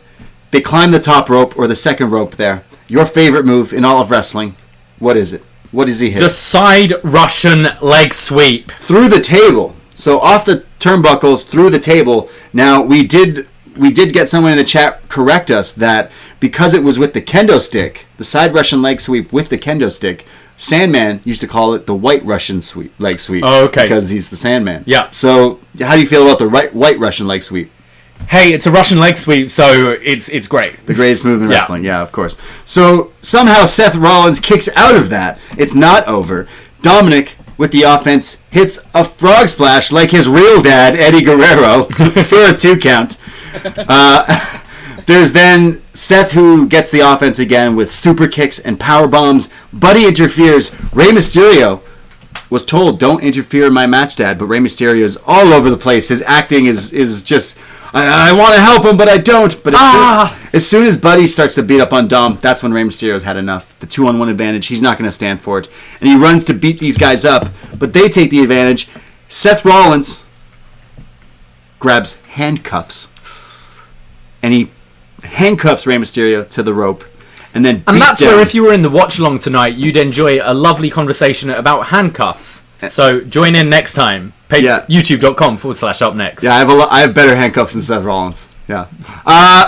They climb the top rope or the second rope there. Your favorite move in all of wrestling. What is it? What does he hit? The side Russian leg sweep. Through the table. So off the turnbuckles, through the table. Now, we did get someone in the chat correct us that because it was with the kendo stick, the side Russian leg sweep with the kendo stick, Sandman used to call it the white Russian leg sweep. Oh, okay. Because he's the Sandman. Yeah. So how do you feel about the white Russian leg sweep? Hey, it's a Russian leg sweep, so it's great. The greatest move in wrestling, yeah, of course. So somehow Seth Rollins kicks out of that. It's not over. Dominic, with the offense, hits a frog splash like his real dad, Eddie Guerrero, for a 2 count. There's then Seth who gets the offense again with super kicks and power bombs. Buddy interferes. Rey Mysterio was told, "Don't interfere in my match, Dad," but Rey Mysterio is all over the place. His acting is just... I want to help him, but I don't. But as soon as Buddy starts to beat up on Dom, that's when Rey Mysterio's had enough. The 2-on-1 advantage, he's not going to stand for it. And he runs to beat these guys up, but they take the advantage. Seth Rollins grabs handcuffs. And he handcuffs Rey Mysterio to the rope. And then that's where, if you were in the watch-along tonight, you'd enjoy a lovely conversation about handcuffs. So join in next time. YouTube.com/upNXT. Yeah, I have better handcuffs than Seth Rollins. Yeah.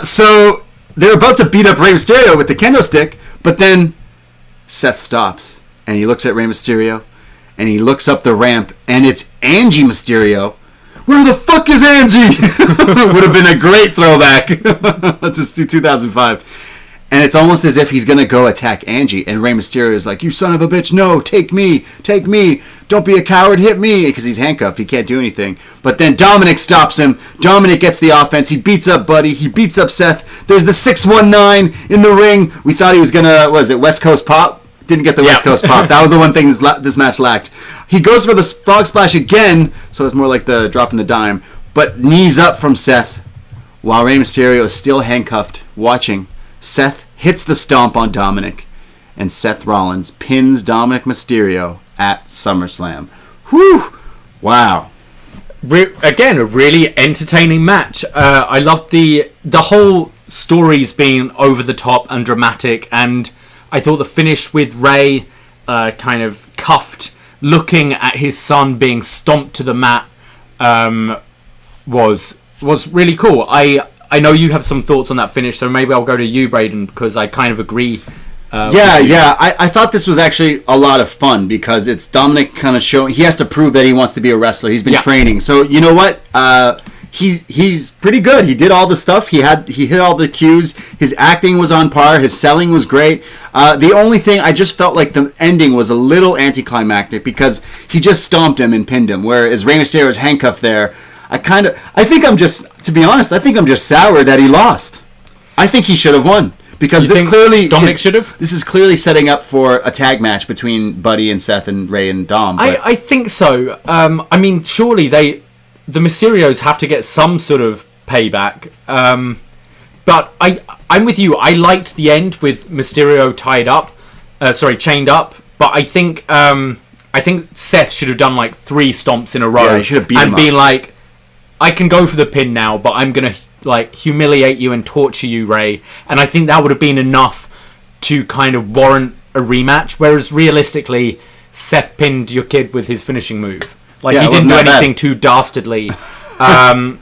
So they're about to beat up Rey Mysterio with the kendo stick, but then Seth stops and he looks at Rey Mysterio and he looks up the ramp and it's Angie Mysterio. Where the fuck is Angie? Would have been a great throwback. That's 2005. And it's almost as if he's going to go attack Angie. And Rey Mysterio is like, "You son of a bitch, no, take me. Don't be a coward, hit me." Because he's handcuffed, he can't do anything. But then Dominic stops him. Dominic gets the offense. He beats up Buddy. He beats up Seth. There's the 619 in the ring. We thought he was going to, West Coast Pop? Didn't get the West Coast Pop. That was the one thing this match lacked. He goes for the frog splash again, so it's more like the dropping the dime. But knees up from Seth while Rey Mysterio is still handcuffed, watching. Seth hits the stomp on Dominic, and Seth Rollins pins Dominic Mysterio at SummerSlam. Whew! Wow. Again, a really entertaining match. I loved the whole stories being over the top and dramatic, and I thought the finish with Ray kind of cuffed, looking at his son being stomped to the mat, was really cool. I know you have some thoughts on that finish, so maybe I'll go to you, Braden, because I kind of agree I thought this was actually a lot of fun because it's Dominic kind of showing he has to prove that he wants to be a wrestler. He's been training, so you know what? He's pretty good. He did all the stuff. He hit all the cues. His acting was on par. His selling was great. The only thing I just felt like the ending was a little anticlimactic because he just stomped him and pinned him. Whereas Rey Mysterio was handcuffed there. I think I'm just sour that he lost. I think he should have won. Because Dominic should have? This is clearly setting up for a tag match between Buddy and Seth and Ray and Dom. I think so. I mean, surely the Mysterios have to get some sort of payback. But I'm with you. I liked the end with Mysterio chained up. But I think Seth should have done like 3 stomps in a row. Yeah, he should have beat him and up. been like, I can go for the pin now, but I'm gonna like humiliate you and torture you, Ray. And I think that would have been enough to kind of warrant a rematch. Whereas realistically, Seth pinned your kid with his finishing move. Like he didn't do anything too dastardly. I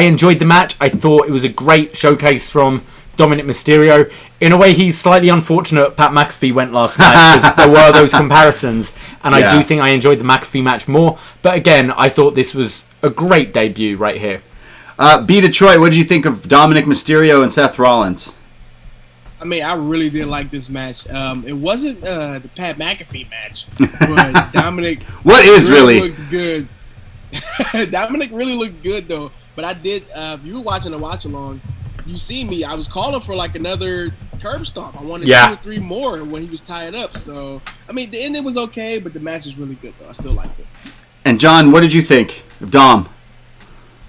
enjoyed the match. I thought it was a great showcase from Dominic Mysterio. In a way, he's slightly unfortunate Pat McAfee went last night because there were those comparisons. And I do think I enjoyed the McAfee match more. But again, I thought this was a great debut right here. B. Detroit, what did you think of Dominic Mysterio and Seth Rollins? I mean, I really did like this match. It wasn't the Pat McAfee match, but Dominic looked good. Dominic really looked good, though. But I did, you were watching a watch-along, you see me, I was calling for like another curb stomp. I wanted 2 or 3 more when he was tied up. So, I mean, the ending was okay, but the match is really good, though. I still liked it. And John, what did you think of Dom?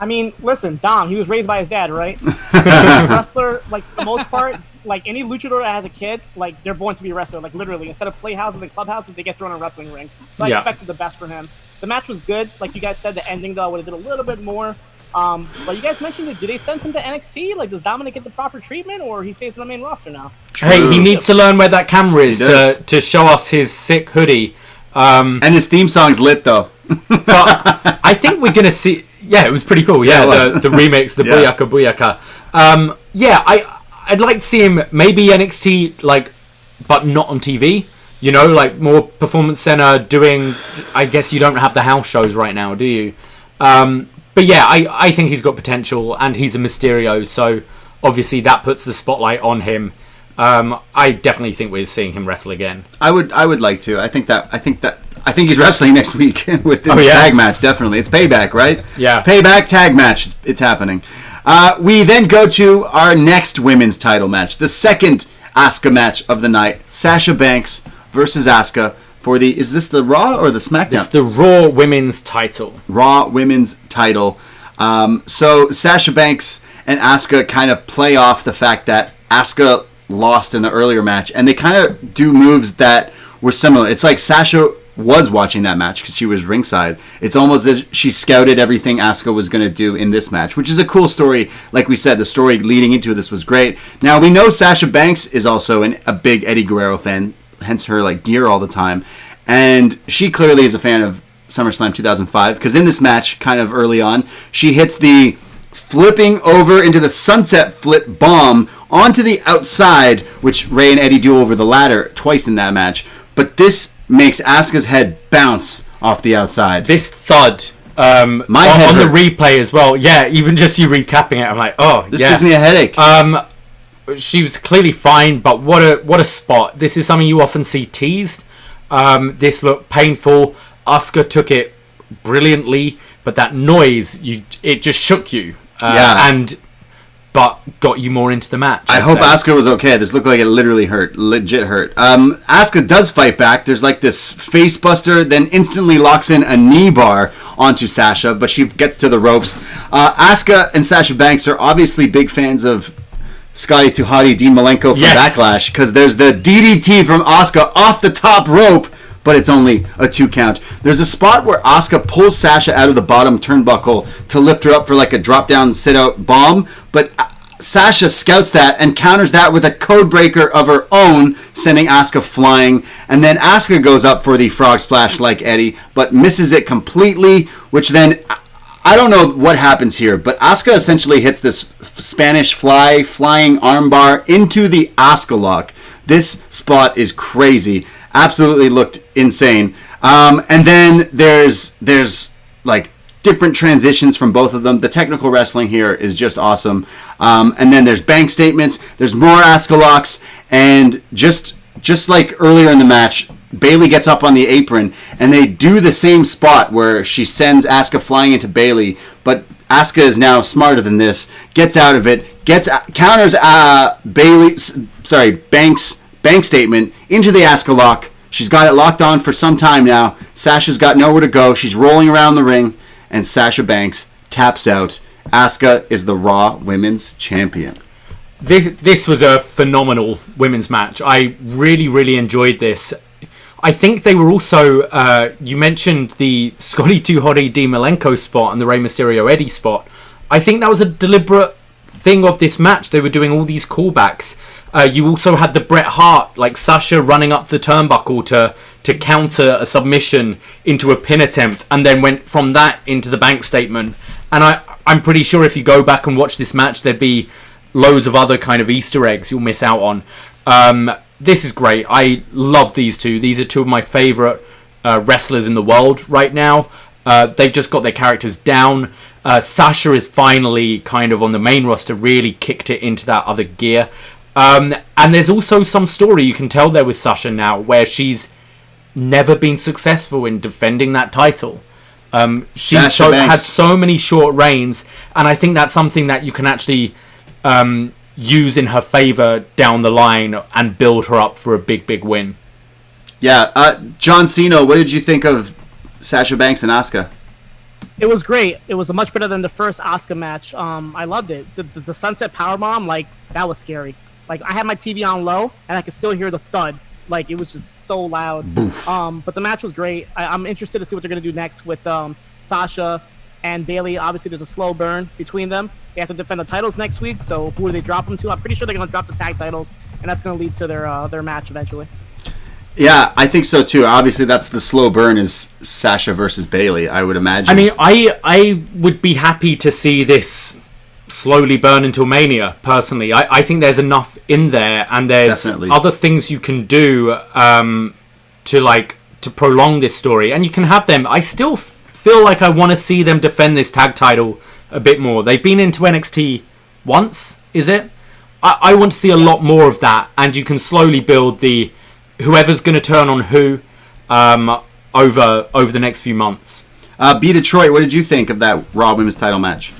I mean, listen, Dom, he was raised by his dad, right? Wrestler, like, the most part, like, any luchador that has a kid, like, they're born to be a wrestler. Like, literally, instead of playhouses and clubhouses, they get thrown in wrestling rings. So I expected the best for him. The match was good. Like you guys said, the ending, though, I would have did a little bit more. But you guys mentioned it. Do they send him to NXT? Like, does Dominic get the proper treatment, or he stays on the main roster now? Hey, he needs to learn where that camera is to show us his sick hoodie. And his theme song's lit, though. But I think we're going to see... Yeah, it was pretty cool. Yeah, the remix, the Booyaka Booyaka. I'd like to see him maybe NXT, like, but not on TV. You know, like more Performance Center doing... I guess you don't have the house shows right now, do you? But yeah, I think he's got potential, and he's a Mysterio, so obviously that puts the spotlight on him. I definitely think we're seeing him wrestle again. I would like to. I think he's wrestling next week with the tag match. Definitely, it's Payback, right? Yeah, Payback tag match. It's happening. We then go to our next women's title match, the second Asuka match of the night: Sasha Banks versus Asuka for the. Is this the Raw or the SmackDown? It's the Raw Women's title. Raw Women's title. So Sasha Banks and Asuka kind of play off the fact that Asuka lost in the earlier match, and they kind of do moves that were similar. It's like Sasha was watching that match because she was ringside. It's almost as she scouted everything Asuka was going to do in this match, which is a cool story. Like we said, the story leading into this was great. Now, we know Sasha Banks is also a big Eddie Guerrero fan, hence her like gear all the time, and she clearly is a fan of SummerSlam 2005 because in this match, kind of early on, she hits the flipping over into the sunset flip bomb onto the outside, which Ray and Eddie do over the ladder twice in that match. But this makes Asuka's head bounce off the outside. This thud. My head on the replay as well. Yeah, even just you recapping it, I'm like, this gives me a headache. She was clearly fine, but what a spot. This is something you often see teased. This looked painful. Asuka took it brilliantly, but that noise, it just shook you. But got you more into the match. I hope Asuka was okay. This looked like it literally hurt. Legit hurt. Asuka does fight back. There's like this face buster, then instantly locks in a knee bar onto Sasha, but she gets to the ropes. Asuka and Sasha Banks are obviously big fans of Scotty 2 Hotty Dean Malenko from Backlash, because there's the DDT from Asuka off the top rope, but it's only a 2 count. There's a spot where Asuka pulls Sasha out of the bottom turnbuckle to lift her up for like a drop-down sit-out bomb, but Sasha scouts that and counters that with a code breaker of her own, sending Asuka flying. And then Asuka goes up for the frog splash like Eddie, but misses it completely, which then I don't know what happens here, but Asuka essentially hits this Spanish flying armbar into the Asuka lock. This spot is crazy. Absolutely looked insane. And then there's like different transitions from both of them. The technical wrestling here is just awesome. And then there's bank statements. There's more Asuka locks, and just like earlier in the match, Bayley gets up on the apron, and they do the same spot where she sends Asuka flying into Bayley, but Asuka is now smarter than this, gets out of it, counters Bank's bank statement into the Asuka lock. She's got it locked on for some time now. Sasha's got nowhere to go. She's rolling around the ring, and Sasha Banks taps out. Asuka is the Raw Women's Champion. This was a phenomenal women's match. I really, really enjoyed this. I think they were also, you mentioned the Scotty 2 Hottie D Malenko spot and the Rey Mysterio Eddie spot. I think that was a deliberate thing of this match. They were doing all these callbacks. You also had the Bret Hart, like Sasha running up the turnbuckle to counter a submission into a pin attempt, and then went from that into the bank statement. And I'm pretty sure if you go back and watch this match, there'd be loads of other kind of Easter eggs you'll miss out on. This is great. I love these two. These are two of my favourite wrestlers in the world right now. They've just got their characters down. Sasha is finally kind of on the main roster, really kicked it into that other gear. And there's also some story you can tell there with Sasha now, where she's never been successful in defending that title. She's had so many short reigns, and I think that's something that you can actually use in her favour down the line and build her up for a big win. Yeah, John Siino, what did you think of Sasha Banks and Asuka? It was great. It was much better than the first Asuka match. I loved it. The Sunset Powerbomb, like, that was scary. Like, I had my TV on low, and I could still hear the thud. Like, it was just so loud. But the match was great. I'm interested to see what they're going to do next with Sasha and Bayley. Obviously, there's a slow burn between them. They have to defend the titles next week, so who do they drop them to? I'm pretty sure they're going to drop the tag titles, and that's going to lead to their match eventually. Yeah, I think so too. Obviously, that's the slow burn is Sasha versus Bayley, I would imagine. I mean, I would be happy to see this slowly burn until Mania, personally. I think there's enough in there, and there's other things you can do to prolong this story, and you can have them. I still feel like I want to see them defend this tag title a bit more. They've been into NXT once, is it? I want to see a lot more of that, and you can slowly build the whoever's going to turn on who over the next few months. B. Detroit, what did you think of that Raw Women's title match?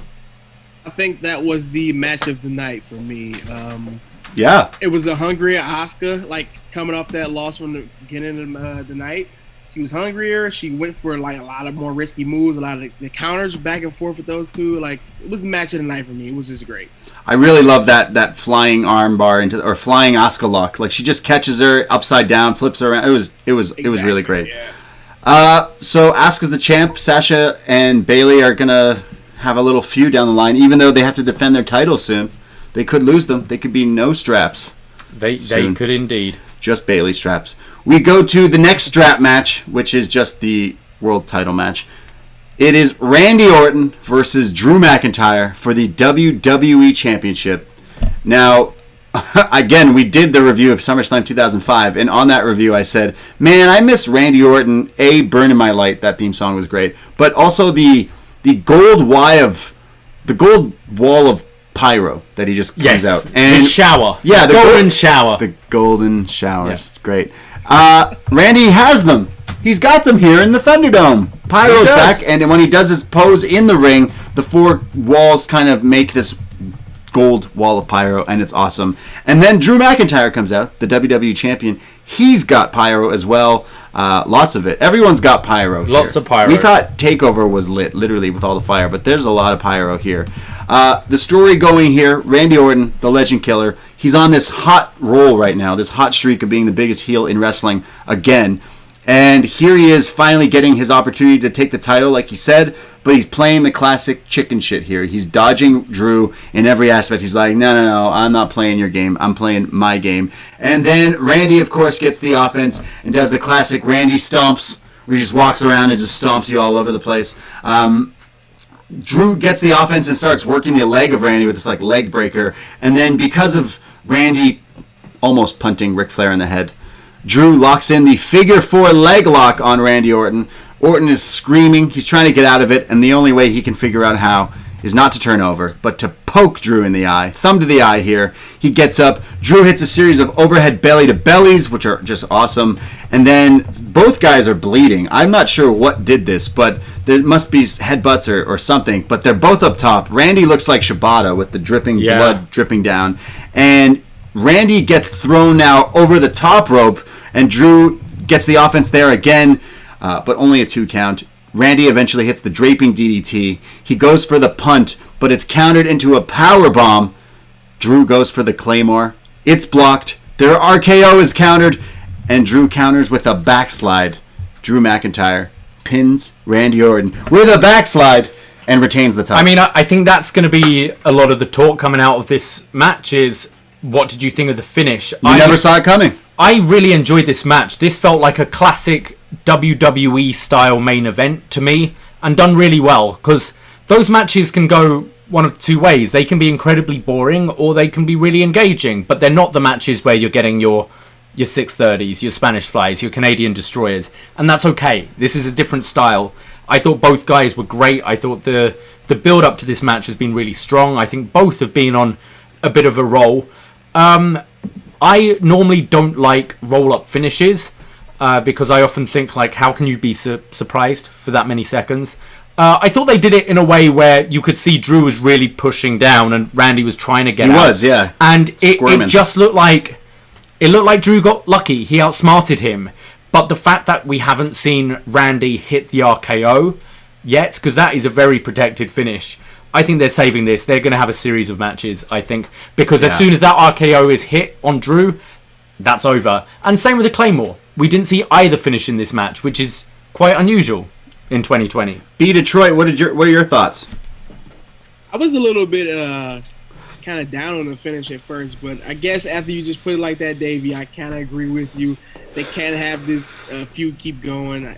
I think that was the match of the night for me. Yeah. It was a hungrier Asuka, like, coming off that loss from the beginning of the night. She was hungrier. She went for, like, a lot of more risky moves, a lot of the counters back and forth with those two. Like, it was the match of the night for me. It was just great. I really love that flying arm bar or flying Asuka lock. Like, she just catches her upside down, flips her around. It was really great. Yeah. So Asuka's the champ. Sasha and Bayley are gonna have a little feud down the line, even though they have to defend their titles soon. They could lose them. They could be no straps. They could indeed. Just Bayley straps. We go to the next strap match, which is just the world title match. It is Randy Orton versus Drew McIntyre for the WWE Championship. Now, again, we did the review of SummerSlam 2005, and on that review I said, man, I miss Randy Orton. Burning My Light, that theme song was great. But also the gold wall of pyro that he just comes out. And the shower. Yeah, the golden shower. The golden shower. Yes. Great. Randy has them. He's got them here in the Thunderdome. Pyro's back, and when he does his pose in the ring, the four walls kind of make this gold wall of pyro, and it's awesome. And then Drew McIntyre comes out, the WWE champion. He's got pyro as well. Lots of it. Everyone's got pyro here. Lots of pyro. We thought TakeOver was lit, literally, with all the fire, but there's a lot of pyro here. The story going here, Randy Orton, the Legend Killer, he's on this hot roll right now, this hot streak of being the biggest heel in wrestling again. And here he is finally getting his opportunity to take the title, like he said, but he's playing the classic chicken shit here. He's dodging Drew in every aspect. He's like, no, I'm not playing your game. I'm playing my game. And then Randy, of course, gets the offense and does the classic Randy stomps, where he just walks around and just stomps you all over the place. Drew gets the offense and starts working the leg of Randy with this like leg breaker, and then because of Randy almost punting Ric Flair in the head, Drew locks in the figure 4 leg lock on Randy Orton. Orton is screaming. He's trying to get out of it, and the only way he can figure out how is not to turn over, but to poke Drew in the eye. Thumb to the eye here. He gets up. Drew hits a series of overhead belly to bellies, which are just awesome. And then both guys are bleeding. I'm not sure what did this, but there must be headbutts or something. But they're both up top. Randy looks like Shibata with the dripping blood dripping down. And Randy gets thrown now over the top rope, and Drew gets the offense there again, but only a 2 count. Randy eventually hits the draping DDT. He goes for the punt, but it's countered into a power bomb. Drew goes for the Claymore. It's blocked. Their RKO is countered, and Drew counters with a backslide. Drew McIntyre pins Randy Orton with a backslide and retains the title. I mean, I think that's going to be a lot of the talk coming out of this match is, what did you think of the finish? You never saw it coming. I really enjoyed this match. This felt like a classic WWE style main event to me, and done really well, because those matches can go one of 2 ways. They can be incredibly boring, or they can be really engaging, but they're not the matches where you're getting your 630s, your Spanish Flies, your Canadian Destroyers, and that's okay. This is a different style. I thought both guys were great. I thought the build up to this match has been really strong. I think both have been on a bit of a roll. I normally don't like roll-up finishes because I often think, like, how can you be surprised for that many seconds? I thought they did it in a way where you could see Drew was really pushing down and Randy was trying to get out. He was, yeah. And it just looked like Drew got lucky. He outsmarted him. But the fact that we haven't seen Randy hit the RKO yet, because that is a very protected finish, I think they're saving this. They're going to have a series of matches, I think. Because as soon as that RKO is hit on Drew, that's over. And same with the Claymore. We didn't see either finish in this match, which is quite unusual in 2020. B. Detroit, what are your thoughts? I was a little bit kind of down on the finish at first, but I guess after you just put it like that, Davey, I kind of agree with you. They can't have this feud keep going.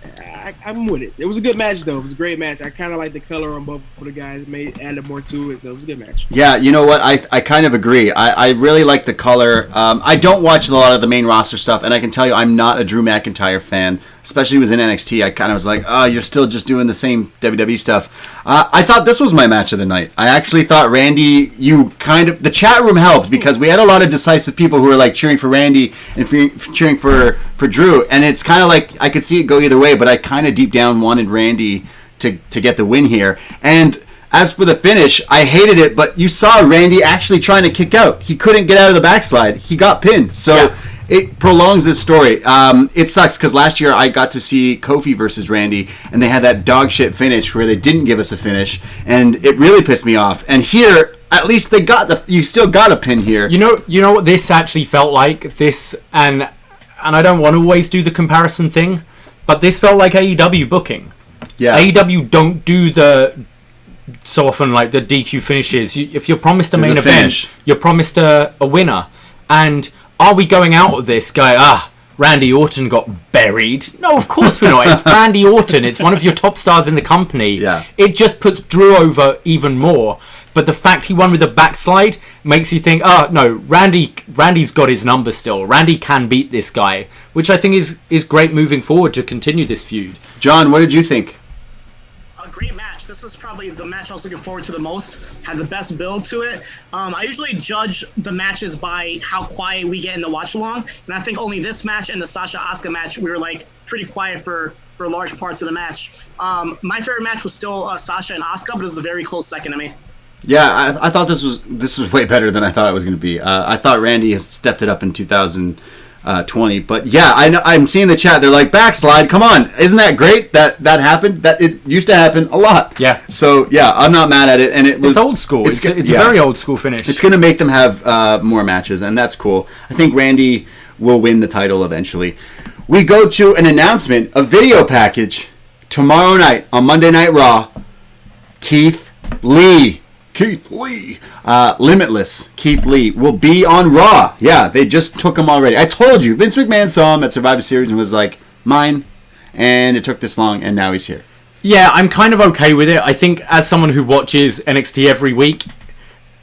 I'm with it. It was a good match, though. It was a great match. I kind of like the color on both of the guys. Added more to it, so it was a good match. Yeah, you know what? I kind of agree. I really like the color. I don't watch a lot of the main roster stuff, and I can tell you I'm not a Drew McIntyre fan, especially when he was in NXT. I kind of was like, oh, you're still just doing the same WWE stuff. I thought this was my match of the night. I actually thought Randy, the chat room helped because we had a lot of decisive people who were like cheering for Randy and cheering for Drew, and it's kind of like I could see it go either way, but I kind of deep down wanted Randy to get the win here. And as for the finish, I hated it, but you saw Randy actually trying to kick out. He couldn't get out of the backslide. He got pinned. So it prolongs this story. It sucks because last year I got to see Kofi versus Randy, and they had that dog shit finish where they didn't give us a finish, and it really pissed me off. And here, at least you still got a pin here. You know what this actually felt like? This, and I don't want to always do the comparison thing, but this felt like AEW booking. Yeah. AEW don't do so often like the DQ finishes. If you're promised a main event, you're promised a winner. And are we going out of this going, Randy Orton got buried? No, of course we're not. It's Randy Orton. It's one of your top stars in the company. Yeah. It just puts Drew over even more. But the fact he won with a backslide makes you think, no, Randy's got his number still. Randy can beat this guy, which I think is great moving forward to continue this feud. John, what did you think? A great match. This is probably the match I was looking forward to the most. Had the best build to it. I usually judge the matches by how quiet we get in the watch-along, and I think only this match and the Sasha Asuka match, we were like pretty quiet for large parts of the match. My favorite match was still Sasha and Asuka, but it was a very close second to me. Yeah, I thought this was way better than I thought it was going to be. I thought Randy has stepped it up in 2020, but yeah, I'm seeing the chat. They're like, backslide, come on, isn't that great that happened? That it used to happen a lot. Yeah. So yeah, I'm not mad at it, and it's old school. It's a very old school finish. It's going to make them have more matches, and that's cool. I think Randy will win the title eventually. We go to an announcement, a video package tomorrow night on Monday Night Raw. Keith Lee, Limitless Keith Lee will be on Raw. Yeah, they just took him already. I told you, Vince McMahon saw him at Survivor Series and was like, mine, and it took this long, and now he's here. Yeah, I'm kind of okay with it. I think as someone who watches NXT every week,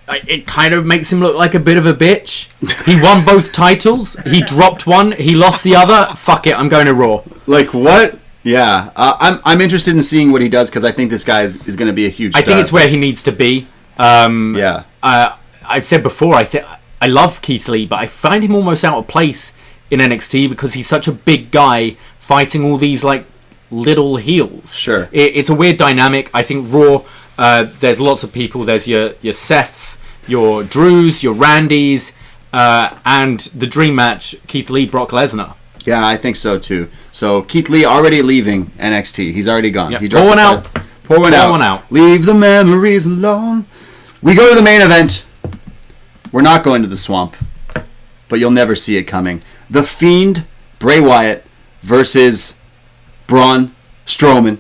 it kind of makes him look like a bit of a bitch. He won both titles. He dropped one. He lost the other. Fuck it, I'm going to Raw. Like, what? Yeah. I'm interested in seeing what he does because I think this guy is going to be a huge star. I think it's where he needs to be. Yeah. I've said before, I love Keith Lee, but I find him almost out of place in NXT because he's such a big guy fighting all these, like, little heels. Sure. It's a weird dynamic. I think Raw, there's lots of people. There's your Seths, your Drews, your Randys, and the dream match, Keith Lee, Brock Lesnar. Yeah, I think so too. So Keith Lee already leaving NXT. He's already gone. Yep. He Pour one out. Pour one out. Leave the memories alone. We go to the main event. We're not going to the swamp, but you'll never see it coming. The Fiend, Bray Wyatt, versus Braun Strowman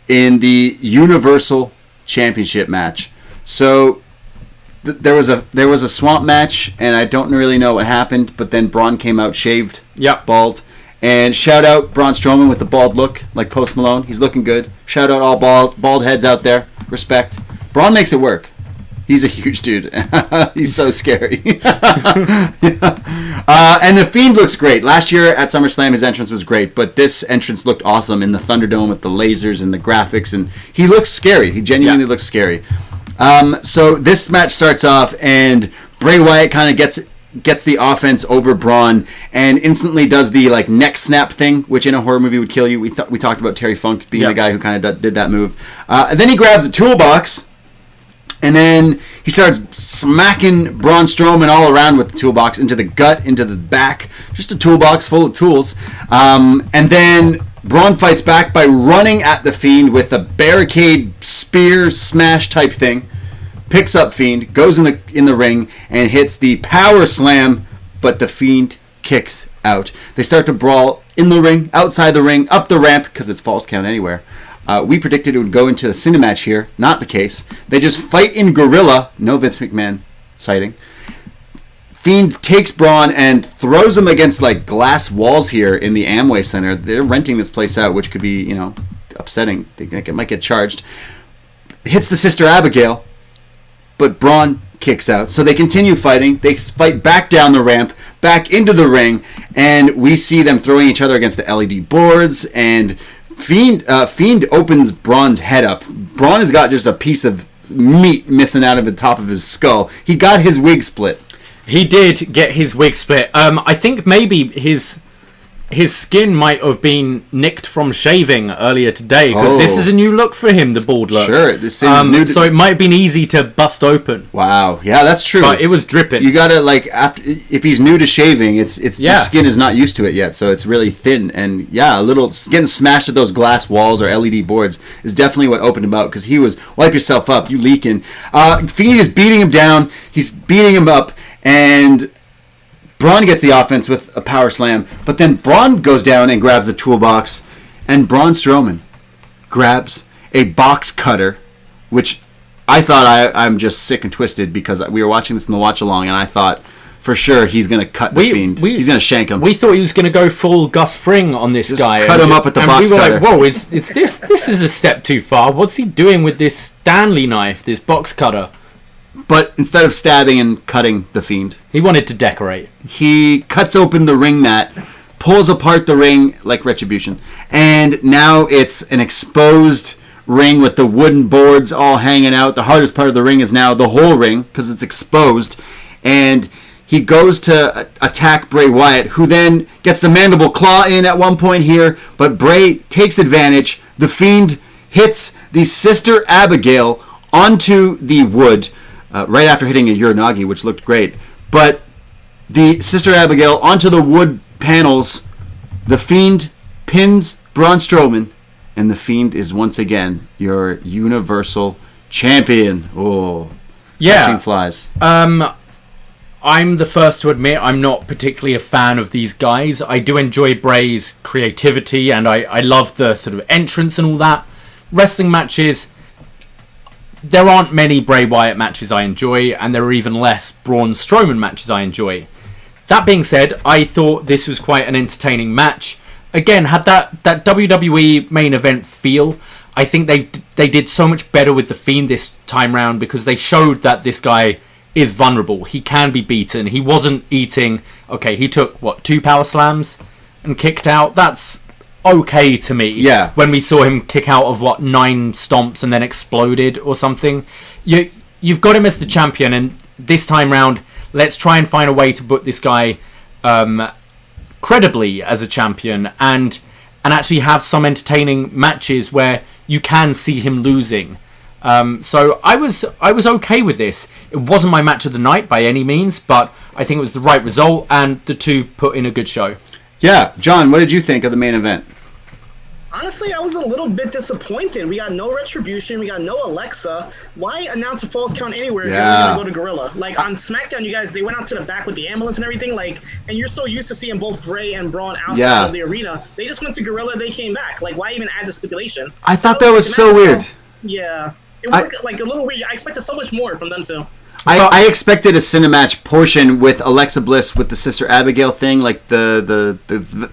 in the Universal Championship match. So there was a swamp match, and I don't really know what happened, but then Braun came out shaved, bald. And shout out Braun Strowman with the bald look, like Post Malone. He's looking good. Shout out all bald heads out there. Respect. Braun makes it work. He's a huge dude. He's so scary. And the Fiend looks great. Last year at SummerSlam, his entrance was great, but this entrance looked awesome in the Thunderdome with the lasers and the graphics, and he looks scary. He genuinely looks scary. So this match starts off, and Bray Wyatt kind of gets the offense over Braun, and instantly does the like neck snap thing, which in a horror movie would kill you. We talked about Terry Funk being the guy who kind of did that move. And then he grabs a toolbox. And then he starts smacking Braun Strowman all around with the toolbox, into the gut, into the back. Just a toolbox full of tools. And then Braun fights back by running at the Fiend with a barricade spear smash type thing. Picks up Fiend, goes in the ring, and hits the power slam, but the Fiend kicks out. They start to brawl in the ring, outside the ring, up the ramp, because it's false count anywhere. We predicted it would go into the Cinematch here. Not the case. They just fight in guerrilla. No Vince McMahon sighting. Fiend takes Braun and throws him against like glass walls here in the Amway Center. They're renting this place out, which could be, upsetting. They think it might get charged. Hits the Sister Abigail, but Braun kicks out. So they continue fighting. They fight back down the ramp, back into the ring, and we see them throwing each other against the LED boards, and Fiend opens Braun's head up. Braun has got just a piece of meat missing out of the top of his skull. He got his wig split. He did get his wig split. I think maybe his skin might have been nicked from shaving earlier today, because this is a new look for him, the bald look. Sure, this is new. So it might have been easy to bust open. Wow, yeah, that's true. But it was dripping. You gotta if he's new to shaving, your skin is not used to it yet, so it's really thin, and a little getting smashed at those glass walls or LED boards is definitely what opened him up, because he was wipe yourself up, you leaking. Fiend is beating him down. He's beating him up, and Braun gets the offense with a power slam, but then Braun goes down and grabs the toolbox, and Braun Strowman grabs a box cutter, which I thought I'm just sick and twisted, because we were watching this in the watch-along, and I thought for sure he's going to cut the Fiend. He's going to shank him. We thought he was going to go full Gus Fring on this guy. Cut him up with the box cutter. And we were like, whoa, this is a step too far. What's he doing with this Stanley knife, this box cutter? But instead of stabbing and cutting the Fiend, he wanted to decorate. He cuts open the ring mat, pulls apart the ring like Retribution, and now it's an exposed ring with the wooden boards all hanging out. The hardest part of the ring is now the whole ring, because it's exposed, and he goes to attack Bray Wyatt, who then gets the mandible claw in at one point here, but Bray takes advantage. The Fiend hits the Sister Abigail onto the wood, right after hitting a Uranagi, which looked great. But the Sister Abigail onto the wood panels. The Fiend pins Braun Strowman, and the Fiend is once again your Universal Champion. Oh, catching flies. I'm the first to admit I'm not particularly a fan of these guys. I do enjoy Bray's creativity, and I love the sort of entrance and all that. Wrestling matches, there aren't many Bray Wyatt matches I enjoy, and there are even less Braun Strowman matches I enjoy. That being said, I thought this was quite an entertaining match. again had that WWE main event feel. I think they did so much better with The Fiend this time round because they showed that this guy is vulnerable. He can be beaten. He wasn't eating... Okay, he took, 2 power slams and kicked out? That's okay to me. Yeah. When we saw him kick out of, 9 stomps and then exploded or something. You've got him as the champion, and this time round, let's try and find a way to book this guy credibly as a champion and actually have some entertaining matches where you can see him losing. So I was okay with this. It wasn't my match of the night by any means, but I think it was the right result, and the two put in a good show. Yeah, John, what did you think of the main event? Honestly, I was a little bit disappointed. We got no Retribution. We got no Alexa. Why announce a false count anywhere if you're going to go to Gorilla? Like, on SmackDown, you guys, they went out to the back with the ambulance and everything. Like, and you're so used to seeing both Bray and Braun outside of the arena. They just went to Gorilla. They came back. Like, why even add the stipulation? I thought that was so weird. Yeah. It was like a little weird. I expected so much more from them, too. I expected a Cinematch portion with Alexa Bliss with the Sister Abigail thing, like the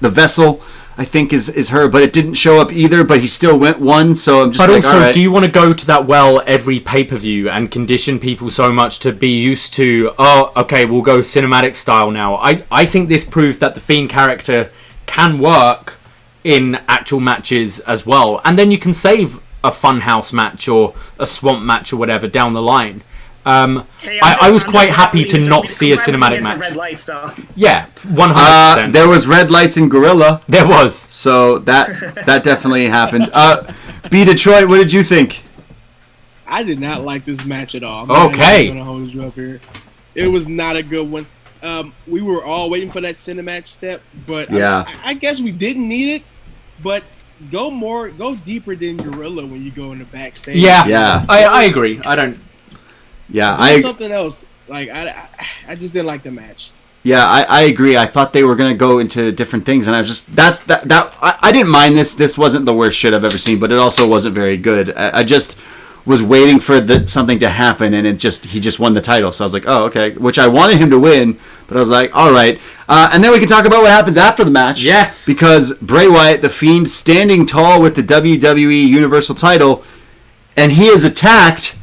vessel, I think is her, but it didn't show up either. But he still won, so I'm just. But like, also, all right. Do you want to go to that well every pay-per-view and condition people so much to be used to? Oh, okay, we'll go cinematic style now. I think this proved that the Fiend character can work in actual matches as well, and then you can save a Funhouse match or a Swamp match or whatever down the line. I was quite happy to not see a cinematic match. Red lights, though. Yeah, 100%. There was red lights in Gorilla. There was. So that definitely happened. B Detroit, what did you think? I did not like this match at all. Okay. I'm gonna hold you up here. It was not a good one. We were all waiting for that Cinematch step, but yeah. I guess we didn't need it. But go deeper than Gorilla when you go in the backstage. Yeah. I agree. I don't. Yeah, something else. Like I just didn't like the match. Yeah, I agree. I thought they were gonna go into different things, and I was just I didn't mind this. This wasn't the worst shit I've ever seen, but it also wasn't very good. I just was waiting for something to happen, and he just won the title. So I was like, oh, okay. Which I wanted him to win, but I was like, all right. And then we can talk about what happens after the match. Yes. Because Bray Wyatt, the Fiend, standing tall with the WWE Universal title, and he is attacked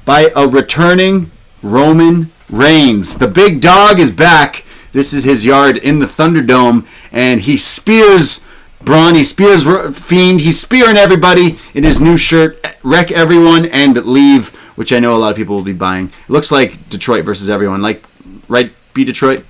by a returning Roman Reigns. The big dog is back. This is his yard in the Thunderdome, and he spears Braun, he spears Fiend, he's spearing everybody in his new shirt, wreck everyone and leave, which I know a lot of people will be buying. It looks like Detroit versus everyone, like, right, B Detroit?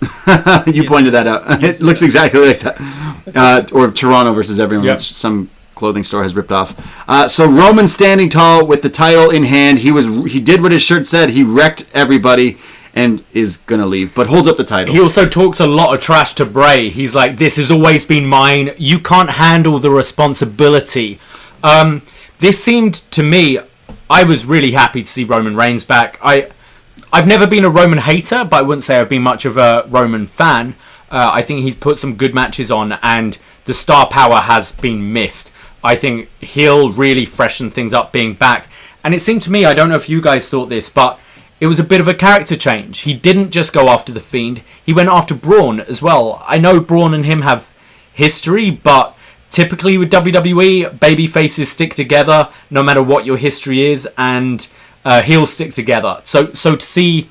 You pointed that out. It looks exactly like that. Or Toronto versus everyone, which some clothing store has ripped off. So Roman standing tall with the title in hand. He did what his shirt said. He wrecked everybody and is going to leave, but holds up the title. He also talks a lot of trash to Bray. He's like, this has always been mine. You can't handle the responsibility. This seemed to me, I was really happy to see Roman Reigns back. I've never been a Roman hater, but I wouldn't say I've been much of a Roman fan. I think he's put some good matches on, and the star power has been missed. I think he'll really freshen things up being back. And it seemed to me, I don't know if you guys thought this, but it was a bit of a character change. He didn't just go after the Fiend. He went after Braun as well. I know Braun and him have history, but typically with WWE, babyfaces stick together no matter what your history is, and heels stick together. So to see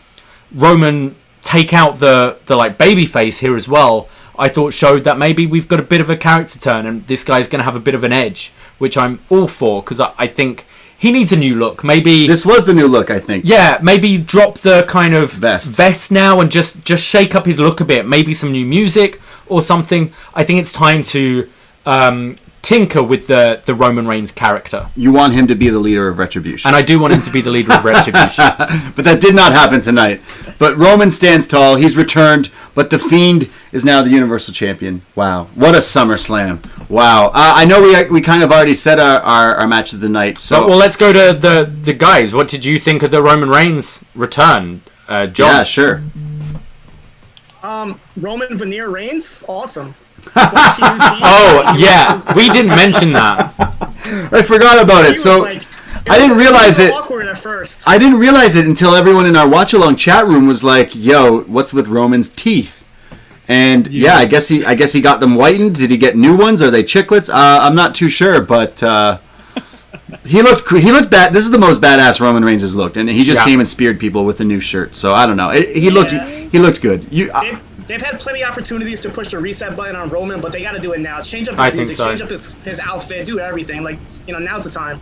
Roman take out the like babyface here as well, I thought showed that maybe we've got a bit of a character turn, and this guy's going to have a bit of an edge, which I'm all for, because I think he needs a new look. Maybe this was the new look, I think. Yeah, maybe drop the kind of vest now and just shake up his look a bit. Maybe some new music or something. I think it's time to tinker with the Roman Reigns character. You want him to be the leader of Retribution. And I do want him to be the leader of Retribution. But that did not happen tonight. But Roman stands tall. He's returned. But the Fiend is now the Universal Champion. Wow. What a SummerSlam. Wow. I know we kind of already said our match of the night. So well, let's go to the guys. What did you think of the Roman Reigns return? John? Yeah, sure. Roman Veneer Reigns? Awesome. Oh, yeah. We didn't mention that. I forgot about it. So I didn't realize it. Awkward at first. I didn't realize it until everyone in our watch-along chat room was like, yo, what's with Roman's teeth? And yeah, I guess he got them whitened. Did he get new ones? Are they chiclets? I'm not too sure, but he looked bad. This is the most badass Roman Reigns has looked, and he just came and speared people with a new shirt. So I don't know. He looked good. They've had plenty of opportunities to push the reset button on Roman, but they got to do it now. Change up his music, change up his outfit, do everything. Like, now's the time.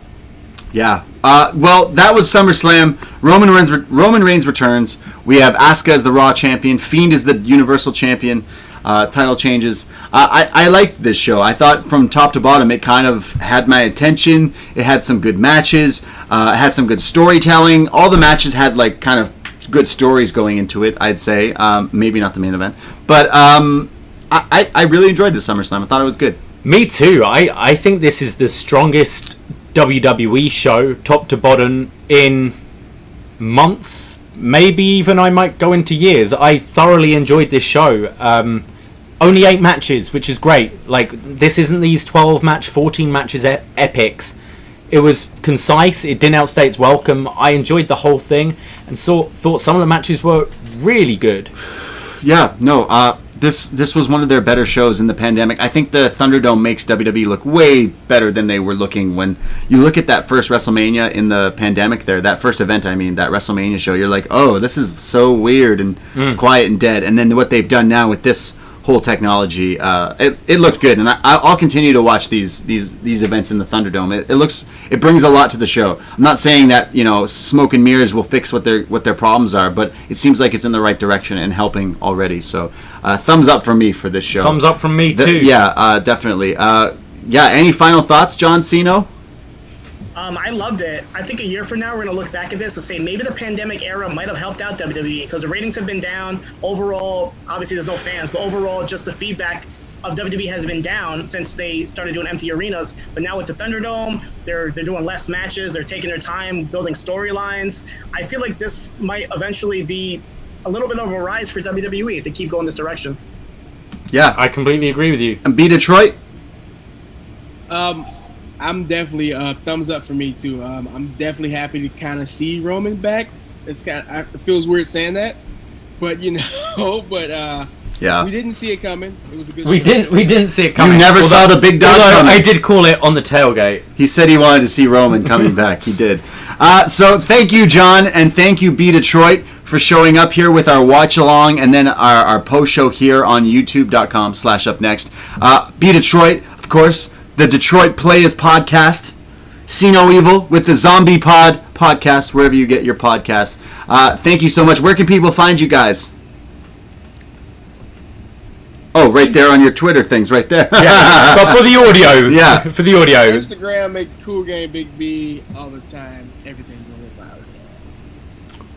Yeah. Well, that was SummerSlam. Roman Reigns returns. We have Asuka as the Raw champion. Fiend is the Universal champion. Title changes. I liked this show. I thought from top to bottom it kind of had my attention. It had some good matches. It had some good storytelling. All the matches had like kind of good stories going into it, I'd say. Maybe not the main event. But I really enjoyed this SummerSlam. I thought it was good. Me too. I think this is the strongest WWE show, top to bottom, in months, maybe even I might go into years. I thoroughly enjoyed this show. Only 8 matches, which is great. Like, this isn't these 14 matches epics. It was concise, it didn't outstay its welcome. I enjoyed the whole thing and thought some of the matches were really good. Yeah, no, this was one of their better shows in the pandemic. I think the Thunderdome makes WWE look way better than they were looking when you look at that first WrestleMania in the pandemic there, that first event, that WrestleMania show. You're like, oh, this is so weird and quiet and dead. And then what they've done now with this whole technology, it looked good, and I'll continue to watch these events in the Thunderdome. It brings a lot to the show. I'm not saying that smoke and mirrors will fix what their problems are, but it seems like it's in the right direction and helping already. So thumbs up for me for this show. Thumbs up from me too. Definitely. Any final thoughts, John Siino? I loved it. I think a year from now we're going to look back at this and say maybe the pandemic era might have helped out WWE because the ratings have been down. Overall, obviously there's no fans, but overall just the feedback of WWE has been down since they started doing empty arenas. But now with the Thunderdome, they're doing less matches. They're taking their time building storylines. I feel like this might eventually be a little bit of a rise for WWE if they keep going this direction. Yeah, I completely agree with you. And B Detroit? I'm definitely thumbs up for me too. I'm definitely happy to kind of see Roman back. It feels weird saying that, but yeah, we didn't see it coming. It was a good. We didn't see it coming. You never saw the big dog coming. I did call it on the tailgate. He said he wanted to see Roman coming back. He did. So thank you, John, and thank you, B Detroit, for showing up here with our watch along and then our post show here on YouTube.com/upNXT. B Detroit, of course. The Detroit Players Podcast, Siino Evil with the Zombie Pod Podcast, wherever you get your podcasts. Thank you so much. Where can people find you guys? Oh, right there on your Twitter things, right there. Yeah, but for the audio. Yeah. For the audio. Instagram, make Cool Game Big B all the time. Everything really loud.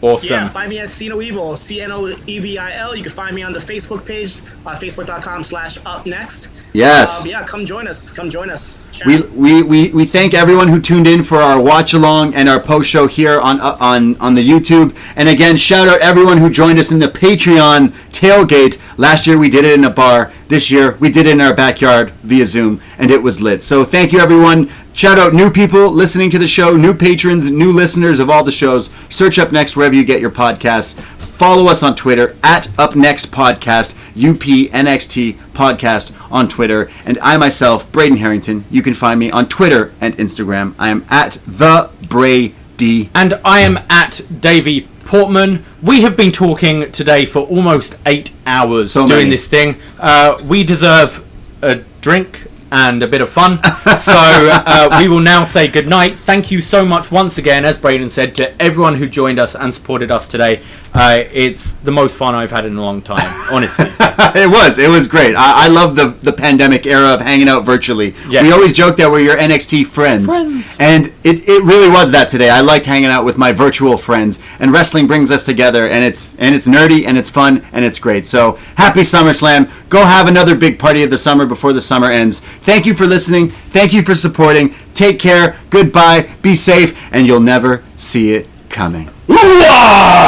Awesome. Yeah, find me at Siino Evil, CNOEVIL. You can find me on the Facebook page, facebook.com/upNXT. Yes. Come join us. We thank everyone who tuned in for our watch along and our post show here on the YouTube. And again, shout out everyone who joined us in the Patreon tailgate. Last year we did it in a bar. This year we did it in our backyard via Zoom, and it was lit. So thank you, everyone. Shout out new people listening to the show, new patrons, new listeners of all the shows. Search Up Next wherever you get your podcasts. Follow us on Twitter at UpNXT Podcast, UPNXT Podcast on Twitter. And I myself, Braden Herrington, you can find me on Twitter and Instagram. I am at the Brady. And I am at Davie Portman. We have been talking today for almost 8 hours doing this thing. We deserve a drink and a bit of fun. So we will now say goodnight. Thank you so much once again, as Braden said, to everyone who joined us and supported us today. It's the most fun I've had in a long time, honestly. It was great. I love the pandemic era of hanging out virtually. Yes. We always joke that we're your NXT friends. And it really was that today. I liked hanging out with my virtual friends, and wrestling brings us together, and it's nerdy, and it's fun, and it's great. So happy SummerSlam. Go have another big party of the summer before the summer ends. Thank you for listening. Thank you for supporting. Take care. Goodbye. Be safe, and you'll never see it coming. Oh!